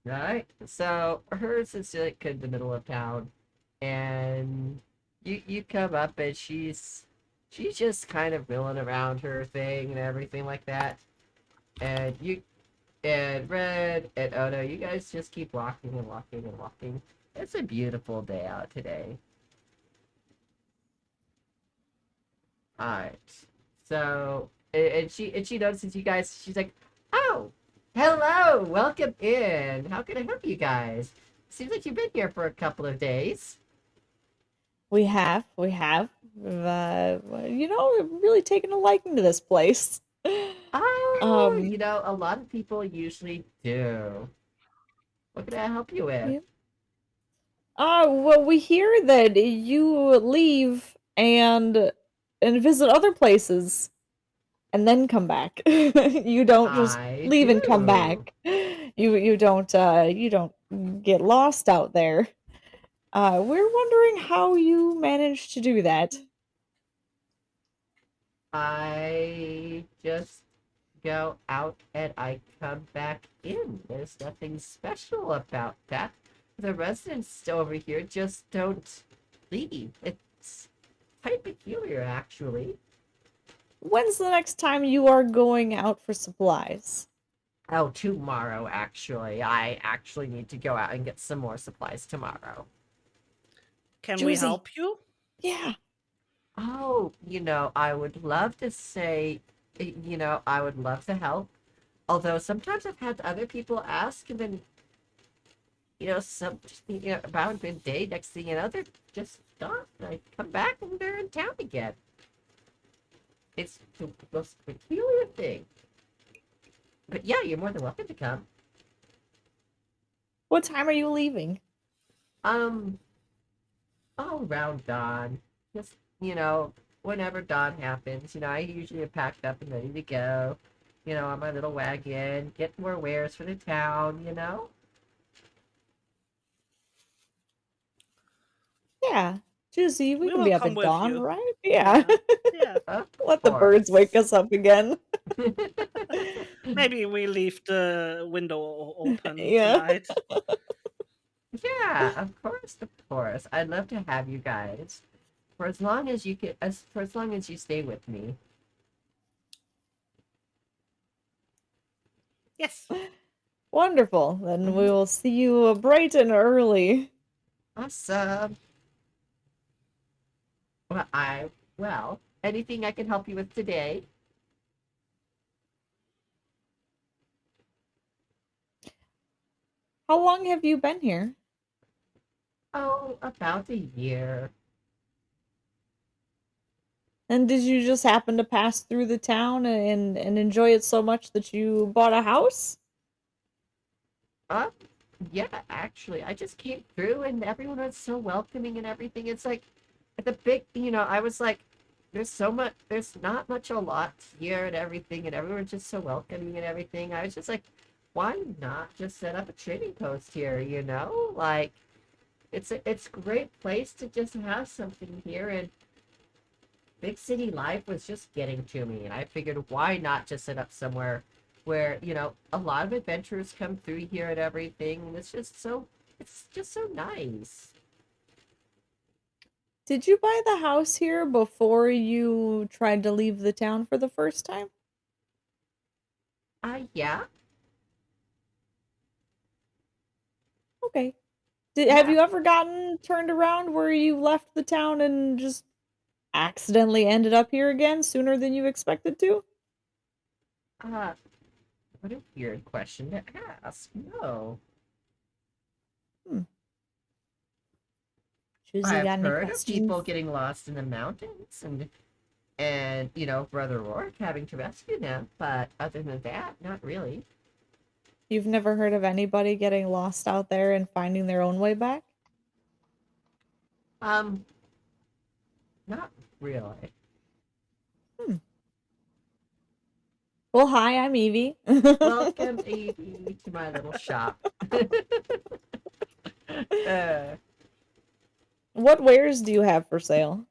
Right? So hers is like in the middle of town, and you come up and she's just kind of milling around her thing and everything like that, and Red and Odo, you guys just keep walking and walking and walking. It's a beautiful day out today. Alright, so and she notices you guys. She's like, "Oh, hello, welcome in. How can I help you guys? Seems like you've been here for a couple of days." We have. You know, we've really taken a liking to this place. Oh, you know, a lot of people usually do. What can I help you with? Yeah. Well, we hear that you leave and visit other places and then come back. You don't just I leave and come do. back. You don't get lost out there. We're wondering how you managed to do that. I just go out and I come back in. There's nothing special about that. The residents over here just don't leave. It's quite peculiar, actually. When's the next time you are going out for supplies? Oh, tomorrow, actually. I actually need to go out and get some more supplies tomorrow. Can we Josie. help you? Yeah. Oh, you know, I would love to say, you know, I would love to help. Although sometimes I've had other people ask, and then, you know, about a day, next thing you know, they're just gone. I come back and they're in town again. It's the most peculiar thing. But yeah, you're more than welcome to come. What time are you leaving? All around dawn. Just, you know, whenever dawn happens, you know, I usually am packed up and ready to go. You know, on my little wagon, get more wares for the town, you know? Yeah. Josie, we can will be up come at with dawn, you. right? Yeah. Yeah. Let the birds wake us up again. Maybe we leave the window open Yeah. tonight. Yeah, of course, of course. I'd love to have you guys. For as long as you can, for as long as you stay with me. Yes. Wonderful. Then we will see you bright and early. Awesome. Well, anything I can help you with today? How long have you been here? Oh, about a year. And did you just happen to pass through the town and enjoy it so much that you bought a house? Yeah, actually, I just came through and everyone was so welcoming and everything. It's like the big, you know, I was like, there's not much a lot here and everything, and everyone's just so welcoming and everything. I was just like, why not just set up a trading post here, you know? Like, it's a great place to just have something here, and big city life was just getting to me, and I figured why not just set up somewhere where, you know, a lot of adventurers come through here and everything, and it's just so nice. Did you buy the house here before you tried to leave the town for the first time? Yeah. Okay. Have you ever gotten turned around where you left the town and just accidentally ended up here again sooner than you expected to? What a weird question to ask. No. Josie, got I've any heard of people questions? getting lost in the mountains and you know, Brother Rourke having to rescue them, but other than that, not really. You've never heard of anybody getting lost out there and finding their own way back? Not really. Well, hi, I'm Evie. Welcome, Evie, to my little shop. What wares do you have for sale?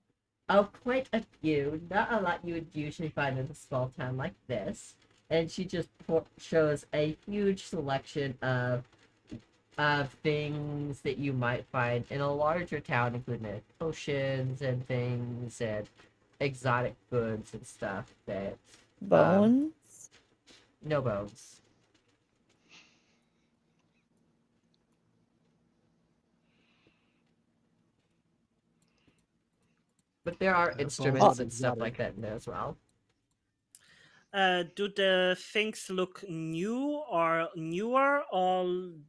Oh, quite a few. Not a lot you would usually find in a small town like this. And she just shows a huge selection of things that you might find in a larger town, including potions and things and exotic goods and stuff. That Bones? No bones. But there are instruments and stuff like that in there as well. Do the things look new or newer, or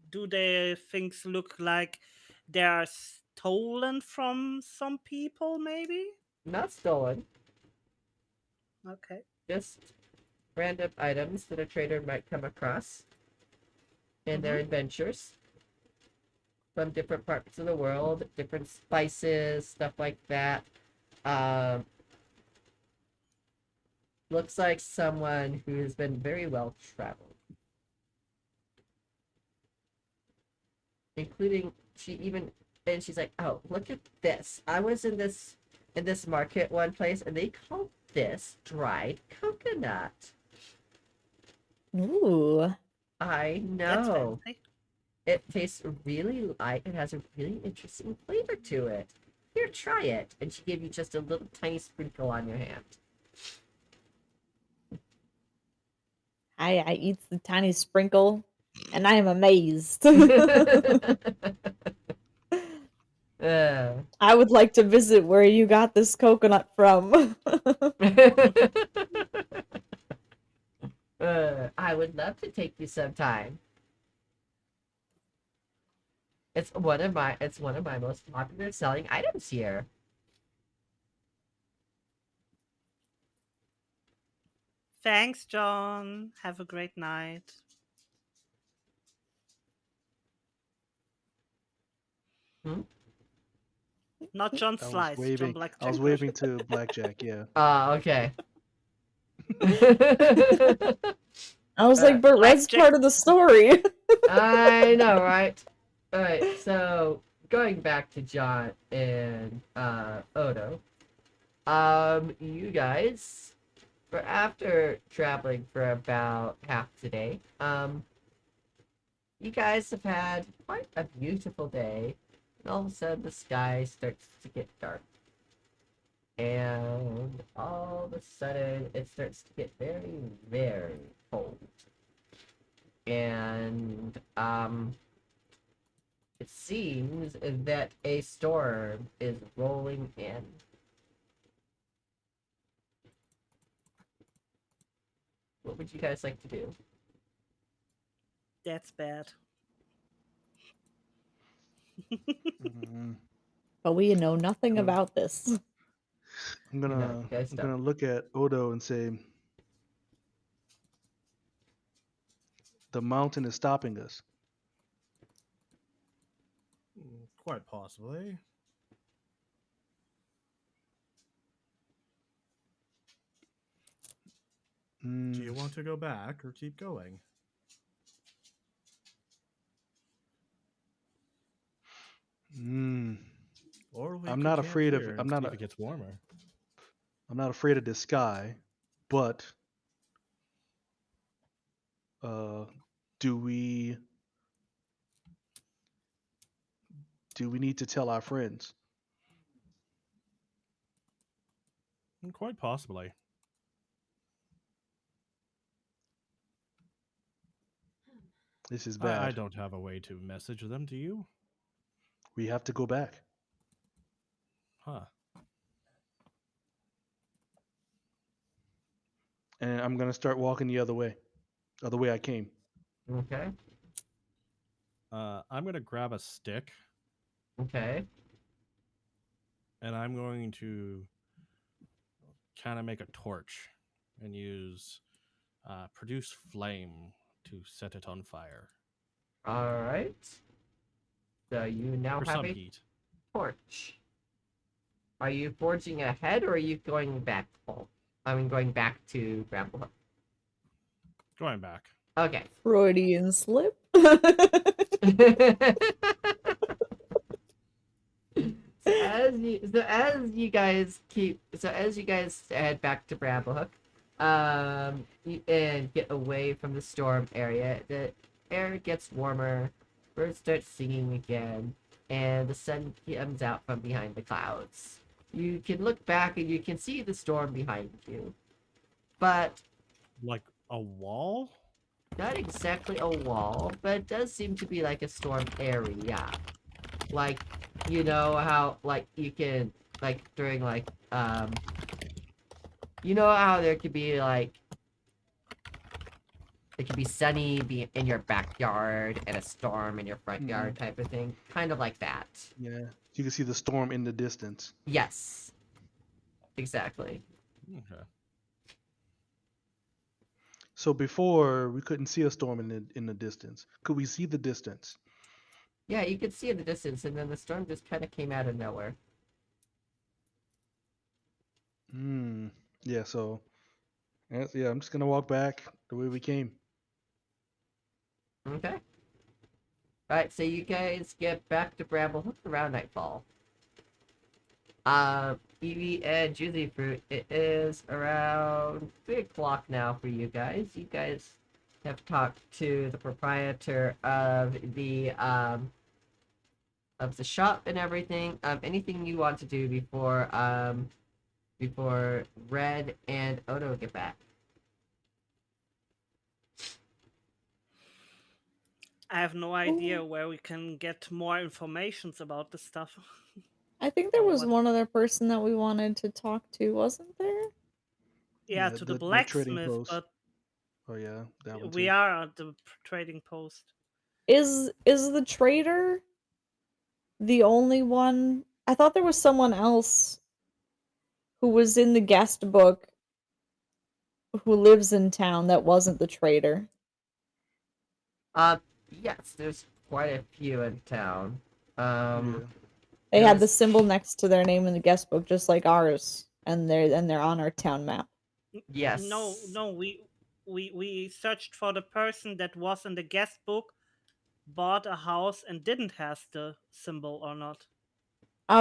do the things look like they're stolen from some people, maybe? Not stolen. Okay. Just random items that a trader might come across in their adventures from different parts of the world, different spices, stuff like that. Looks like someone who has been very well traveled. Including, she's like, oh, look at this. I was in this market one place, and they called this dried coconut. Ooh. I That's know. fancy. It tastes really light. It has a really interesting flavor to it. Here, try it. And she gave you just a little tiny sprinkle on your hand. I eat the tiny sprinkle, and I am amazed. I would like to visit where you got this coconut from. I would love to take you sometime. It's one of my most popular selling items here. Thanks, John. Have a great night. Not John Slice, John Blackjack. I was waving to Blackjack. Yeah. Okay. I was like, but Red's part of the story. I know, right? Alright, so going back to John and Odo. You guys, for after traveling for about half the day, you guys have had quite a beautiful day. And all of a sudden the sky starts to get dark. And all of a sudden it starts to get very, very cold. And it seems that a storm is rolling in. What would you guys like to do? That's bad. But we know nothing about this. I'm gonna look at Odo and say, the mountain is stopping us. Quite possibly. Do you want to go back or keep going? Or we I'm could not camp afraid of. here and I'm see not. if it gets warmer. I'm not afraid of the sky, but do we need to tell our friends? Quite possibly. This is bad. I don't have a way to message them, do you? We have to go back. Huh. And I'm gonna start walking the other way I came. Okay. I'm gonna grab a stick. Okay. And I'm going to kind of make a torch and use produce flame to set it on fire. All right. So you now For have some a heat. torch. Are you forging ahead, or are you going back home? I mean, going back to Bramblehook. Going back. Okay. Freudian slip. As you guys head back to Bramblehook, and get away from the storm area, the air gets warmer, birds start singing again, and the sun comes out from behind the clouds. You can look back and you can see the storm behind you, but like a wall? Not exactly a wall, but it does seem to be like a storm area. Like, you know how, like, you can, like, during, like, you know how there could be, like, It could be sunny, be in your backyard, and a storm in your front yard type of thing. Kind of like that. Yeah, you can see the storm in the distance. Yes. Exactly. Okay. So before we couldn't see a storm in the distance. Could we see the distance? Yeah, you could see in the distance, and then the storm just kind of came out of nowhere. Yeah. So yeah, I'm just gonna walk back the way we came. Okay. Alright, so you guys get back to Bramblehook around nightfall. Evie and Juicy Fruit, it is around 3 o'clock now for you guys. You guys have talked to the proprietor of the shop and everything. Anything you want to do before Red and Odo get back? I have no idea where we can get more information about this stuff. I think there was one other person that we wanted to talk to, wasn't there? Yeah, to the blacksmith, but oh yeah, that one too. we are at the trading post. Is the trader the only one? I thought there was someone else who was in the guest book who lives in town that wasn't the trader. Yes, there's quite a few in town. They had the symbol next to their name in the guest book, just like ours, and they're on our town map. Yes. No, we searched for the person that was in the guest book, bought a house, and didn't have the symbol or not.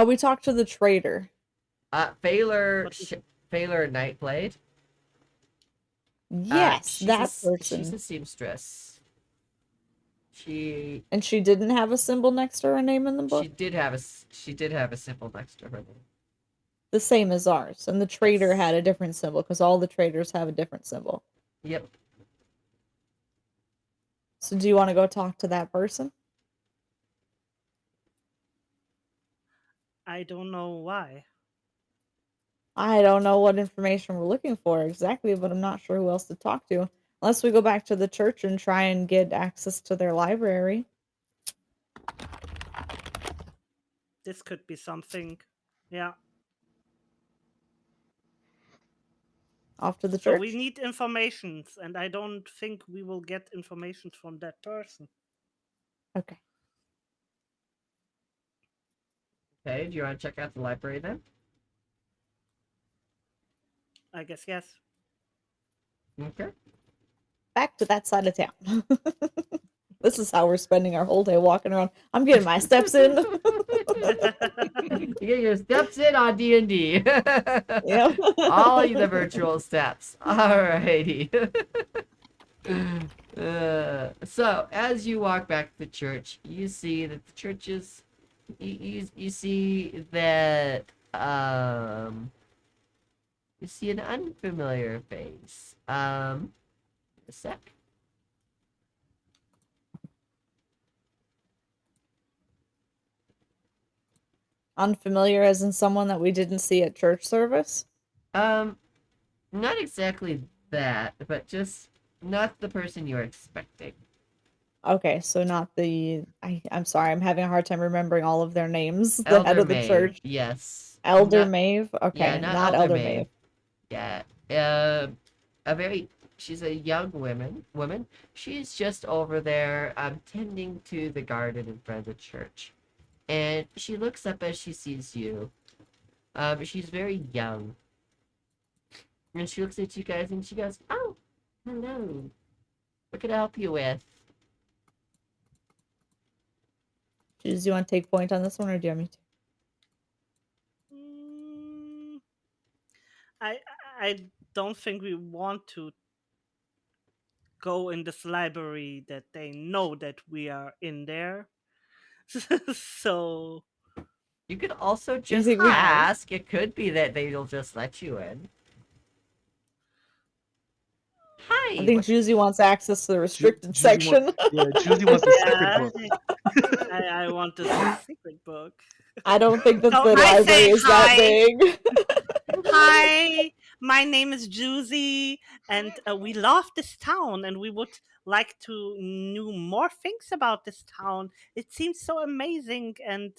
We talked to the trader. Phaler Nightblade. Yes, that person. She's a seamstress. She didn't have a symbol next to her name in the book. She did have a symbol next to her name. The same as ours, and the trader had a different symbol because all the traders have a different symbol. Yep. So do you want to go talk to that person? I don't know why. I don't know what information we're looking for exactly, but I'm not sure who else to talk to. Unless we go back to the church and try and get access to their library. This could be something. Yeah. Off to the church. So we need informations, and I don't think we will get information from that person. Okay. Okay, do you want to check out the library then? I guess yes. Okay. Back to that side of town. This is how we're spending our whole day walking around. I'm getting my steps in. You get your steps in on D&D. Yeah. All the virtual steps. Alrighty. So as you walk back to the church, you see that the church is. You see that you see an unfamiliar face. A sec. Unfamiliar as in someone that we didn't see at church service? Not exactly that, but just not the person you're expecting. Okay, so not the... I'm sorry, I'm having a hard time remembering all of their names. The Elder head of the Maeve, church. yes. Elder Not- Maeve? Okay, Yeah, not Elder Maeve. Yeah. She's a young woman. She's just over there tending to the garden in front of the church. And she looks up as she sees you. She's very young. And she looks at you guys and she goes, "Oh, hello. What can I help you with?" Do you want to take point on this one, or do you want me to? I don't think we want to go in this library that they know that we are in there. So You could also just think we- ask. It could be that they'll just let you in. Hi. I think Juicy wants access to the restricted section. Juicy wants the secret book. I want the secret book. I don't think that So the I library say is that hi. big. Hi, My name is Juicy, and we love this town, and we would like to know more things about this town. It seems so amazing and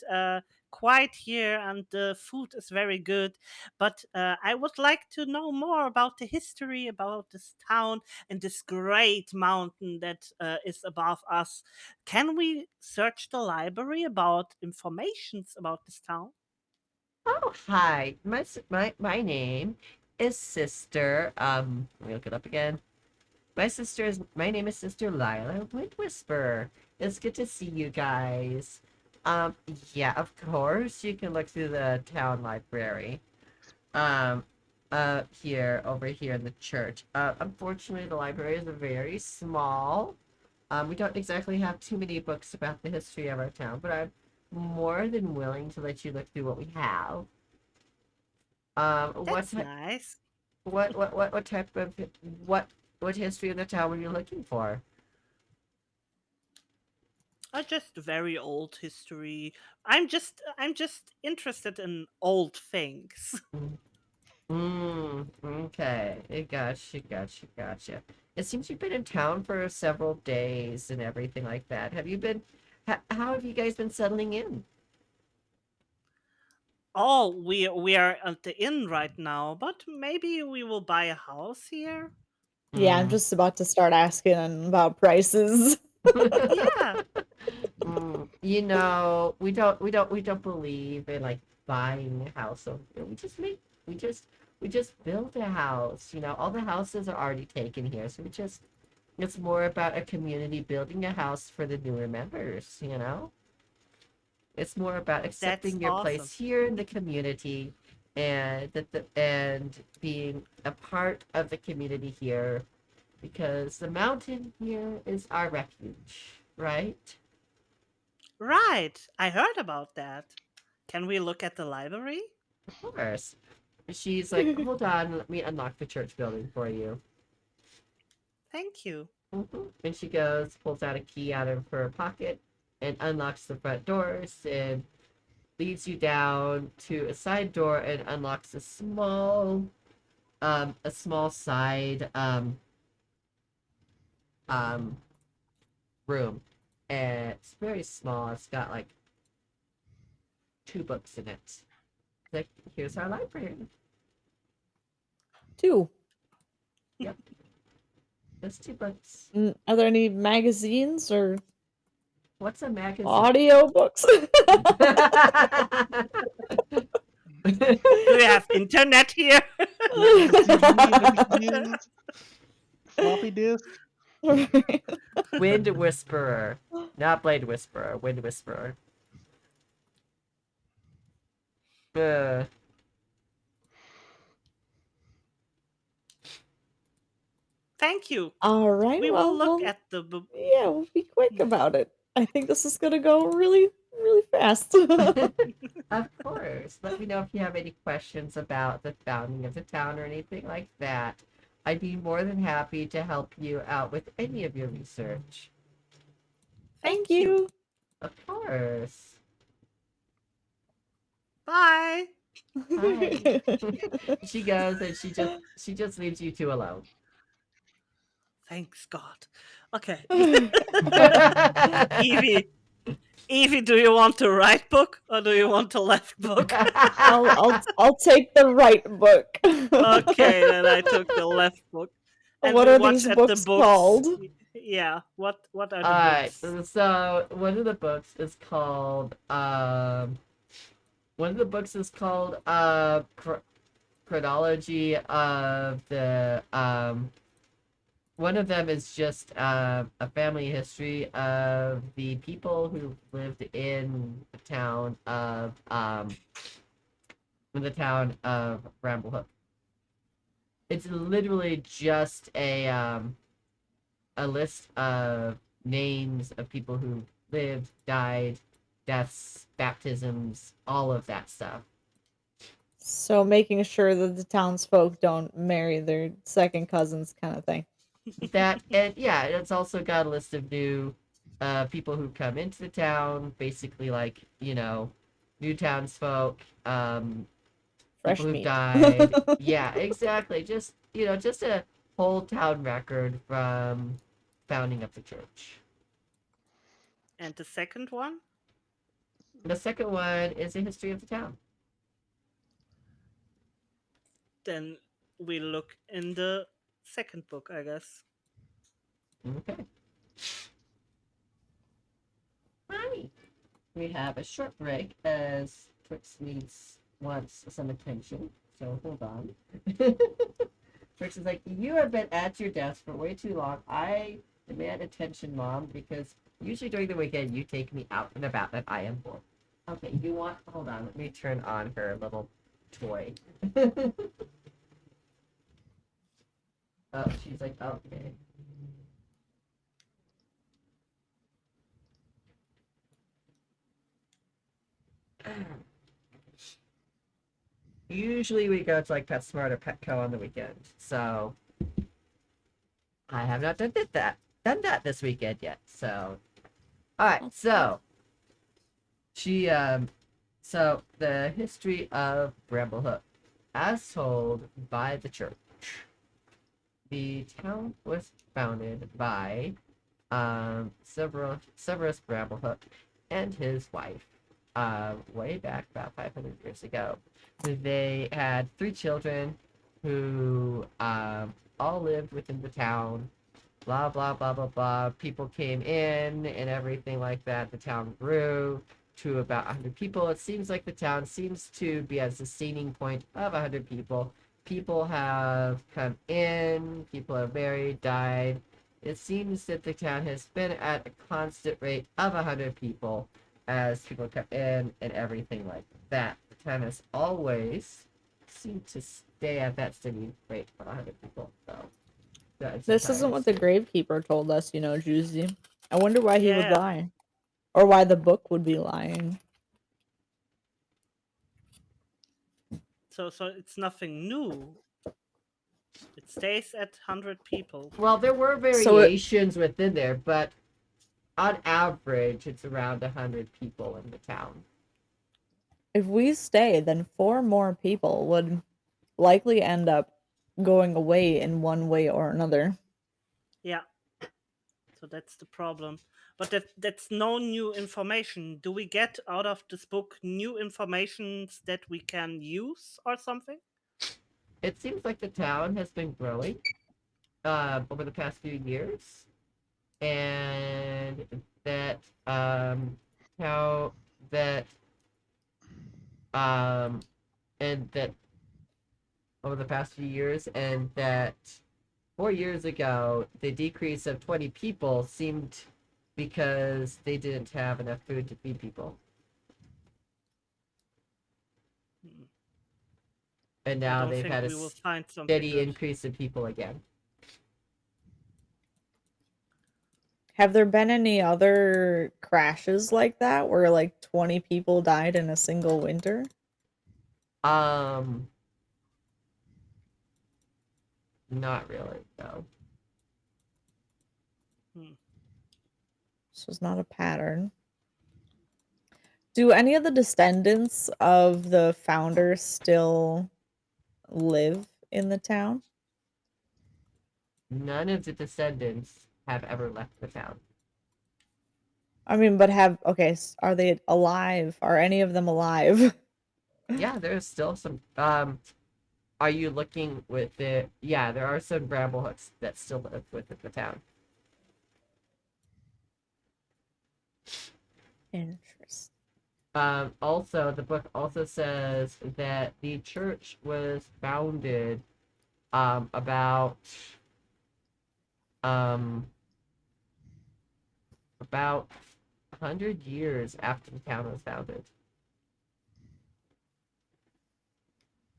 quiet here, and the food is very good. But I would like to know more about the history about this town and this great mountain that is above us. Can we search the library about informations about this town? Oh, hi. My name is Sister. Let me look it up again. My name is Sister Lila Wind Whisperer. It's good to see you guys. Um, yeah, of course you can look through the town library. Um, here over here in the church. Unfortunately, the library is very small. We don't exactly have too many books about the history of our town, but I'm more than willing to let you look through what we have. That's nice. What type of what history of the town were you looking for? Just very old history. I'm just interested in old things. Okay. Gotcha. It seems you've been in town for several days and everything like that. How have you guys been settling in? Oh, we are at the inn right now, but maybe we will buy a house here. Yeah, I'm just about to start asking about prices. Yeah. You know, we don't believe in like buying a house over here. We just build a house. You know, all the houses are already taken here, so it's more about a community building a house for the newer members, you know? It's more about accepting your place awesome. here in the community and being a part of the community here because the mountain here is our refuge, right? Right. I heard about that. Can we look at the library? Of course. She's like, hold on, let me unlock the church building for you. Thank you. And she goes, pulls out a key out of her pocket and unlocks the front doors and leads you down to a side door and unlocks a small side room. And it's very small. It's got like 2 books in it. Like, here's our library. 2. Yep. Just 2 books. Are there any magazines or What's a magazine? audio books? Do you have internet here? Floppy disk? Wind Whisperer. Not Blade Whisperer. Wind Whisperer. Thank you. All right. We well, will look we'll- at the book. Yeah, we'll be quick about it. I think this is gonna go really, really fast. Of course. Let me know if you have any questions about the founding of the town or anything like that. I'd be more than happy to help you out with any of your research. Thank you. Of course. Bye. Hi. She goes and she just leaves you 2 alone. Thanks God. Okay. Evie, do you want the right book or do you want the left book? I'll take the right book. Okay, then I took the left book. And What we are watched these at books called? Yeah, what are the Alright, books? so one of the books is called Chronology of the one of them is just a family history of the people who lived in the town of Bramblehook. It's literally just a list of names of people who lived, died, deaths, baptisms, all of that stuff. So making sure that the townsfolk don't marry their second cousins, kind of thing. That and yeah, it's also got a list of new people who come into the town, basically like, you know, new townsfolk, From Fresh people who meat. died. Yeah, exactly. Just just a whole town record from founding of the church. And the second one? The second one is a history of the town. Then we look in the second book, I guess. Okay. Hi. We have a short break as Twix wants some attention. So hold on. Twix is like, you have been at your desk for way too long. I demand attention, Mom, because usually during the weekend you take me out and about and I am bored. Okay, hold on, let me turn on her little toy. Oh, she's like, okay. Usually we go to like PetSmart or Petco on the weekend, so I have not done that this weekend yet. So, all right. So so the history of Bramblehook, as told by the church. The town was founded by Severus Bramblehook and his wife way back about 500 years ago. They had 3 children who all lived within the town. Blah, blah, blah, blah, blah. People came in and everything like that. The town grew to about 100 people. It seems like the town seems to be at a sustaining point of 100 people. People have come in, people have married, died. It seems that the town has been at a constant rate of 100 people as people come in and everything like that. The town has always seemed to stay at that steady rate of 100 people. So This isn't what the gravekeeper told us, Juicy. I wonder why he would Yeah. lie. Or why the book would be lying. So it's nothing new. It stays at 100 people. Well, there were variations within there, but on average, it's around 100 people in the town. If we stay, then 4 more people would likely end up going away in one way or another. Yeah. So that's the problem. But that's no new information. Do we get out of this book new informations that we can use or something? It seems like the town has been growing over the past few years, and that and that over the past few years, and that 4 years ago the decrease of 20 people seemed because they didn't have enough food to feed people. And now they've had a steady increase of people again. Have there been any other crashes like that where like 20 people died in a single winter? Not really, no. This was not a pattern. Do any of the descendants of the founders still live in the town? None of the descendants have ever left the town. I mean, but are they alive? Are any of them alive? Yeah, there's still some. Are you looking with the? Yeah, there are some Bramblehooks that still live within the town. Interesting. Also, the book also says that the church was founded about 100 years after the town was founded.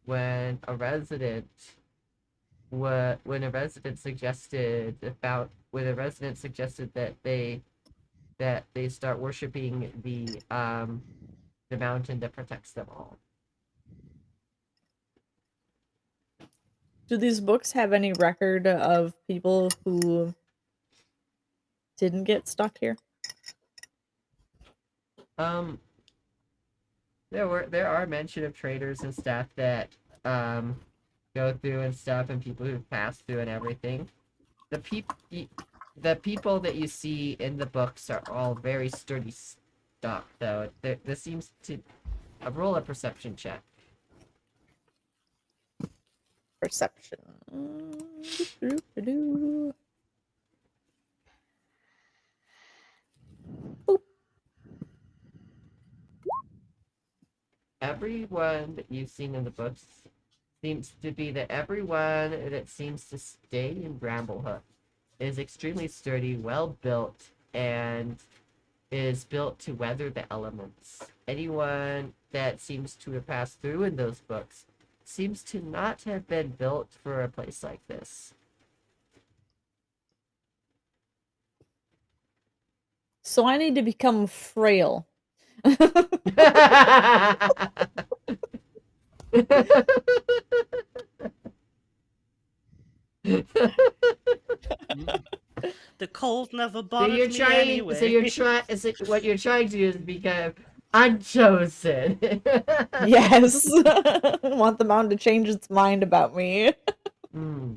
When a resident suggested that they start worshiping the mountain that protects them all. Do these books have any record of people who didn't get stuck here? There are mention of traders and stuff that go through and stuff, and people who pass through and everything. The people that you see in the books are all very sturdy stuff, though. This seems to roll a perception check. Perception. Doo-doo-doo-doo. Everyone that you've seen in the books seems to be that everyone that seems to stay in Bramblehook is extremely sturdy, well built, and is built to weather the elements. Anyone that seems to have passed through in those books seems to not have been built for a place like this. So I need to become frail. The cold never So bothered you're me trying. anyway. So you're trying. What you're trying to do is become unchosen. Yes. Want the mountain to change its mind about me. Hmm.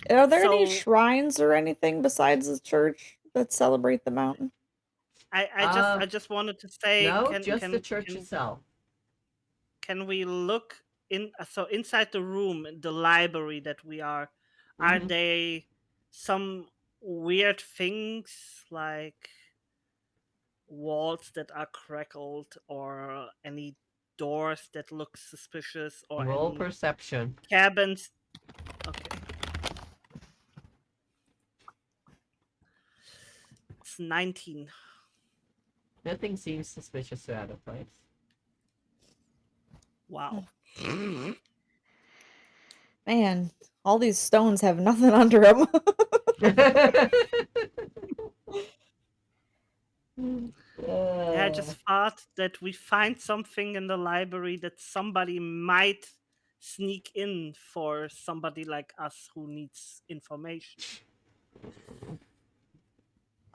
Are there any So- shrines or anything besides the church that celebrate the mountain? I just wanted to say, No, can just can the church can, itself. can we look in? So inside the room, the library that we are Mhm. they some weird things like walls that are crackled, or any doors that look suspicious, or Roll any perception. cabins? Okay. It's 19. Nothing seems suspicious or out of place. Wow. Man, all these stones have nothing under them. I just thought that we find something in the library that somebody might sneak in for somebody like us who needs information.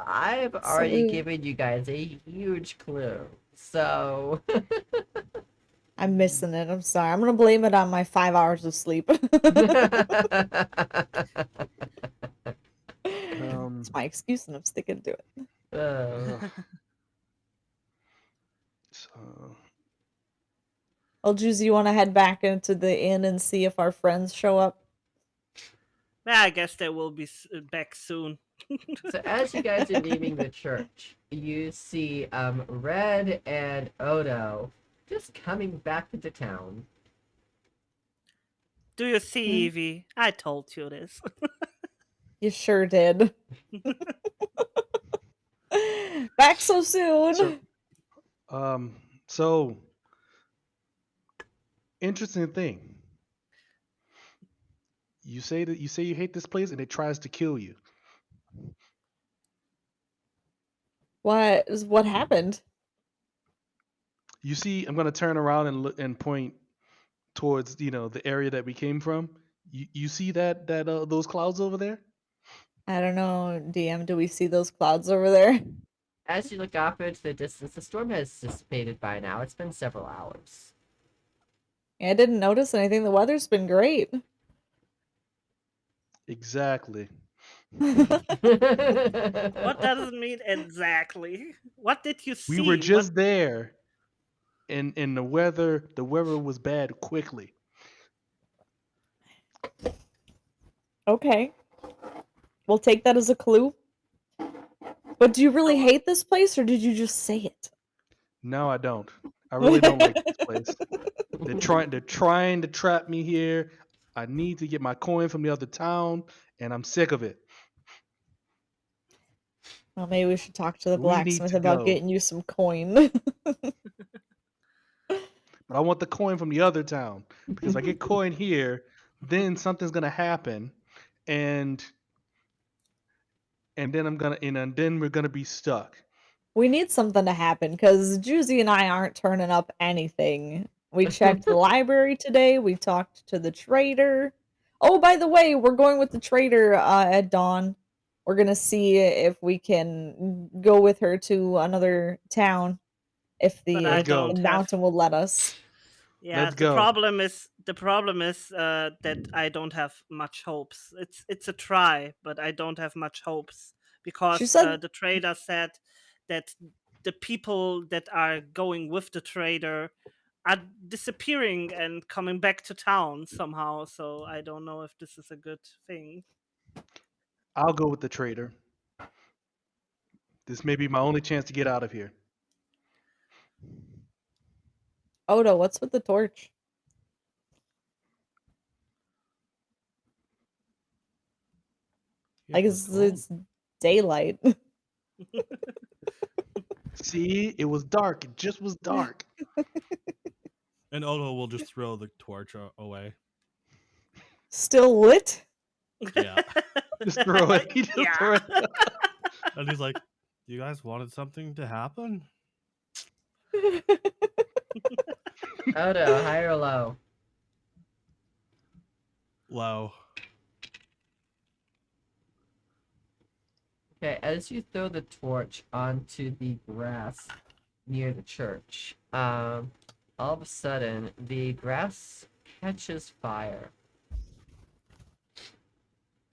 I've already given you guys a huge clue, so I'm missing it. I'm sorry. I'm gonna blame it on my 5 hours of sleep. It's my excuse, and I'm sticking to it. So Well, Juicy, you want to head back into the inn and see if our friends show up? Yeah, I guess they will be back soon. So as you guys are leaving the church, you see Red and Odo just coming back into town. Do you see, Evie? I told you this. You sure did. Back so soon. So interesting thing. You say you hate this place, and it tries to kill you. What happened? You see, I'm gonna turn around and look and point towards the area that we came from. You see that those clouds over there? I don't know, DM. Do we see those clouds over there? As you look off into the distance, the storm has dissipated by now. It's been several hours. Yeah, I didn't notice anything. The weather's been great. Exactly. What does it mean exactly? What did you see? We were just there, and the weather was bad quickly. Okay. We'll take that as a clue. But do you really hate this place, or did you just say it? No, I don't. I really don't like this place. They're trying to trap me here. I need to get my coin from the other town, and I'm sick of it. Well, maybe we should talk to the We need blacksmith to about go. getting you some coin. But I want the coin from the other town, because if I get coin here, then something's gonna happen, and then then we're gonna be stuck. We need something to happen because Juicy and I aren't turning up anything. We checked the library today. We talked to the trader. Oh, by the way, we're going with the trader at dawn. we're gonna see if we can go with her to another town if But I Let's go. don't have. mountain will let us. Yeah, Let's go. the problem is that I don't have much hopes. It's a try, but I don't have much hopes because said- the trader said that the people that are going with the trader are disappearing and coming back to town somehow. So I don't know if this is a good thing. I'll go with the trader. This may be my only chance to get out of here. Odo, what's with the torch? Like it's daylight. See, it was dark. It just was dark. And Odo will just throw the torch away. Still lit? Yeah. Just throw it. He just Yeah. throw it. And he's like, you guys wanted something to happen? Odo, high or low? Low. Okay, as you throw the torch onto the grass near the church, all of a sudden the grass catches fire.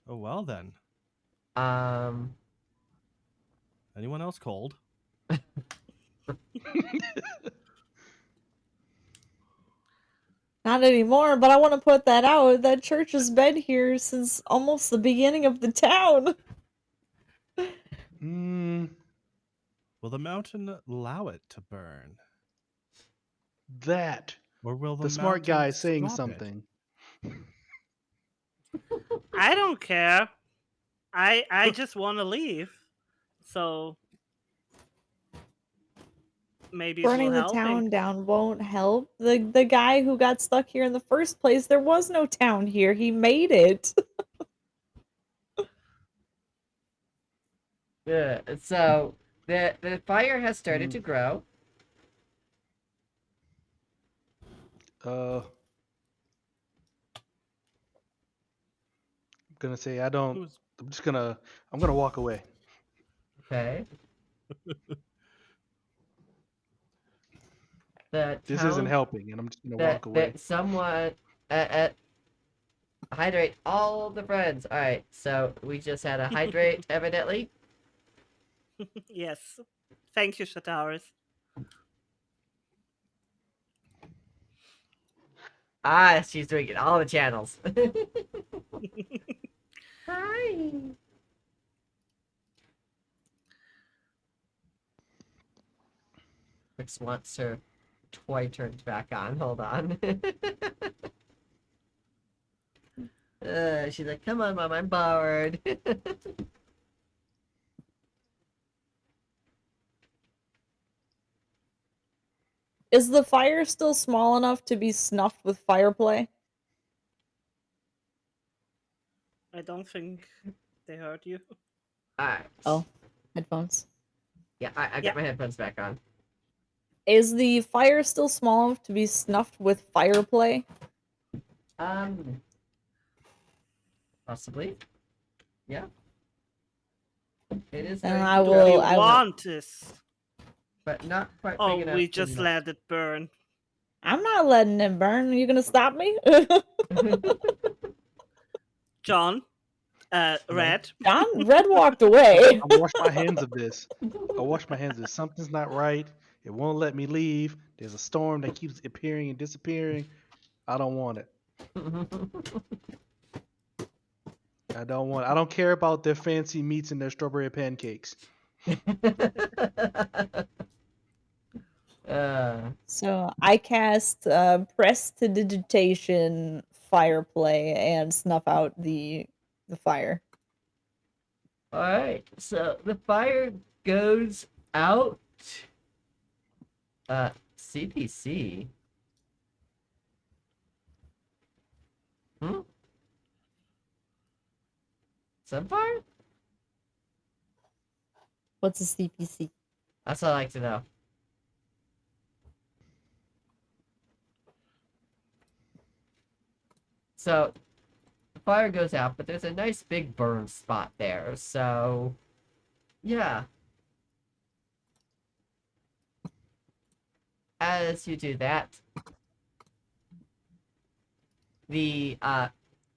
Oh, well then. Anyone else cold? Not anymore, but I want to put that out. That church has been here since almost the beginning of the town. Will the mountain allow it to burn? That. Or will The smart mountain guy saying stop it? something. I don't care. I just want to leave. So maybe Burning it will the help. town down won't help. The guy who got stuck here in the first place, there was no town here. He made it. Yeah, so the fire has started to grow. I'm gonna say I don't. I'm gonna walk away. Okay. The This town, isn't helping, and I'm just gonna walk away. Someone hydrate all the friends. All right, so we just had a hydrate, evidently. Yes. Thank you, Shataris. Ah, she's doing it all the channels. Hi. Rix wants her toy turned back on. Hold on. She's like, come on, Mom, I'm bored. Is the fire still small enough to be snuffed with fire play? I don't think they heard you. Alright. Oh, headphones. Yeah, I got my headphones back on. Is the fire still small enough to be snuffed with fire play? Possibly. Yeah. It is. And very I big. will. We I will. want this. But not quite Oh, big enough. we to just not- let it burn. I'm not letting it burn. Are you gonna stop me? John, Red. John, Red walked away. I wash my hands of this. I wash my hands of this. Something's not right. It won't let me leave. There's a storm that keeps appearing and disappearing. I don't want it. I don't care about their fancy meats and their strawberry pancakes. So I cast prestidigitation fire play and snuff out the fire. All right. So the fire goes out. CPC. Sunfire? What's a CPC? That's what I like to know. So, the fire goes out, but there's a nice big burn spot there, so yeah. As you do that, the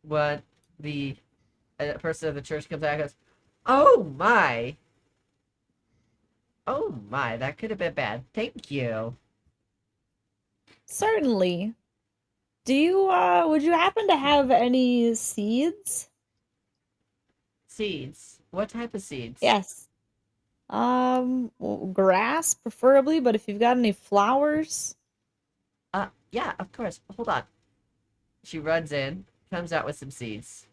when the person of the church comes out and goes, "Oh my, that could have been bad. Thank you." Certainly. Do you would you happen to have any seeds? Seeds? What type of seeds? Yes. Grass preferably, but if you've got any flowers. Yeah, of course. Hold on. She runs in, comes out with some seeds.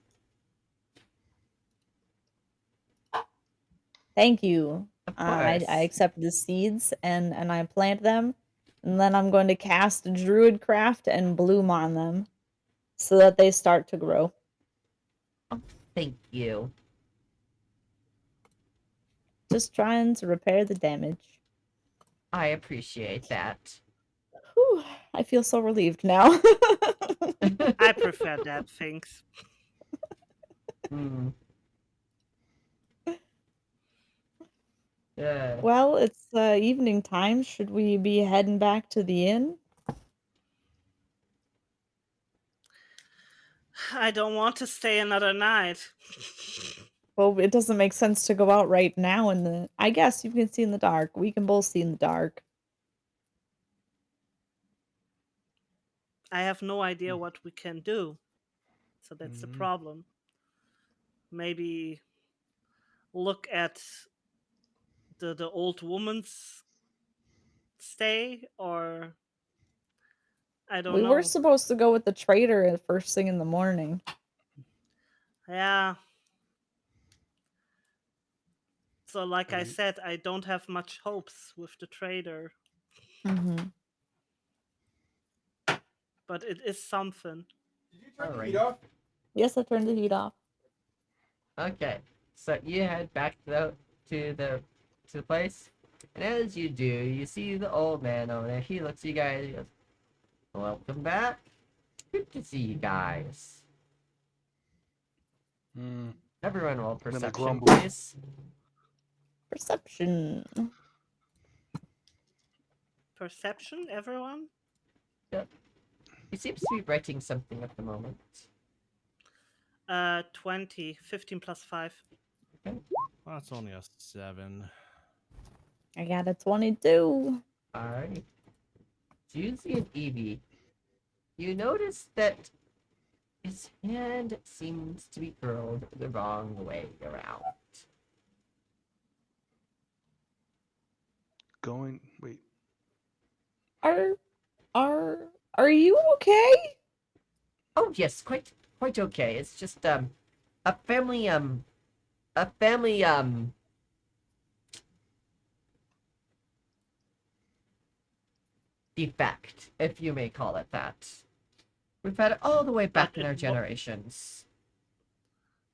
Thank you. Of I course. accept the seeds and I plant them, and then I'm going to cast Druidcraft and Bloom on them, so that they start to grow. Thank you. Just trying to repair the damage. I appreciate that. Whew, I feel so relieved now. I prefer that, thanks. Hmm. Yeah. Well, it's evening time. Should we be heading back to the inn? I don't want to stay another night. Well, it doesn't make sense to go out right now in the... I guess you can see in the dark. We can both see in the dark. I have no idea what we can do. So that's the problem. Maybe look at the old woman's stay, or I don't We know. were supposed to go with the trader at first thing in the morning. Yeah. So like I said, I don't have much hopes with the trader. Mm-hmm. But it is something. Did you turn the heat off? Yes, I turned the heat off. Okay, so you head back to the place, and as you do, you see the old man over there. He looks at you guys. He goes, "Welcome back. Good to see you guys." Everyone roll perception, grumble. please. Perception. Perception, everyone? Yep. He seems to be writing something at the moment. 20, 15 plus 5. Okay. Well, that's only a 7. I got a 22. Alright. Juicy and Evie, you notice that his hand seems to be curled the wrong way around. Wait. Are you okay? Oh yes, quite okay. It's just a family defect, if you may call it that. We've had it all the way back in our generations.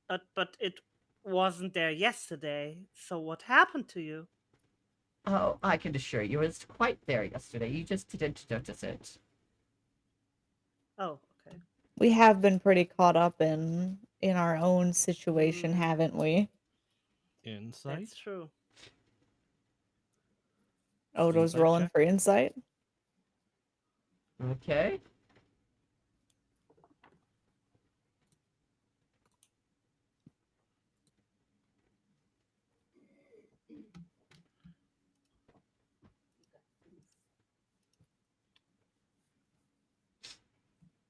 But it wasn't there yesterday. So what happened to you? Oh, I can assure you, it was quite there yesterday. You just didn't notice it. Oh, okay. We have been pretty caught up in our own situation, haven't we? Insight? That's true. Odo's Insight rolling check? for insight. Okay.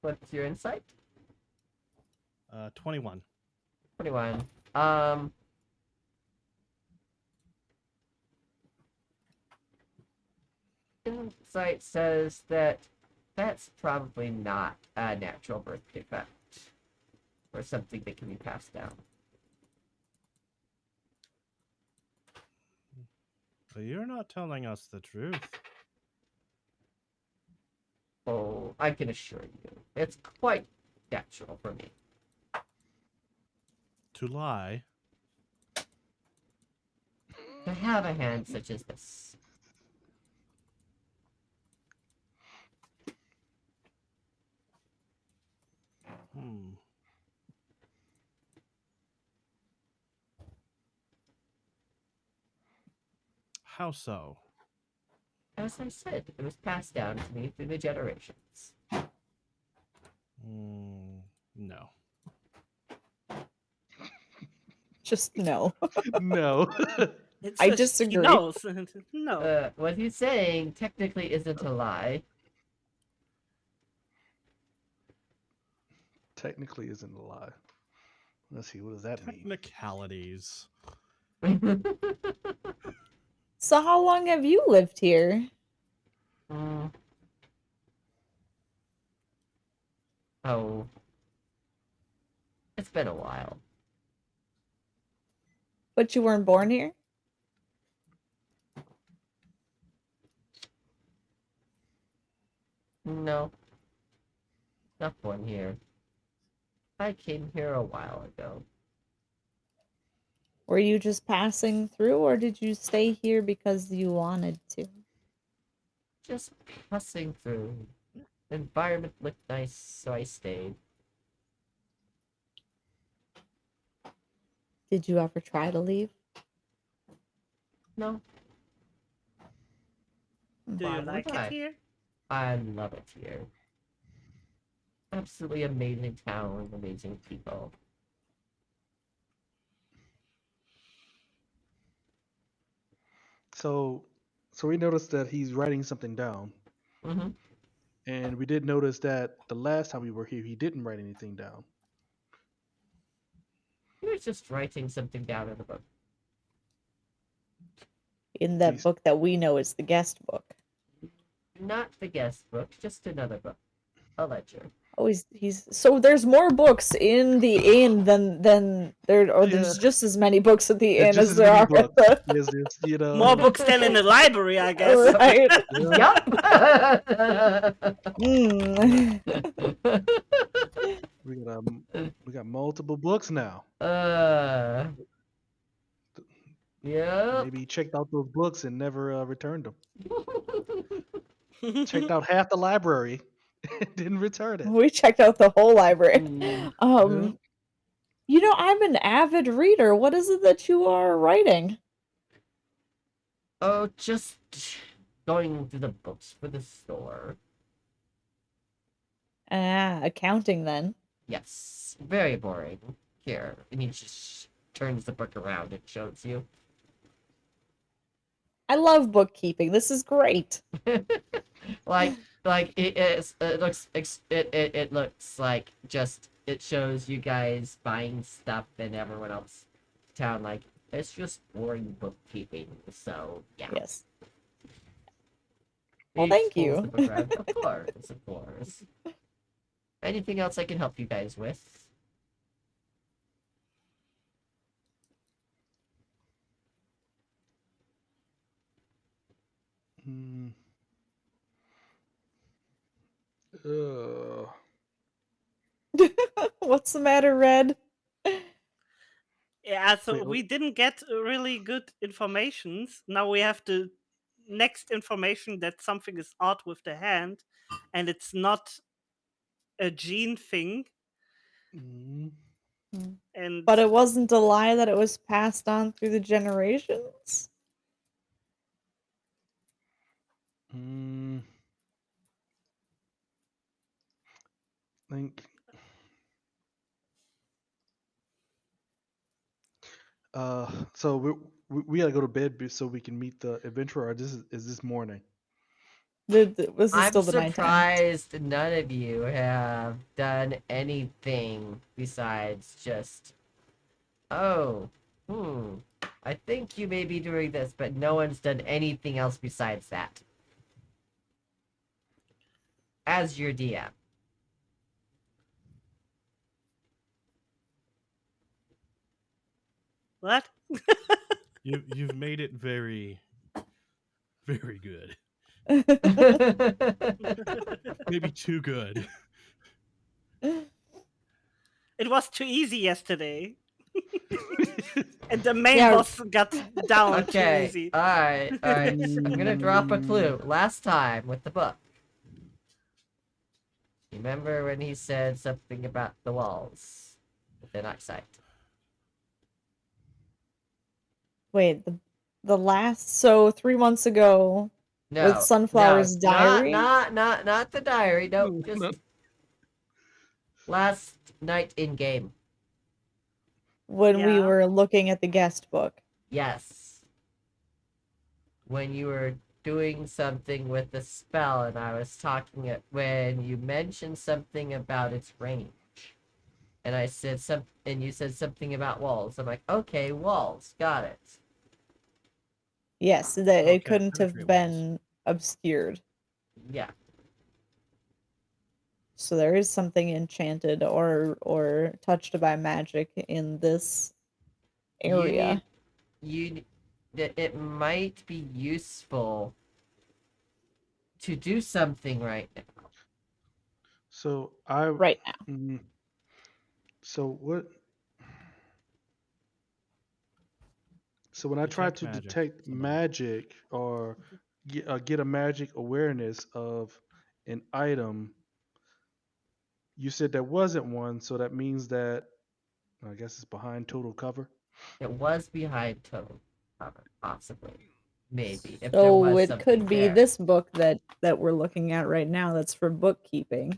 What's your insight? 21. 21. Insight says that that's probably not a natural birth defect or something that can be passed down. But you're not telling us the truth. Oh, I can assure you, it's quite natural for me. To lie? To have a hand such as this. How so? As I said, it was passed down to me through the generations. No. Just no. No. I disagree. He knows. No. What he's saying technically isn't a lie. Technically isn't a lie. Let's see, what does that mean? Technicalities. So how long have you lived here? Oh. It's been a while. But you weren't born here? No. Not born here. I came here a while ago. Were you just passing through, or did you stay here because you wanted to? Just passing through. The environment looked nice, so I stayed. Did you ever try to leave? No. Do Why you like would it I? here? I love it here. Absolutely amazing town, amazing people. So we noticed that he's writing something down. Mm-hmm. And we did notice that the last time we were here, he didn't write anything down. He was just writing something down in the book. In that book that we know is the guest book. Not the guest book, just another book. A ledger. Oh, he's so there's more books in the inn than there, or there's just as many books at the inn as there are at the... There's, you know... More books than in the library, I guess. Right. We got multiple books now. Yeah. Maybe he checked out those books and never returned them. Checked out half the library and didn't return it. We checked out the whole library. You know, I'm an avid reader. What is it that you are writing? Oh, just going through the books for the store. Accounting then. Yes. Very boring. Here. And he just turns the book around and shows you. I love bookkeeping. This is great. Like it looks like just it shows you guys buying stuff and everyone else in town like it's just boring bookkeeping. So yeah. Yes. Well, thank you. Of course, of course. Anything else I can help you guys with? What's the matter, Red? Yeah, so we didn't get really good informations. Now we have the next information that something is odd with the hand, and it's not a gene thing. And But it wasn't a lie that it was passed on through the generations? Think. So we gotta go to bed so we can meet the adventurer. Or is this morning? This is still the I'm nighttime. surprised none of you have done anything besides just, I think you may be doing this, but no one's done anything else besides that. As your DM. What? You've made it very, very good. Maybe too good. It was too easy yesterday. And the main boss got down too easy. Alright. I'm gonna drop a clue. Last time with the book. Remember when he said something about the walls within eyesight? Wait, So 3 months ago, with Sunflower's diary. Not the diary. Nope, No, just no. last night in game. When we Yeah. were looking at the guest book. Yes. When you were doing something with the spell, and I was talking it when you mentioned something about its range, and I said and you said something about walls. I'm like, okay, walls, got it. Yes, that Okay, it couldn't have penetrate been obscured. Yeah. So there is something enchanted or touched by magic in this area. It might be useful to do something right now. So right now. So what? So when I try Detect to magic, detect magic or get a magic awareness of an item, you said there wasn't one, so that means that I guess it's behind total cover. It was behind total cover, possibly. Maybe. If there So was it something could be there. this book that we're looking at right now that's for bookkeeping.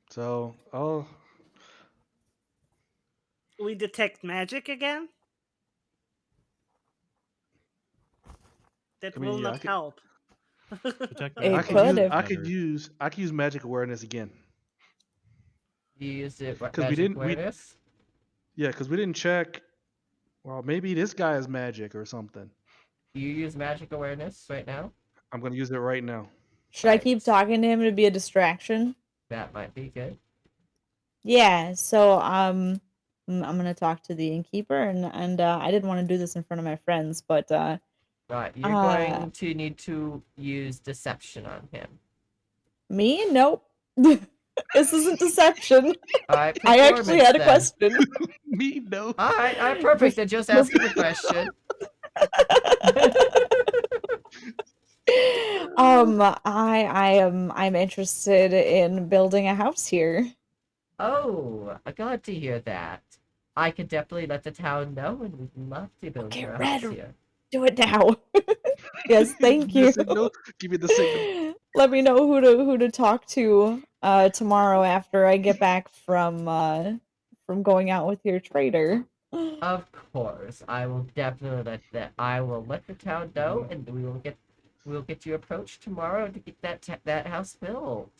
So, We detect magic again? That I mean, will yeah, not help. Detect It magic could awareness if- I could use magic awareness again. You used it, what, Because we magic didn't awareness? because we didn't check. Well, maybe this guy is magic or something. Do you use magic awareness right now? I'm gonna use it right now. Should I keep talking to him to be a distraction? That might be good. Yeah, so I'm gonna talk to the innkeeper and I didn't want to do this in front of my friends, but Right, you're going to need to use deception on him. me? Nope. This isn't deception. Alright, I actually had a performance question. Me, no. Alright, perfect. Then just asking the question. I'm interested in building a house here. Oh, I'm glad to hear that. I could definitely let the town know, and we'd love to build your house here. Do it now. Yes, thank you. Give me the signal. Let me know who to talk to tomorrow after I get back from going out with your trader. Of course, I will definitely I will let the town know, and we'll get you approached tomorrow to get that house built.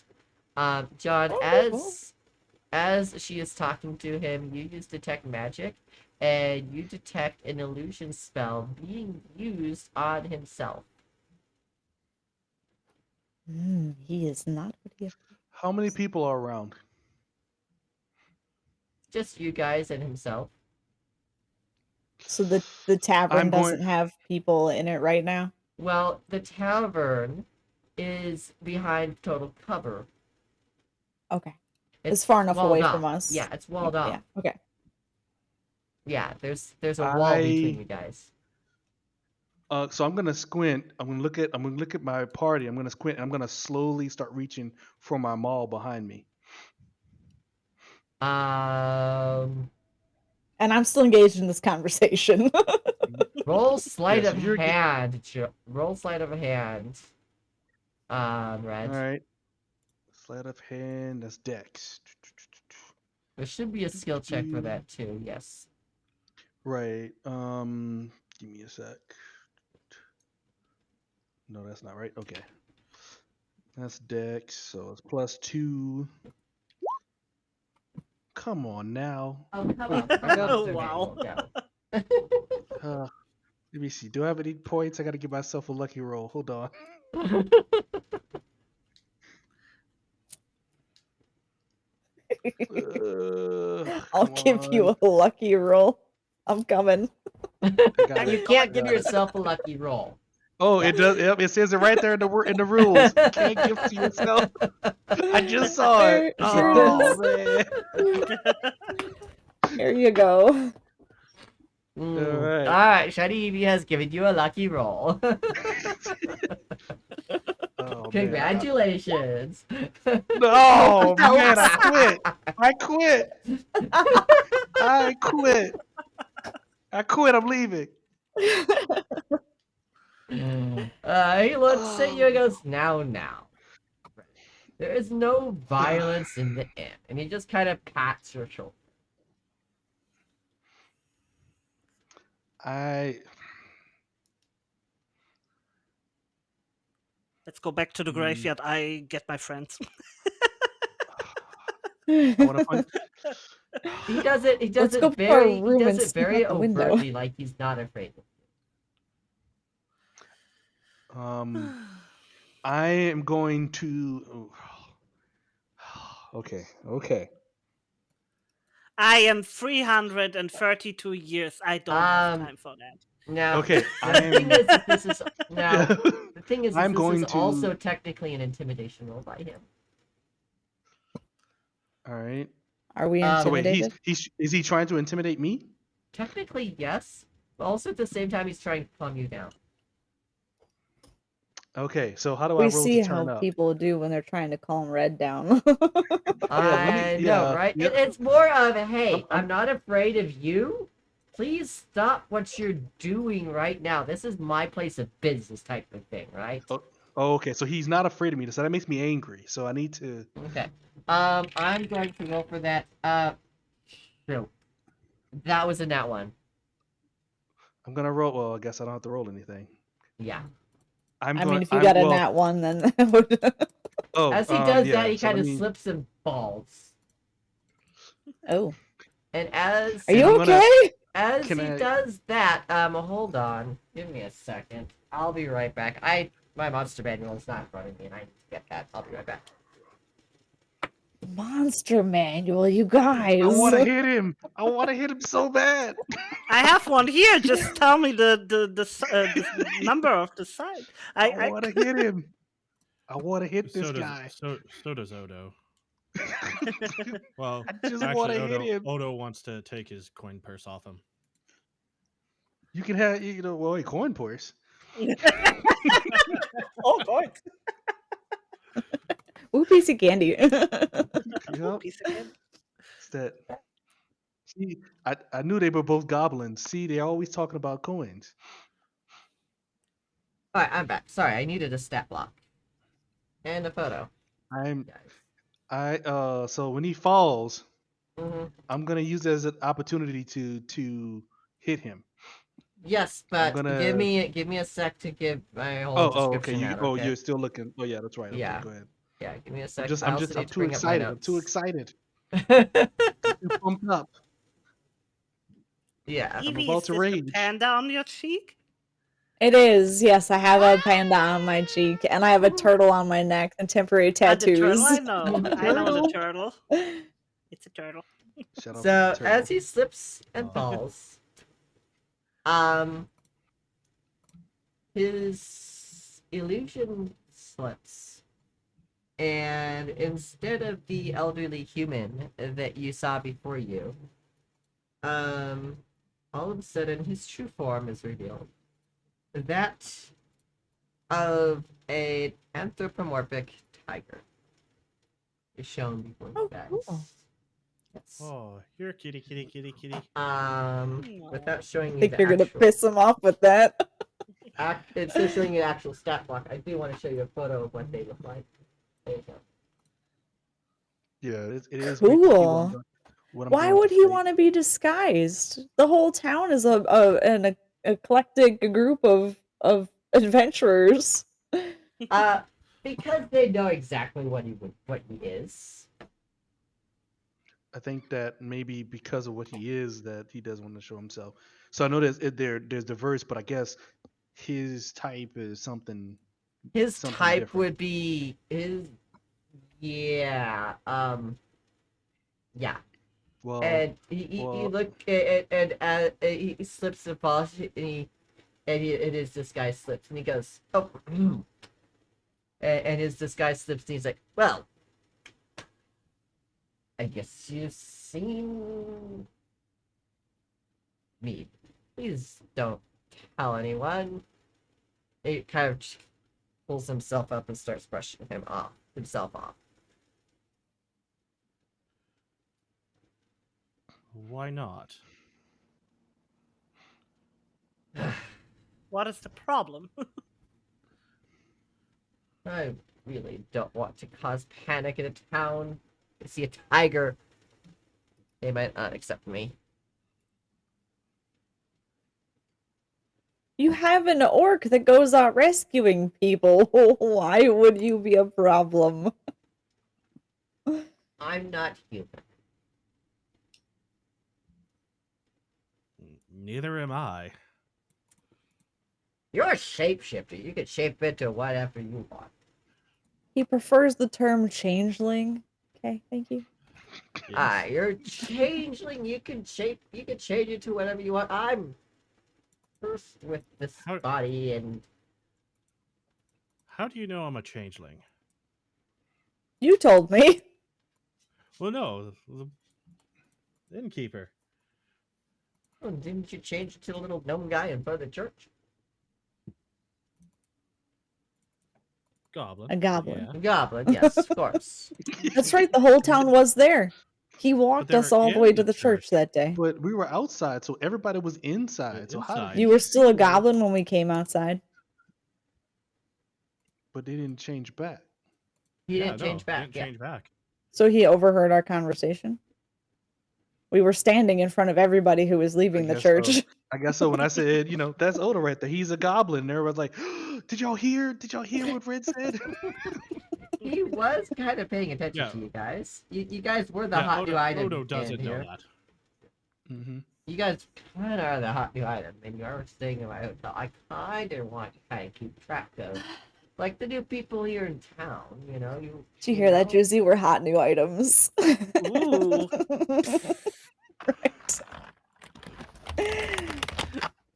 John, as she is talking to him, you use detect magic, and you detect an illusion spell being used on himself. He is not what he. How many people are around? Just you guys and himself. So the tavern doesn't have people in it right now? Well, the tavern is behind total cover. Okay. It's far enough away walled from off. us. Yeah, it's walled off. Yeah, okay. Yeah, there's a wall between you guys. So I'm gonna squint. I'm gonna look at my party. I'm gonna squint. And I'm gonna slowly start reaching for my maul behind me. And I'm still engaged in this conversation. Roll sleight Yeah, of so hand. Roll sleight of hand. Reg. All right. Sleight of hand. That's Dex. There should be a skill check for that too. Yes. Right. Give me a sec. No, that's not right. Okay. That's Dex, so it's +2. Come on now. Oh, come on. Oh, wow. Let me see. Do I have any points? I gotta give myself a lucky roll. Hold on. I'll give you a lucky roll. I'm coming. got You it. can't give Got it. yourself a lucky roll. Oh, it does. Yep, it says it right there in the rules. You can't give to yourself. I just saw it. Here Oh it man. Here you go. Alright, Shiny Evie has given you a lucky roll. Oh, man. Congratulations. No, man, I quit. I quit. I quit. I quit. I'm leaving. He looks at you and goes, now. There is no violence in the inn. And he just kind of pats your shoulder. Let's go back to the graveyard. I get my friends. I want to find. He does it. He does Let's go it to our very. He room does and it sneak very out the window. overtly, like he's not afraid. I am going to. Okay. I am 332 years. I don't have time for that. Now, Okay, the thing is, that this is now. The thing is, I'm this going is to- also technically an intimidation roll by him. All right. Are we So wait, intimidated? is he trying to intimidate me? Technically, yes. But also at the same time, he's trying to calm you down. Okay, so how do I We roll see to turn how up? people do when they're trying to calm Red down. I know, right? Yep. It's more of, hey, I'm not afraid of you. Please stop what you're doing right now. This is my place of business type of thing, right? Oh, okay, so he's not afraid of me. So that makes me angry. So I need to. Okay. I'm going to roll for that. No. That was a nat one. I'm gonna roll. Well, I guess I don't have to roll anything. Yeah. I mean, if you got a nat one, then that would. Oh, As he does that, he so kind let of me- slips and falls. Oh. And as Are you okay? As Can he I- does that, hold on. Give me a second. I'll be right back. My monster manual is not in front of me, and I need to get that. I'll be right back. Monster manual, you guys. I want to hit him. I want to hit him so bad. I have one here. Just tell me the number of the site. I want to hit him. I want to hit this So does, guy. so does Odo. Well, I just actually, wanna hit Odo, him. Odo wants to take his coin purse off him. You can have, a coin purse. Oh, God. Ooh, piece of candy. Yep. Piece of candy. It's that. See, I knew they were both goblins. See, they're always talking about coins. Alright, I'm back. Sorry, I needed a stat block. And a photo. So when he falls, Mhm. I'm gonna use it as an opportunity to hit him. Yes, but gonna- give me a sec to give my whole Oh, okay. description out, okay? You're still looking. Oh, yeah, that's right. Okay, Yeah. go ahead. Yeah, give me a sec. I'm also need to too bring up my excited. I'm too notes. excited. Too pumped up. Yeah. Evie, about is to this the rage. panda on your cheek? It is. Yes, I have a panda on my cheek, and I have a turtle on my neck, and temporary tattoos. The turtle, I know. I know the turtle. It's a turtle. So as he slips and falls, his illusion slips, and instead of the elderly human that you saw before you, all of a sudden his true form is revealed. That of an anthropomorphic tiger is shown before you guys. Cool. Yes. Oh, you're a kitty. Without showing I you think the you're gonna actual, piss him off with that. it's just showing you the actual stat block. I do want to show you a photo of what they look like. There you go. Yeah, it is. Cool. What I'm Why going would to he say. want to be disguised? The whole town is an eclectic group of adventurers. Because they know exactly what he is. I think that maybe because of what he is, that he doesn't want to show himself. So I know there's diverse, but I guess his type is something. His something type different. would be his. Yeah. Yeah. Well, And he look and he slips and falls and his disguise slips and he goes, oh, and his disguise slips and he's like, well, I guess you've seen me. Please don't tell anyone. He kind of pulls himself up and starts brushing himself off. Why not? What is the problem? I really don't want to cause panic in a town. I see a tiger. They might not accept me. You have an orc that goes out rescuing people. Why would you be a problem? I'm not human. Neither am I. You're a shapeshifter. You can shape into whatever you want. He prefers the term changeling. Okay, thank you. You're changeling. You can change it to whatever you want. I'm cursed with this body, and How do you know I'm a changeling? You told me. Well, no, the innkeeper. oh, didn't you change it to the little gnome guy in front of the church? Goblin. A goblin. Yeah. A goblin, yes, of course. That's right, the whole town was there. He walked they us were all the in way the to the church that day. But we were outside, so everybody was inside. So how did You were still a goblin when we came outside. But they didn't change back. He didn't change back. Didn't change back. So he overheard our conversation. We were standing in front of everybody who was leaving the guess church. so. I guess so. When I said, that's Oda right there. He's a goblin. And everyone's like, did y'all hear? Did y'all hear what Red said? He was kind of paying attention to you guys. You guys were the hot new item. Odo doesn't in know here. that. Mm-hmm. You guys kind of are the hot new item, and you are staying in my hotel. I kind of want to kind of keep track of, like, the new people here in town. You know, Did you hear that, Juicy? We're hot new items. Ooh. Right.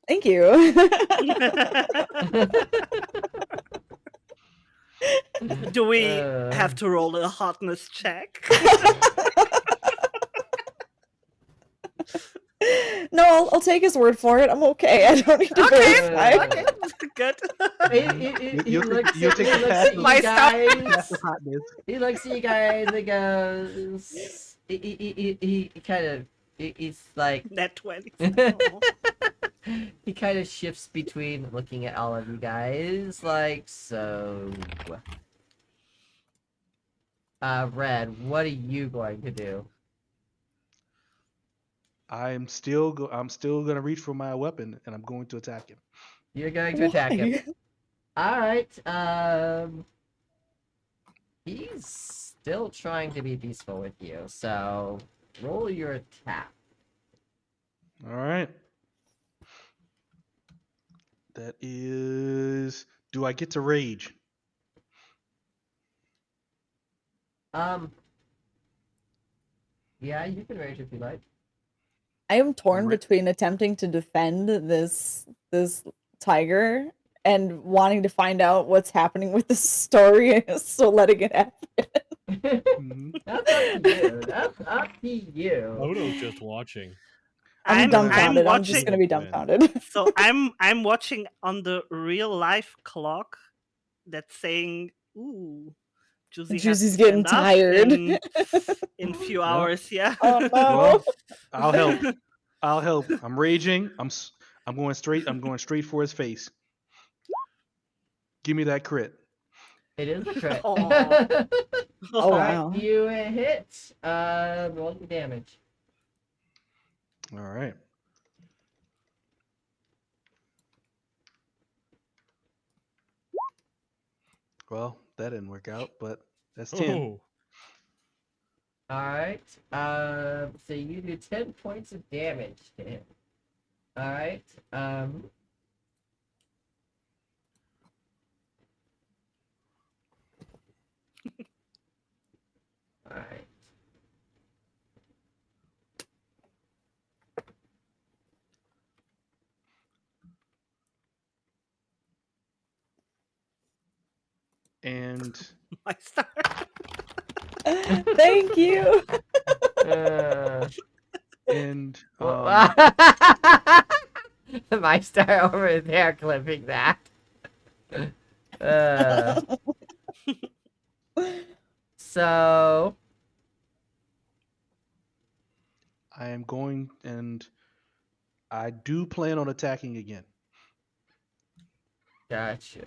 Thank you. Do we have to roll a hotness check? No, I'll take his word for it. I'm okay. I don't need to verify. Okay, good. He looks you'll at take he the looks pass. at you My guys. hotness. He looks at you guys and goes. He kind of. He's like. Net 20. He kind of shifts between looking at all of you guys, like so. Red, what are you going to do? I'm still gonna reach for my weapon and I'm going to attack him. You're going to attack him. All right. He's still trying to be peaceful with you, so roll your attack. All right. That is. Do I get to rage? Yeah, you can rage if you like. I am torn between attempting to defend this tiger and wanting to find out what's happening with the story, so letting it happen. That's up to you. That's up to you. Odo's just watching. I'm dumbfounded. I'm just watching- gonna be dumbfounded. So I'm watching on the real life clock that's saying, "Ooh, Juicy has to Juicy's getting stand up tired. in few hours." Yeah. Oh no. Well, I'll help. I'll help. I'm raging. I'm going straight. I'm going straight for his face. Give me that crit. It is a crit. Oh. Oh, Alright, wow. you hit. Roll the damage. All right. Well, that didn't work out, but that's 10. Oh. Alright. So you do 10 points of damage to him. Alright. Alright. And My star. Thank you. and My star over there clipping that. So I am going, and I do plan on attacking again. gotcha.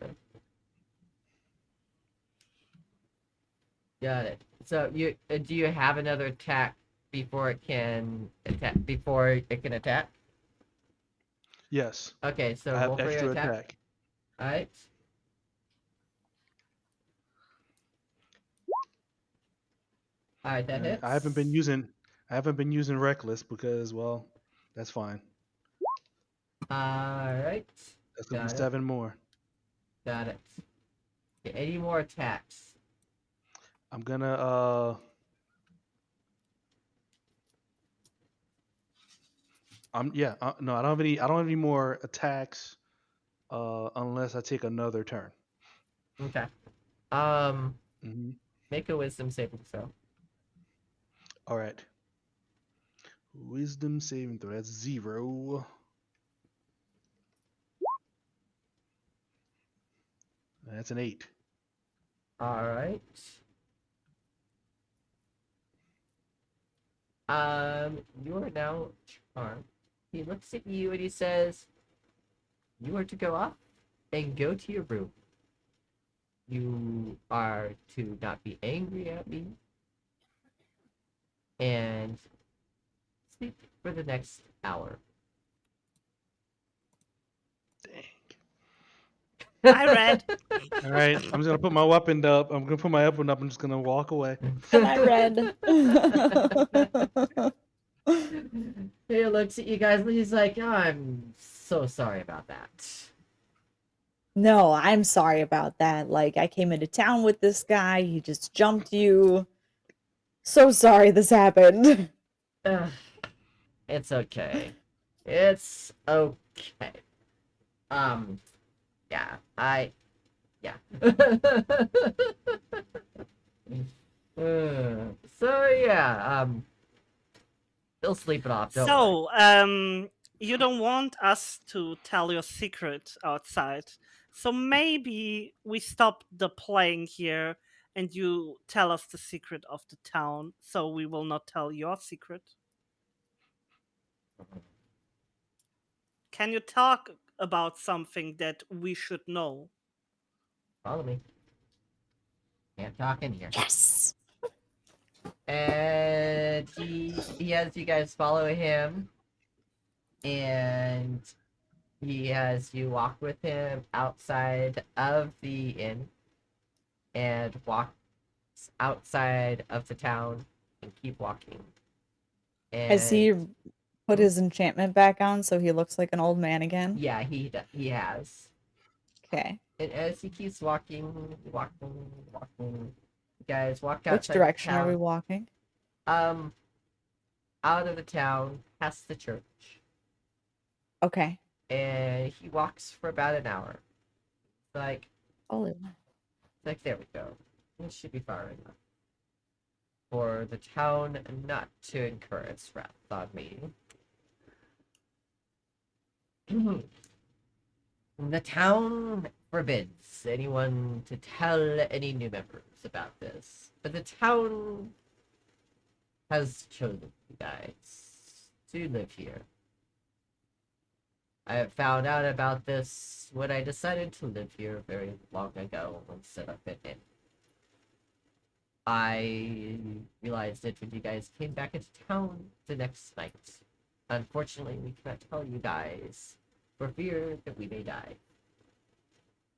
Got it. So you do you have another attack before it can attack? Before it can attack? Yes. Okay, so I have roll for your extra attack. attack. All right. All right, that hits. I haven't been using reckless because, well, that's fine. All right. That's gonna be Got it. 7 more. Got it. Okay, any more attacks? I'm gonna no, I don't have any more attacks unless I take another turn. Okay. Mm-hmm. Make a wisdom saving throw. All right. Wisdom saving throw. That's 0. That's an 8. All right. You are now charmed. He looks at you and he says, "You are to go off and go to your room. You are to not be angry at me and sleep for the next hour." I read. All right. I'm just gonna put my weapon up. I'm gonna put my weapon up. I'm just gonna walk away. And I read. He looks at you guys and he's like, "Oh, I'm so sorry about that." No, I'm sorry about that. Like, I came into town with this guy. He just jumped you. So sorry this happened. It's okay. It's okay. Yeah, yeah. So yeah, he'll sleep it off. Don't worry. So, you don't want us to tell your secret outside. So maybe we stop the playing here and you tell us the secret of the town, so we will not tell your secret. Can you talk about something that we should know? Follow me. Can't talk in here. Yes. And he has you guys follow him, and he has you walk with him outside of the inn, and walk outside of the town, and keep walking. And Has he put his enchantment back on so he looks like an old man again? yeah, he has. Okay. And as he keeps walking, you guys walk outside Which direction the town. are we walking? Out of the town, past the church. Okay. And he walks for about an hour. Like, Holy. like there we go. It should be far enough for the town not to incur its wrath on me. The town forbids anyone to tell any new members about this, but the town has chosen you guys to live here. I found out about this when I decided to live here very long ago and set up an inn. I realized it when you guys came back into town the next night. Unfortunately, we cannot tell you guys for fear that we may die.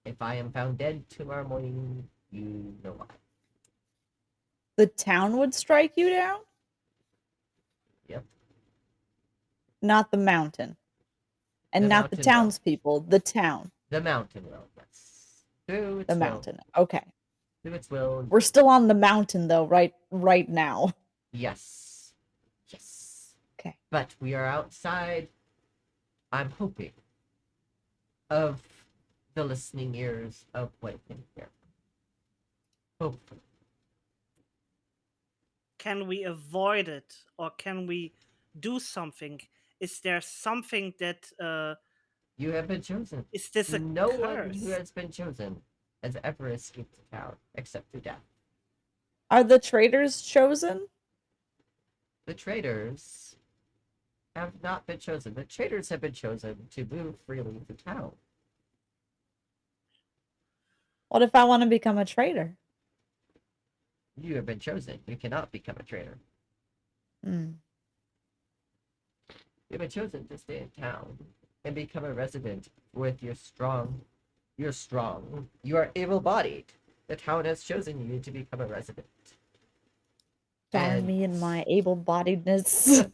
If I am found dead tomorrow morning, you know why. The town would strike you down? Yep. Not the mountain. And The not the mountain will. townspeople, the town. The mountain will, yes. Through its The will. mountain. Okay. Through its will. We're still on the mountain though, right now. Yes. Yes. Okay. But we are outside, I'm hoping, of the listening ears of what can hear. Hopefully. Can we avoid it, or can we do something? Is there something that you have been chosen? Is this a no curse? one who has been chosen has ever escaped the town, except through death. Are the traitors chosen? The traitors have not been chosen. The traitors have been chosen to move freely through town. What if I want to become a traitor? You have been chosen. You cannot become a traitor. Hmm. You have been chosen to stay in town and become a resident with your strong. You're strong. You are able-bodied. The town has chosen you to become a resident. Darn me and my able-bodiedness.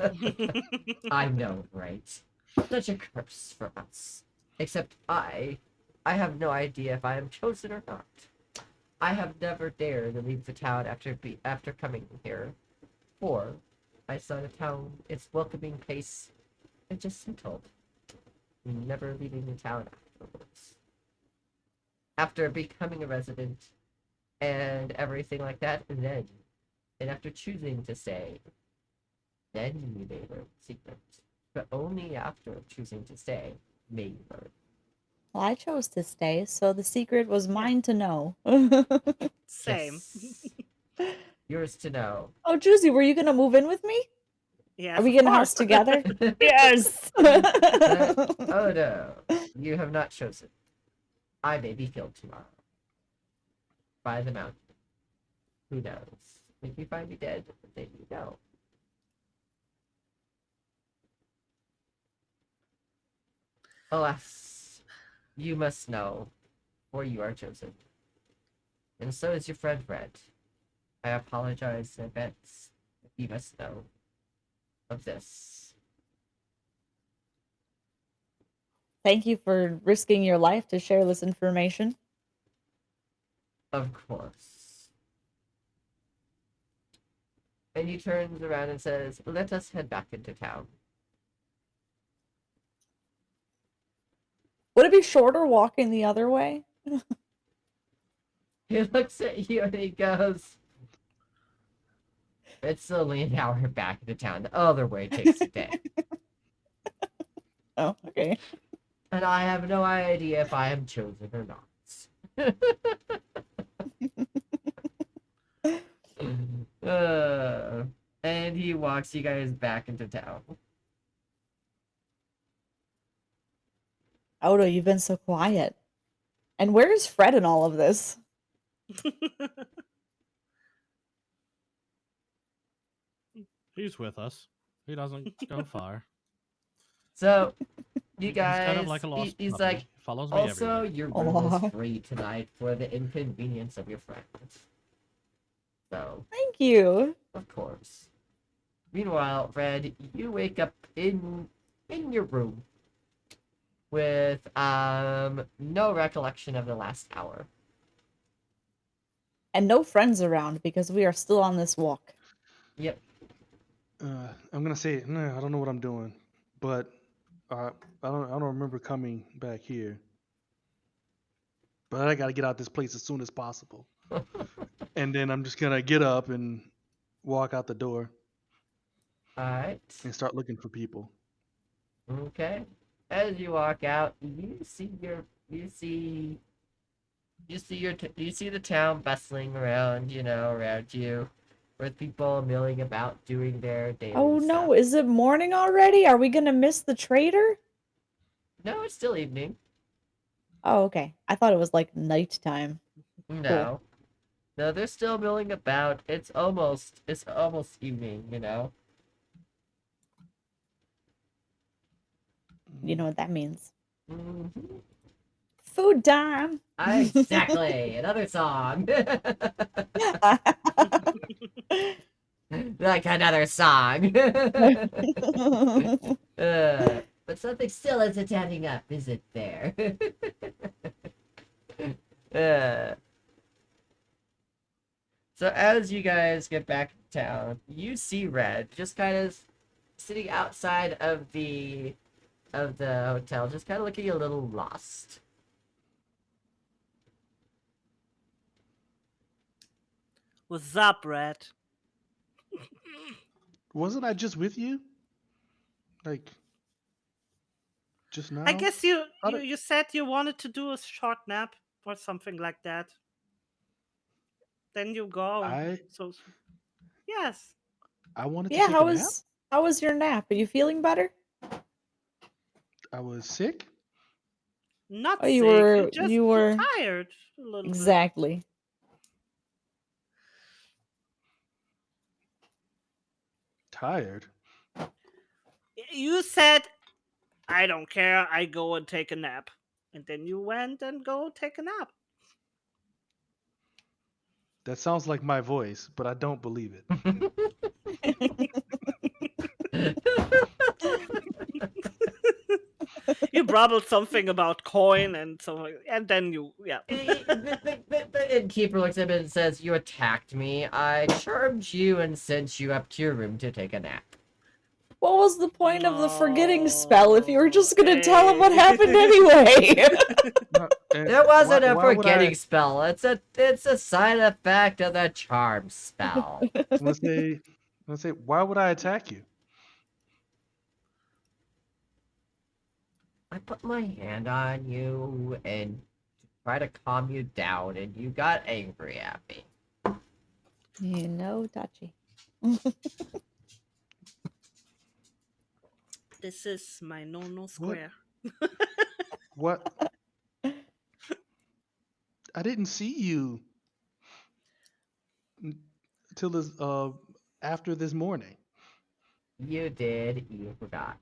I know, right? Such a curse for us. Except I have no idea if I am chosen or not. I have never dared to leave the town after coming here. For I saw the town, its welcoming pace, it just settled. Never leaving the town afterwards. After becoming a resident and everything like that, and after choosing to stay, then you may learn the secret. But only after choosing to stay may you learn. Well, I chose to stay, so the secret was mine to know. Same. Yes. Yours to know. Oh, Juicy, were you gonna move in with me? Yes, Are we of getting a course. house together? Yes. Oh no, you have not chosen. I may be killed tomorrow. By the mountain. Who knows? If you find me dead, then you know. Alas, you must know, for you are chosen. And so is your friend Red. I apologize in advance. You must know of this. Thank you for risking your life to share this information. Of course. And he turns around and says, let us head back into town. Would it be shorter walking the other way? He looks at you and he goes, it's only an hour back into town. The other way takes a day. Oh, okay. And I have no idea if I am chosen or not. And he walks you guys back into town. Odo, you've been so quiet. And where is Fred in all of this? He's with us. He doesn't go far. So, you guys, He's kind of like a lost he's puppy. like, Follows me also, everywhere. your room is free tonight for the inconvenience of your friends. So, thank you. Of course. Meanwhile, Red, you wake up in your room with no recollection of the last hour. And no friends around because we are still on this walk. Yep. I'm gonna say, no, I don't know what I'm doing, but I don't remember coming back here. But I gotta get out this place as soon as possible. And then I'm just gonna get up and walk out the door. All right. And start looking for people. Okay. As you walk out, you see the town bustling around, around you, with people milling about doing their daily Oh stuff. no, is it morning already? Are we gonna miss the traitor? No, it's still evening. Oh, okay. I thought it was like nighttime. No. No, they're still milling about. It's almost evening, You know what that means. Mm-hmm. Food time. Exactly. Another song. Like another song. But something still isn't adding up, is it there? So as you guys get back to town, you see Red just kind of sitting outside of the hotel, just kind of looking a little lost. What's up, Red? Wasn't I just with you? Like, just now? I guess you said you wanted to do a short nap. or something like that. Then you go. So yes. I wanted to Yeah, take a nap. how was your nap? Are you feeling better? I was sick. Not Oh, sick. you were Tired a little exactly. Tired. bit. You said, "I don't care. I go and take a nap," and then you went and go take a nap. That sounds like my voice, but I don't believe it. You babbled something about coin and so, and then you, yeah. The innkeeper looks at him and says, "You attacked me. I charmed you and sent you up to your room to take a nap." What was the point of the forgetting spell if you were just gonna tell him what happened anyway? It wasn't a why would forgetting I- spell. It's a side effect of the charm spell. Let's say, why would I attack you? I put my hand on you and try to calm you down, and you got angry at me. You know, touchy. This is my no square. What? I didn't see you till this after this morning. You did. You forgot.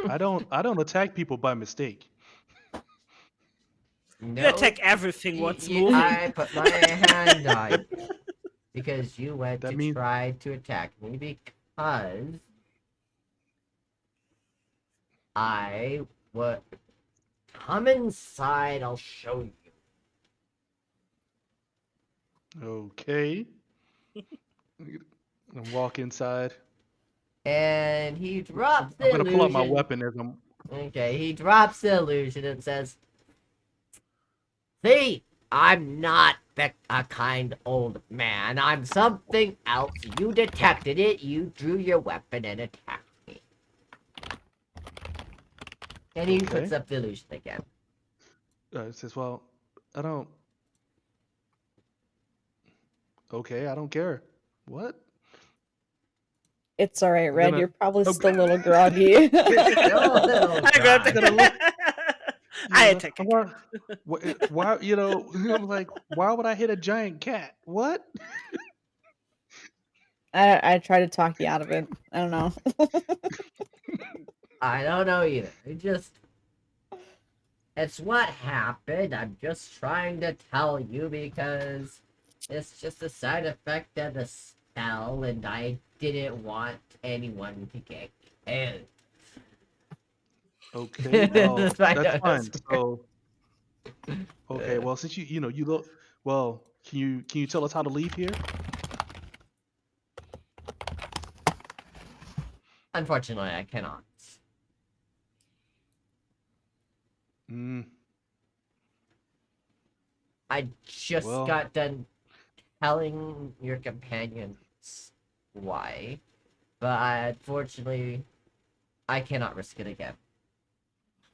I don't attack people by mistake. No, You attack everything what's moving. I put my hand on you because you went That to means- try to attack me because I would come inside. I'll show you. Okay. And walk inside. And he drops the I'm gonna pull out my illusion. weapon as I'm. Okay, he drops the illusion and says, "See, I'm not a kind old man. I'm something else. You detected it. You drew your weapon and attacked me." And he puts Okay. up the illusion again. It says, "Well, I don't." Okay, I don't care. What? It's alright, Red. gonna- You're probably I'm still a little groggy. I grabbed it. I attack. Why? You know, I'm like, why would I hit a giant cat? What? I try to talk you out of it. I don't know. I don't know either. It's what happened. I'm just trying to tell you because it's just a side effect of the spell, and I didn't want anyone to get killed. Okay, well, That's my that's fine. notes. So, okay, well, since you know you look well, can you tell us how to leave here? Unfortunately, I cannot. I just Well- got done telling your companions why, but unfortunately, I cannot risk it again.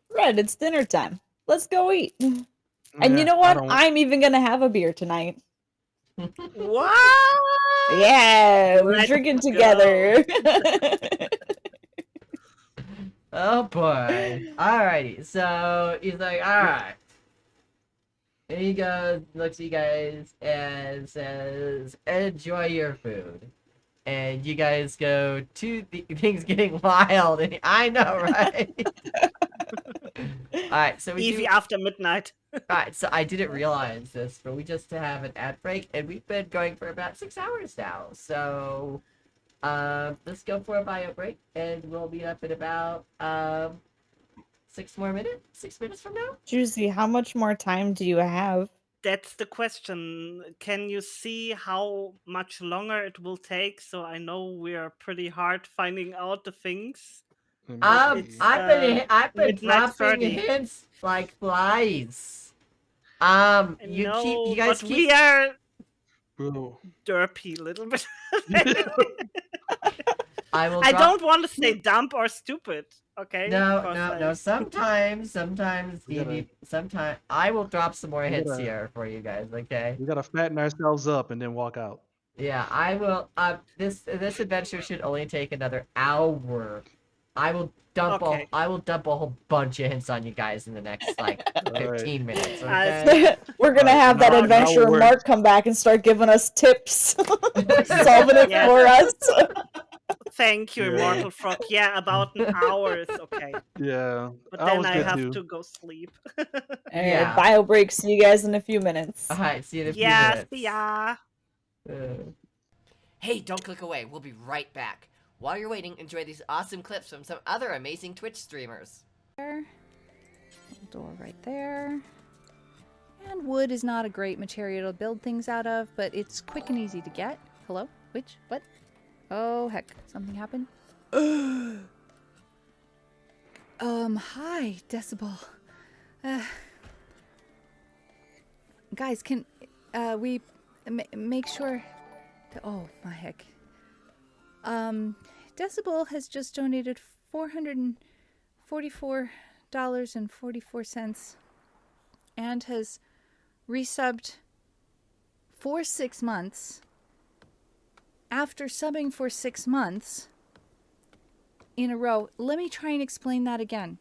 Red, it's dinner time. Let's go eat. And Yeah, you know I what? don't- I'm even gonna have a beer tonight. What? Yeah, we're Let's drinking go. together. Oh boy. Alrighty, so he's like, alright. And he goes, looks at you guys, and says, "Enjoy your food." And you guys go to the things getting wild. And I know, right? Alright, so we Easy do. after midnight. Alright, so I didn't realize this, but we just have an ad break, and we've been going for about 6 hours now. So, let's go for a bio break, and we'll meet up in about 6 more minutes. 6 minutes from now. Juicy, how much more time do you have? That's the question. Can you see how much longer it will take? So I know we are pretty hard finding out the things. It's, I've been midnight dropping 30. hints like flies. You guys but keep. we are Bro. derpy a little bit. I will. I drop- don't want to say dumb or stupid. Okay. No, because no, I- no. Sometimes We gotta- sometimes I will drop some more We hits gotta- here for you guys. Okay. We gotta fatten ourselves up and then walk out. Yeah, I will. This adventure should only take another hour. I will dump Okay. I will dump a whole bunch of hints on you guys in the next like Alright. 15 minutes. I Okay. We're gonna have that now adventurer we're- Mark come back and start giving us tips, solving it Yeah. for us. Thank you, Yeah. Immortal Frog. Yeah, about an hour is okay. Yeah. But I then was I good have too. to go sleep. Alright, Yeah. bio break. See you guys in a few minutes. All right. See you in a few Yeah, minutes. see ya. Hey, don't click away. We'll be right back. While you're waiting, enjoy these awesome clips from some other amazing Twitch streamers. There. Little door right there. And wood is not a great material to build things out of, but it's quick and easy to get. Hello? Which? What? Oh, heck. Something happened? Hi, Decibel. Guys, can we make sure... Oh, my heck. Decibel has just donated $444.44 and has resubbed for 6 months. After subbing for 6 months in a row. Let me try and explain that again.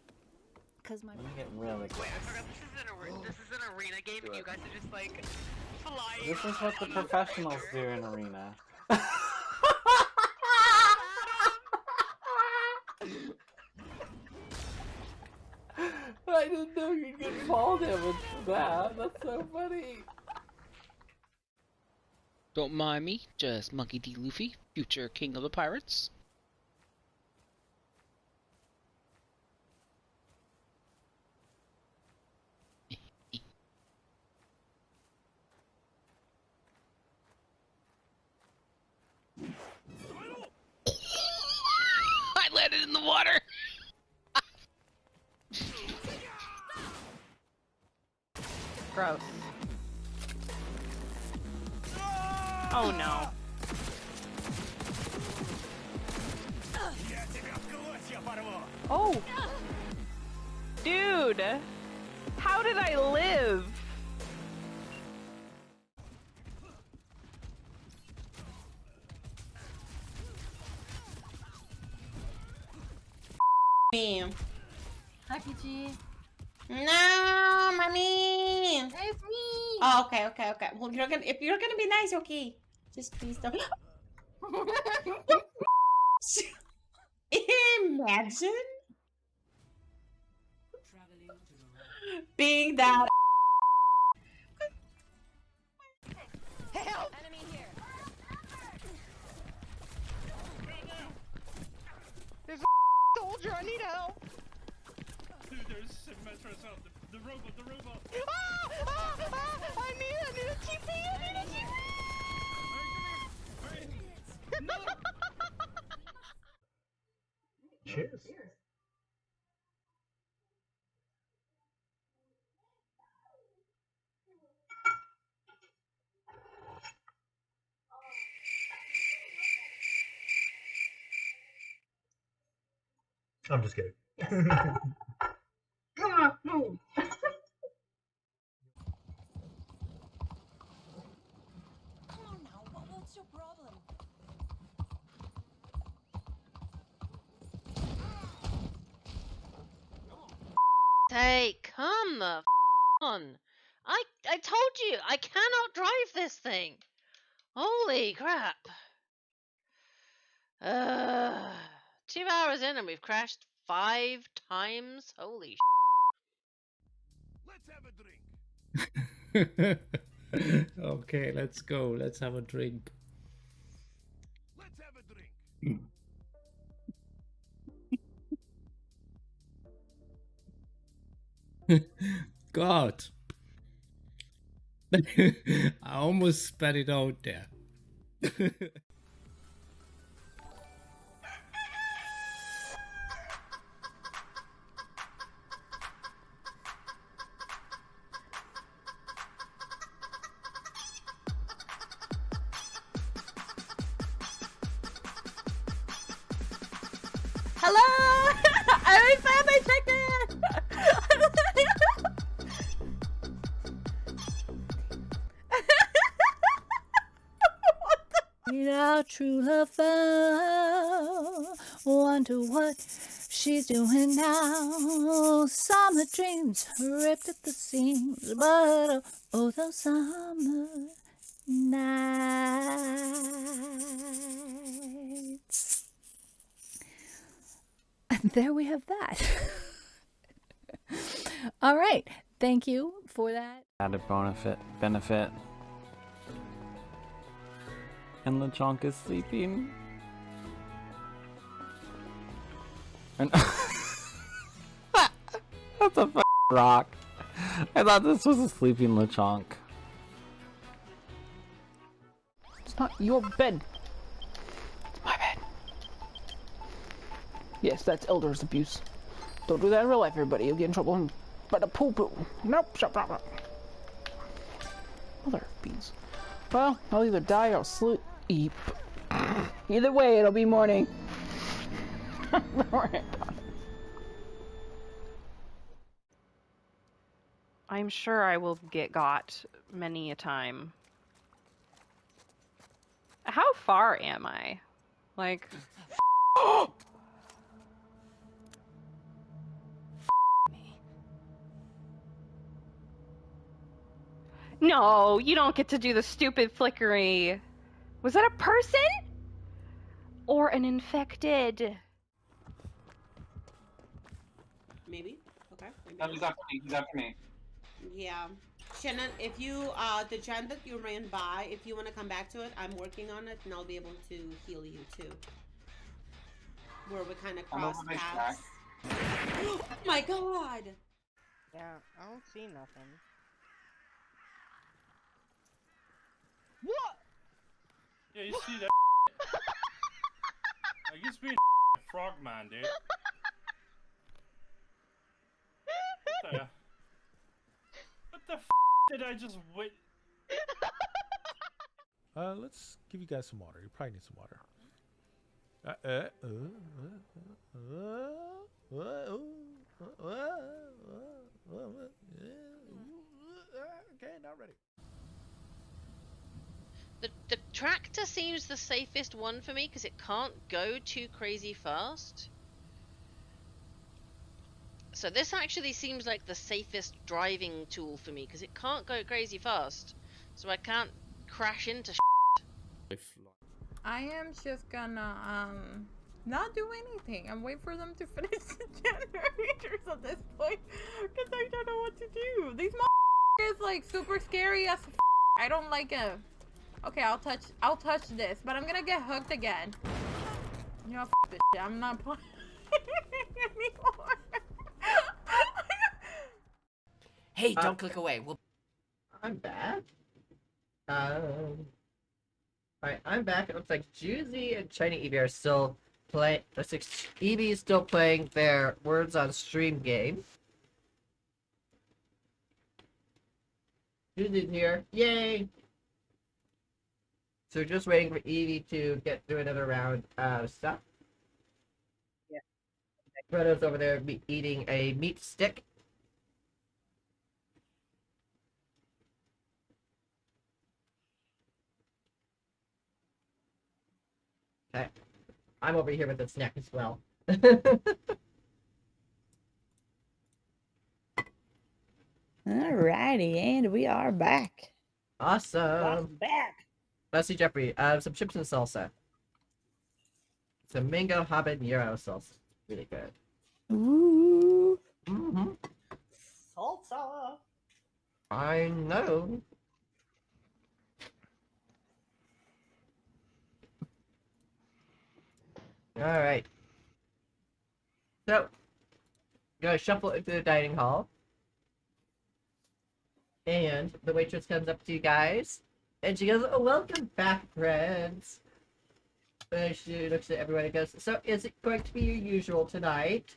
Because my... Let me get really close. This is an arena game and you guys are just like flying. This is what the professionals do in arena. I didn't know you'd get fall damage for that. That's so funny. Don't mind me, just Monkey D. Luffy, future king of the pirates. I landed in the water! Gross. Oh no. Oh! Dude! How did I live? Me. Hi, Peachy. No, mommy. It's me. Oh, okay. Well, if you're gonna be nice, okay. Just please don't. Imagine being that. Help! Enemy here. There's a soldier, I need help! Dude, there's Symmetra's out. The robot. I need a TP, I need a TP! Cheers. I'm just kidding. Come on, move. Come on now, what's your problem? Hey, come the on. I told you, I cannot drive this thing. Holy crap. 2 hours in and we've crashed 5 times. Holy Okay, let's go. Let's have a drink. God. I almost spat it out there. Hello? I found my chicken! Our true love found. Wonder what she's doing now. Summer dreams ripped at the seams, but oh, those summer nights. And there we have that. All right. Thank you for that. Added benefit. And Lechonk is sleeping. And that's a rock. I thought this was a sleeping Lechonk. It's not your bed. It's my bed. Yes, that's elders abuse. Don't do that in real life, everybody. You'll get in trouble. But a poo-poo. Nope. Shut up. Mother beans. Well, I'll either die or sleep. Either way, it'll be morning. I'm sure I will get got many a time. How far am I? Like... No, you don't get to do the stupid flickery. Was that a person? Or an infected? Maybe. Okay. Maybe No, he's after me. He's after me. Yeah. Shannon, if you, the gen that you ran by, if you want to come back to it, I'm working on it, and I'll be able to heal you, too. Where we kind of cross paths. Oh my god! Yeah, I don't see nothing. What? Yeah, you see that? Like, he's being frogman, dude. What the did I just wait? Let's give you guys some water. You probably need some water. Okay, not ready. The tractor seems the safest one for me because it can't go too crazy fast. So this actually seems like the safest driving tool for me because it can't go crazy fast. So I can't crash into I am just gonna, not do anything. I'm waiting for them to finish the generators at this point because I don't know what to do. These is like super scary as I don't like it. Okay, I'll touch this, but I'm gonna get hooked again. You know, this shit. I'm not playing anymore. Hey, don't click away. I'm back. Alright, I'm back. It looks like Juicy and Shiny Eevee are still playing. Eevee is still playing their Words on Stream game. Juicy's here. Yay! So we're just waiting for Eevee to get through another round of stuff. Yeah. Frodo's over there eating a meat stick. Okay. I'm over here with the snack as well. Alrighty, and we are back. Awesome. Back. Let's see, Jeffrey. Some chips and salsa. Some mango habanero salsa. Really good. Ooh. Mm-hmm. Salsa. I know. Alright. So, gonna shuffle into the dining hall. And the waitress comes up to you guys. And she goes, oh, welcome back, friends. She looks at everybody and goes, so is it going to be your usual tonight?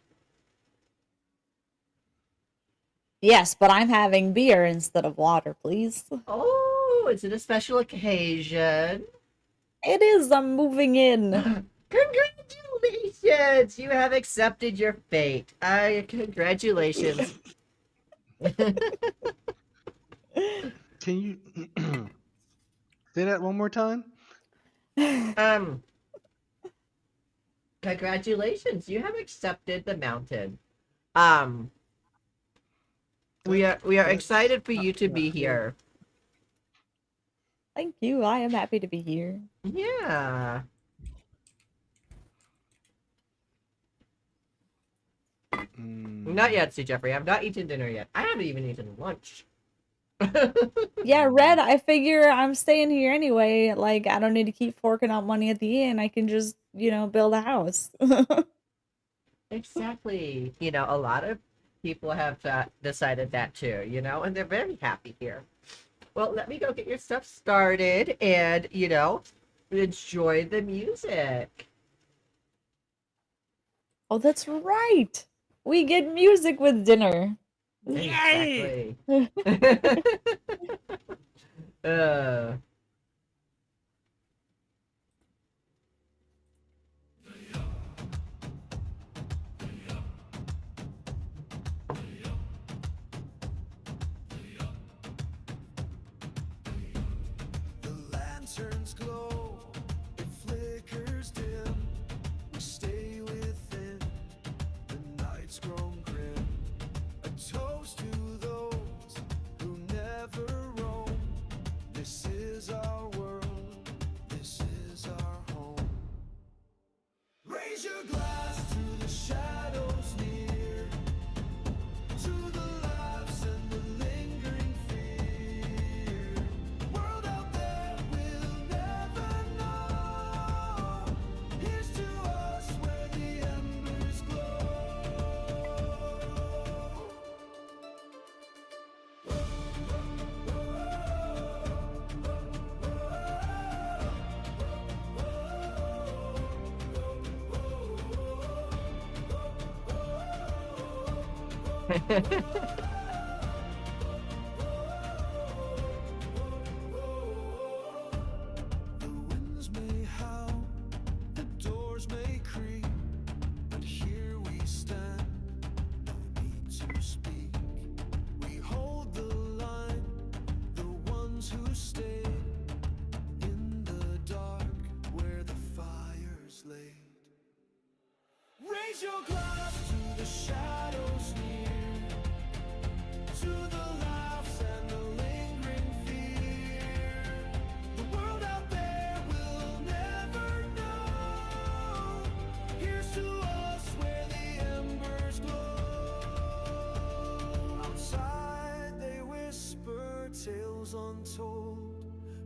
Yes, but I'm having beer instead of water, please. Oh, is it a special occasion? It is. I'm moving in. Congratulations! Congratulations! You have accepted your fate. Congratulations. Can you say that one more time? Congratulations! You have accepted the mountain. We are excited for you to be here. Thank you. I am happy to be here. Yeah. Not yet, see Jeffrey. I've not eaten dinner yet. I haven't even eaten lunch. Yeah, Red, I figure I'm staying here anyway. Like, I don't need to keep forking out money at the inn. I can just, build a house. Exactly. You know, a lot of people have decided that too, and they're very happy here. Well, let me go get your stuff started and, enjoy the music. Oh, that's right. We get music with dinner. Exactly. Lanterns glow, it flickers dim. We stay within, the night's grown grim. A toast to those who never roam. This is our world, this is our home. Raise your glass to the shadows near, to the laughs and the lingering fear. World out there we'll never know. Here's to us where the embers glow. The winds may howl, the doors may creak, but here we stand, no need to speak. We hold the line, the ones who stay in the dark where the fire's laid. Raise your glass to the shadows near, to the laughs and the lingering fear. The world out there will never know. Here's to us where the embers glow. Outside they whisper tales untold,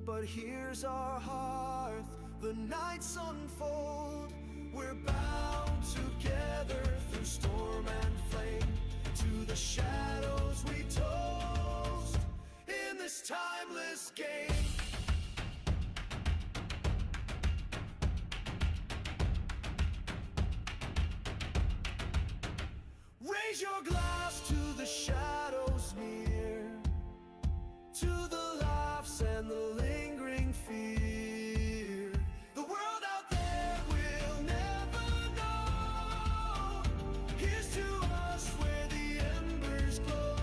but here's our hearth, the nights unfold. We're bound together through storm and flame. To the shadows we toast in this timeless game. Raise your glass to the shadows near, to the laughs and the lingering fear. The world out there will never know. Here's to us where the embers glow.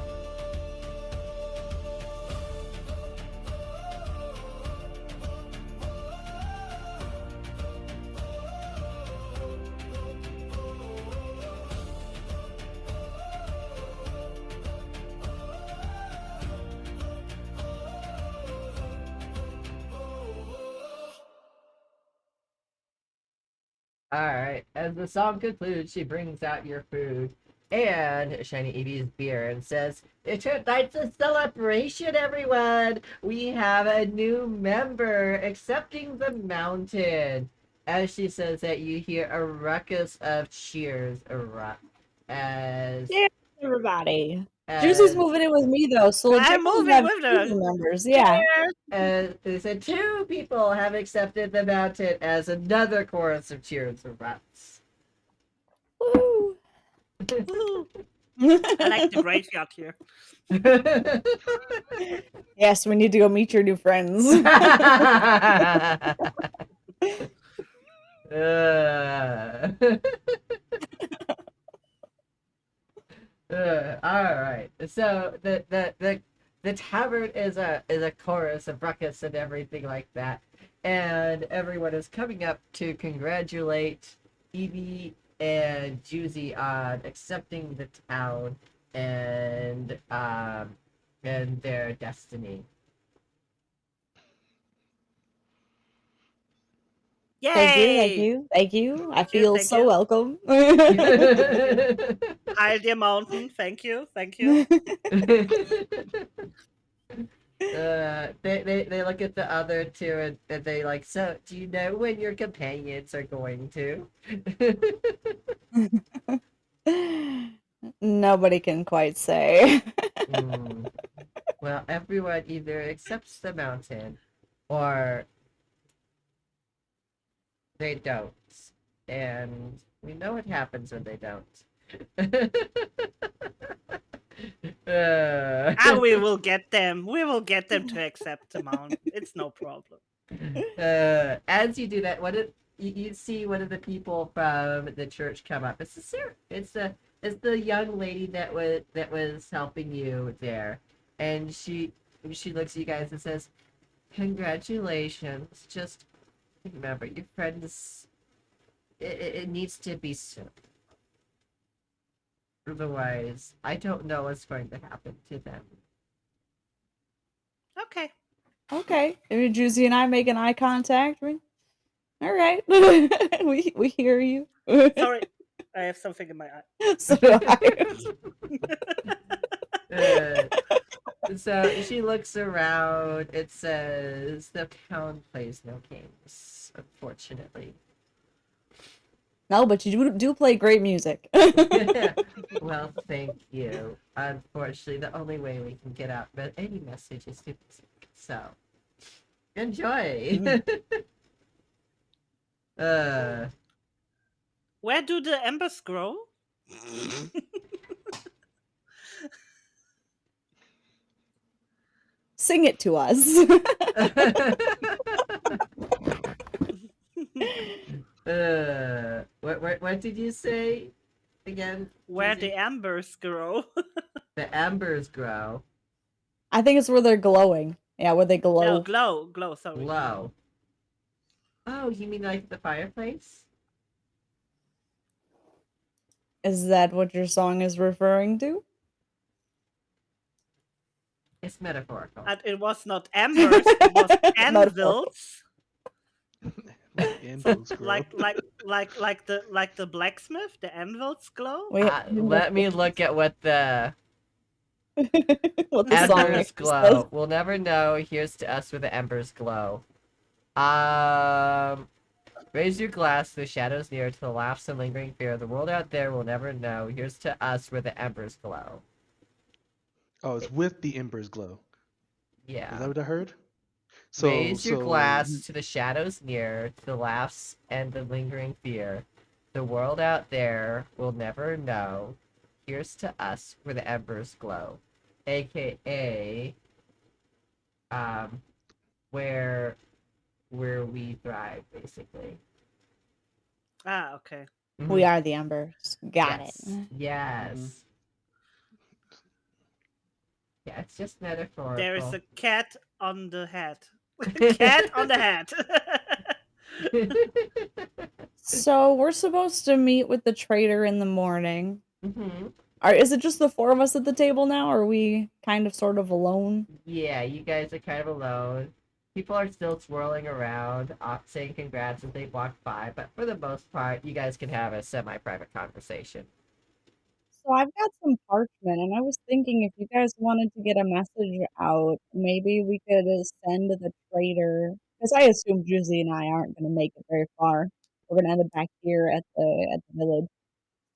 Alright, as the song concludes, she brings out your food and Shiny Eevee's beer and says, tonight's a celebration, everyone! We have a new member accepting the mountain. As she says that, you hear a ruckus of cheers erupt as... Yeah, everybody. Juicy's moving in with me, though, so I'm moving with her. members, yeah. They said 2 people have accepted the mountain as another chorus of cheers erupts. Woo! I like the graveyard here. Yes, we need to go meet your new friends. So the tavern is a chorus of ruckus and everything like that, and everyone is coming up to congratulate Evie and Juicy on accepting the town and their destiny. Yay! Thank you, thank you, thank you. I Thank you, feel thank so you. welcome. Hi, dear mountain. Thank you, thank you. They look at the other two and they like, so do you know when your companions are going to? Nobody can quite say. Hmm. Well, everyone either accepts the mountain or they don't. And we know what happens when they don't. And we will get them. We will get them to accept the mountain. It's no problem. As you do that, you see one of the people from the church come up. It's the young lady that was helping you there, and she looks at you guys and says, "Congratulations! Just remember, your friends. It needs to be soon. Otherwise, I don't know what's going to happen to them." Okay. Okay. Maybe Juicy and I making eye contact. All right. we hear you. Sorry, I have something in my eye. So do I. So she looks around. It says the town plays no games, unfortunately. No, but you do play great music. Well, thank you. Unfortunately, the only way we can get out any message is through music. So, enjoy. Where do the embers grow? Sing it to us. What did you say again? Where the embers grow? The embers grow. I think it's where they're glowing. Yeah, where they glow. No, glow. Sorry. Glow. Oh, you mean like the fireplace? Is that what your song is referring to? It's metaphorical. And it was not embers, it was anvils. like the blacksmith, the anvils glow. Let me look at what the what the song embers actually glow. says. We'll never know. Here's to us where the embers glow. Raise your glass to the shadows near, to the laughs and lingering fear. The world out there will never know. Here's to us where the embers glow. Oh, it's with the embers glow. Yeah. Is that what I heard? Raise your glass to the shadows near, to the laughs and the lingering fear. The world out there will never know. Here's to us where the embers glow. AKA, where we thrive, basically. Ah, okay. We are the embers. Got it. Yes. Yeah, it's just metaphorical. There is a cat on the hat. Cat on the hat. So we're supposed to meet with the trader in the morning. Mm-hmm. Is it just the four of us at the table now, or are we kind of sort of alone? Yeah, you guys are kind of alone. People are still swirling around, saying congrats as they walk by, but for the most part, you guys can have a semi-private conversation. So I've got some parchment, and I was thinking if you guys wanted to get a message out, maybe we could send the trader, because I assume Juicy and I aren't going to make it very far. We're going to end up back here at the village.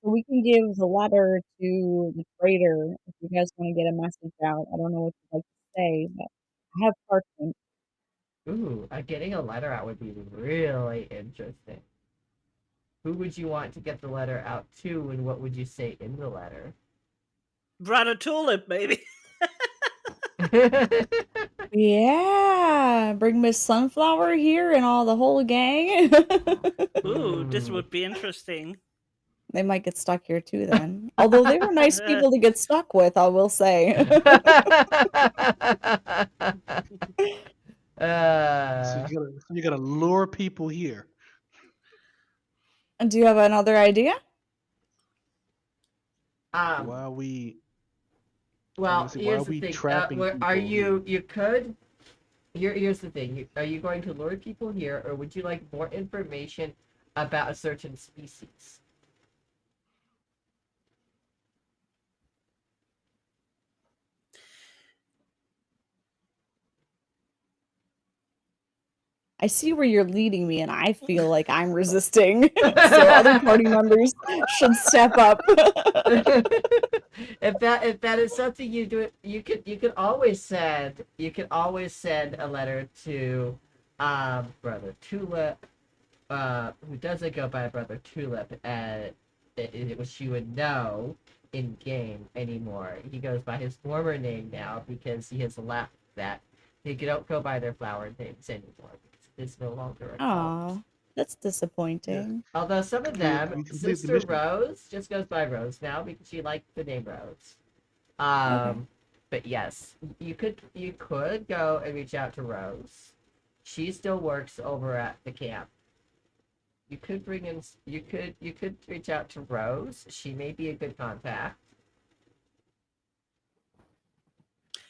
So we can give the letter to the trader if you guys want to get a message out. I don't know what you'd like to say, but I have parchment. Ooh, getting a letter out would be really interesting. Who would you want to get the letter out to, and what would you say in the letter? Brother Tulip, maybe. Yeah, bring Miss Sunflower here and all the whole gang. Ooh, this would be interesting. They might get stuck here too then. Although they were nice people to get stuck with, I will say. So you gotta lure people here. And do you have another idea? Why are we? Well, Why here's are the we thing. trapping Are people you? You could. Here's the thing. Are you going to lure people here, or would you like more information about a certain species? I see where you're leading me, and I feel like I'm resisting. So other party members should step up. If that is something you do, you could always send a letter to Brother Tulip, who doesn't go by Brother Tulip, which you would know in game anymore. He goes by his former name now because he has left that. They don't go by their flower names anymore. It's no longer a cult. Aw, that's disappointing. Although some of them, we complete the Sister mission. Rose just goes by Rose now because she liked the name Rose. But yes, you could go and reach out to Rose. She still works over at the camp. You could reach out to Rose. She may be a good contact.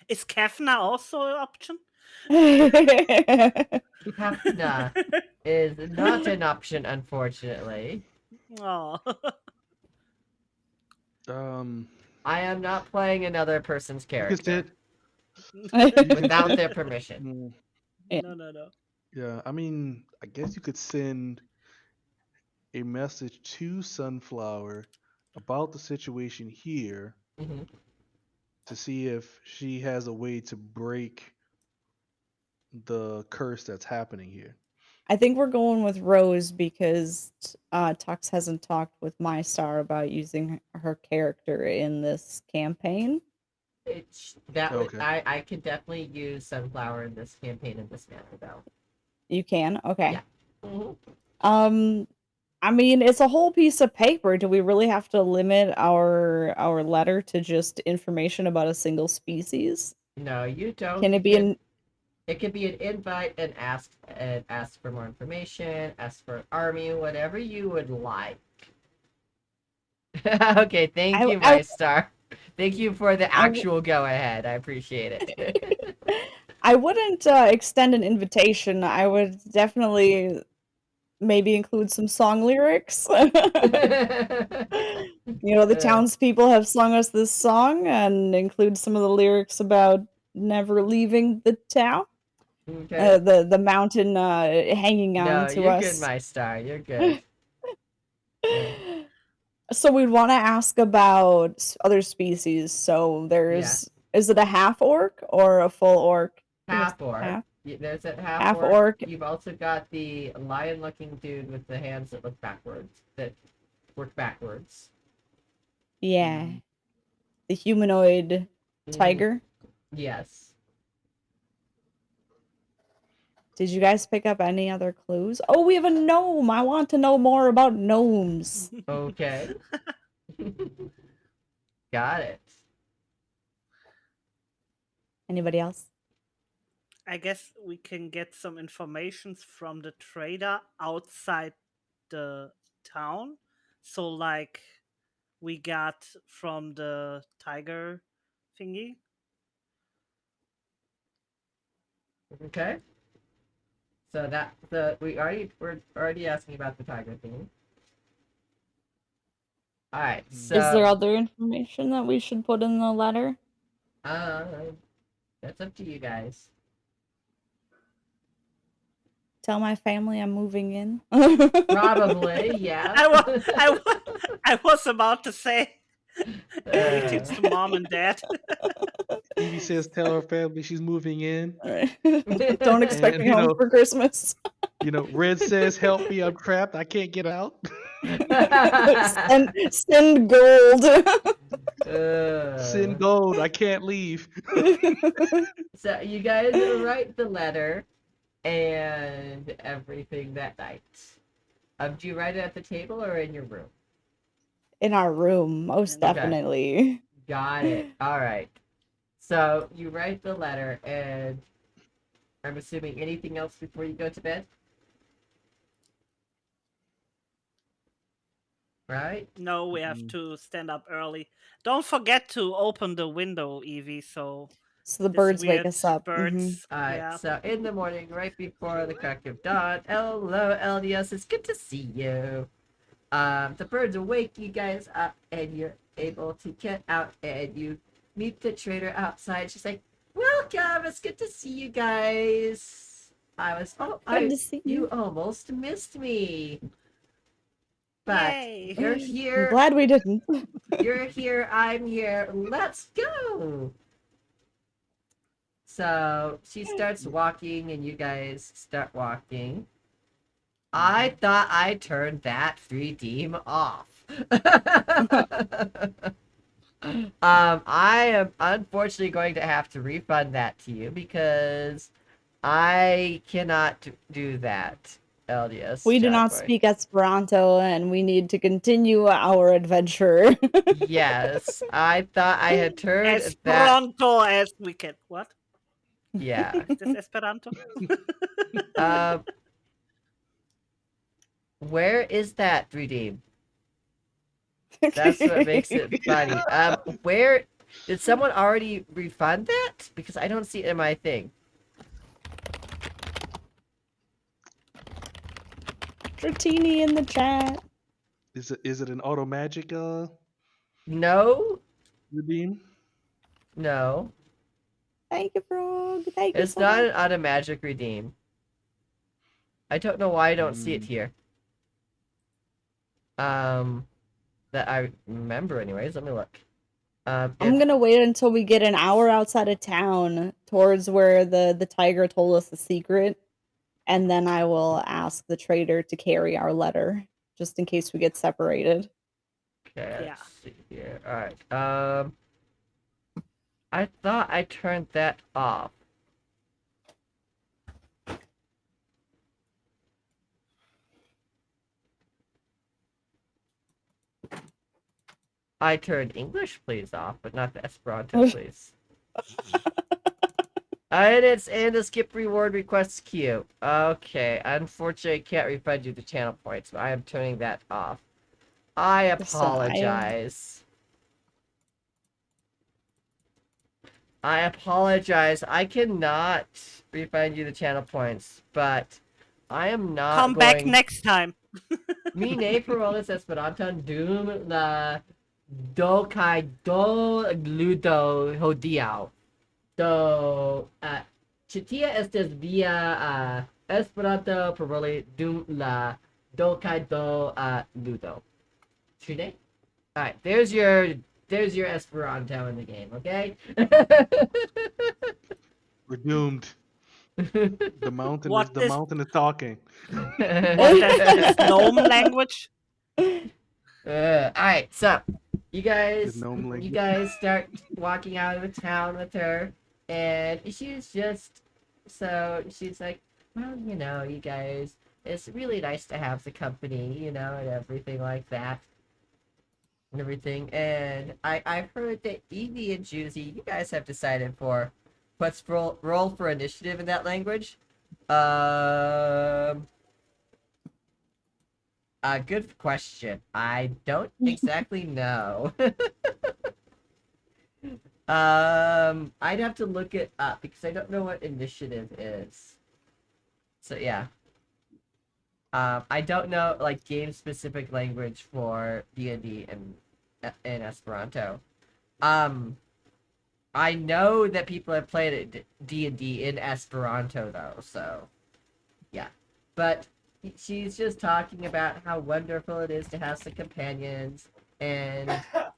Is Kefna also an option? Kefna is not an option, unfortunately. Oh. I am not playing another person's character without without their permission. No. Yeah, I mean, I guess you could send a message to Sunflower about the situation here to see if she has a way to break the curse that's happening here. I think we're going with Rose because Tux hasn't talked with my star about using her character in this campaign. I could definitely use Sunflower in this campaign in this manner, though. You can? Okay. Yeah. I mean, it's a whole piece of paper. Do we really have to limit our letter to just information about a single species? No, you don't. Can it be an It could be an invite and ask for more information, ask for an army, whatever you would like. Okay, thank you, my star. Thank you for the actual go ahead. I appreciate it. I wouldn't extend an invitation. I would definitely maybe include some song lyrics. You know, the townspeople have sung us this song and include some of the lyrics about never leaving the town. Okay. The mountain hanging on to you're us. good, my star. You're good. So we'd want to ask about other species. So is it a half orc or a full orc? Half orc. There's a half orc. You've also got the lion-looking dude with the hands that look backwards, that work backwards. Yeah. The humanoid tiger. Yes. Did you guys pick up any other clues? Oh, we have a gnome. I want to know more about gnomes. Okay. Got it. Anybody else? I guess we can get some information from the trader outside the town. So, like, we got from the tiger thingy. Okay. So we're already asking about the tiger thing. All right. So is there other information that we should put in the letter? That's up to you guys. Tell my family I'm moving in. Probably, yeah. I was about to say greetings to mom and dad. Evie says, "Tell her family she's moving in." Don't expect me home for Christmas. Red says, "Help me! I'm trapped. I can't get out." Send gold. Send gold. I can't leave. So you guys write the letter and everything that night. Do you write it at the table or in your room? in our room, most Okay. definitely. Got it. All right. So you write the letter, and I'm assuming anything else before you go to bed? Right? No, we have to stand up early. Don't forget to open the window, Evie. So So the this birds wake weird us up. Birds. Alright, Yeah. so in the morning, right before the crack of dawn, hello, LDS, it's good to see you. The birds wake you guys up, and you're able to get out, and you meet the trader outside. She's like, welcome, it's good to see you guys. Good to see you you. almost missed me. But Yay. you're I'm here, glad we didn't. you're here, I'm here, let's go! So she starts walking, and you guys start walking. I thought I turned that 3D off. I am unfortunately going to have to refund that to you because I cannot do that, LDS. We do Chat not Boy. speak Esperanto, and we need to continue our adventure. Yes, I thought I had turned that. Esperanto as we can. What? Yeah. Is this Esperanto? Where is that 3D? That's what makes it funny. Where did someone already refund that? Because I don't see it in my thing. Dratini in the chat. Is it an auto magic No. redeem? No. Thank you, Frog. Thank you It's so not much. an automagic redeem. I don't know why I don't see it here. That I remember anyways. Let me look. I'm gonna wait until we get an hour outside of town towards where the tiger told us the secret, and then I will ask the trader to carry our letter, just in case we get separated. Okay, let's see here. Alright. I thought I turned that off. I turned English please off, but not the Esperanto please. And it's in the skip reward requests queue. Okay, unfortunately I can't refund you the channel points, but I am turning that off. I apologize. I apologize. I cannot refund you the channel points, but I am not Come back next time. Mi ne parolas Esperanton dum la do kai do ludo hodiaŭ. Do ĉi tie estas via Esperanto paroli dum la do kai do ludo. Ĉu ne? Alright, there's your Esperanto in the game, okay? We're doomed. The mountain What is is- mountain is talking. What is gnome language? Alright, so you guys The gnome language. you guys start walking out of the town with her, and she's like, well, you know, you guys, it's really nice to have the company, you know, and everything like that. And everything. And I've heard that Evie and Juicy, you guys have decided for what's roll for initiative in that language. A good question. I don't exactly know. I'd have to look it up because I don't know what initiative is. So yeah. I don't know like game specific language for D&D and in Esperanto. I know that people have played D&D in Esperanto though, so yeah. But she's just talking about how wonderful it is to have some companions, and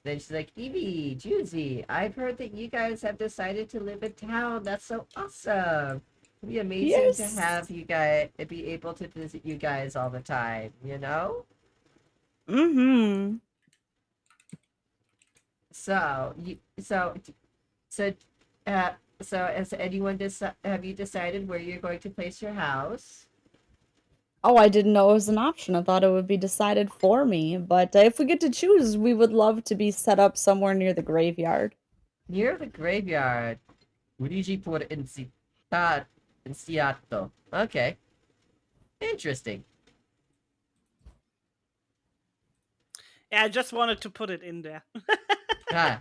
then she's like, Evie, Juicy, I've heard that you guys have decided to live in town. That's so awesome. It'd be amazing to have you guys be able to visit you guys all the time, you know? Mm-hmm. So has anyone have you decided where you're going to place your house? Oh, I didn't know it was an option. I thought it would be decided for me. But if we get to choose, we would love to be set up somewhere near the graveyard. Near the graveyard. Luigi por Inciato. Okay. Interesting. Yeah, I just wanted to put it in there. Ah.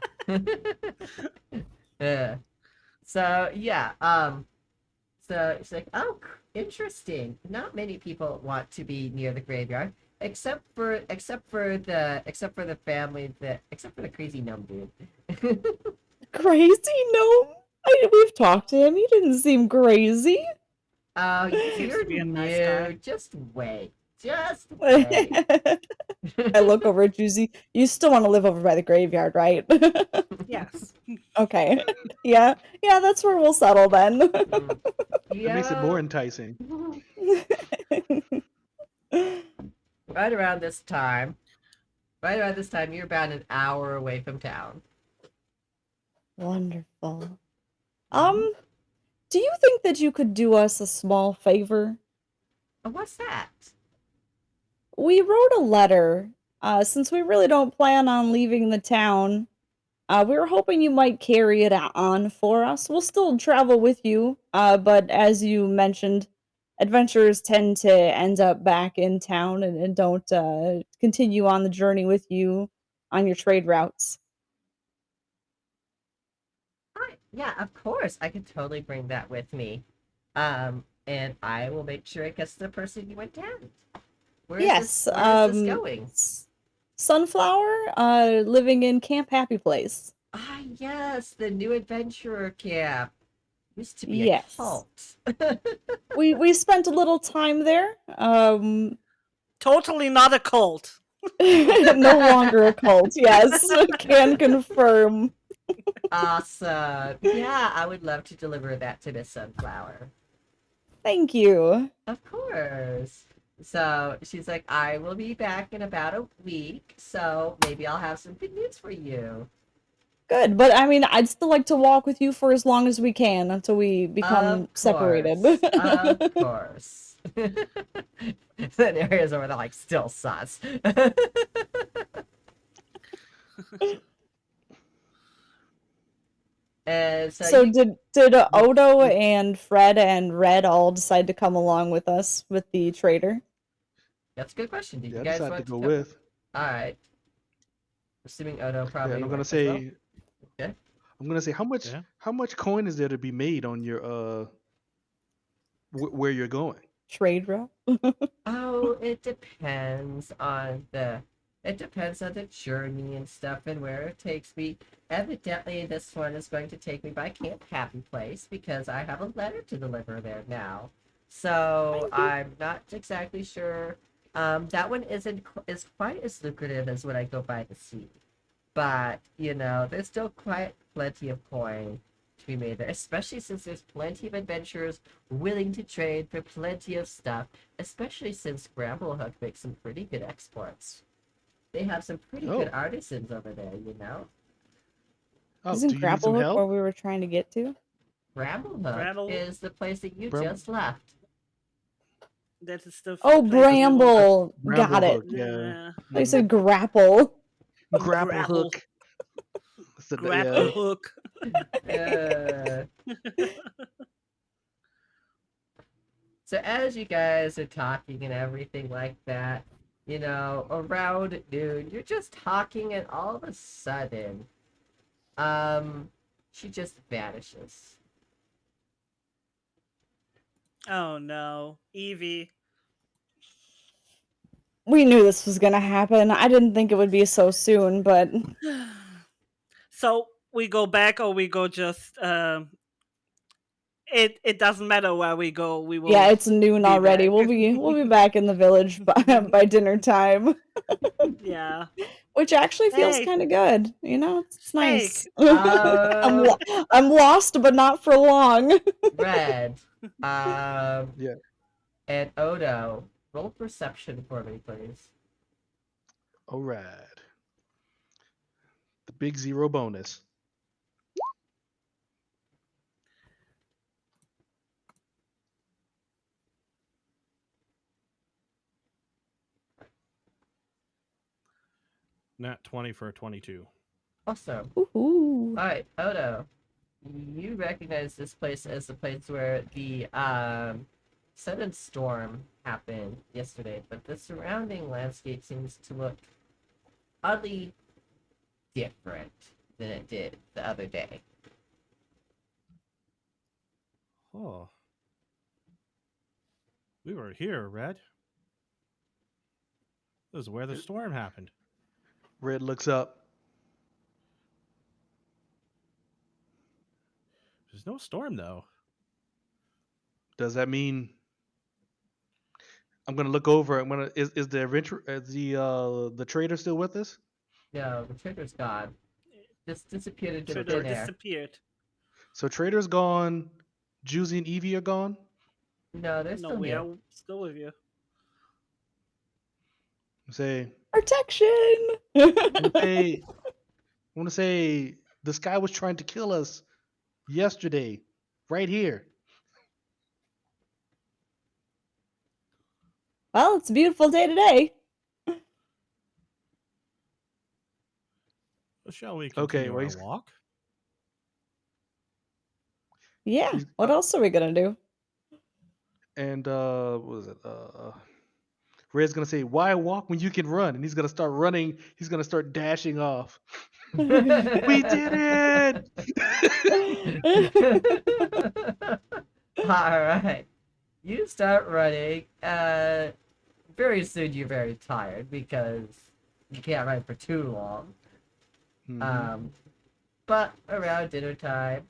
So yeah, so it's like, oh, interesting. Not many people want to be near the graveyard, except for the family except for the crazy gnome dude. Crazy gnome? We've talked to him. He didn't seem crazy. Oh, Seems you're to be a new. nice guy. Just wait. Just wait. I look over at Juicy. You still want to live over by the graveyard, right? Yes. Okay. Yeah. Yeah, that's where we'll settle then. That makes it more Yeah. enticing. Right around this time, you're about an hour away from town. Wonderful. Do you think that you could do us a small favor? What's that? We wrote a letter. Since we really don't plan on leaving the town, we were hoping you might carry it on for us. We'll still travel with you, but as you mentioned, adventurers tend to end up back in town and don't continue on the journey with you on your trade routes. Yeah, of course. I could totally bring that with me. And I will make sure it gets to the person you went down. Where is this going? Sunflower, living in Camp Happy Place. Ah, yes, the new adventurer camp. Used to be Yes. a cult. We spent a little time there. Totally not a cult. No longer a cult. Yes, can confirm. Awesome. Yeah, I would love to deliver that to Miss Sunflower. Thank you. Of course. So she's like, I will be back in about a week, so maybe I'll have some good news for you. Good, but I mean, I'd still like to walk with you for as long as we can until we become separated. Of course. Then areas over there like still sus. So did Odo and Fred and Red all decide to come along with us with the trader? That's a good question. Did Yeah, you I guys decided want to go come- with. All right. Assuming Odo probably. Yeah, and I'm gonna went as say. well. Okay. I'm gonna say how much coin is there to be made on your where you're going? Trade route? Oh, it depends on the journey and stuff and where it takes me. Evidently, this one is going to take me by Camp Happy Place because I have a letter to deliver there now. So I'm not exactly sure. That one is quite as lucrative as what I go by the sea. But, there's still quite plenty of coin to be made there, especially since there's plenty of adventurers willing to trade for plenty of stuff, especially since Bramblehook makes some pretty good exports. They have some pretty good artisans over there, Oh, Isn't do you need some Grapplehook help? where we were trying to get to? Bramblehook is the place that you just left. That is the Oh, place that we Bramble. want. Got it. Yeah. They said grapple. Grapple hook. Grapple hook. So as you guys are talking and everything like that, around noon, you're just talking and all of a sudden, she just vanishes. Oh no, Evie. We knew this was gonna happen. I didn't think it would be so soon, but So we go back or we go just it doesn't matter where we go. We will. yeah, it's noon be already. back. We'll be back in the village by dinner time. Yeah. Which actually feels Hey. kind of good. It's nice. Steak. I'm lost, but not for long. Red. Yeah. And Odo, roll perception for me, please. All right. The big 0 bonus. Nat 20 for a 22. Awesome. Woohoo. Alright, Odo. You recognize this place as the place where the sudden storm happened yesterday, but the surrounding landscape seems to look oddly different than it did the other day. Oh. We were here, Red. This is where the storm happened. Red looks up. There's no storm, though. Does that mean I'm gonna look over? I'm gonna is the adventure the trader still with us? No, the trader's gone. Just disappeared into the Trader thin air. disappeared. So trader's gone. Juicy and Evie are gone. No, they're No, still we here. are still with you. Say Protection. I want to say this guy was trying to kill us yesterday, right here. Well, it's a beautiful day today. Shall we continue our walk? Yeah. What else are we gonna do? And what was it? Red's gonna say, "Why walk when you can run?" And he's gonna start running. He's gonna start dashing off. We did it! Alright. You start running. Very soon you're very tired because you can't run for too long. But around dinner time,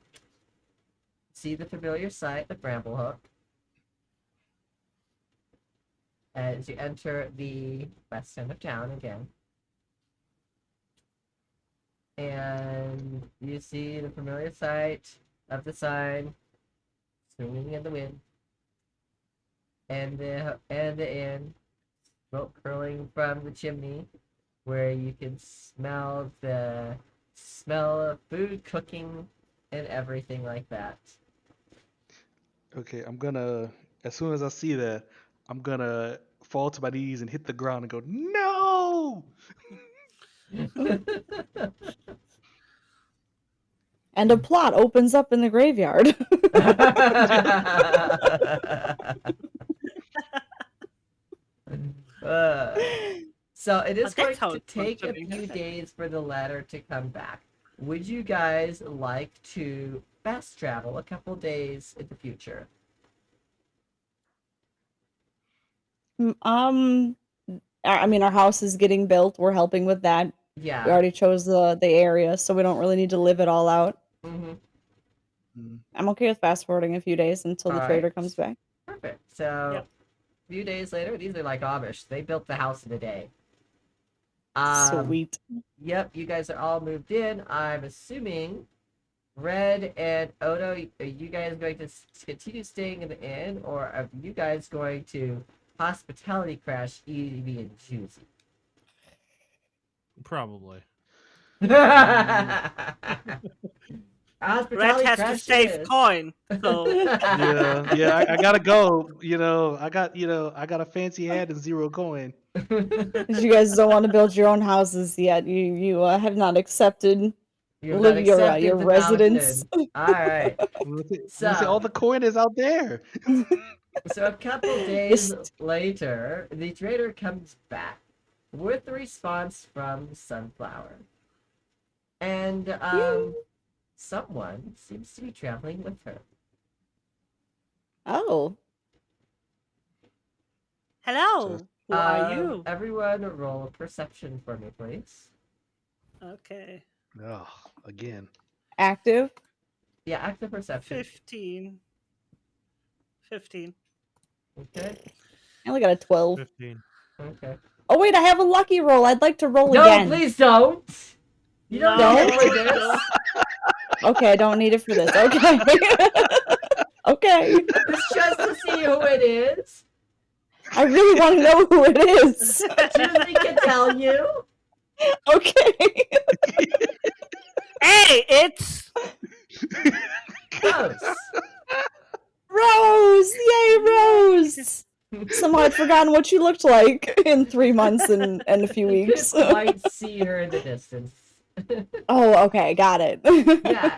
see the familiar sight of Bramblehook. As you enter the west end of town again. And you see the familiar sight of the sign swinging in the wind. And the inn, smoke curling from the chimney, where you can smell the smell of food cooking and everything like that. Okay, I'm gonna. As soon as I see that, I'm gonna fall to my knees and hit the ground and go, "No!" And a plot opens up in the graveyard. So it is That's going how to it's take a supposed to be. few days for the letter to come back. Would you guys like to fast travel a couple days in the future? I mean, our house is getting built. We're helping with that. Yeah. We already chose the area, so we don't really need to live it all out. I'm okay with fast forwarding a few days until the trader comes back. Perfect. So a few days later, these are like Amish. They built the house in a day. Sweet. Yep, you guys are all moved in. I'm assuming Red and Odo, are you guys going to continue staying in the inn, or are you guys going to hospitality crash Evie and Juicy? Probably. Hospitality Red has to crash save is. coin, so Yeah, I gotta go. I got a fancy hat and 0 coin. You guys don't want to build your own houses yet. You have not accepted You've live not your accepted the residence. mountain. All right. Say all the coin is out there. So a couple days later, the trader comes back with a response from Sunflower. And someone seems to be traveling with her. Oh. hello. Who are you? Everyone roll perception for me, please. Okay. Oh, again. Active? Yeah, active perception. 15. Okay. I only got a 12. 15. Okay. Oh wait, I have a lucky roll. I'd like to roll No, again. please don't. You don't need it for this. Okay, I don't need it for this. Okay. Okay. It's just to see who it is. I really want to know who it is. Julie can tell you. Okay. Hey, it's Close. Rose! Yay, Rose! Somehow I'd forgotten what she looked like in 3 months and a few You weeks. might see her in the distance. Oh, okay, got it.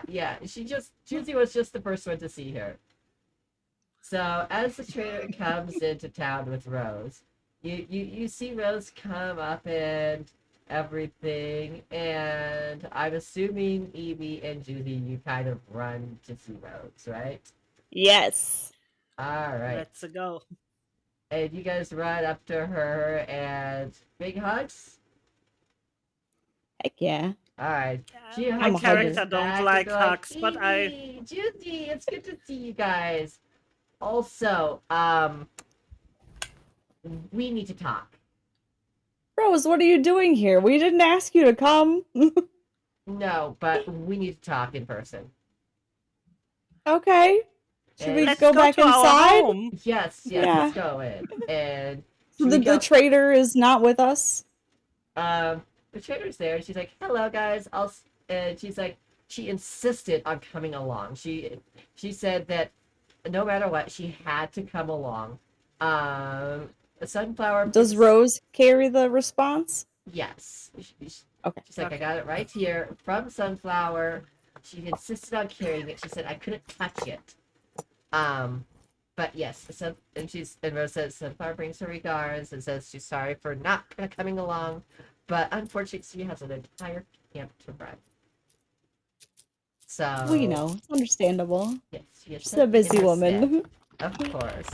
Yeah. Tuesday was just the first one to see her. So as the trader comes into town with Rose, you see Rose come up and everything, and I'm assuming Evie and Judy, you kind of run to see Rose, right? Yes. All right. Let's go. And you guys run up to her and big hugs. Heck yeah. All right. She My hugs character you don't back and like they're hugs, but Evie, Judy, it's good to see you guys. Also, we need to talk. Rose, what are you doing here? We didn't ask you to come. No, but we need to talk in person. Okay. Should we Let's go go back to our inside? home. Yes, Yeah. let's go in. And So should we the go? trader is not with us? The trader's there. She's like, "Hello, guys." And she's like, she insisted on coming along. She said that no matter what, she had to come along. Sunflower. Does Rose carry the response? Yes. Okay. She's like, I got it right here from Sunflower. She insisted on carrying it. She said I couldn't touch it. But yes, and Rose says Sunflower brings her regards and says she's sorry for not coming along, but unfortunately she has an entire camp to run. So Well, you know, it's understandable. yes, she has She's a busy something woman. instead. Of course.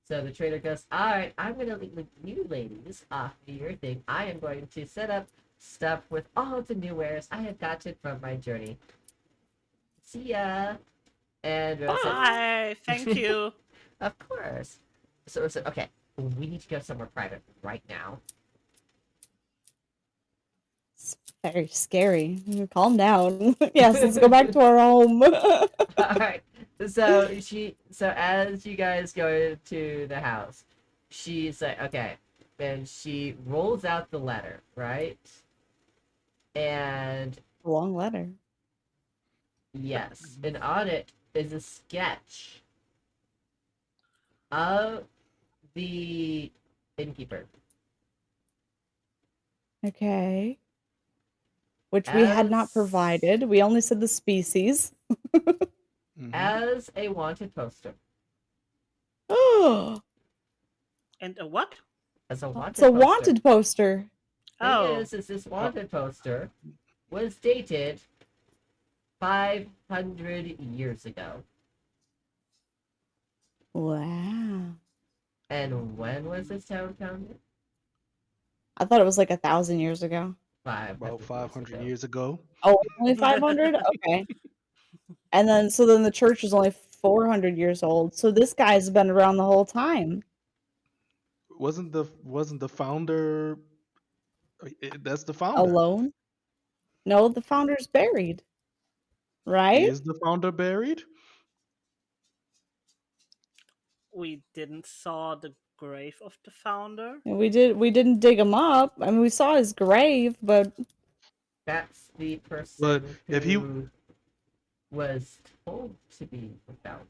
So the trader goes, all right, I'm going to leave you ladies off to your thing. I am going to set up stuff with all the new wares I have gotten from my journey. See ya. And Rose said, Bye. Thank you. of course. So Rose said, okay, we need to go somewhere private right now. It's very scary. Calm down. Yes, let's go back to our home. All right. So as you guys go to the house, she's like, okay, and she rolls out the letter, right? And A long letter. yes, and on it is a sketch of the innkeeper. Okay. Which we had not provided. We only said the species. As a wanted poster. Oh, And a what? As a wanted it's a poster. wanted poster. Thing is this wanted poster was dated 500 years ago. Wow. And when was this town founded? I thought it was like 1,000 years ago. About 500 years ago. Oh, only 500? Okay. And then, so then the church is only 400 years old. So this guy's been around the whole time. Wasn't the founder? That's the founder. Alone? No, the founder's buried. Right? Is the founder buried? We didn't saw the grave of the founder. And we didn't dig him up. I mean, we saw his grave, but That's the person But if he who was told to be the founder.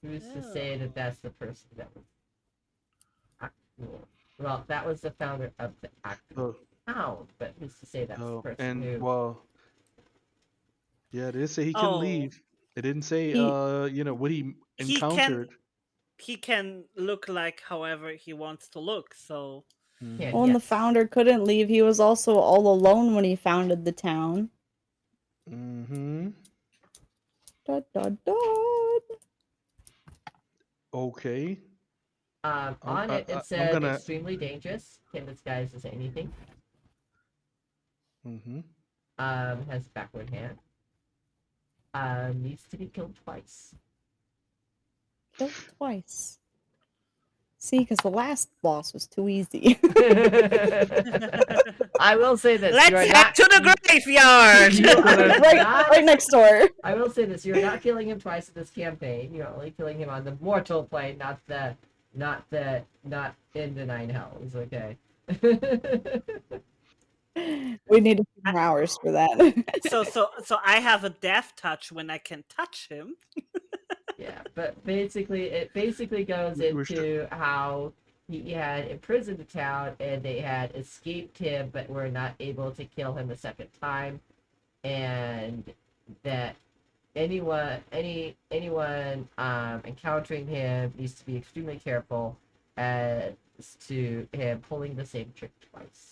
Who's to say that that's the person that was actual? Well, that was the founder of the actual town, but who's to say that's the person and who? well, yeah, it did say he can leave. It didn't say what he encountered. He can look like however he wants to look. So when the founder couldn't leave, he was also all alone when he founded the town. Mm-hmm. Dot, dot, dot. Okay. On it I'm said gonna- extremely dangerous. Can disguise as anything. Mm-hmm. Has backward hand. Needs to be killed twice. Killed twice. See, because the last boss was too easy. I will say this. let's you are head not, to the graveyard. you are not- right next door. I will say this: you're not killing him twice in this campaign. You're only killing him on the mortal plane, not in the 9 hells. Okay. We need a few more hours for that. So I have a death touch when I can touch him. Yeah, but basically, it basically goes into how he had imprisoned the town, and they had escaped him, but were not able to kill him a second time, and that anyone encountering him needs to be extremely careful as to him pulling the same trick twice.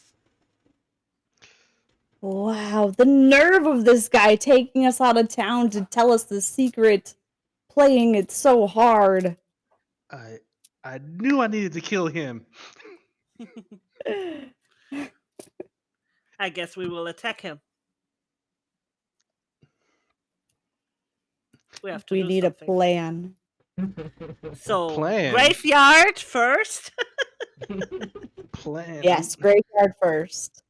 Wow, the nerve of this guy taking us out of town to tell us the secret, playing it so hard. I knew I needed to kill him. I guess we will attack him. We have to We do need something. a plan. So Plan? graveyard first. Plan. Yes, graveyard first.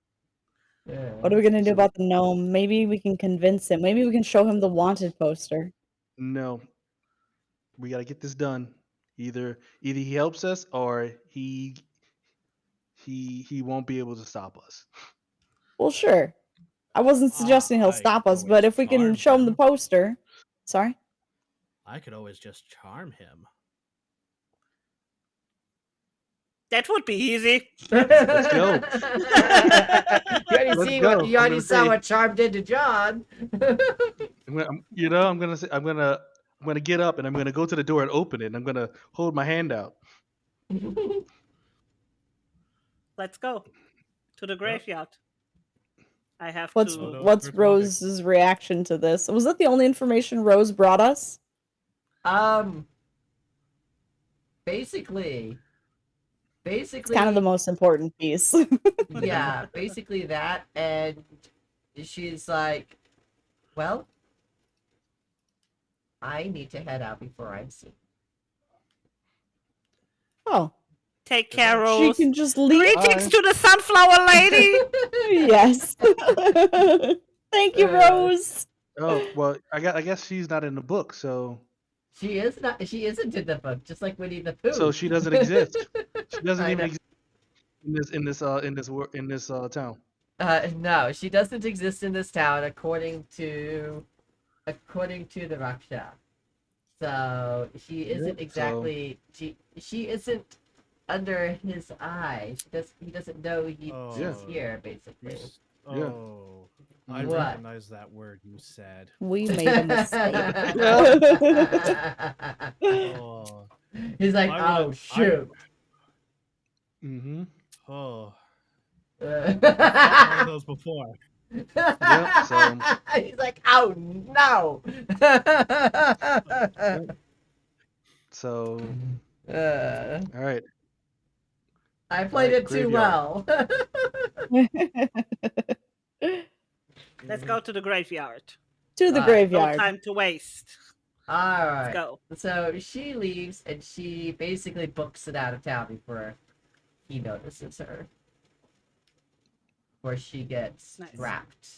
Yeah. What are we gonna do about the gnome? Maybe we can convince him. Maybe we can show him the wanted poster. No. We gotta get this done. Either he helps us or he won't be able to stop us. Well, sure. I wasn't suggesting he'll stop us, but if we can show him the poster. Sorry? I could always just charm him. That would be easy. Let's go. You already saw what charmed into John. I'm gonna get up and I'm gonna go to the door and open it. And I'm gonna hold my hand out. Let's go to the graveyard. I have What's to. Rose's reaction to this? Was that the only information Rose brought us? Basically, It's kind of the most important piece. yeah, basically that, and she's like, well, I need to head out before I'm seen. Oh. Take care, She Rose. can just leave. Greetings to the sunflower lady. Yes. Thank you, Rose. Oh well, I guess she's not in the book, so She isn't in the book, just like Winnie the Pooh. so she doesn't exist. She doesn't I even know. exist in this town. No, she doesn't exist in this town according to the Raksha. So she isn't exactly she isn't under his eye. He doesn't know she's here, basically. Oh, I What? recognize that word you said. We made a mistake. Oh. He's like, I oh would- shoot. Mm-hmm. Oh. I've fought one of those before. Yep, so He's like, oh no. so Uh, all right. I played it too graveyard. well. Let's go to the graveyard. To the No graveyard. No time to waste. All right. go. So she leaves and she basically books it out of town before he notices her. Before she gets wrapped.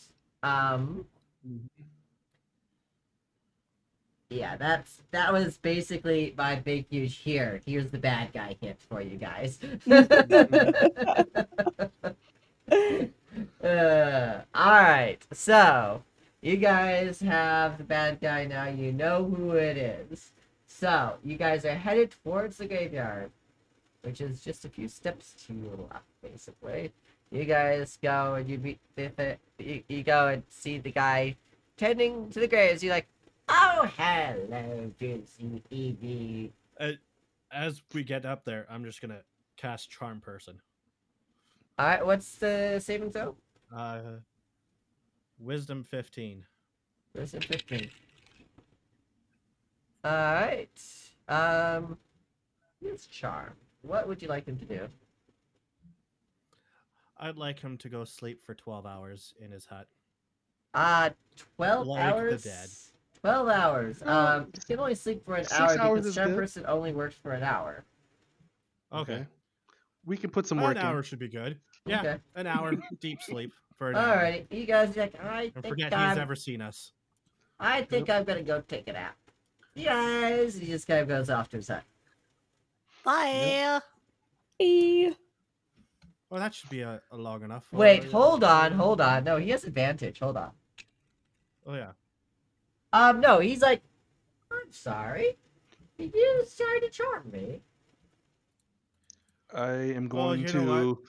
Yeah, that was basically my big huge here's the bad guy hint for you guys. Alright, so you guys have the bad guy now, you know who it is. So you guys are headed towards the graveyard, which is just a few steps to your left, basically. You guys go and you go and see the guy tending to the graves. You're like, oh, hello, Juicy Evie. As we get up there, I'm just gonna cast Charm Person. Alright, what's the saving throw? Wisdom 15. Wisdom 15. Alright. It's Charm. What would you like him to do? I'd like him to go sleep for 12 hours in his hut. 12 Like hours? the dead. 12 hours. You can only sleep for an 6 hour hours because is Charm good. Person only works for an hour. Okay. We can put some An work in. hour should be good. Yeah, Okay. an hour deep sleep for an hour. Alright, you guys are like, I And think forget I'm he's ever seen us. I'm gonna go take a nap. You guys, he just kind of goes off to his hut. Bye. Bye. Well, that should be a long enough. Wait, hold on. No, he has advantage. Hold on. Oh yeah. No, he's like, I'm sorry. You tried to charm me. I am Well, going you know to.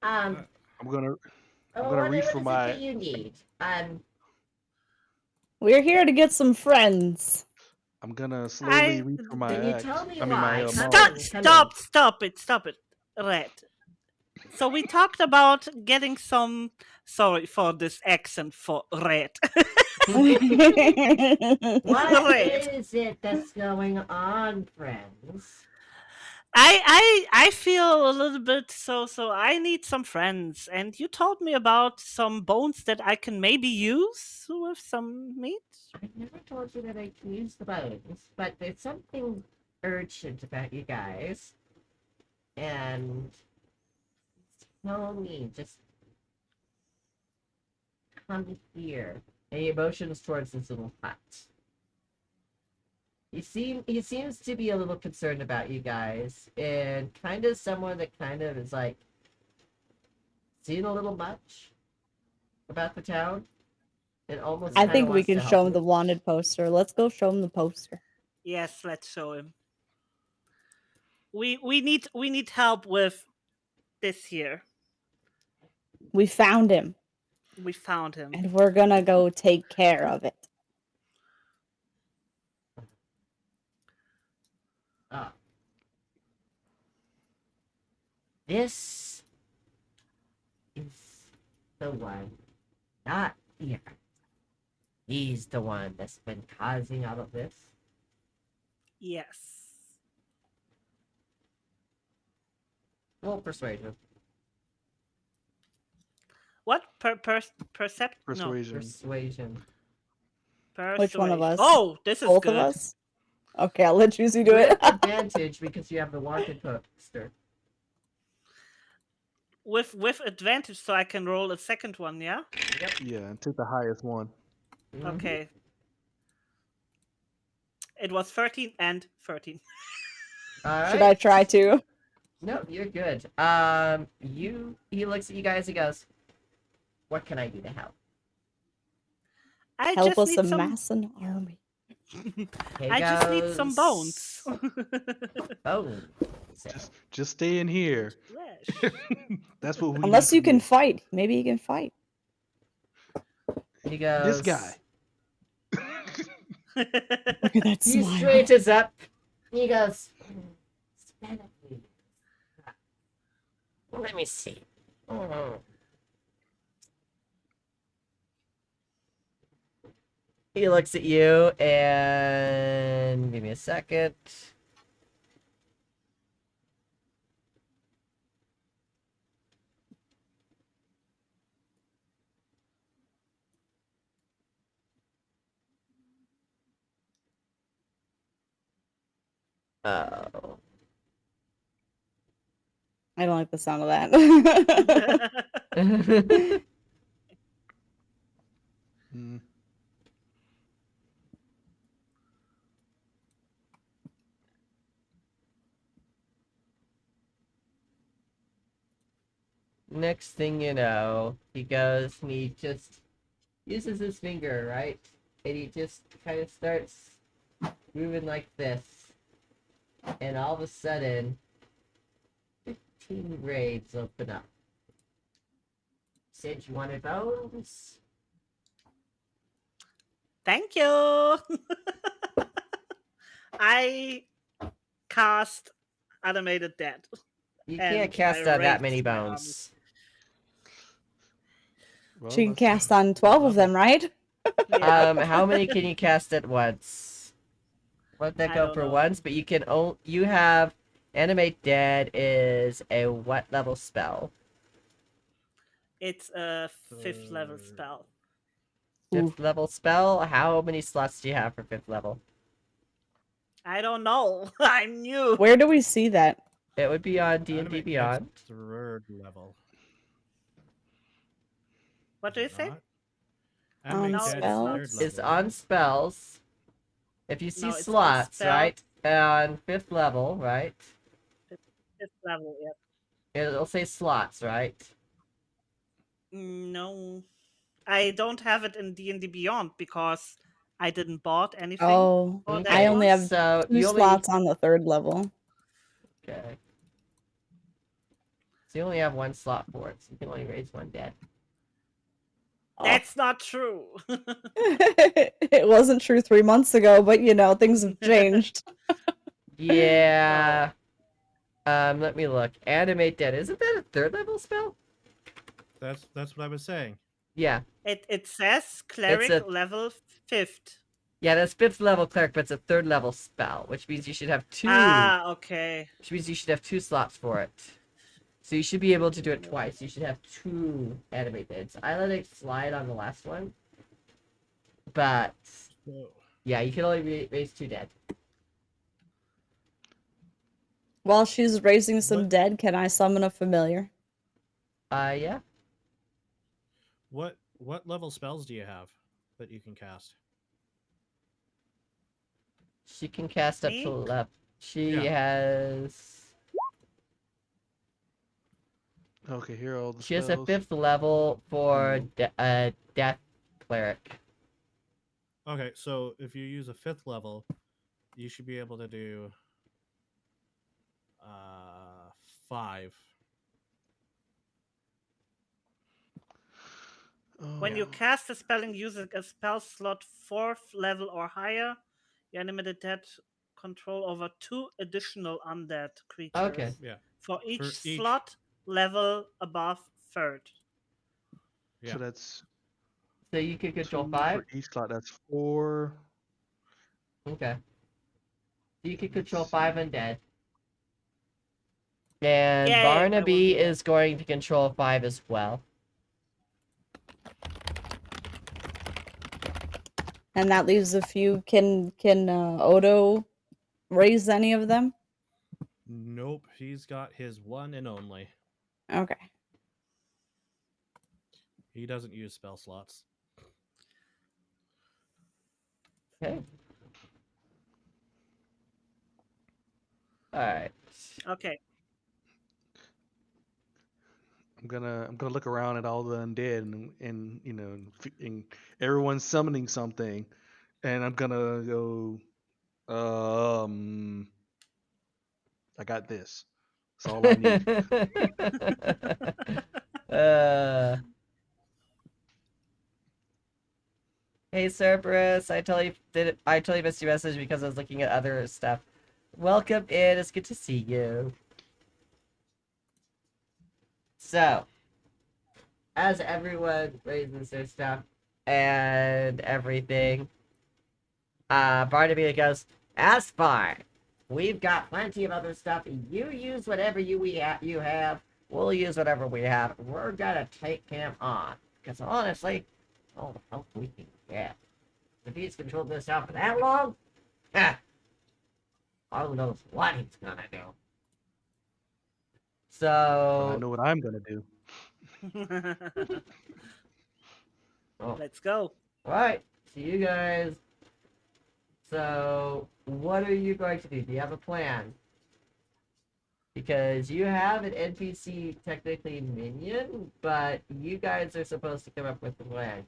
Um, I'm gonna. I'm what gonna reach is for it my. that you need? We're here to get some friends. I'm gonna slowly reach for my Can you axe. tell me I mean my why? mallet. Stop it, Red. So we talked about getting some. Sorry for this accent for Red. What Red. is it that's going on, friends? I feel a little bit so I need some friends, and you told me about some bones that I can maybe use with some meat. I never told you that I can use the bones, but there's something urgent about you guys. And tell me, just come here. And he motions towards this little hut. He seems to be a little concerned about you guys, and kind of someone that kind of is like seen a little much about the town, and almost. I kinda think we wants to can help show him you. the wanted poster. Let's go show him the poster. Yes, let's show him. We need help with this here. We found him, We found him. and we're gonna go take care of it. Ah. This is the one, not here. He's the one that's been causing all of this. Yes. Roll persuasion. What percept? Persuasion. Persuasion. No. Which one of us? Oh, this is Both good. of us? Okay, I'll let Juicy do it. With advantage because you have the wanted poster. With advantage, so I can roll a second one. Yeah. Yeah, and take the highest one. Okay. It was 13 and 13. Should I try to? No, you're good. He looks at you guys and goes, "What can I do to help?" I Help just us need some. amass an army. I just need some bones. Bones. Just stay in here. That's what we. Unless need you from can fight. Maybe you can fight. He goes. This guy. Look at that He smile. straightens up. He goes, "Let me see." He looks at you and give me a second. Oh. I don't like the sound of that. Mm. Next thing you know, he goes and he just uses his finger, right? And he just kind of starts moving like this. And all of a sudden, 15 graves open up. Said you wanted bones? Thank you. I cast animated dead. You And can't cast I out that raised many my army. bones. She can cast on 12 of them, right? How many can you cast at once? Let that I go don't for know. once, but you can you have animate dead is a what level spell? It's a 5th level spell. 5th level spell? How many slots do you have for 5th level? I don't know. I'm new. Where do we see that? It would be on D&D Animate Beyond. Dead's 3rd level. What do you say? Animate No, Dead's it's 3rd not. level. It's on spells. If you see No, it's on slots, spell. right? On 5th level, right? 5th level, yeah. It'll say slots, right? No, I don't have it in D&D Beyond because I didn't bought anything Oh, for that I only one. have So 2 you only slots on the 3rd level. okay. So you only have 1 slot for it. So you can only raise 1 dead. That's not true. It wasn't true 3 months ago, but you know, things have changed. Yeah. Let me look. Animate dead. Isn't that a 3rd level spell? That's what I was saying. Yeah. It says cleric a- level 5th. Yeah, that's 5th level cleric, but it's a 3rd level spell, which means you should have 2. Ah, okay. Which means you should have 2 slots for it. So you should be able to do it twice. You should have 2 animate deads. I let it slide on the last one. But yeah, you can only raise 2 dead. While she's raising some dead, can I summon a familiar? Yeah. What level spells do you have that you can cast? She can cast up Me? to left. She Yeah. has. Okay, here are all the She has a spells. 5th level for death cleric. Okay, so if you use a 5th level, you should be able to do 5. When you cast a spell using a spell slot 4th level or higher, you animated dead control over 2 additional undead creatures. Okay. Yeah. For each For each- slot level above 3rd. So that's So you can control 2 5? for each slot. That's 4. Okay. So you can control 5 undead. And Yay, Barnaby is going to control 5 as well. And that leaves a few. Can Odo raise any of them? Nope, he's got his one and only. Okay. He doesn't use spell slots. Okay. Alright. Okay. I'm gonna look around at all the undead and you know and everyone's summoning something, and I'm gonna go. I got this. That's all I need. Hey Cerberus, I totally missed your message because I was looking at other stuff. Welcome in, it's good to see you. So, as everyone raises their stuff and everything, Barnaby goes, Aspar, we've got plenty of other stuff. You use whatever you have. We'll use whatever we have. We're gonna take him on. Because honestly, all the help we can get. If he's controlled this out for that long, who knows what he's gonna do. But I So know what I'm gonna do. Let's go. Alright, so you guys. So, what are you going to do? Do you have a plan? Because you have an NPC technically minion, but you guys are supposed to come up with the plan.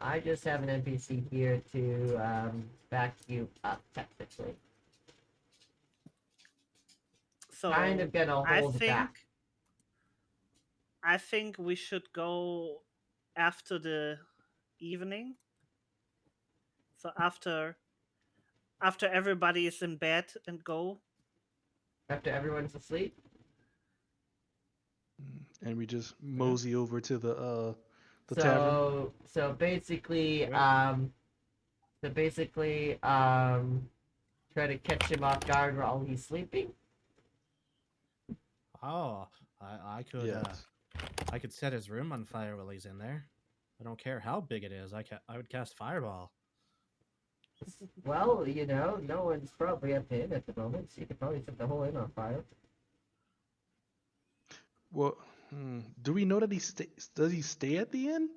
I just have an NPC here to back you up technically. So Kind of gonna hold back. I think we should go after the evening. So after everybody is in bed and go. After everyone's asleep? And we just mosey over to the tavern. So basically, try to catch him off guard while he's sleeping. Oh, I could Yes. I could set his room on fire while he's in there. I don't care how big it is. I would cast fireball. Well, you know, no one's probably up to him at the moment, so you could probably set the whole inn on fire. Well, do we know that does he stay at the inn?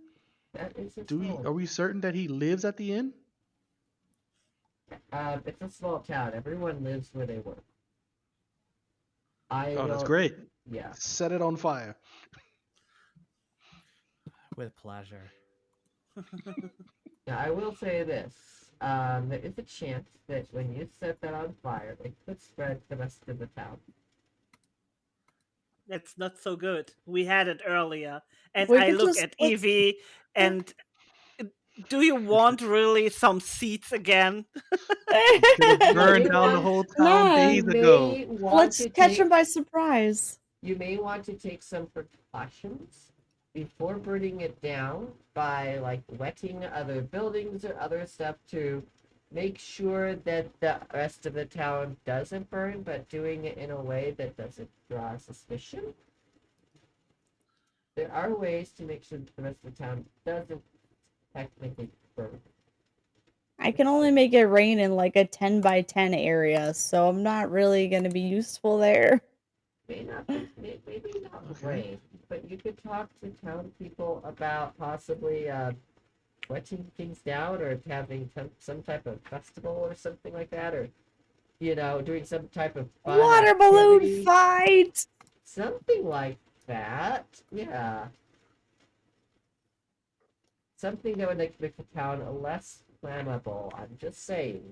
That is his home. Are we certain that he lives at the inn? It's a small town. Everyone lives where they work. Oh, that's great. Yeah. Set it on fire. With pleasure. Now, I will say this. There is a chance that when you set that on fire, it could spread the rest of the town. It's not so good. We had it earlier, and We I could look just at Evie, and do you want really some seeds again? Could have burned down the whole town days ago. Let's catch him by surprise. You may want to take some precautions before burning it down by like wetting other buildings or other stuff to make sure that the rest of the town doesn't burn, but doing it in a way that doesn't draw suspicion. There are ways to make sure that the rest of the town doesn't technically burn. I can only make it rain in like a 10 by 10 area, so I'm not really going to be useful there. Maybe not rain, but you could talk to town people about possibly wetting things down or having some type of festival or something like that, or doing some type of fun Water balloon activity. fight! Something like that, yeah. Something that would make the town less flammable. I'm just saying,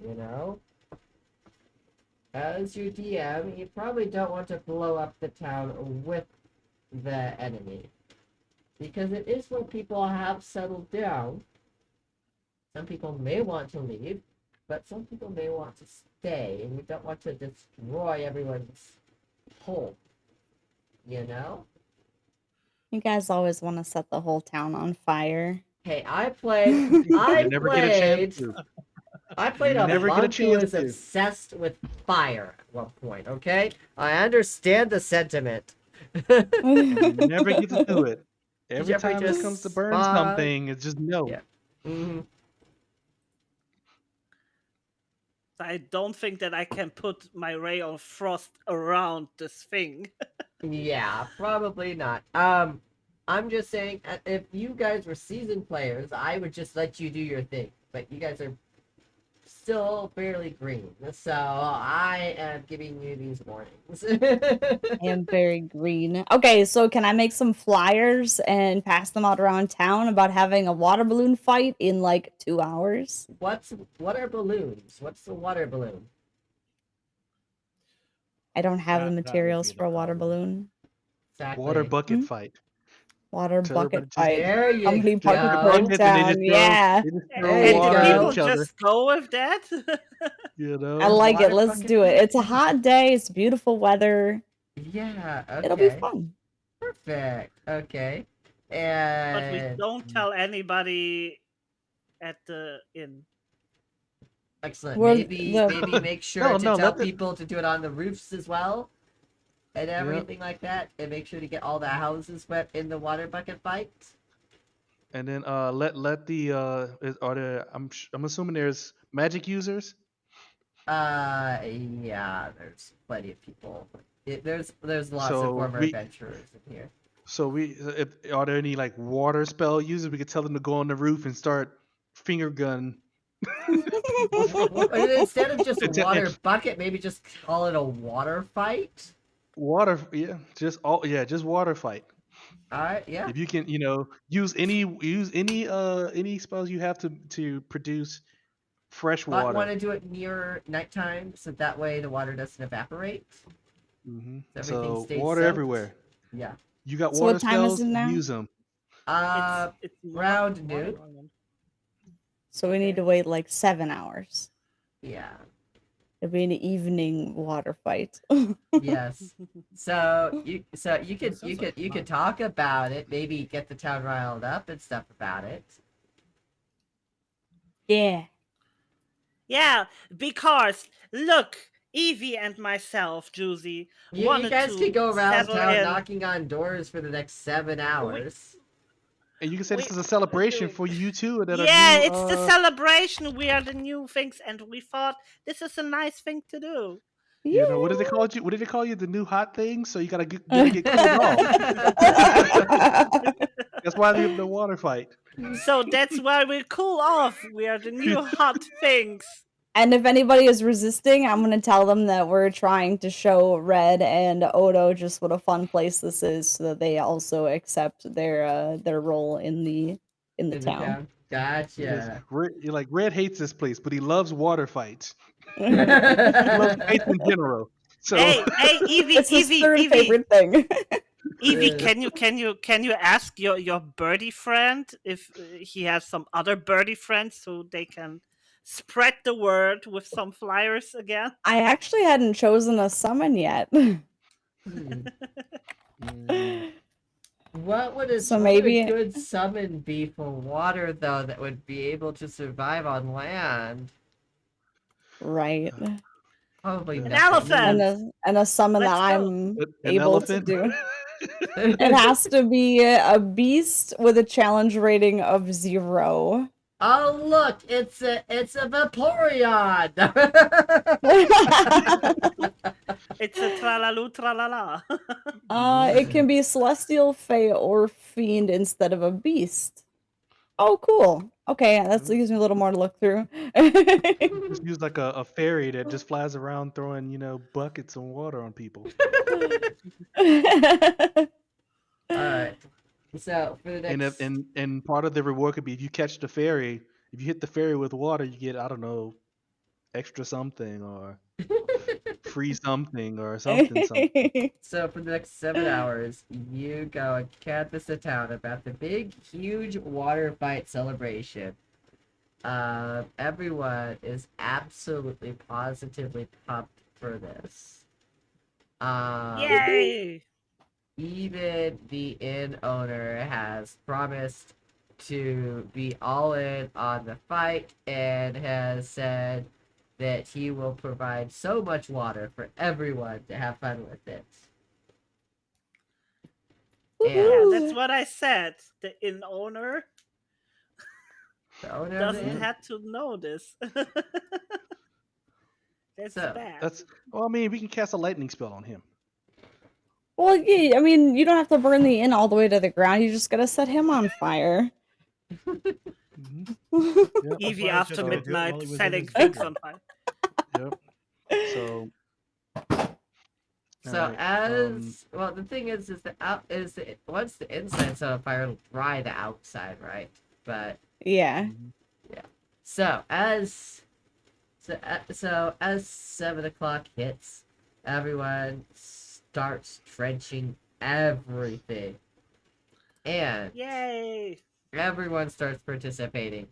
As your DM, you probably don't want to blow up the town with the enemy. Because it is when people have settled down. Some people may want to leave, but some people may want to stay, and you don't want to destroy everyone's home. You guys always want to set the whole town on fire. Hey, I played a monk who was obsessed with fire at one point, okay? I understand the sentiment. You never get to do it. Every Jeffrey time it just comes to burn spawned. something, it's just no. Yeah. Mm-hmm. I don't think that I can put my ray of frost around this thing. Yeah, probably not. I'm just saying, if you guys were seasoned players, I would just let you do your thing. But you guys are still fairly green, so I am giving you these warnings. I am very green. Okay, so can I make some flyers and pass them out around town about having a water balloon fight in like 2 hours? What are balloons? What's the water balloon? I don't have the That would materials be the for a water problem. balloon. Exactly. Water bucket fight. Water So bucket everybody just fight. There you How many go. buckets buckets per and they town? just throw, Yeah. they just There throw you water go. at People each other. just go with that. I like it. Water Let's bucket do it. fight. It's a hot day. It's beautiful weather. Yeah, okay. It'll be fun. Perfect. Okay. But we And don't tell anybody at the inn. excellent. We're Maybe the make sure No, to no, tell let the people to do it on the roofs as well. And everything like that. And make sure to get all the houses wet in the water bucket fight. and then let the are there I'm assuming there's magic users. Yeah, there's plenty of people. There's lots of So former we adventurers in here. so are there any like water spell users? We could tell them to go on the roof and start finger gun. And instead of just It's water bucket, maybe just call it a water fight. Water, yeah, just water fight. All right, yeah. If you can, use any spells you have to produce fresh But water. want to do it near nighttime, so that way the water doesn't evaporate. Everything So stays water soaked. everywhere. Yeah. You got So water what time is spells, it now? use them. It's Round Water noon. Island. So we need to wait like 7 hours. Yeah. It'll be an evening water fight. Yes. So you could talk about it, maybe get the town riled up and stuff about it. Yeah. Yeah, because look, Evie and myself, Juicy, You wanted guys to could go around settle town in. knocking on doors for the next 7 hours. And you can say this is a celebration for you too. That Yeah, are new, it's the celebration. We are the new things, and we thought this is a nice thing to do. what did they call you? What did they call you? The new hot thing. So you gotta get cooled off. That's why they have the water fight. So that's why we cool off. We are the new hot things. And if anybody is resisting, I'm gonna tell them that we're trying to show Red and Odo just what a fun place this is, so that they also accept their role in the town. Because Gotcha. Red hates this place, but he loves water fights. He loves fights in general. So Hey, Evie, It's his third Evie, favorite thing. Evie, can you ask your birdie friend if he has some other birdie friends so they can spread the word with some flyers again? I actually hadn't chosen a summon yet. What would So what would maybe- a good summon be for water though that would be able to survive on land? Right. Probably An nothing. elephant. And a summon Let's that go. I'm An able elephant? to do. It has to be a beast with a challenge rating of 0. Oh look, it's a Vaporeon. It's a tralalu tralala. It can be celestial, fey, or fiend instead of a beast. Oh, cool. Okay, that gives me a little more to look through. just use like a fairy that just flies around throwing, buckets of water on people. Alright. So for the next And part of the reward could be if you catch the fairy, if you hit the fairy with water, you get, I don't know, extra something or free something or something. So for the next 7 hours, you go and canvass the town about the big, huge water fight celebration. Everyone is absolutely, positively pumped for this. Yay! Even the inn owner has promised to be all in on the fight and has said that he will provide so much water for everyone to have fun with it. Yeah, that's what I said. The inn owner The owner of the doesn't inn. have to know this. That's bad. Well, I mean, we can cast a lightning spell on him. Well, yeah, I mean, you don't have to burn the inn all the way to the ground. You just gotta set him on fire. Evie That's after why I was just gonna do it while midnight he was in setting his things bedroom. on fire. Yep. So. So alright, well, the thing is once the inside's on fire, it'll dry the outside, right? But Yeah. so as 7 o'clock hits, everyone starts trenching everything, and Yay! everyone starts participating.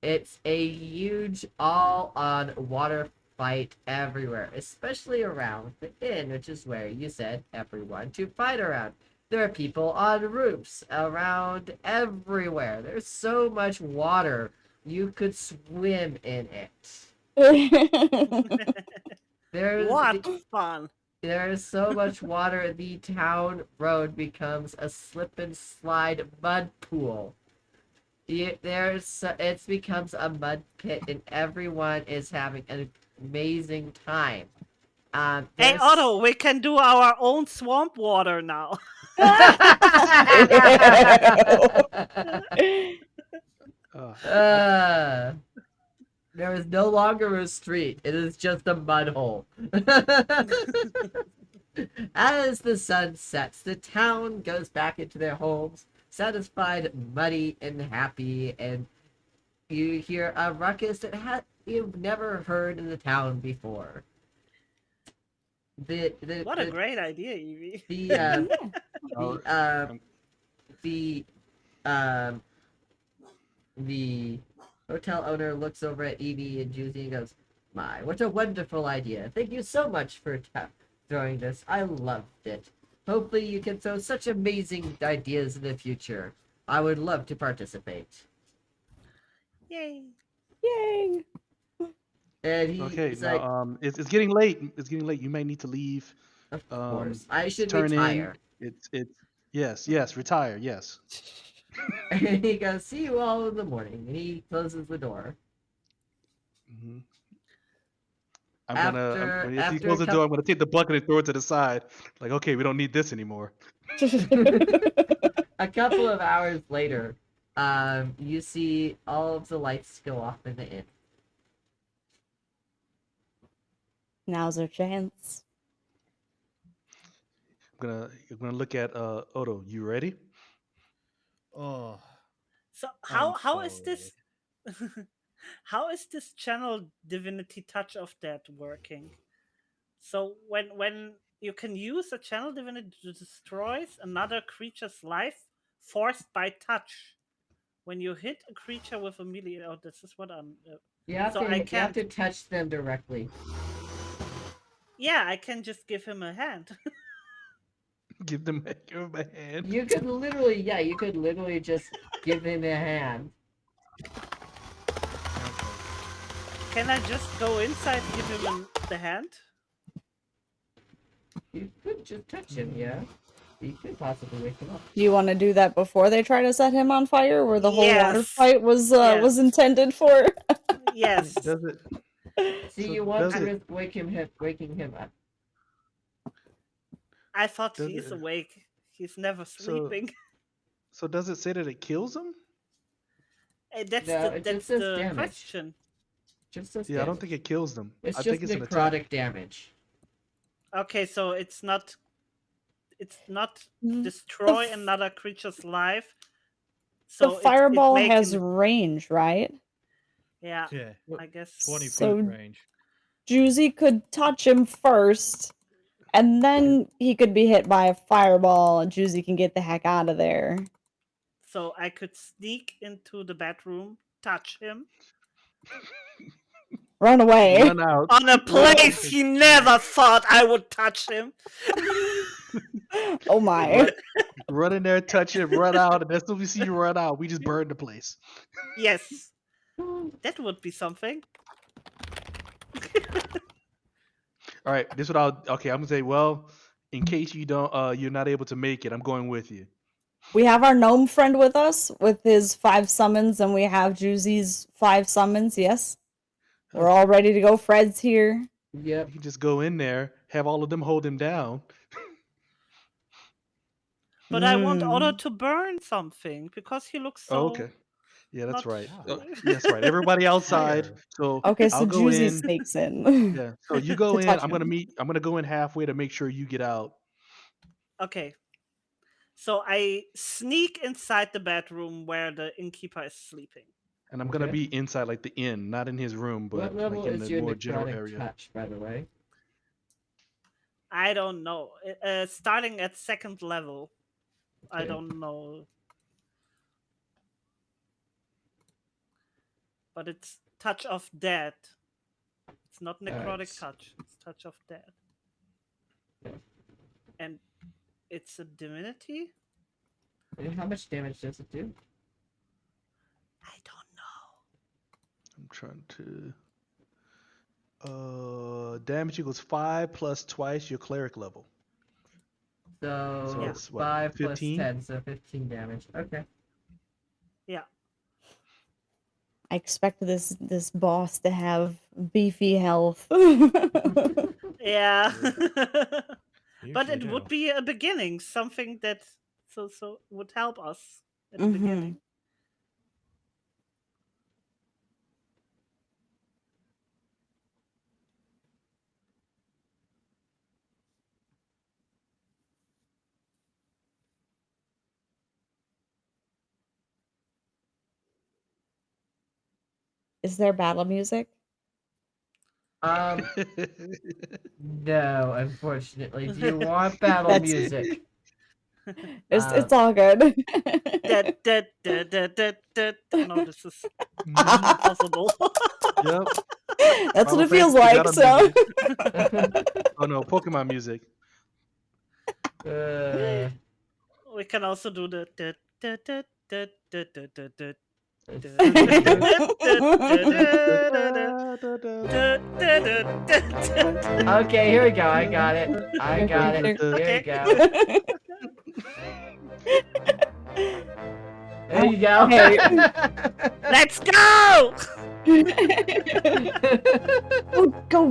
It's a huge all-on water fight everywhere, especially around the inn, which is where you said everyone to fight around. There are people on roofs around everywhere. There's so much water, you could swim in it. What fun! There is so much water, the town road becomes a slip and slide mud pool. It becomes a mud pit, and everyone is having an amazing time. Hey there's- Otto, we can do our own swamp water now. There is no longer a street. It is just a mud hole. As the sun sets, the town goes back into their homes, satisfied, muddy, and happy, and you hear a ruckus that you've never heard in the town before. What a great idea, Evie. The hotel owner looks over at Evie and Juicy and goes, "My, what a wonderful idea! Thank you so much for throwing this. I loved it. Hopefully you can throw such amazing ideas in the future. I would love to participate." Yay! Yay! And he's like, it's getting late. It's getting late. You may need to leave. Of course, I should turn retire. In. Yes, retire. Yes. And he goes, "See you all in the morning," and he closes the door. Mm-hmm. If he closes the door, I'm gonna take the bucket and throw it to the side. Like, okay, we don't need this anymore. A couple of hours later, you see all of the lights go off in the inn. Now's our chance. I'm gonna look at Odo. You ready? Oh. So I'm how so is this how is this channel divinity touch of that working? So when you can use a channel divinity to destroy another creature's life forced by touch. When you hit a creature with a melee, oh, this is what I'm. You have so to I you have can't. to touch them directly. Yeah, I can just give him a hand. Give him a hand. You could literally just give him a hand. Can I just go inside and give him the hand? You could just touch him, yeah. You could possibly wake him up. Do you want to do that before they try to set him on fire, where the whole water Yes. fight was Yes. intended for? Yes. Does it? See, So you want does to it- risk waking him up. I thought Does he's it- awake. He's never So- sleeping. So does it say that it kills him? That's No, the it that's just says the damage. question. Just says Yeah, I don't damage. think it kills them. It's I just think it's an attack. necrotic damage. Okay, so it's not Mm, destroy f- another creature's life. The So fireball it has range, right? yeah, Yeah. I guess 20 So- feet range. Juicy could touch him first, and then he could be hit by a fireball, and Juicy can get the heck out of there. So I could sneak into the bedroom, touch him Run away. Run out. on a place he never thought I would touch him. Oh my. Run in there, touch it, run out, and as soon as we see you run out, we just burn the place. Yes, that would be something. All right, this is what I'm gonna say. Well, in case you're not able to make it, I'm going with you. We have our gnome friend with us with his 5 summons, and we have Juicy's 5 summons, yes? We're all ready to go. Fred's here. Yep. You can just go in there, have all of them hold him down. But I want Otto to burn something because he looks so. Oh, okay. Yeah, that's not- right. Yes, right. Everybody outside. So Okay, so I'll go Juicy in. sneaks in. Yeah. So you go To in. touch I'm gonna him. I'm gonna go in halfway to make sure you get out. Okay. So I sneak inside the bedroom where the innkeeper is sleeping. And I'm gonna Okay. be inside, like the inn, not in his room, but What level like in is the your more general necrotic area. touch, by the way? I don't know. Starting at 2nd level. I Okay. don't know. But it's touch of dead. It's not necrotic Alright. touch. It's touch of dead. Okay. And it's a divinity? And how much damage does it do? I don't know. I'm trying to. Damage equals 5 plus twice your cleric level. So, it's what, 5 plus 15? 10, so 15 damage. Okay. Yeah. I expect this boss to have beefy health. Yeah. But Usually it would do. be a beginning, something that so would help us at the Mhm. beginning. Is there battle music? No, unfortunately. Do you want battle That's- music? It's all good. No, this is impossible. Yep. That's what Final it feels Fantasy like, battle so. music. Oh no, Pokemon music. We can also do the Okay, here we go. I got it. I got it. Here we go. There you go. Hey. Let's go!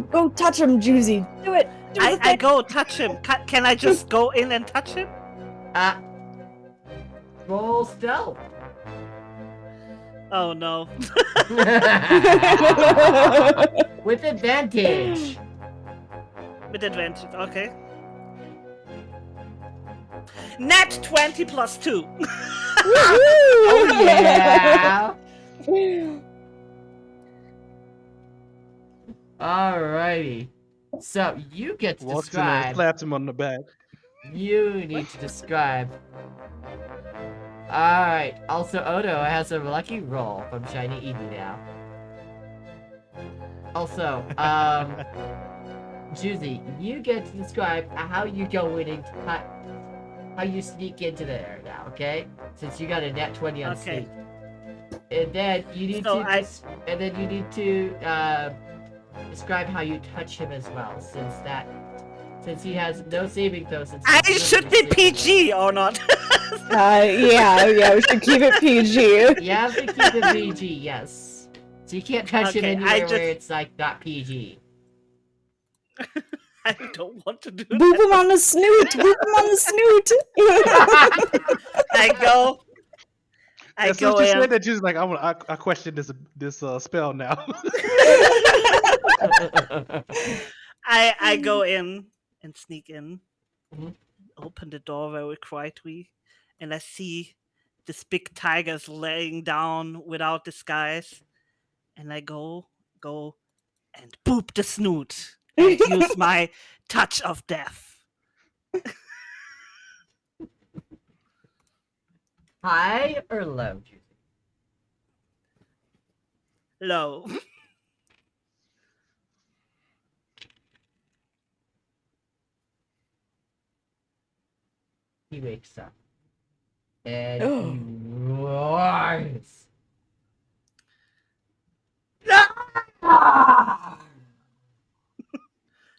Go touch him, Juicy. Do it. Do the I thing. go touch him. Can I just go in and touch him? Roll stealth. Oh no. With advantage. With advantage, okay. Net 20 plus 2. Oh yeah. Alrighty. So you get to Walks in there, describe. slaps him on the back. You need to describe. Alright. Also, Odo has a lucky roll from Shiny Eevee now. Also, Juicy, you get to describe how you go in and how you sneak into there now, okay? Since you got a net 20 on Okay. sneak. And then you need to describe how you touch him as well, since he has no saving throws. I should be PG or not? Yeah, we should keep it PG. You have to keep it PG, yes. So you can't touch him Okay, anywhere where it's like not PG. I don't want to do Boop him on the snoot! Boop him on the snoot! I go As soon as you in. said that, she was like, I question this spell now. I go in and sneak in, open the door very quietly, and I see this big tiger's laying down without disguise, and I go and boop the snoot and use my touch of death. High or low, Juicy? Low. He wakes up. And he roars.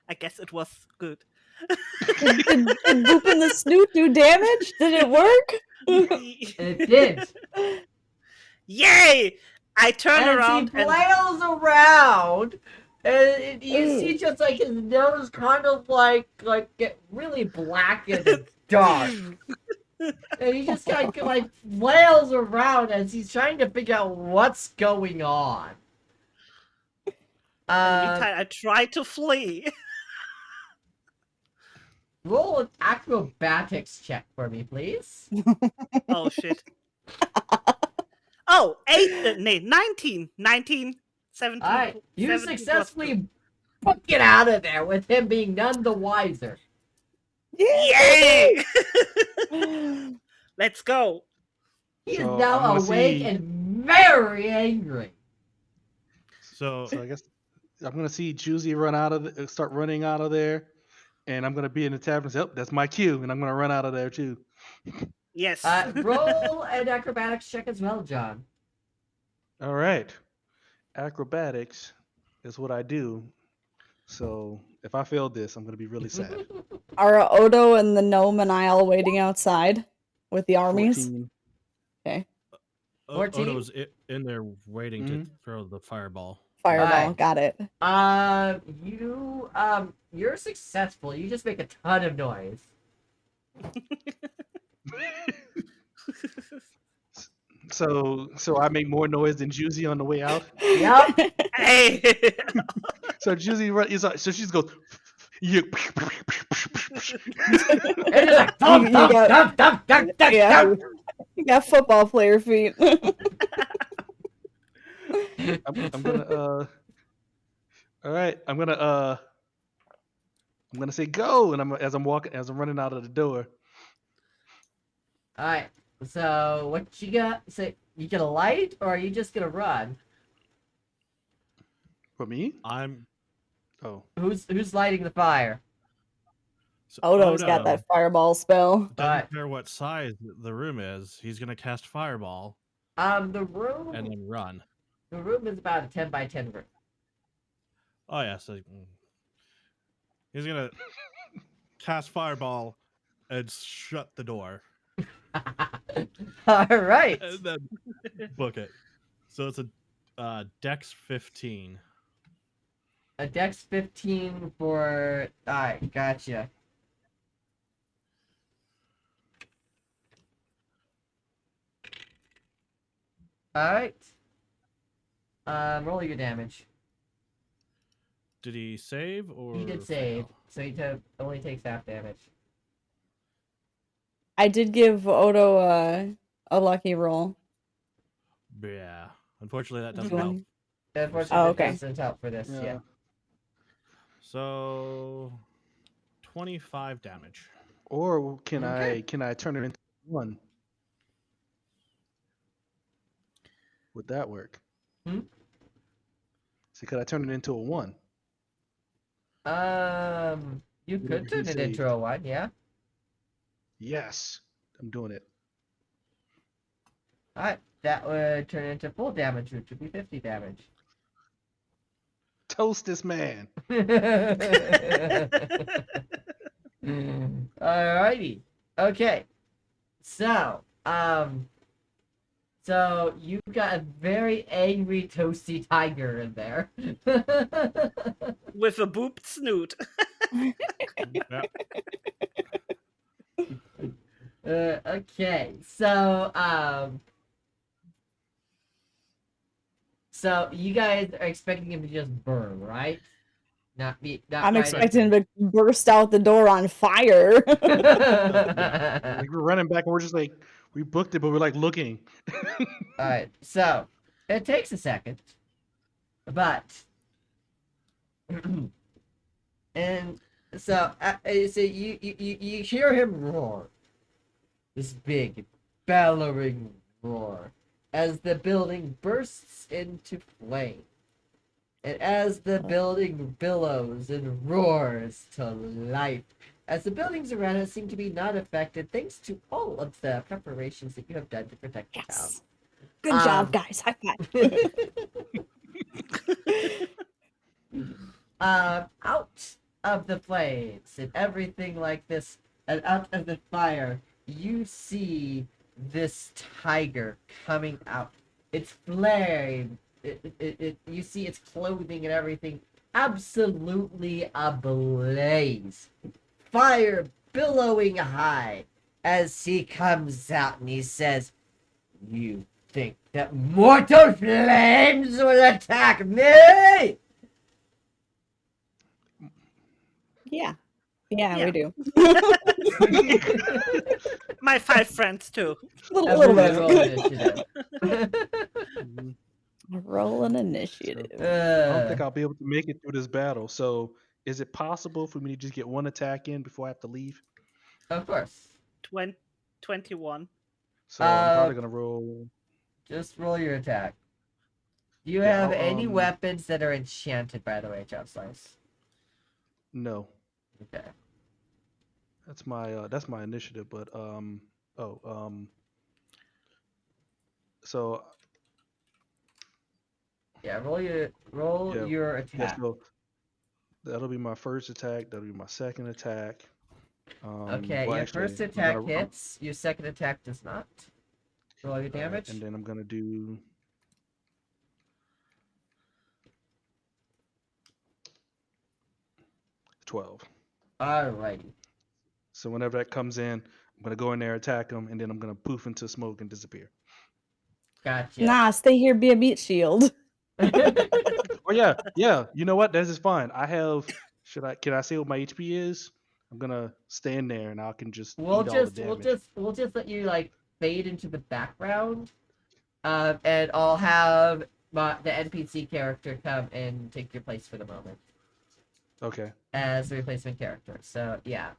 I guess it was good. Did booping the snoot do damage? Did it work? It did. Yay! I turn around he flails around, and you see just like his nose kind of like get really black and dark. And he just kind of like flails around as he's trying to figure out what's going on. In the meantime, I try to flee. Roll an acrobatics check for me, please. Oh shit. Oh, 19, 17. Alright, you 17 plus successfully book it out of there with him being none the wiser. Yay! Let's go. He is So, now I'm gonna awake see- and very angry. So I guess I'm gonna see Juicy start running out of there, and I'm gonna be in the tavern. And say, oh, that's my cue, and I'm gonna run out of there too. Yes. Roll an acrobatics check as well, John. All right, acrobatics is what I do. So if I fail this, I'm gonna be really sad. Are Odo and the gnome and I all waiting outside with the armies? 14. Okay. Odo's in there waiting to Mhm. throw the fireball. Fireball, Alright. got it. You're successful. You just make a ton of noise. So I make more noise than Juicy on the way out. Yep. Hey. So Juicy so she goes. You. And you're like, dum, dum, dum, dum, dum, dum, Yeah. dum. You got football player feet. I'm gonna all right, I'm gonna say go, and as I'm running out of the door. Alright, so what you got? So you gonna light, or are you just gonna run? For me? Oh. Who's lighting the fire? So Odo's got that fireball spell. Doesn't care what size the room is. He's gonna cast fireball The room. and then run. The room is about a 10 by 10 room. Oh yeah, so he's gonna cast fireball and shut the door. All right. And then book it. So it's a Dex 15. A Dex 15 for. Alright, gotcha. Alright. Roll your damage. Did he save or? He did save. fail? so he only takes half damage. I did give Odo a lucky roll. Yeah. Unfortunately, that doesn't You help. want- Unfortunately, Oh, that okay. doesn't help for this. Yeah. So 25 damage. Or can Okay. I turn it into 1? Would that work? See, could I turn it into a 1? You Whatever could turn he it into saved. a 1, yeah. Yes, I'm doing it. Alright, that would turn into full damage, which would be 50 damage. Toast this man. Alrighty. Okay. So, so you've got a very angry toasty tiger in there. With a booped snoot. Okay, so so you guys are expecting him to just burn, right? Not I'm right expecting him to burst out the door on fire. Like we're running back and we're just like, we booked it, but we're like looking. All right, so it takes a second, but and so so you hear him roar, this big, bellowing roar, as the building bursts into flame. And as the building billows and roars to life, as the buildings around it seem to be not affected, thanks to all of the preparations that you have done to protect the town. Good job, guys. High five. Out of the flames and everything like this, and out of the fire, you see this tiger coming out. It's flaring. You see its clothing and everything absolutely ablaze. Fire billowing high as he comes out and he says, "You think that mortal flames will attack me?" Yeah, we do. My 5 friends too. Little bit. Roll initiative. Roll an initiative. I don't think I'll be able to make it through this battle. So, is it possible for me to just get one attack in before I have to leave? Of course. 21. So I'm probably gonna roll. Just roll your attack. Do you Yeah, have I'll, any weapons that are enchanted, by the way, Chop Slice? No. Okay. That's my initiative, but so yeah, roll your attack. Yeah, so that'll be my first attack. That'll be my second attack. Okay, well, your actually, first attack hits. Your second attack does not. Roll your damage. And then I'm gonna do. $12. Alrighty. So whenever that comes in, I'm gonna go in there, attack them, and then I'm gonna poof into smoke and disappear. Gotcha. Nah, stay here, be a meat shield. Oh yeah. You know what? This is fine. I have. Can I say what my HP is? I'm gonna stand there and I can just eat all the damage. We'll just let you like fade into the background, and I'll have the NPC character come and take your place for the moment. Okay. As the replacement character. So yeah.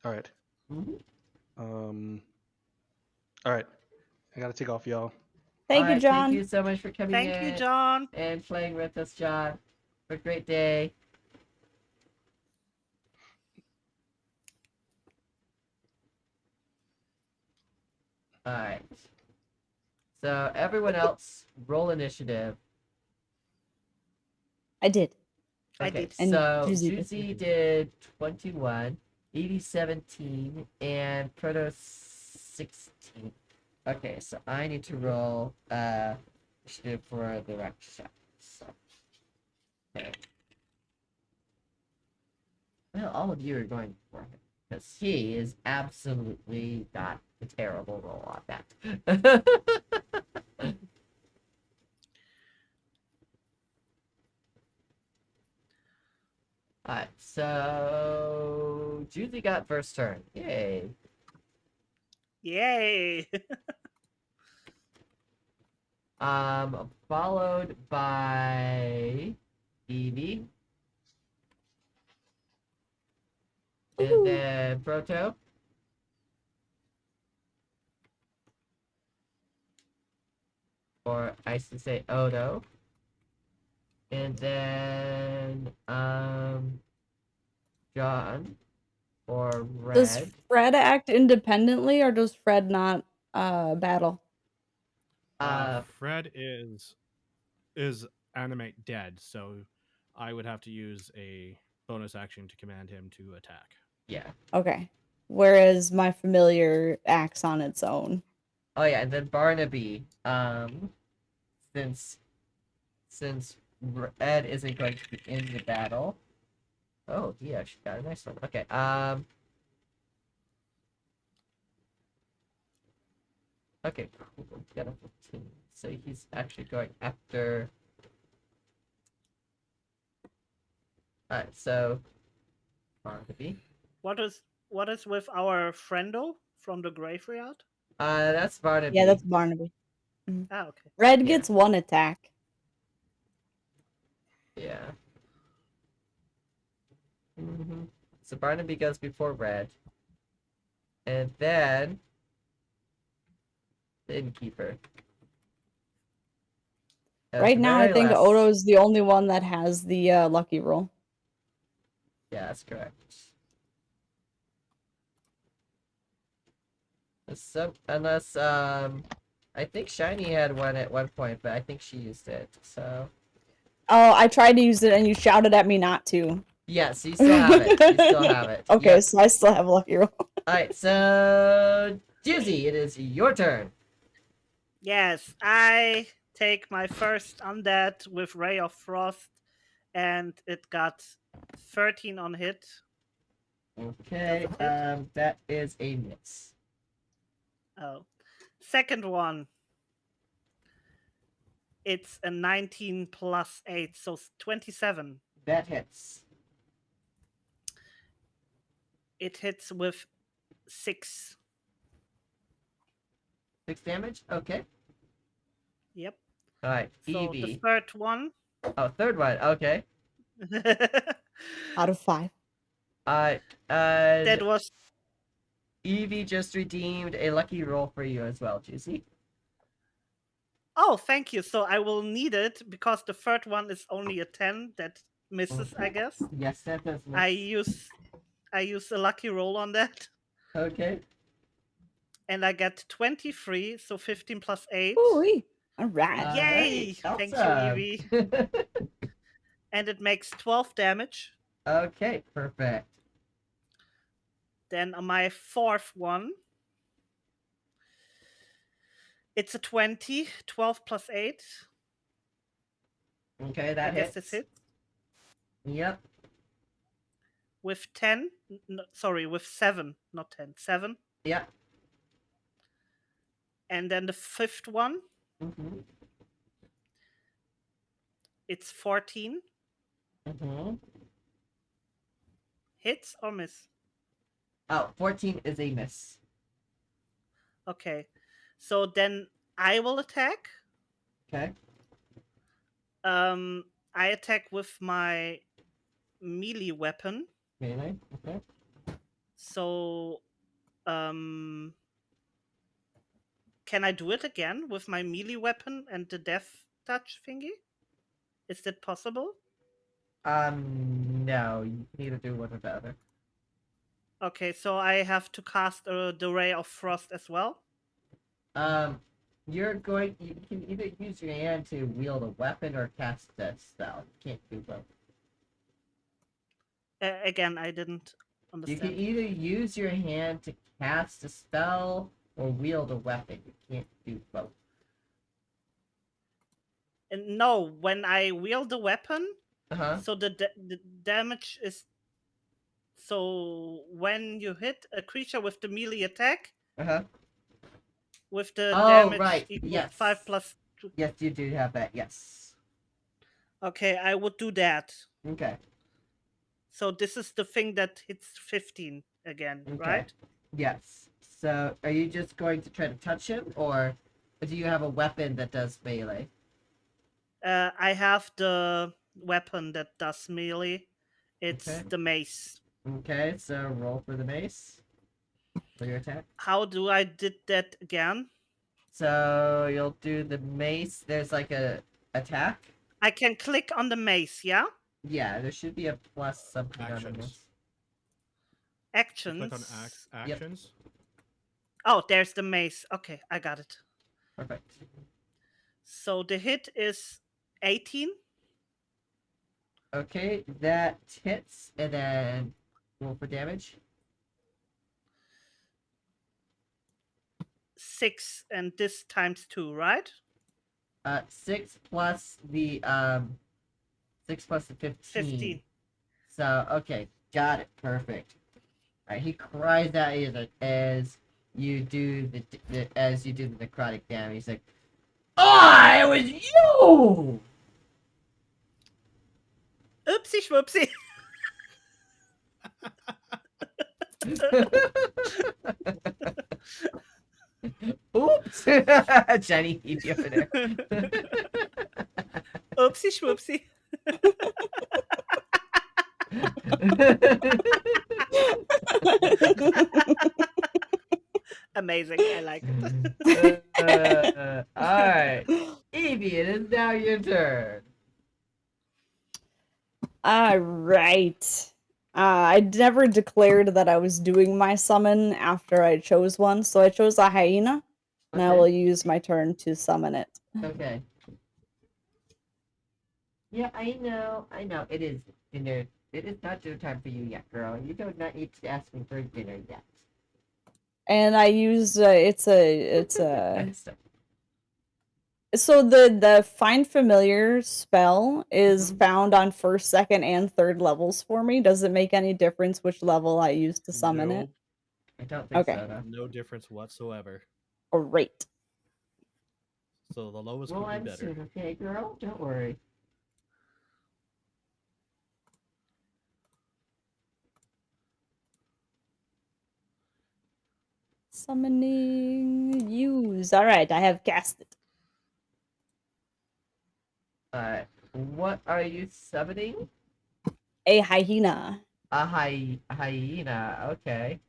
All right. Mm-hmm. All right. I gotta take off, y'all. Thank you, John. Thank you so much for coming in. Thank you, John. And playing with us, John. Have a great day. Alright. So everyone else, roll initiative. I did. Okay, And so Juicy Juicy did 21, Edie 17, and Proto 16. Okay, so I need to roll initiative for the rec shot. So, okay. Well, all of you are going for him because he is absolutely got a terrible roll on that. Alright. So Julie got first turn. Yay. Yay! Followed by Evie. And then Proto. Or I should say Odo. And then John or Red. Does Fred act independently, or does Fred not battle? Fred is animate dead, so I would have to use a bonus action to command him to attack. Yeah. Okay. Whereas my familiar acts on its own. Oh yeah, and then Barnaby. Since Ed isn't going to be in the battle. Oh, he actually got a nice one. Okay. Okay, cool. Got a 15. So he's actually going after. Alright, so Barnaby. What is with our friendo from the graveyard? That's Barnaby. Yeah, that's Barnaby. Mhm. Ah, okay. Red gets one attack. Yeah. So Barnaby goes before Red. And then the Innkeeper. Right now, I think Odo is the only one that has the lucky roll. Yeah, that's correct. Unless I think Shiny had one at one point, but I think she used it. So. Oh, I tried to use it and you shouted at me not to. Yes, you still have it. You still have it. Okay, Yep. so I still have a lucky roll. Alright, so Juicy, it is your turn. Yes, I take my first undead with Ray of Frost, and it got 13 on hit. Okay, that is a miss. Oh. Second one. It's a 19 plus 8, so 27. That hits. It hits with 6. 6 damage? Okay. Yep. Alright, So Evie. the third one. Oh, third one, okay. Out of 5. That was... Evie just redeemed a lucky roll for you as well, Juicy. Oh, thank you. So I will need it because the third one is only a 10 that misses, I guess. Yes, that does miss. I use a lucky roll on that. Okay. And I get 23, so 15 plus 8. Ooh-wee. All right. Yay! Thank you, Evie. And it makes 12 damage. Okay, perfect. Then on my fourth one, it's a 20, 12 plus 8. Okay, that I guess hits. this hits. Yep. With 10, sorry, with 7, not 10, 7. Yeah. And then the fifth one, it's 14. Hits or miss? Oh, 14 is a miss. Okay. So then I will attack. Okay. I attack with my melee weapon. Melee, okay. So, can I do it again with my melee weapon and the death touch thingy? Is that possible? No, you can either do one or the other. Okay, so I have to cast the Ray of Frost as well? You can either use your hand to wield a weapon or cast a spell. You can't do both. Again, I didn't understand. You can either use your hand to cast a spell or wield a weapon. You can't do both. And no, when I wield the weapon, so the damage is... So when you hit a creature with the melee attack, with the damage equals 5 plus 2. Yes, you do have that, yes. Okay, I would do that. Okay. So this is the thing that hits 15 again, Okay. right? Yes. So are you just going to try to touch him, or do you have a weapon that does melee? I have the weapon that does melee. It's Okay. the mace. Okay, so roll for the mace for your attack. How do I did that again? So you'll do the mace. There's like a attack. I can click on the mace, yeah? Yeah, there should be a plus something on the mace. Actions. Click on actions. Oh, there's the mace. Okay, I got it. Perfect. So the hit is 18. Okay, that hits, and then roll for damage. 6, and this times 2, right? 6 plus the 6 plus the 15. 15. So okay, got it. Perfect. All right, he cries out as you do the necrotic damage. He's like, "Oh, it was you!" Oopsie schwoopsie. Oops. Jenny, eat you over there. Oopsie schwoopsie. Amazing. I like it. Alright. Evie, it is now your turn. Alright. I never declared that I was doing my summon after I chose one, so I chose a hyena, and I Okay. will use my turn to summon it. Okay. Yeah, I know. It is dinner. It is not dinner time for you yet, girl. You do not need to ask me for dinner yet. And I use it's a so the find familiar spell is found on 1st, 2nd, and 3rd levels for me. Does it make any difference which level I use to summon it? Nope. I don't think Okay. so. No. No difference whatsoever. Great. So the lowest Well, would be I'm better. soon, okay, girl? Don't worry. Summoning use. Alright, I have cast it. Alright. What are you summoning? A hyena. A hyena. Okay.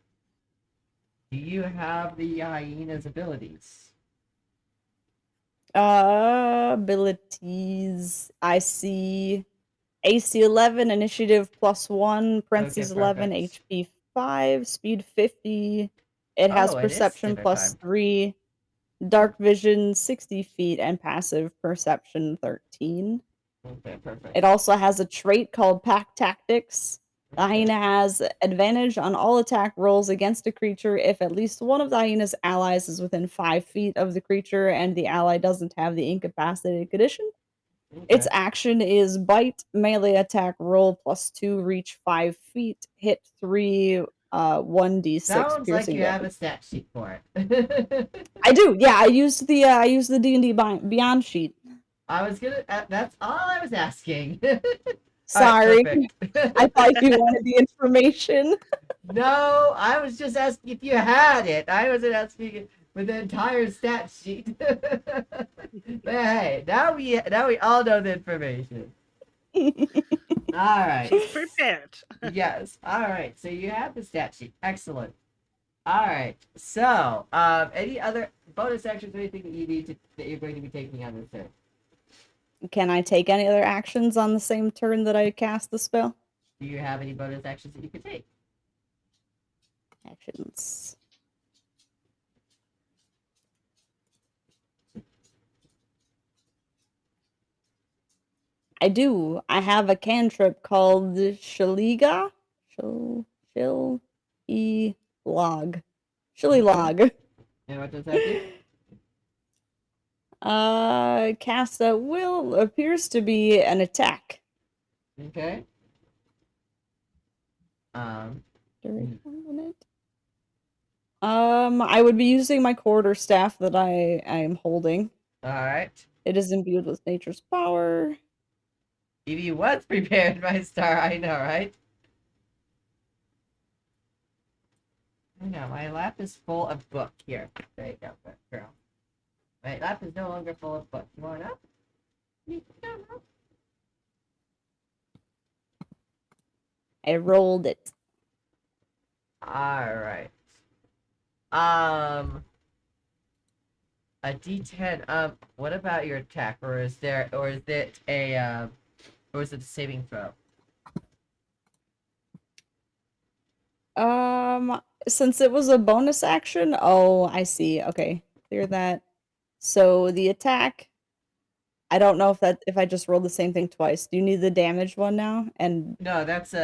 Do you have the hyena's abilities? Abilities. I see AC 11, initiative +1, parentheses 11, perfect. HP 5, speed 50. It has Oh, it is perception dinner time. +3, dark vision 60 feet, and passive perception 13. Okay, perfect. It also has a trait called Pack Tactics. The hyena has advantage on all attack rolls against a creature if at least one of the hyena's allies is within 5 feet of the creature and the ally doesn't have the incapacitated condition. Its action is bite, melee attack, roll +2, reach 5 feet, hit 3, 1d6 Sounds like piercing you have damage. a stat sheet for it. I do, yeah. I used the D&D Beyond sheet. I was gonna. That's all I was asking. Sorry, Alright, perfect. I thought you wanted the information. No, I was just asking if you had it. I wasn't asking for the entire stat sheet. But hey, now we all know the information. All right. She's prepared. Yes. All right. So you have the stat sheet. Excellent. All right. So, any other bonus actions or anything that you need that you're going to be taking on this turn? Can I take any other actions on the same turn that I cast the spell? Do you have any bonus actions that you can take? Actions. I do. I have a cantrip called Shaliga. Log. Log. And what does that do? Cast at will appears to be an attack. Okay. During 1 minute. I would be using my quarterstaff that I am holding. All right. It is imbued with nature's power. Evie was prepared by Star. I know, right? No, my lap is full of book. Here. There you go, girl. My lap is no longer full of book. You want up? You can come up. I rolled it. Alright. A D10. What about your attack? Or is it a saving throw? Since it was a bonus action, oh, I see. Okay, clear that. So the attack, I don't know if I just rolled the same thing twice. Do you need the damaged one now? And No, that's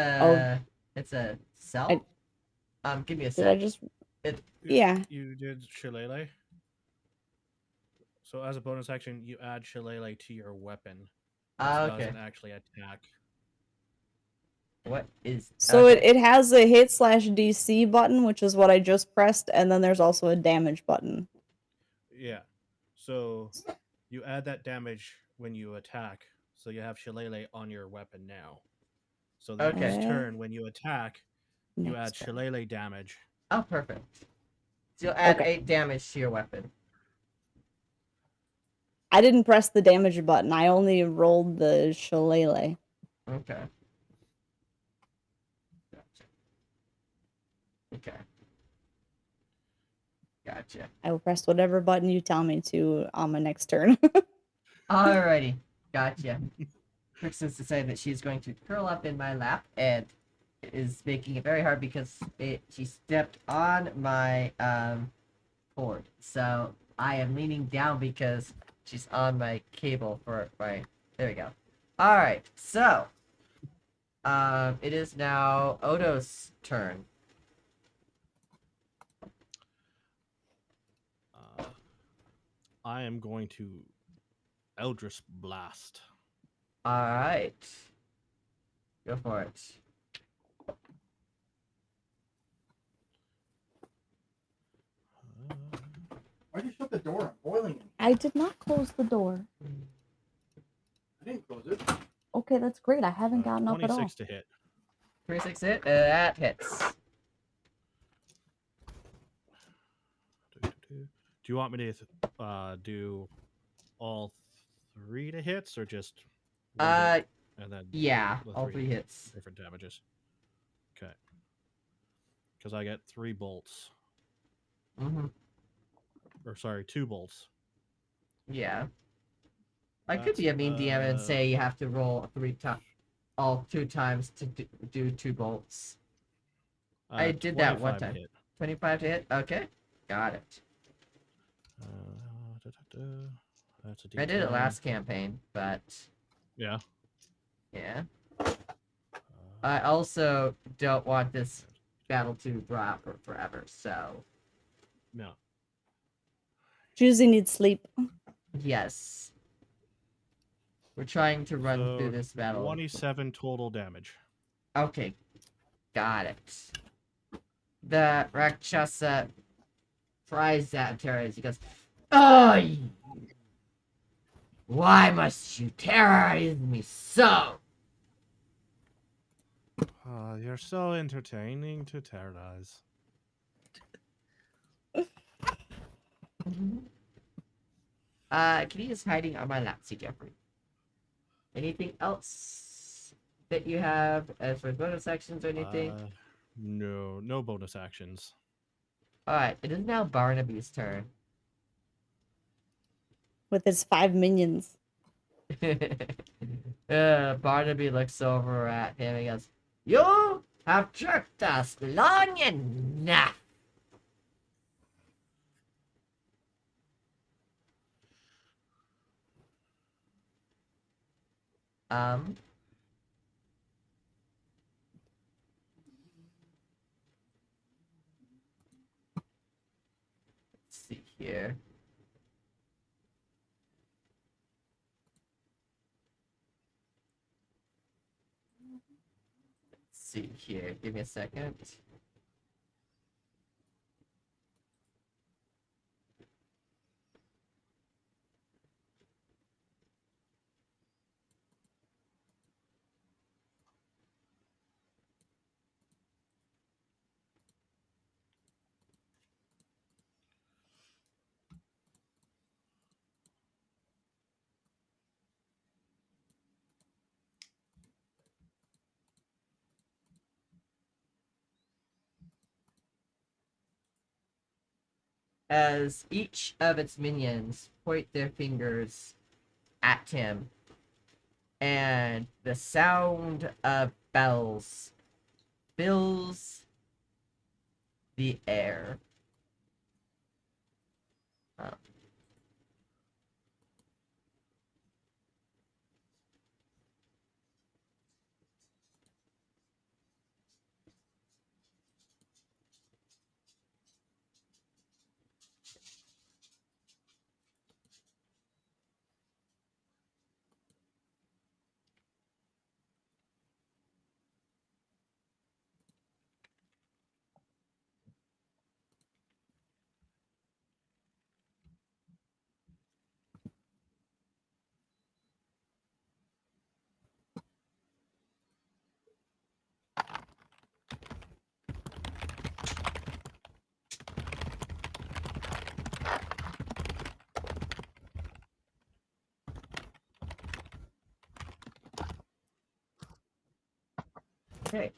it's a self. Give me a sec. did I just? Yeah. You did Shillelagh. So as a bonus action, you add Shillelagh to your weapon. It Okay. doesn't actually attack. What is So it has a hit / DC button, which is what I just pressed, and then there's also a damage button. Yeah. So you add that damage when you attack. So you have Shillelagh on your weapon now. So the next turn when you attack, you add Shillelagh damage. Oh, perfect. So you'll add 8 damage to your weapon. I didn't press the damage button. I only rolled the Shillelagh. Okay. Okay. Gotcha. I will press whatever button you tell me to on my next turn. Alrighty. Gotcha. Kristen's decided that she's going to curl up in my lap and is making it very hard because she stepped on my cord. So I am leaning down because she's on my cable for my. There we go. Alright, so it is now Odo's turn. I am going to Eldritch Blast. Alright. Go for it. Why'd you shut the door? I'm boiling. I did not close the door. I didn't close it. Okay, that's great. I haven't gotten up at all. 26 to hit. 26 hit? That hits. Do you want me to do all 3 to hits or just one hit, and then yeah, the all 3 hits. different damages? Okay. Because I get 3 bolts. Mm-hmm. Or sorry, 2 bolts. Yeah. I could be a mean DM and say you have to roll 2 times to do 2 bolts. I did that one time. 25 to hit? Okay. Got it. That's a I did it D10. last campaign, but... Yeah. Yeah. I also don't want this battle to drop for forever, so... No. Juicy needs sleep. Yes. We're trying to run through this battle. 27 total damage. Okay. Got it. The Rakshasa tries that and terrorizes. He goes, "Oh, why must you terrorize me so?" You're so entertaining to terrorize. Kitty is hiding on my lap, see Jeffrey. Anything else that you have as for bonus actions or anything? No bonus actions. Alright, it is now Barnaby's turn. With his 5 minions. Barnaby looks over at him and goes, "You have tricked us long enough." Let's see here. Let's see here. Give me a second. as each of its minions point their fingers at him, and the sound of bells fills the air. Okay.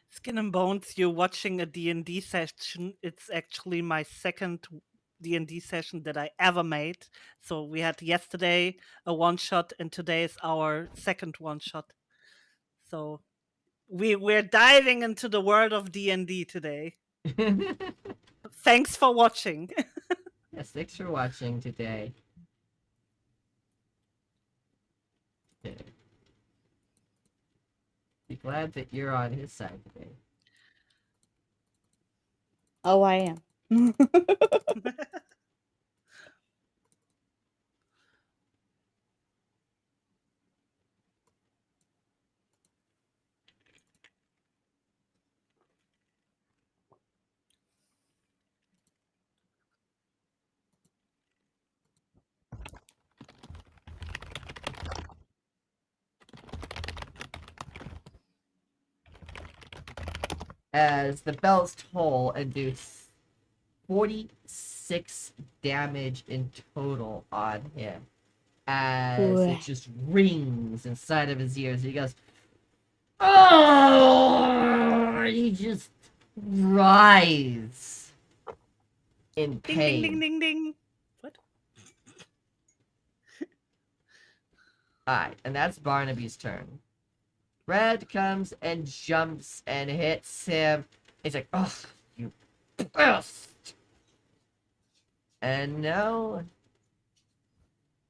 Skin and Bones, you're watching a D&D session. It's actually my second D&D session that I ever made. So we had yesterday a one-shot, and today is our second one-shot. So we're diving into the world of D&D today. Thanks for watching. Yes, thanks for watching today. Okay. Be glad that you're on his side today. Oh, I am. As the bells toll and do 46 damage in total on him. As it just rings inside of his ears. He goes, oh! He just writhes in Ding, pain. ding, ding, ding, ding. What? Alright, and that's Barnaby's turn. Red comes and jumps and hits him. He's like, oh, you best. And now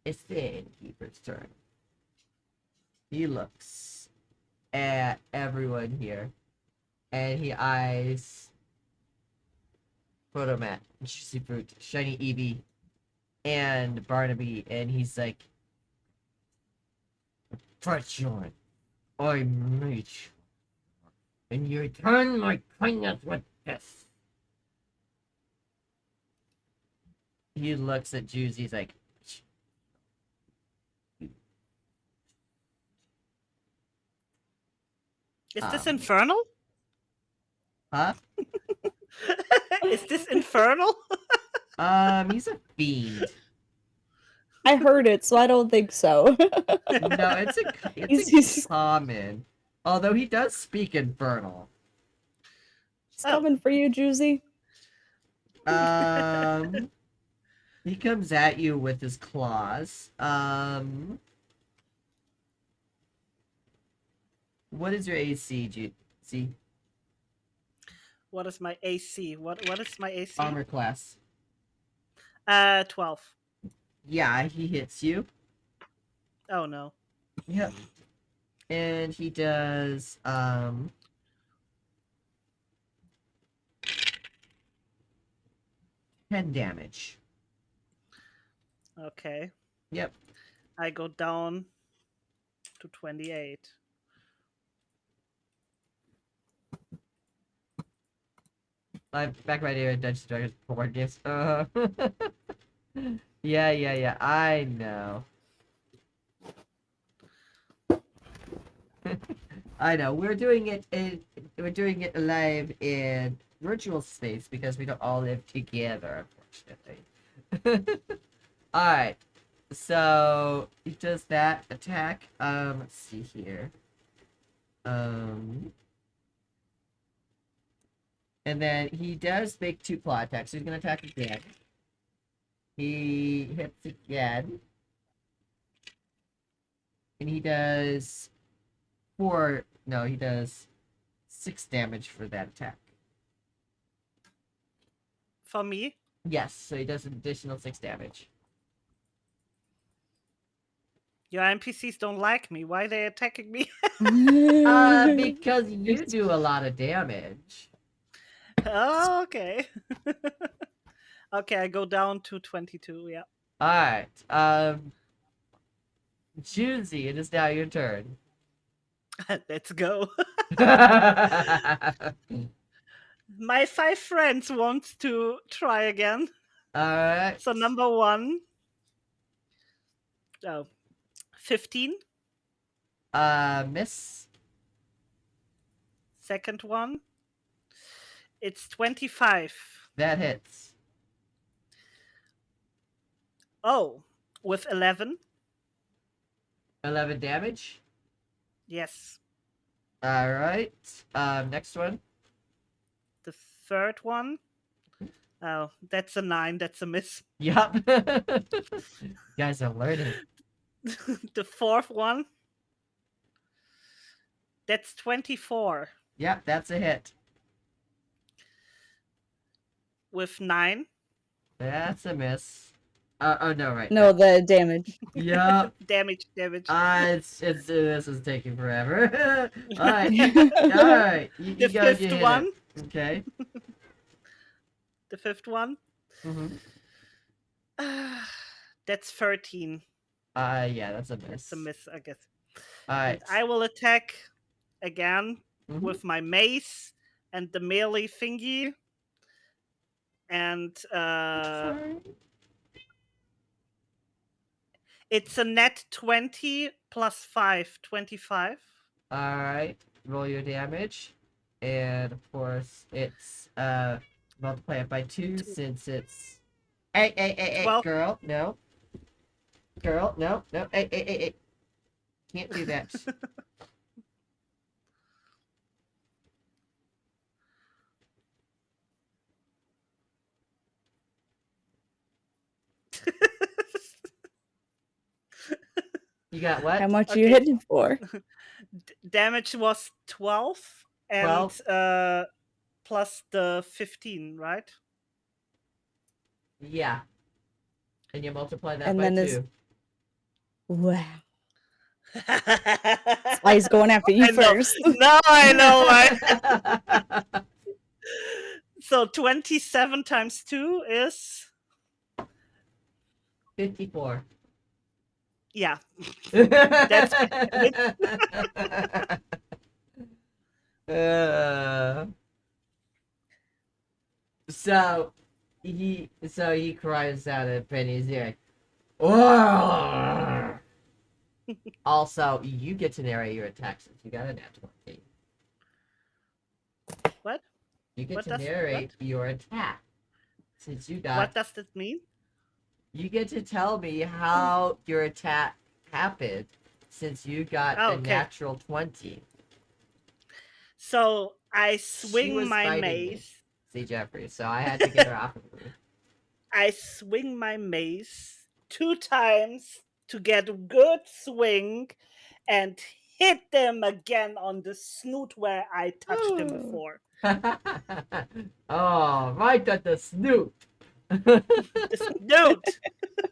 it's the innkeeper's turn. He looks at everyone here, and he eyes Photomat, Juicy Fruit, Shiny Eevee, and Barnaby, and he's like, Fortune, I made you, and you return my kindness with this. He looks at Juicy, he's like, Is this infernal? Huh? Is this infernal? He's a fiend. I heard it, so I don't think so. No, it's a common. Although he does speak infernal. It's coming for you, Juicy. He comes at you with his claws. What is your AC, Juicy? What is my AC? What is my AC? Armor class. 12. Yeah, he hits you. Oh no. Yep. And he does 10 damage. Okay. Yep. I go down to 28. I'm back right here at Dungeons & Dragons board games. Yeah, I know. I know. We're doing it live in virtual space because we don't all live together, unfortunately. Alright. So he does that attack. Let's see here. And then he does make 2 claw attacks. So he's going to attack again. He hits again. And he does 6 damage for that attack. For me? Yes, so he does an additional 6 damage. Your NPCs don't like me. Why are they attacking me? Because you do a lot of damage. Oh, okay. Okay, I go down to 22, yeah. Alright, Juicy, it is now your turn. Let's go. My 5 friends want to try again. Alright. So number 1. 15. Miss. Second one. It's 25. That hits. Oh, with 11. 11 damage? Yes. Alright. Next one. The third one. Oh, that's a 9. That's a miss. Yup. You guys are learning. The fourth one. That's 24. Yep, that's a hit. With 9. That's a miss. Oh no, right. No, the damage. Yep. Damage. It's this is taking forever. Alright. You The go, you fifth hit one. it. Okay. The fifth one. That's 13. Yeah, that's a miss. That's a miss, I guess. Alright. I will attack again with my mace and the melee thingy. And it's a net 20 plus 5, 25. Alright. Roll your damage. And of course it's multiply it by 2 since it's Hey, 12. girl, no. Girl, no. Hey. Can't do that. You got what? How much you hitting for? Damage was 12 and 12? Plus the 15, right? Yeah. And you multiply that And by then 2. there's- Wow. That's why he's going after you I know. first. No, I know, right? So 27 times 2 is 54. Yeah. That's So he cries out at Penny's ear. "Whoa!" Also, you get to narrate your attack since you got a nat 20. What? You get What to does- narrate your attack since you got. What does this mean? You get to tell me how your attack happened since you got Oh, a okay. natural 20. So I She swing was my fighting me. mace. See, Jeffrey, so I had to get her off of me. I swing my mace 2 times to get a good swing and hit them again on the snoot where I touched him before. Oh, right at the snoot. The snoot.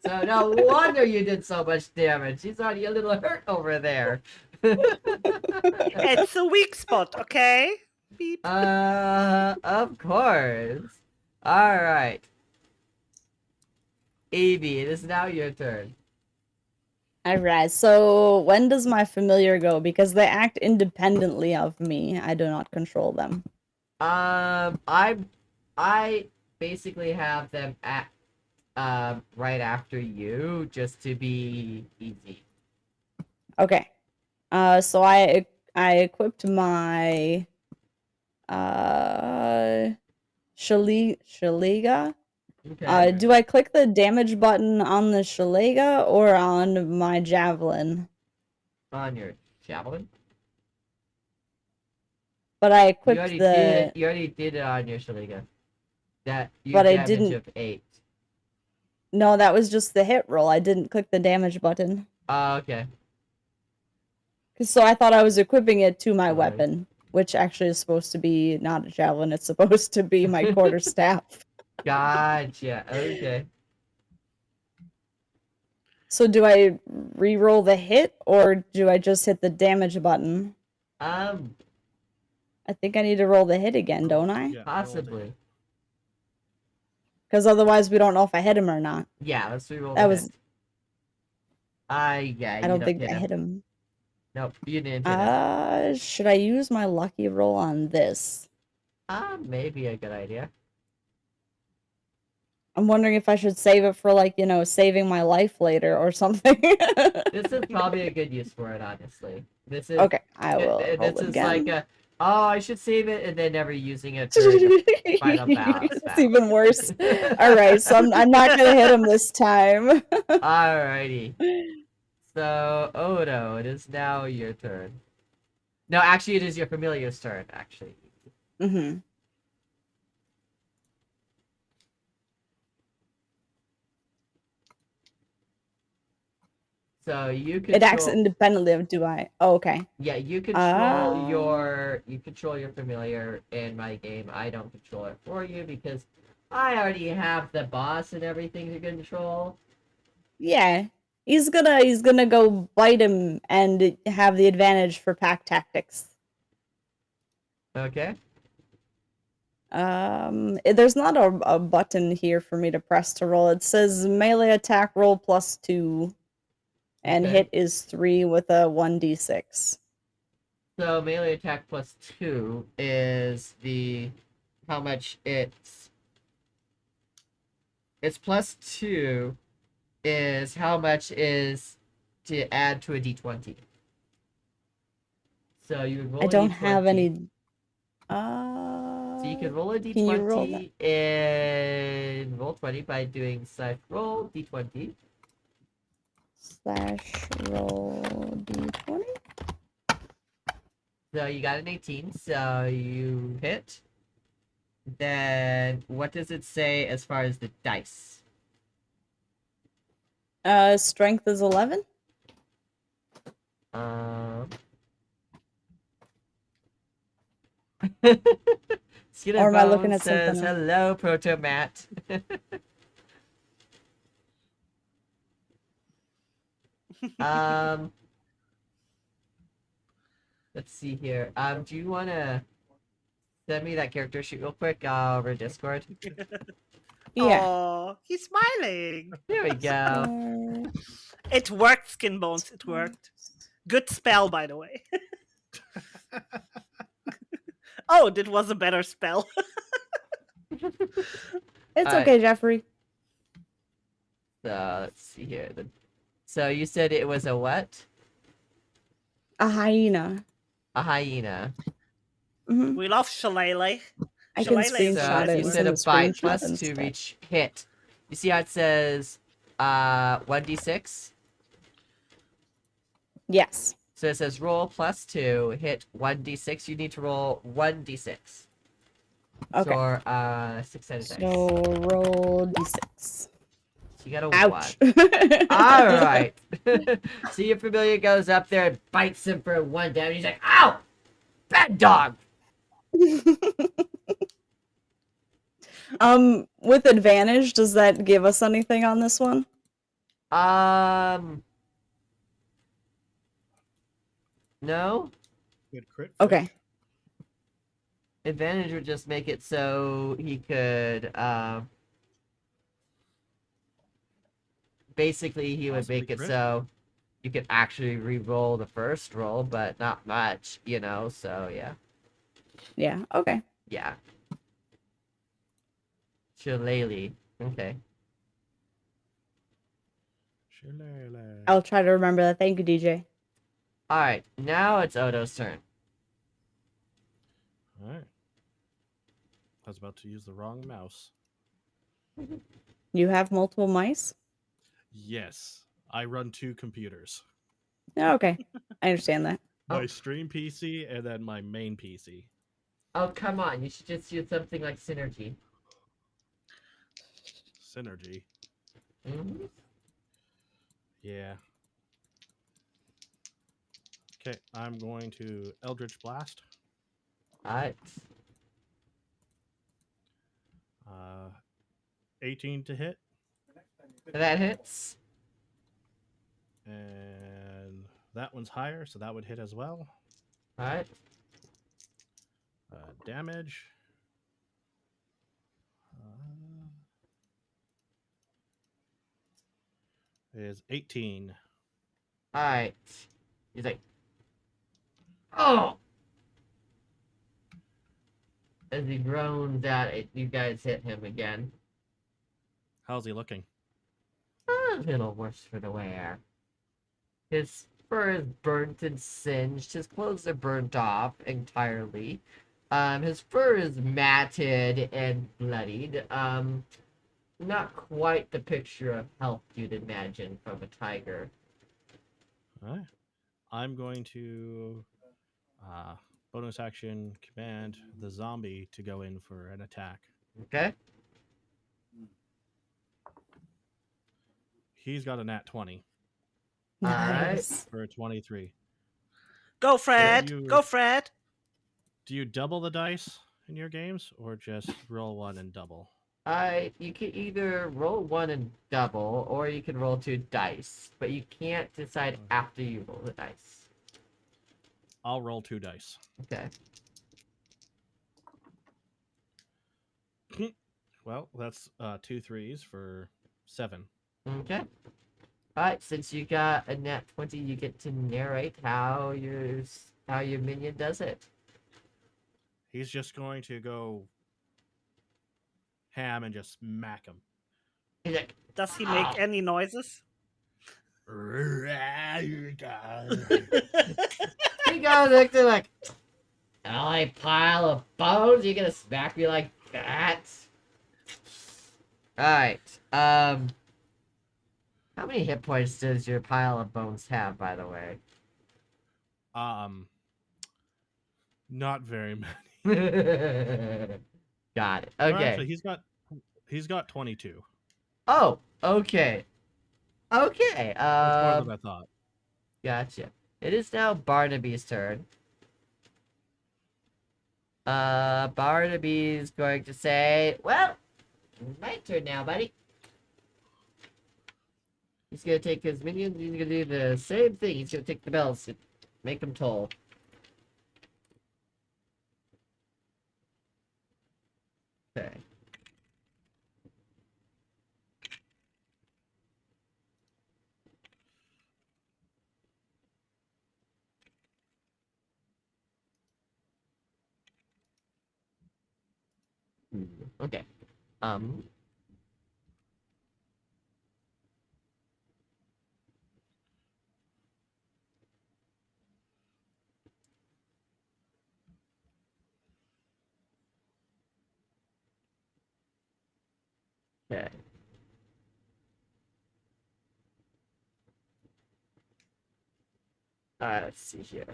So no wonder you did so much damage. She's already a little hurt over there. It's a weak spot, okay? Beep. Of course. All right. Evie, it is now your turn. Alright, so when does my familiar go? Because they act independently of me. I do not control them. I basically have them at right after you, just to be easy. Okay. So I equipped my Shaliga. Okay. Do I click the damage button on the Shaliga or on my javelin? On your javelin. But I You equipped already the. did it. You already did it on your Shaliga. That you But I damage didn't. of 8. No, that was just the hit roll. I didn't click the damage button. Oh, okay. So I thought I was equipping it to my Sorry. weapon, which actually is supposed to be not a javelin. It's supposed to be my quarterstaff. Gotcha. Okay. So do I re-roll the hit, or do I just hit the damage button? I think I need to roll the hit again, don't I? Yeah, Possibly. Because otherwise we don't know if I hit him or not. Yeah, let's re-roll That the was. hit. Yeah, I you don't think hit I him. hit him. Nope, you didn't hit him. Should I use my lucky roll on this? Maybe a good idea. I'm wondering if I should save it for, like, saving my life later or something. This is probably a good use for it, honestly. This is Okay, I will roll This is again. like a, oh, I should save it, and then never using it during the final boss. It's even worse. Alright, so I'm not gonna hit him this time. Alrighty. So, Odo, it is now your turn. No, actually, it is your familiar's turn, actually. Mm-hmm. So you control. It acts independently of do I? Oh, okay. Yeah, you control your familiar in my game. I don't control it for you because I already have the boss and everything to control. Yeah. He's gonna go bite him and have the advantage for pack tactics. Okay. There's not a button here for me to press to roll. It says melee attack roll +2. And Okay. hit is 3 with a 1d6. So melee attack +2 is how much it's +2 is how much is to add to a d20. So you would roll I don't a d20. have any. So you can roll a d20 Can you roll that? and roll 20 by doing /roll d20. /roll d20. So you got an 18, so you hit. Then what does it say as far as the dice? Strength is 11. Skinner Or am I looking Bone at something says, else? hello, Proto Matt. Let's see here. Do you want to send me that character sheet real quick over Discord? Yeah. Oh, he's smiling. There we go. It worked, Skin Bones. It worked. Good spell, by the way. Oh, that was a better spell. It's okay, Jeffrey. So let's see here. So you said it was a what? A hyena. A hyena. Mm-hmm. We love Shillelagh. I can screenshot So it. instead of bite plus instead. 2 reach hit. You see how it says 1d6? Yes. So it says roll +2, hit 1d6. You need to roll 1d6. Okay. So 6-sided dice. So roll d6. So you got a Ouch. 1. Alright. So your familiar goes up there and bites him for 1 damage. He's like, ow! Bad dog! With advantage, does that give us anything on this one? No? Good crit. Okay. Advantage would just make it so he could, basically he would Possibly make it crit? so you could actually re-roll the first roll, but not much, so yeah. Yeah, okay. Yeah. Shillelagh. Okay. Shillelagh. I'll try to remember that. Thank you, DJ. Alright, now it's Odo's turn. Alright. I was about to use the wrong mouse. You have multiple mice? Yes. I run 2 computers. Yeah, okay. I understand that. My stream PC and then my main PC. Oh, come on. You should just use something like synergy. Synergy. Mm-hmm. Yeah. Okay, I'm going to Eldritch Blast. Alright. 18 to hit. That hits. And that one's higher, so that would hit as well. Alright. Damage. Is 18. Alright. He's like, oh! As he groans out, you guys hit him again. How's he looking? A little worse for the wear. His fur is burnt and singed. His clothes are burnt off entirely. His fur is matted and bloodied. Not quite the picture of health you'd imagine from a tiger. Alright. I'm going to bonus action command the zombie to go in for an attack. Okay. He's got a nat 20. Nice. For a 23. Go, Fred! Do you- Go, Fred! Do you double the dice in your games, or just roll one and double? You can either roll one and double, or you can roll 2 dice, but you can't decide after you roll the dice. I'll roll 2 dice. Okay. Well, that's 2 3s for 7. Okay. Alright, since you got a nat 20, you get to narrate how your minion does it. He's just going to go ham and just smack him. Does he make any noises? He goes next to like, LA pile of bones, you gonna smack me like that? Alright, how many hit points does your pile of bones have, by the way? Not very many. Got it. Well, Okay. actually, he's got 22. Oh, okay. Okay. That's more than I thought. Gotcha. It is now Barnaby's turn. Barnaby's going to say, well, my turn now, buddy. He's gonna take his minions, he's gonna do the same thing. He's gonna take the bells and make them toll. Okay. Okay. Okay. Let's see here.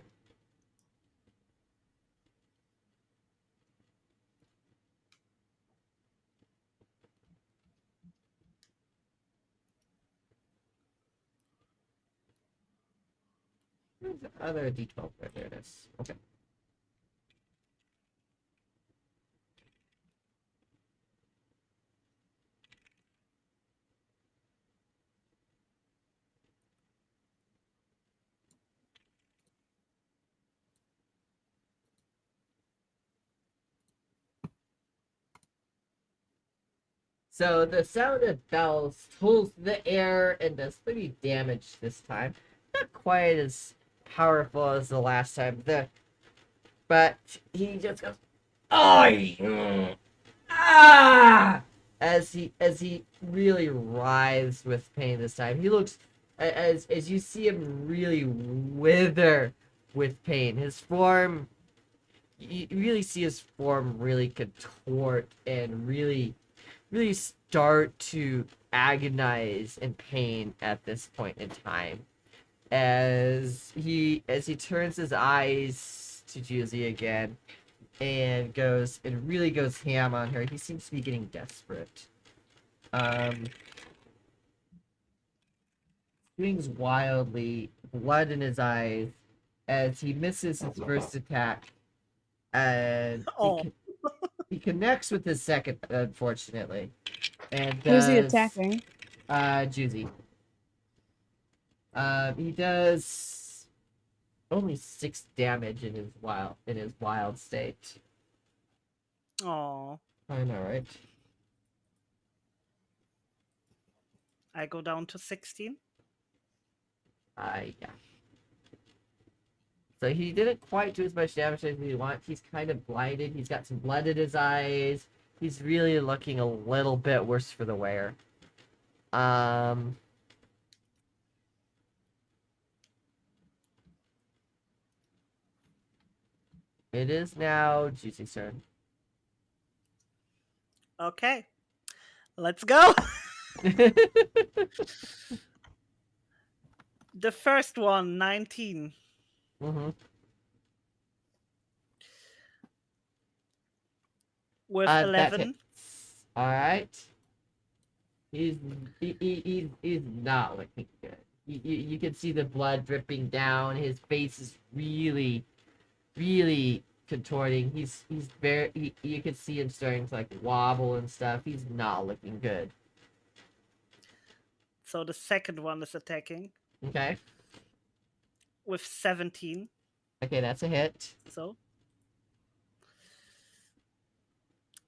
Where's the other D12? There it is. Okay. So the sound of bells pulls the air and does pretty damage this time. Not quite as powerful as the last time. But he just goes, "Oh, ah!" As he really writhes with pain this time. He looks as you see him really wither with pain. His form, you really see his form really contort and really start to agonize in pain at this point in time. As he turns his eyes to Juicy again, and really goes ham on her. He seems to be getting desperate. Swings wildly, blood in his eyes, as he misses his first attack, and he connects with his second, unfortunately. And Who's he does, attacking? Juicy. He does only 6 damage in his wild state. Oh, I know, right? I go down to 16. Yeah. So he didn't quite do as much damage as he wanted. He's kind of blinded. He's got some blood in his eyes. He's really looking a little bit worse for the wear. It is now Juicy's turn. Okay, let's go. The first one, 19. Mm-hmm. With That 11. All right. He's not looking good. You can see the blood dripping down. His face is really contorting. He's very. You can see him starting to like wobble and stuff. He's not looking good. So the second one is attacking. Okay. With 17. Okay, that's a hit. So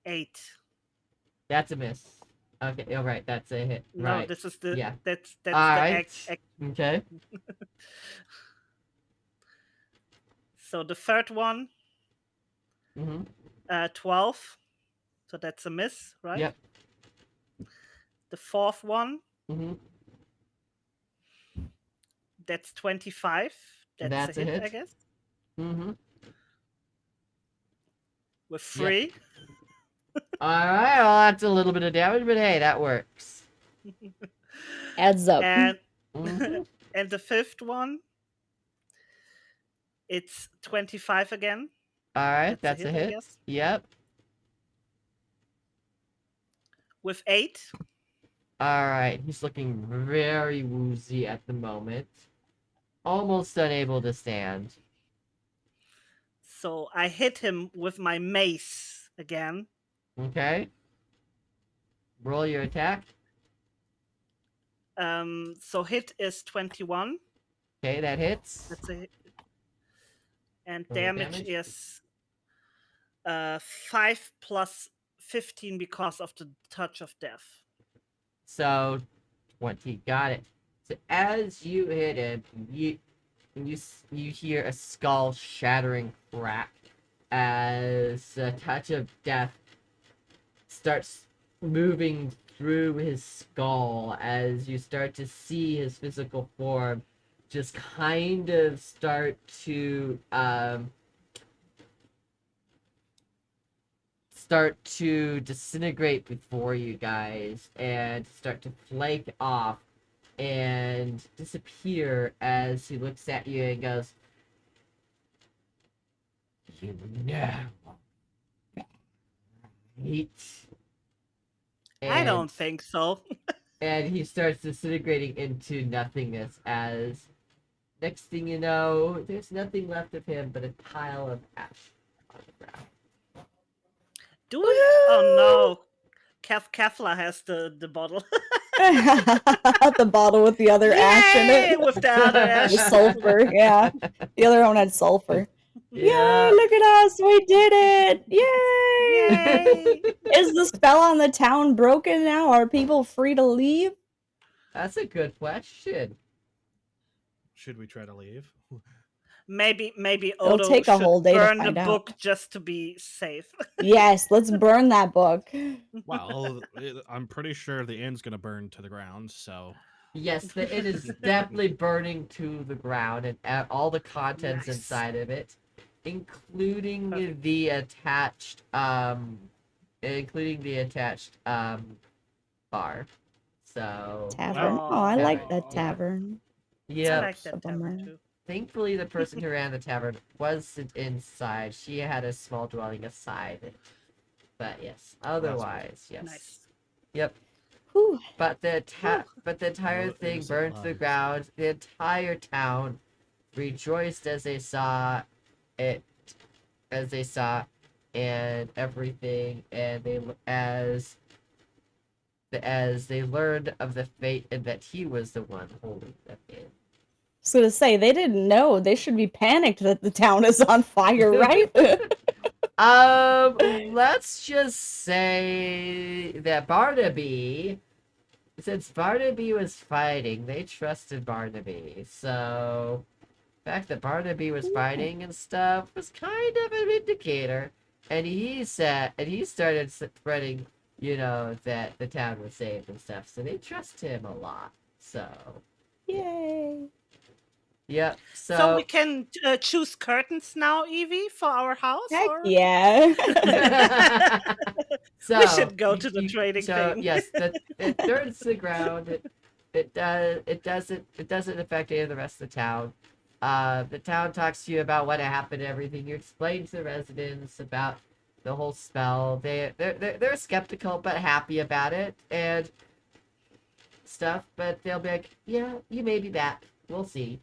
8. That's a miss. Okay, all right, that's a hit. No, right. this is the yeah. that's all the right. Okay. So the third one, 12. So that's a miss, right? Yep. The fourth one, that's 25. That's a hit, I guess. With 3. All right, well, that's a little bit of damage, but hey, that works. Adds up. And and the fifth one, it's 25 again. All right, that's a hit. Yep. With 8. All right, he's looking very woozy at the moment. Almost unable to stand. So I hit him with my mace again. Okay. Roll your attack. So hit is 21. Okay, that hits. That's a hit. And Roll damage is 5 plus 15 because of the touch of death. So 20. Got it. So as you hit him, you hear a skull shattering crack as a touch of death starts moving through his skull, as you start to see his physical form just kind of start to disintegrate before you guys and start to flake off and disappear as he looks at you and goes, "You know, right?" I don't think so. And he starts disintegrating into nothingness as next thing you know, there's nothing left of him but a pile of ash on the ground. Do we? Oh no. Kefla has the bottle. The bottle with the other ash in it. With the other ash. The sulfur, yeah. The other one had sulfur. Yeah. Yay, look at us, we did it! Yay! Is the spell on the town broken now? Are people free to leave? That's a good question. Should we try to leave? Maybe It'll Odo take a should whole day to burn the find out. book just to be safe. Yes, let's burn that book. Well, I'm pretty sure the inn's gonna burn to the ground, so... Yes, it is definitely burning to the ground, and all the contents Nice. inside of it, including the attached bar. So Tavern. Oh, I like that tavern. Yeah. I like that tavern too. Thankfully, the person who ran the tavern wasn't inside. She had a small dwelling aside it. But yes, otherwise, yes. Nice. Yep. Whew. But the entire No thing innocent burned to the lives. ground. The entire town rejoiced as they saw it, and everything, and as they learned of the fate and that he was the one holding them in. I was gonna say, they didn't know. They should be panicked that the town is on fire, right? Let's just say that since Barnaby was fighting, they trusted Barnaby. So, the fact that Barnaby was fighting and stuff was kind of an indicator. And he started spreading, that the town was safe and stuff. So they trust him a lot. So, Yay. Yep. So we can choose curtains now, Evie, for our house? Heck or? yeah. So we should go to the trading thing. Yes, it turns to the ground. It doesn't affect any of the rest of the town. The town talks to you about what happened and everything. You explain to the residents about the whole spell. They're skeptical but happy about it and stuff. But they'll be like, "Yeah, you may be back. We'll see."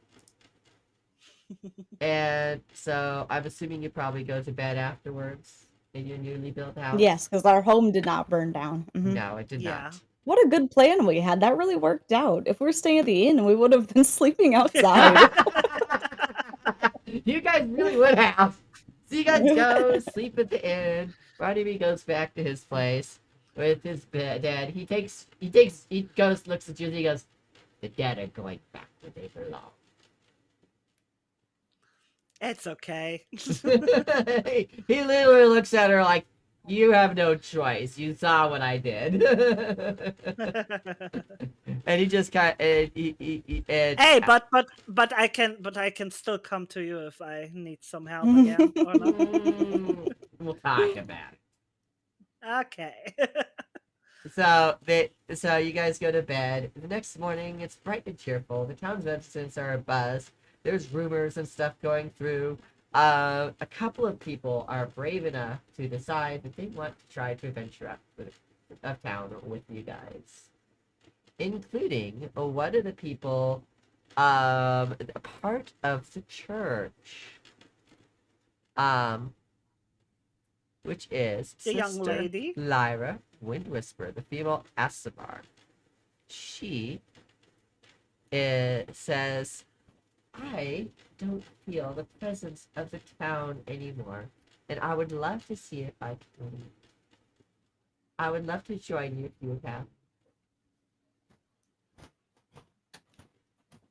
And so I'm assuming you probably go to bed afterwards in your newly built house. Yes, because our home did not burn down. Mhm. No, it did not. What a good plan we had. That really worked out. If we were staying at the inn, we would have been sleeping outside. You guys really would have. So you guys go sleep at the inn. Barnaby goes back to his place with his dad. He goes, looks at you, and he goes, "The dead are going back where they belong." It's okay. He literally looks at her like, "You have no choice. You saw what I did." And he just kind of, Hey, but I can still come to you if I need some help again. Or not. We'll talk about it. Okay. So you guys go to bed. The next morning, it's bright and cheerful. The town's residents are abuzz. There's rumors and stuff going through. A couple of people are brave enough to decide that they want to try to venture up of town with you guys, including one of the people, a part of the church, which is The young Sister lady. Lyra Wind Whisper, the female Asimar. She says, "I don't feel the presence of the town anymore, and I would love to see if I can leave. I would love to join you if you would have."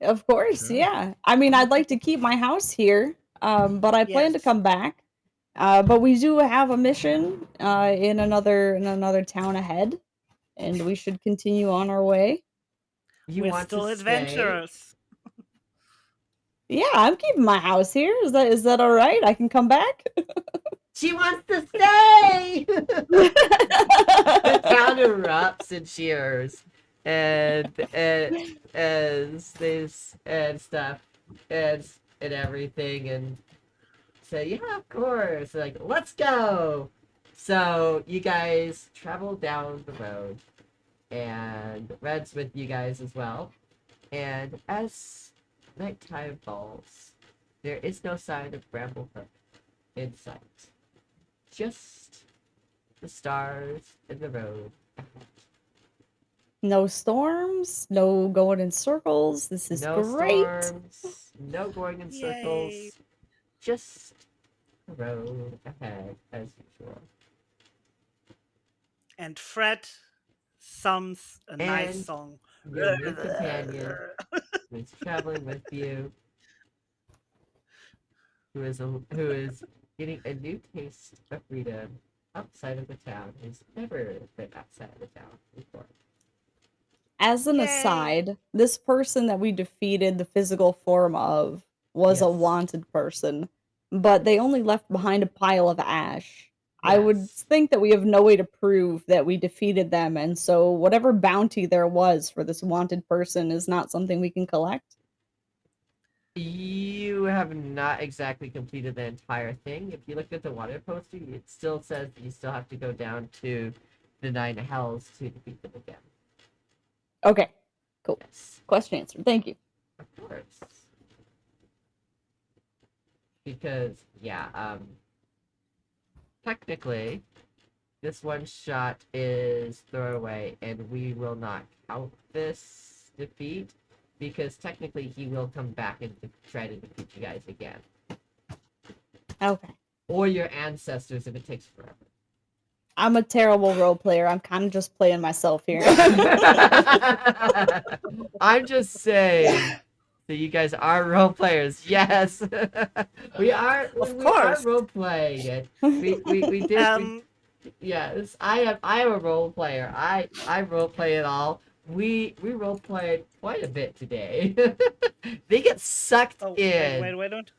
Of course, yeah. I mean, I'd like to keep my house here, but I plan to come back. But we do have a mission in another town ahead, and we should continue on our way. We're still adventurers. Yeah, I'm keeping my house here. Is that all right? I can come back. She wants to stay. The town erupts in cheers, and stuff, and everything, and say, "Yeah, of course." Like, "Let's go." So you guys travel down the road, and Red's with you guys as well. And as nighttime falls, there is no sign of Bramblehook in sight. Just the stars and the road ahead. No storms, no going in circles. This is No great. storms, no going in circles. Yay. Just the road ahead as usual. And Fred sums a nice And song. Your new companion who's traveling with you, who is getting a new taste of freedom outside of the town, who's never been outside of the town before. As an Yay. aside, this person that we defeated the physical form of was a wanted person, but they only left behind a pile of ash. I would think that we have no way to prove that we defeated them, and so whatever bounty there was for this wanted person is not something we can collect. You have not exactly completed the entire thing. If you look at the water poster, it still says that you still have to go down to the 9 hells to defeat them again. Okay, cool. Yes. Question answered. Thank you. Of course. Because, yeah, technically, this one shot is throwaway, and we will not count this defeat, because technically he will come back and try to defeat you guys again. Okay. Or your ancestors if it takes forever. I'm a terrible role player. I'm kind of just playing myself here. I'm just saying that you guys are role players. Yes, we are. Of we are course. role playing it. We did. Yes, I am a role player. I role play it all. We role played quite a bit today. They get sucked in. Wait, don't.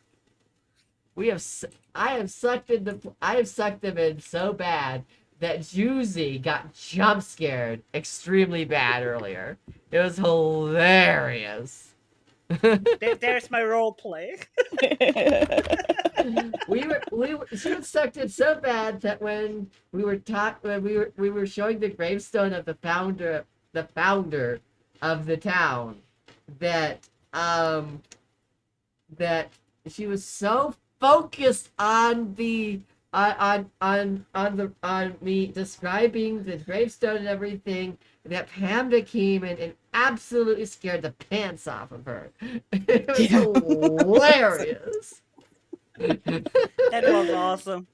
I have sucked them in so bad that Juicy got jump scared extremely bad earlier. It was hilarious. There's my role play. She was sucked in so bad that when we were showing the gravestone of the founder of the town, that she was so focused on the on me describing the gravestone and everything that Pamela came in and absolutely scared the pants off of her. It was hilarious. That was awesome.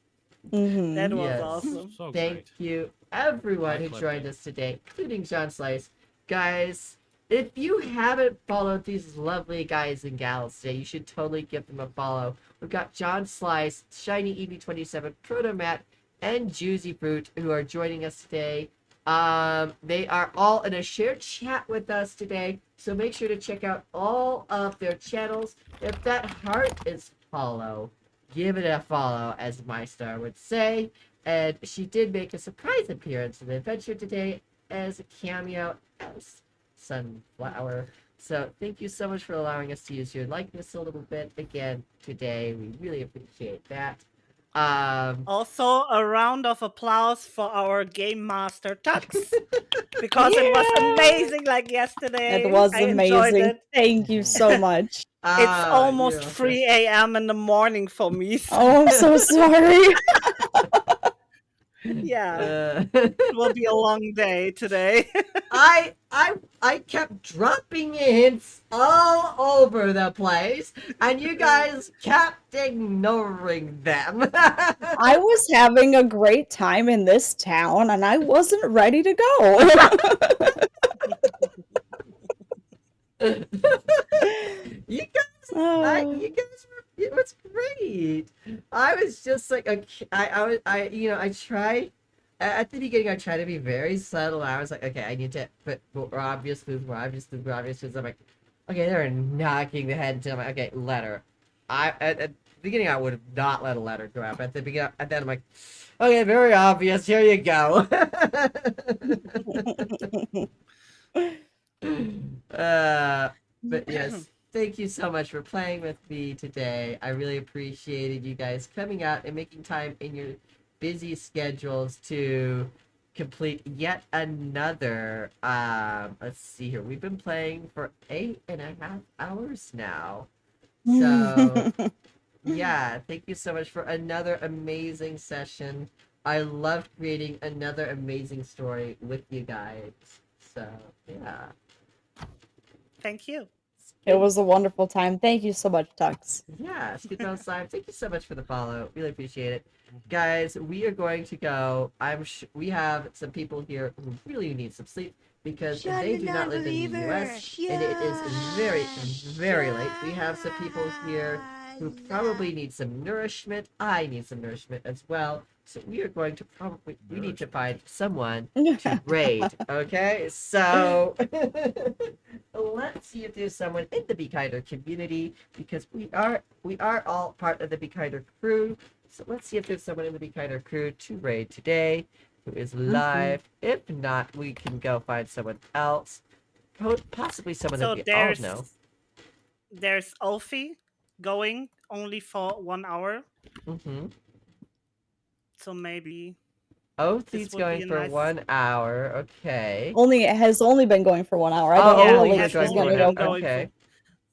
Mm-hmm. That was Yes. awesome. So Thank great. you, everyone who joined us today, including John Slice. Guys, if you haven't followed these lovely guys and gals today, you should totally give them a follow. We've got John Slice, Shiny EV27, Proto Matt, and Juicy Fruit who are joining us today. They are all in a shared chat with us today, so make sure to check out all of their channels. If that heart is follow, give it a follow, as my star would say. And she did make a surprise appearance in the adventure today as a cameo as Sunflower. So thank you so much for allowing us to use your likeness a little bit again today. We really appreciate that. Also, a round of applause for our game master Tux, because it was amazing. Like yesterday, It was I enjoyed amazing. it. Thank you so much. It's almost 3 a.m. in the morning for me. So. Oh, I'm so sorry. Yeah, it will be a long day today. I kept dropping hints all over the place, and you guys kept ignoring them. I was having a great time in this town, and I wasn't ready to go. You guys it was great. I was just like I tried at the beginning. I tried to be very subtle. I was like, okay, I need to put more obvious clues. I'm like, okay, they're knocking the head into. I'm like, okay, letter. At the beginning I would have not let a letter go up. At the beginning, and then I'm like, okay, very obvious. Here you go. But yes, thank you so much for playing with me today. I really appreciated you guys coming out and making time in your busy schedules to complete yet another let's see here. We've been playing for 8.5 hours now. So yeah, thank you so much for another amazing session. I loved creating another amazing story with you guys. So yeah. Thank you. It was a wonderful time. Thank you so much, Tux. Yeah, Skidbone Slime, thank you so much for the follow. Really appreciate it. Guys, we are going to go. We have some people here who really need some sleep because they do not live in the US, and it is very, very late. We have some people here who probably need some nourishment. I need some nourishment as well. So we are going to we need to find someone to raid. Okay, so let's see if there's someone in the Be Kinder community, because we are all part of the Be Kinder crew. So let's see if there's someone in the Be Kinder crew to raid today who is live. If not, we can go find someone else. Possibly someone So that we all know. there's Alfie going only for 1 hour. Mm-hmm. So maybe Oathie's this would going be a for nice... 1 hour. Okay. It has only been going for 1 hour. I Oh, don't know yeah, how it late has she's only gonna been go. going okay.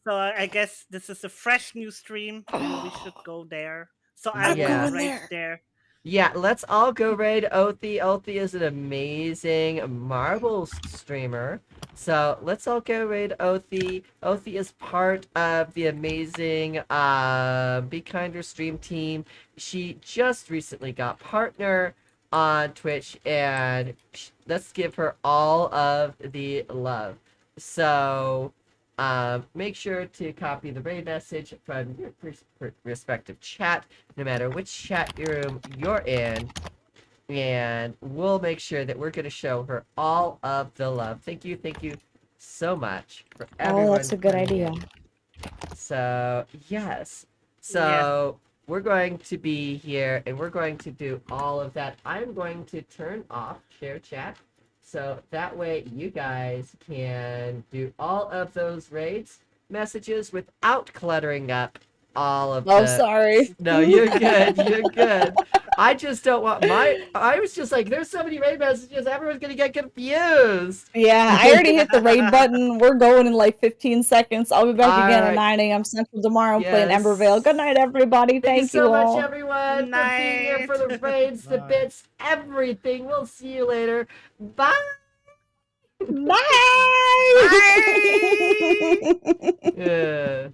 For... So I guess this is a fresh new stream, and we should go there. So I will Yeah. raid there. Yeah, let's all go raid Oathie. Oathie is an amazing marbles streamer. So let's all go raid Oathie. Oathie is part of the amazing Be Kinder stream team. She just recently got partner on Twitch, and let's give her all of the love. So make sure to copy the raid message from your respective chat, no matter which chat room you're in, and we'll make sure that we're going to show her all of the love. Thank you so much for everyone. Oh, that's a good putting idea. in. So, yes. So, we're going to be here, and we're going to do all of that. I'm going to turn off share chat, so that way you guys can do all of those raids messages without cluttering up all of Oh, the... sorry. No, you're good. You're good. I just don't want I was just like, there's so many raid messages, everyone's gonna get confused. Yeah, I already hit the raid button. We're going in like 15 seconds. I'll be back again at Alright. 9 a.m. Central tomorrow playing Yes. Embervale. Good night, everybody. Thank you Thank so you much, all. everyone, for being here for the raids, the bits, everything. We'll see you later. Bye. Bye. Yeah.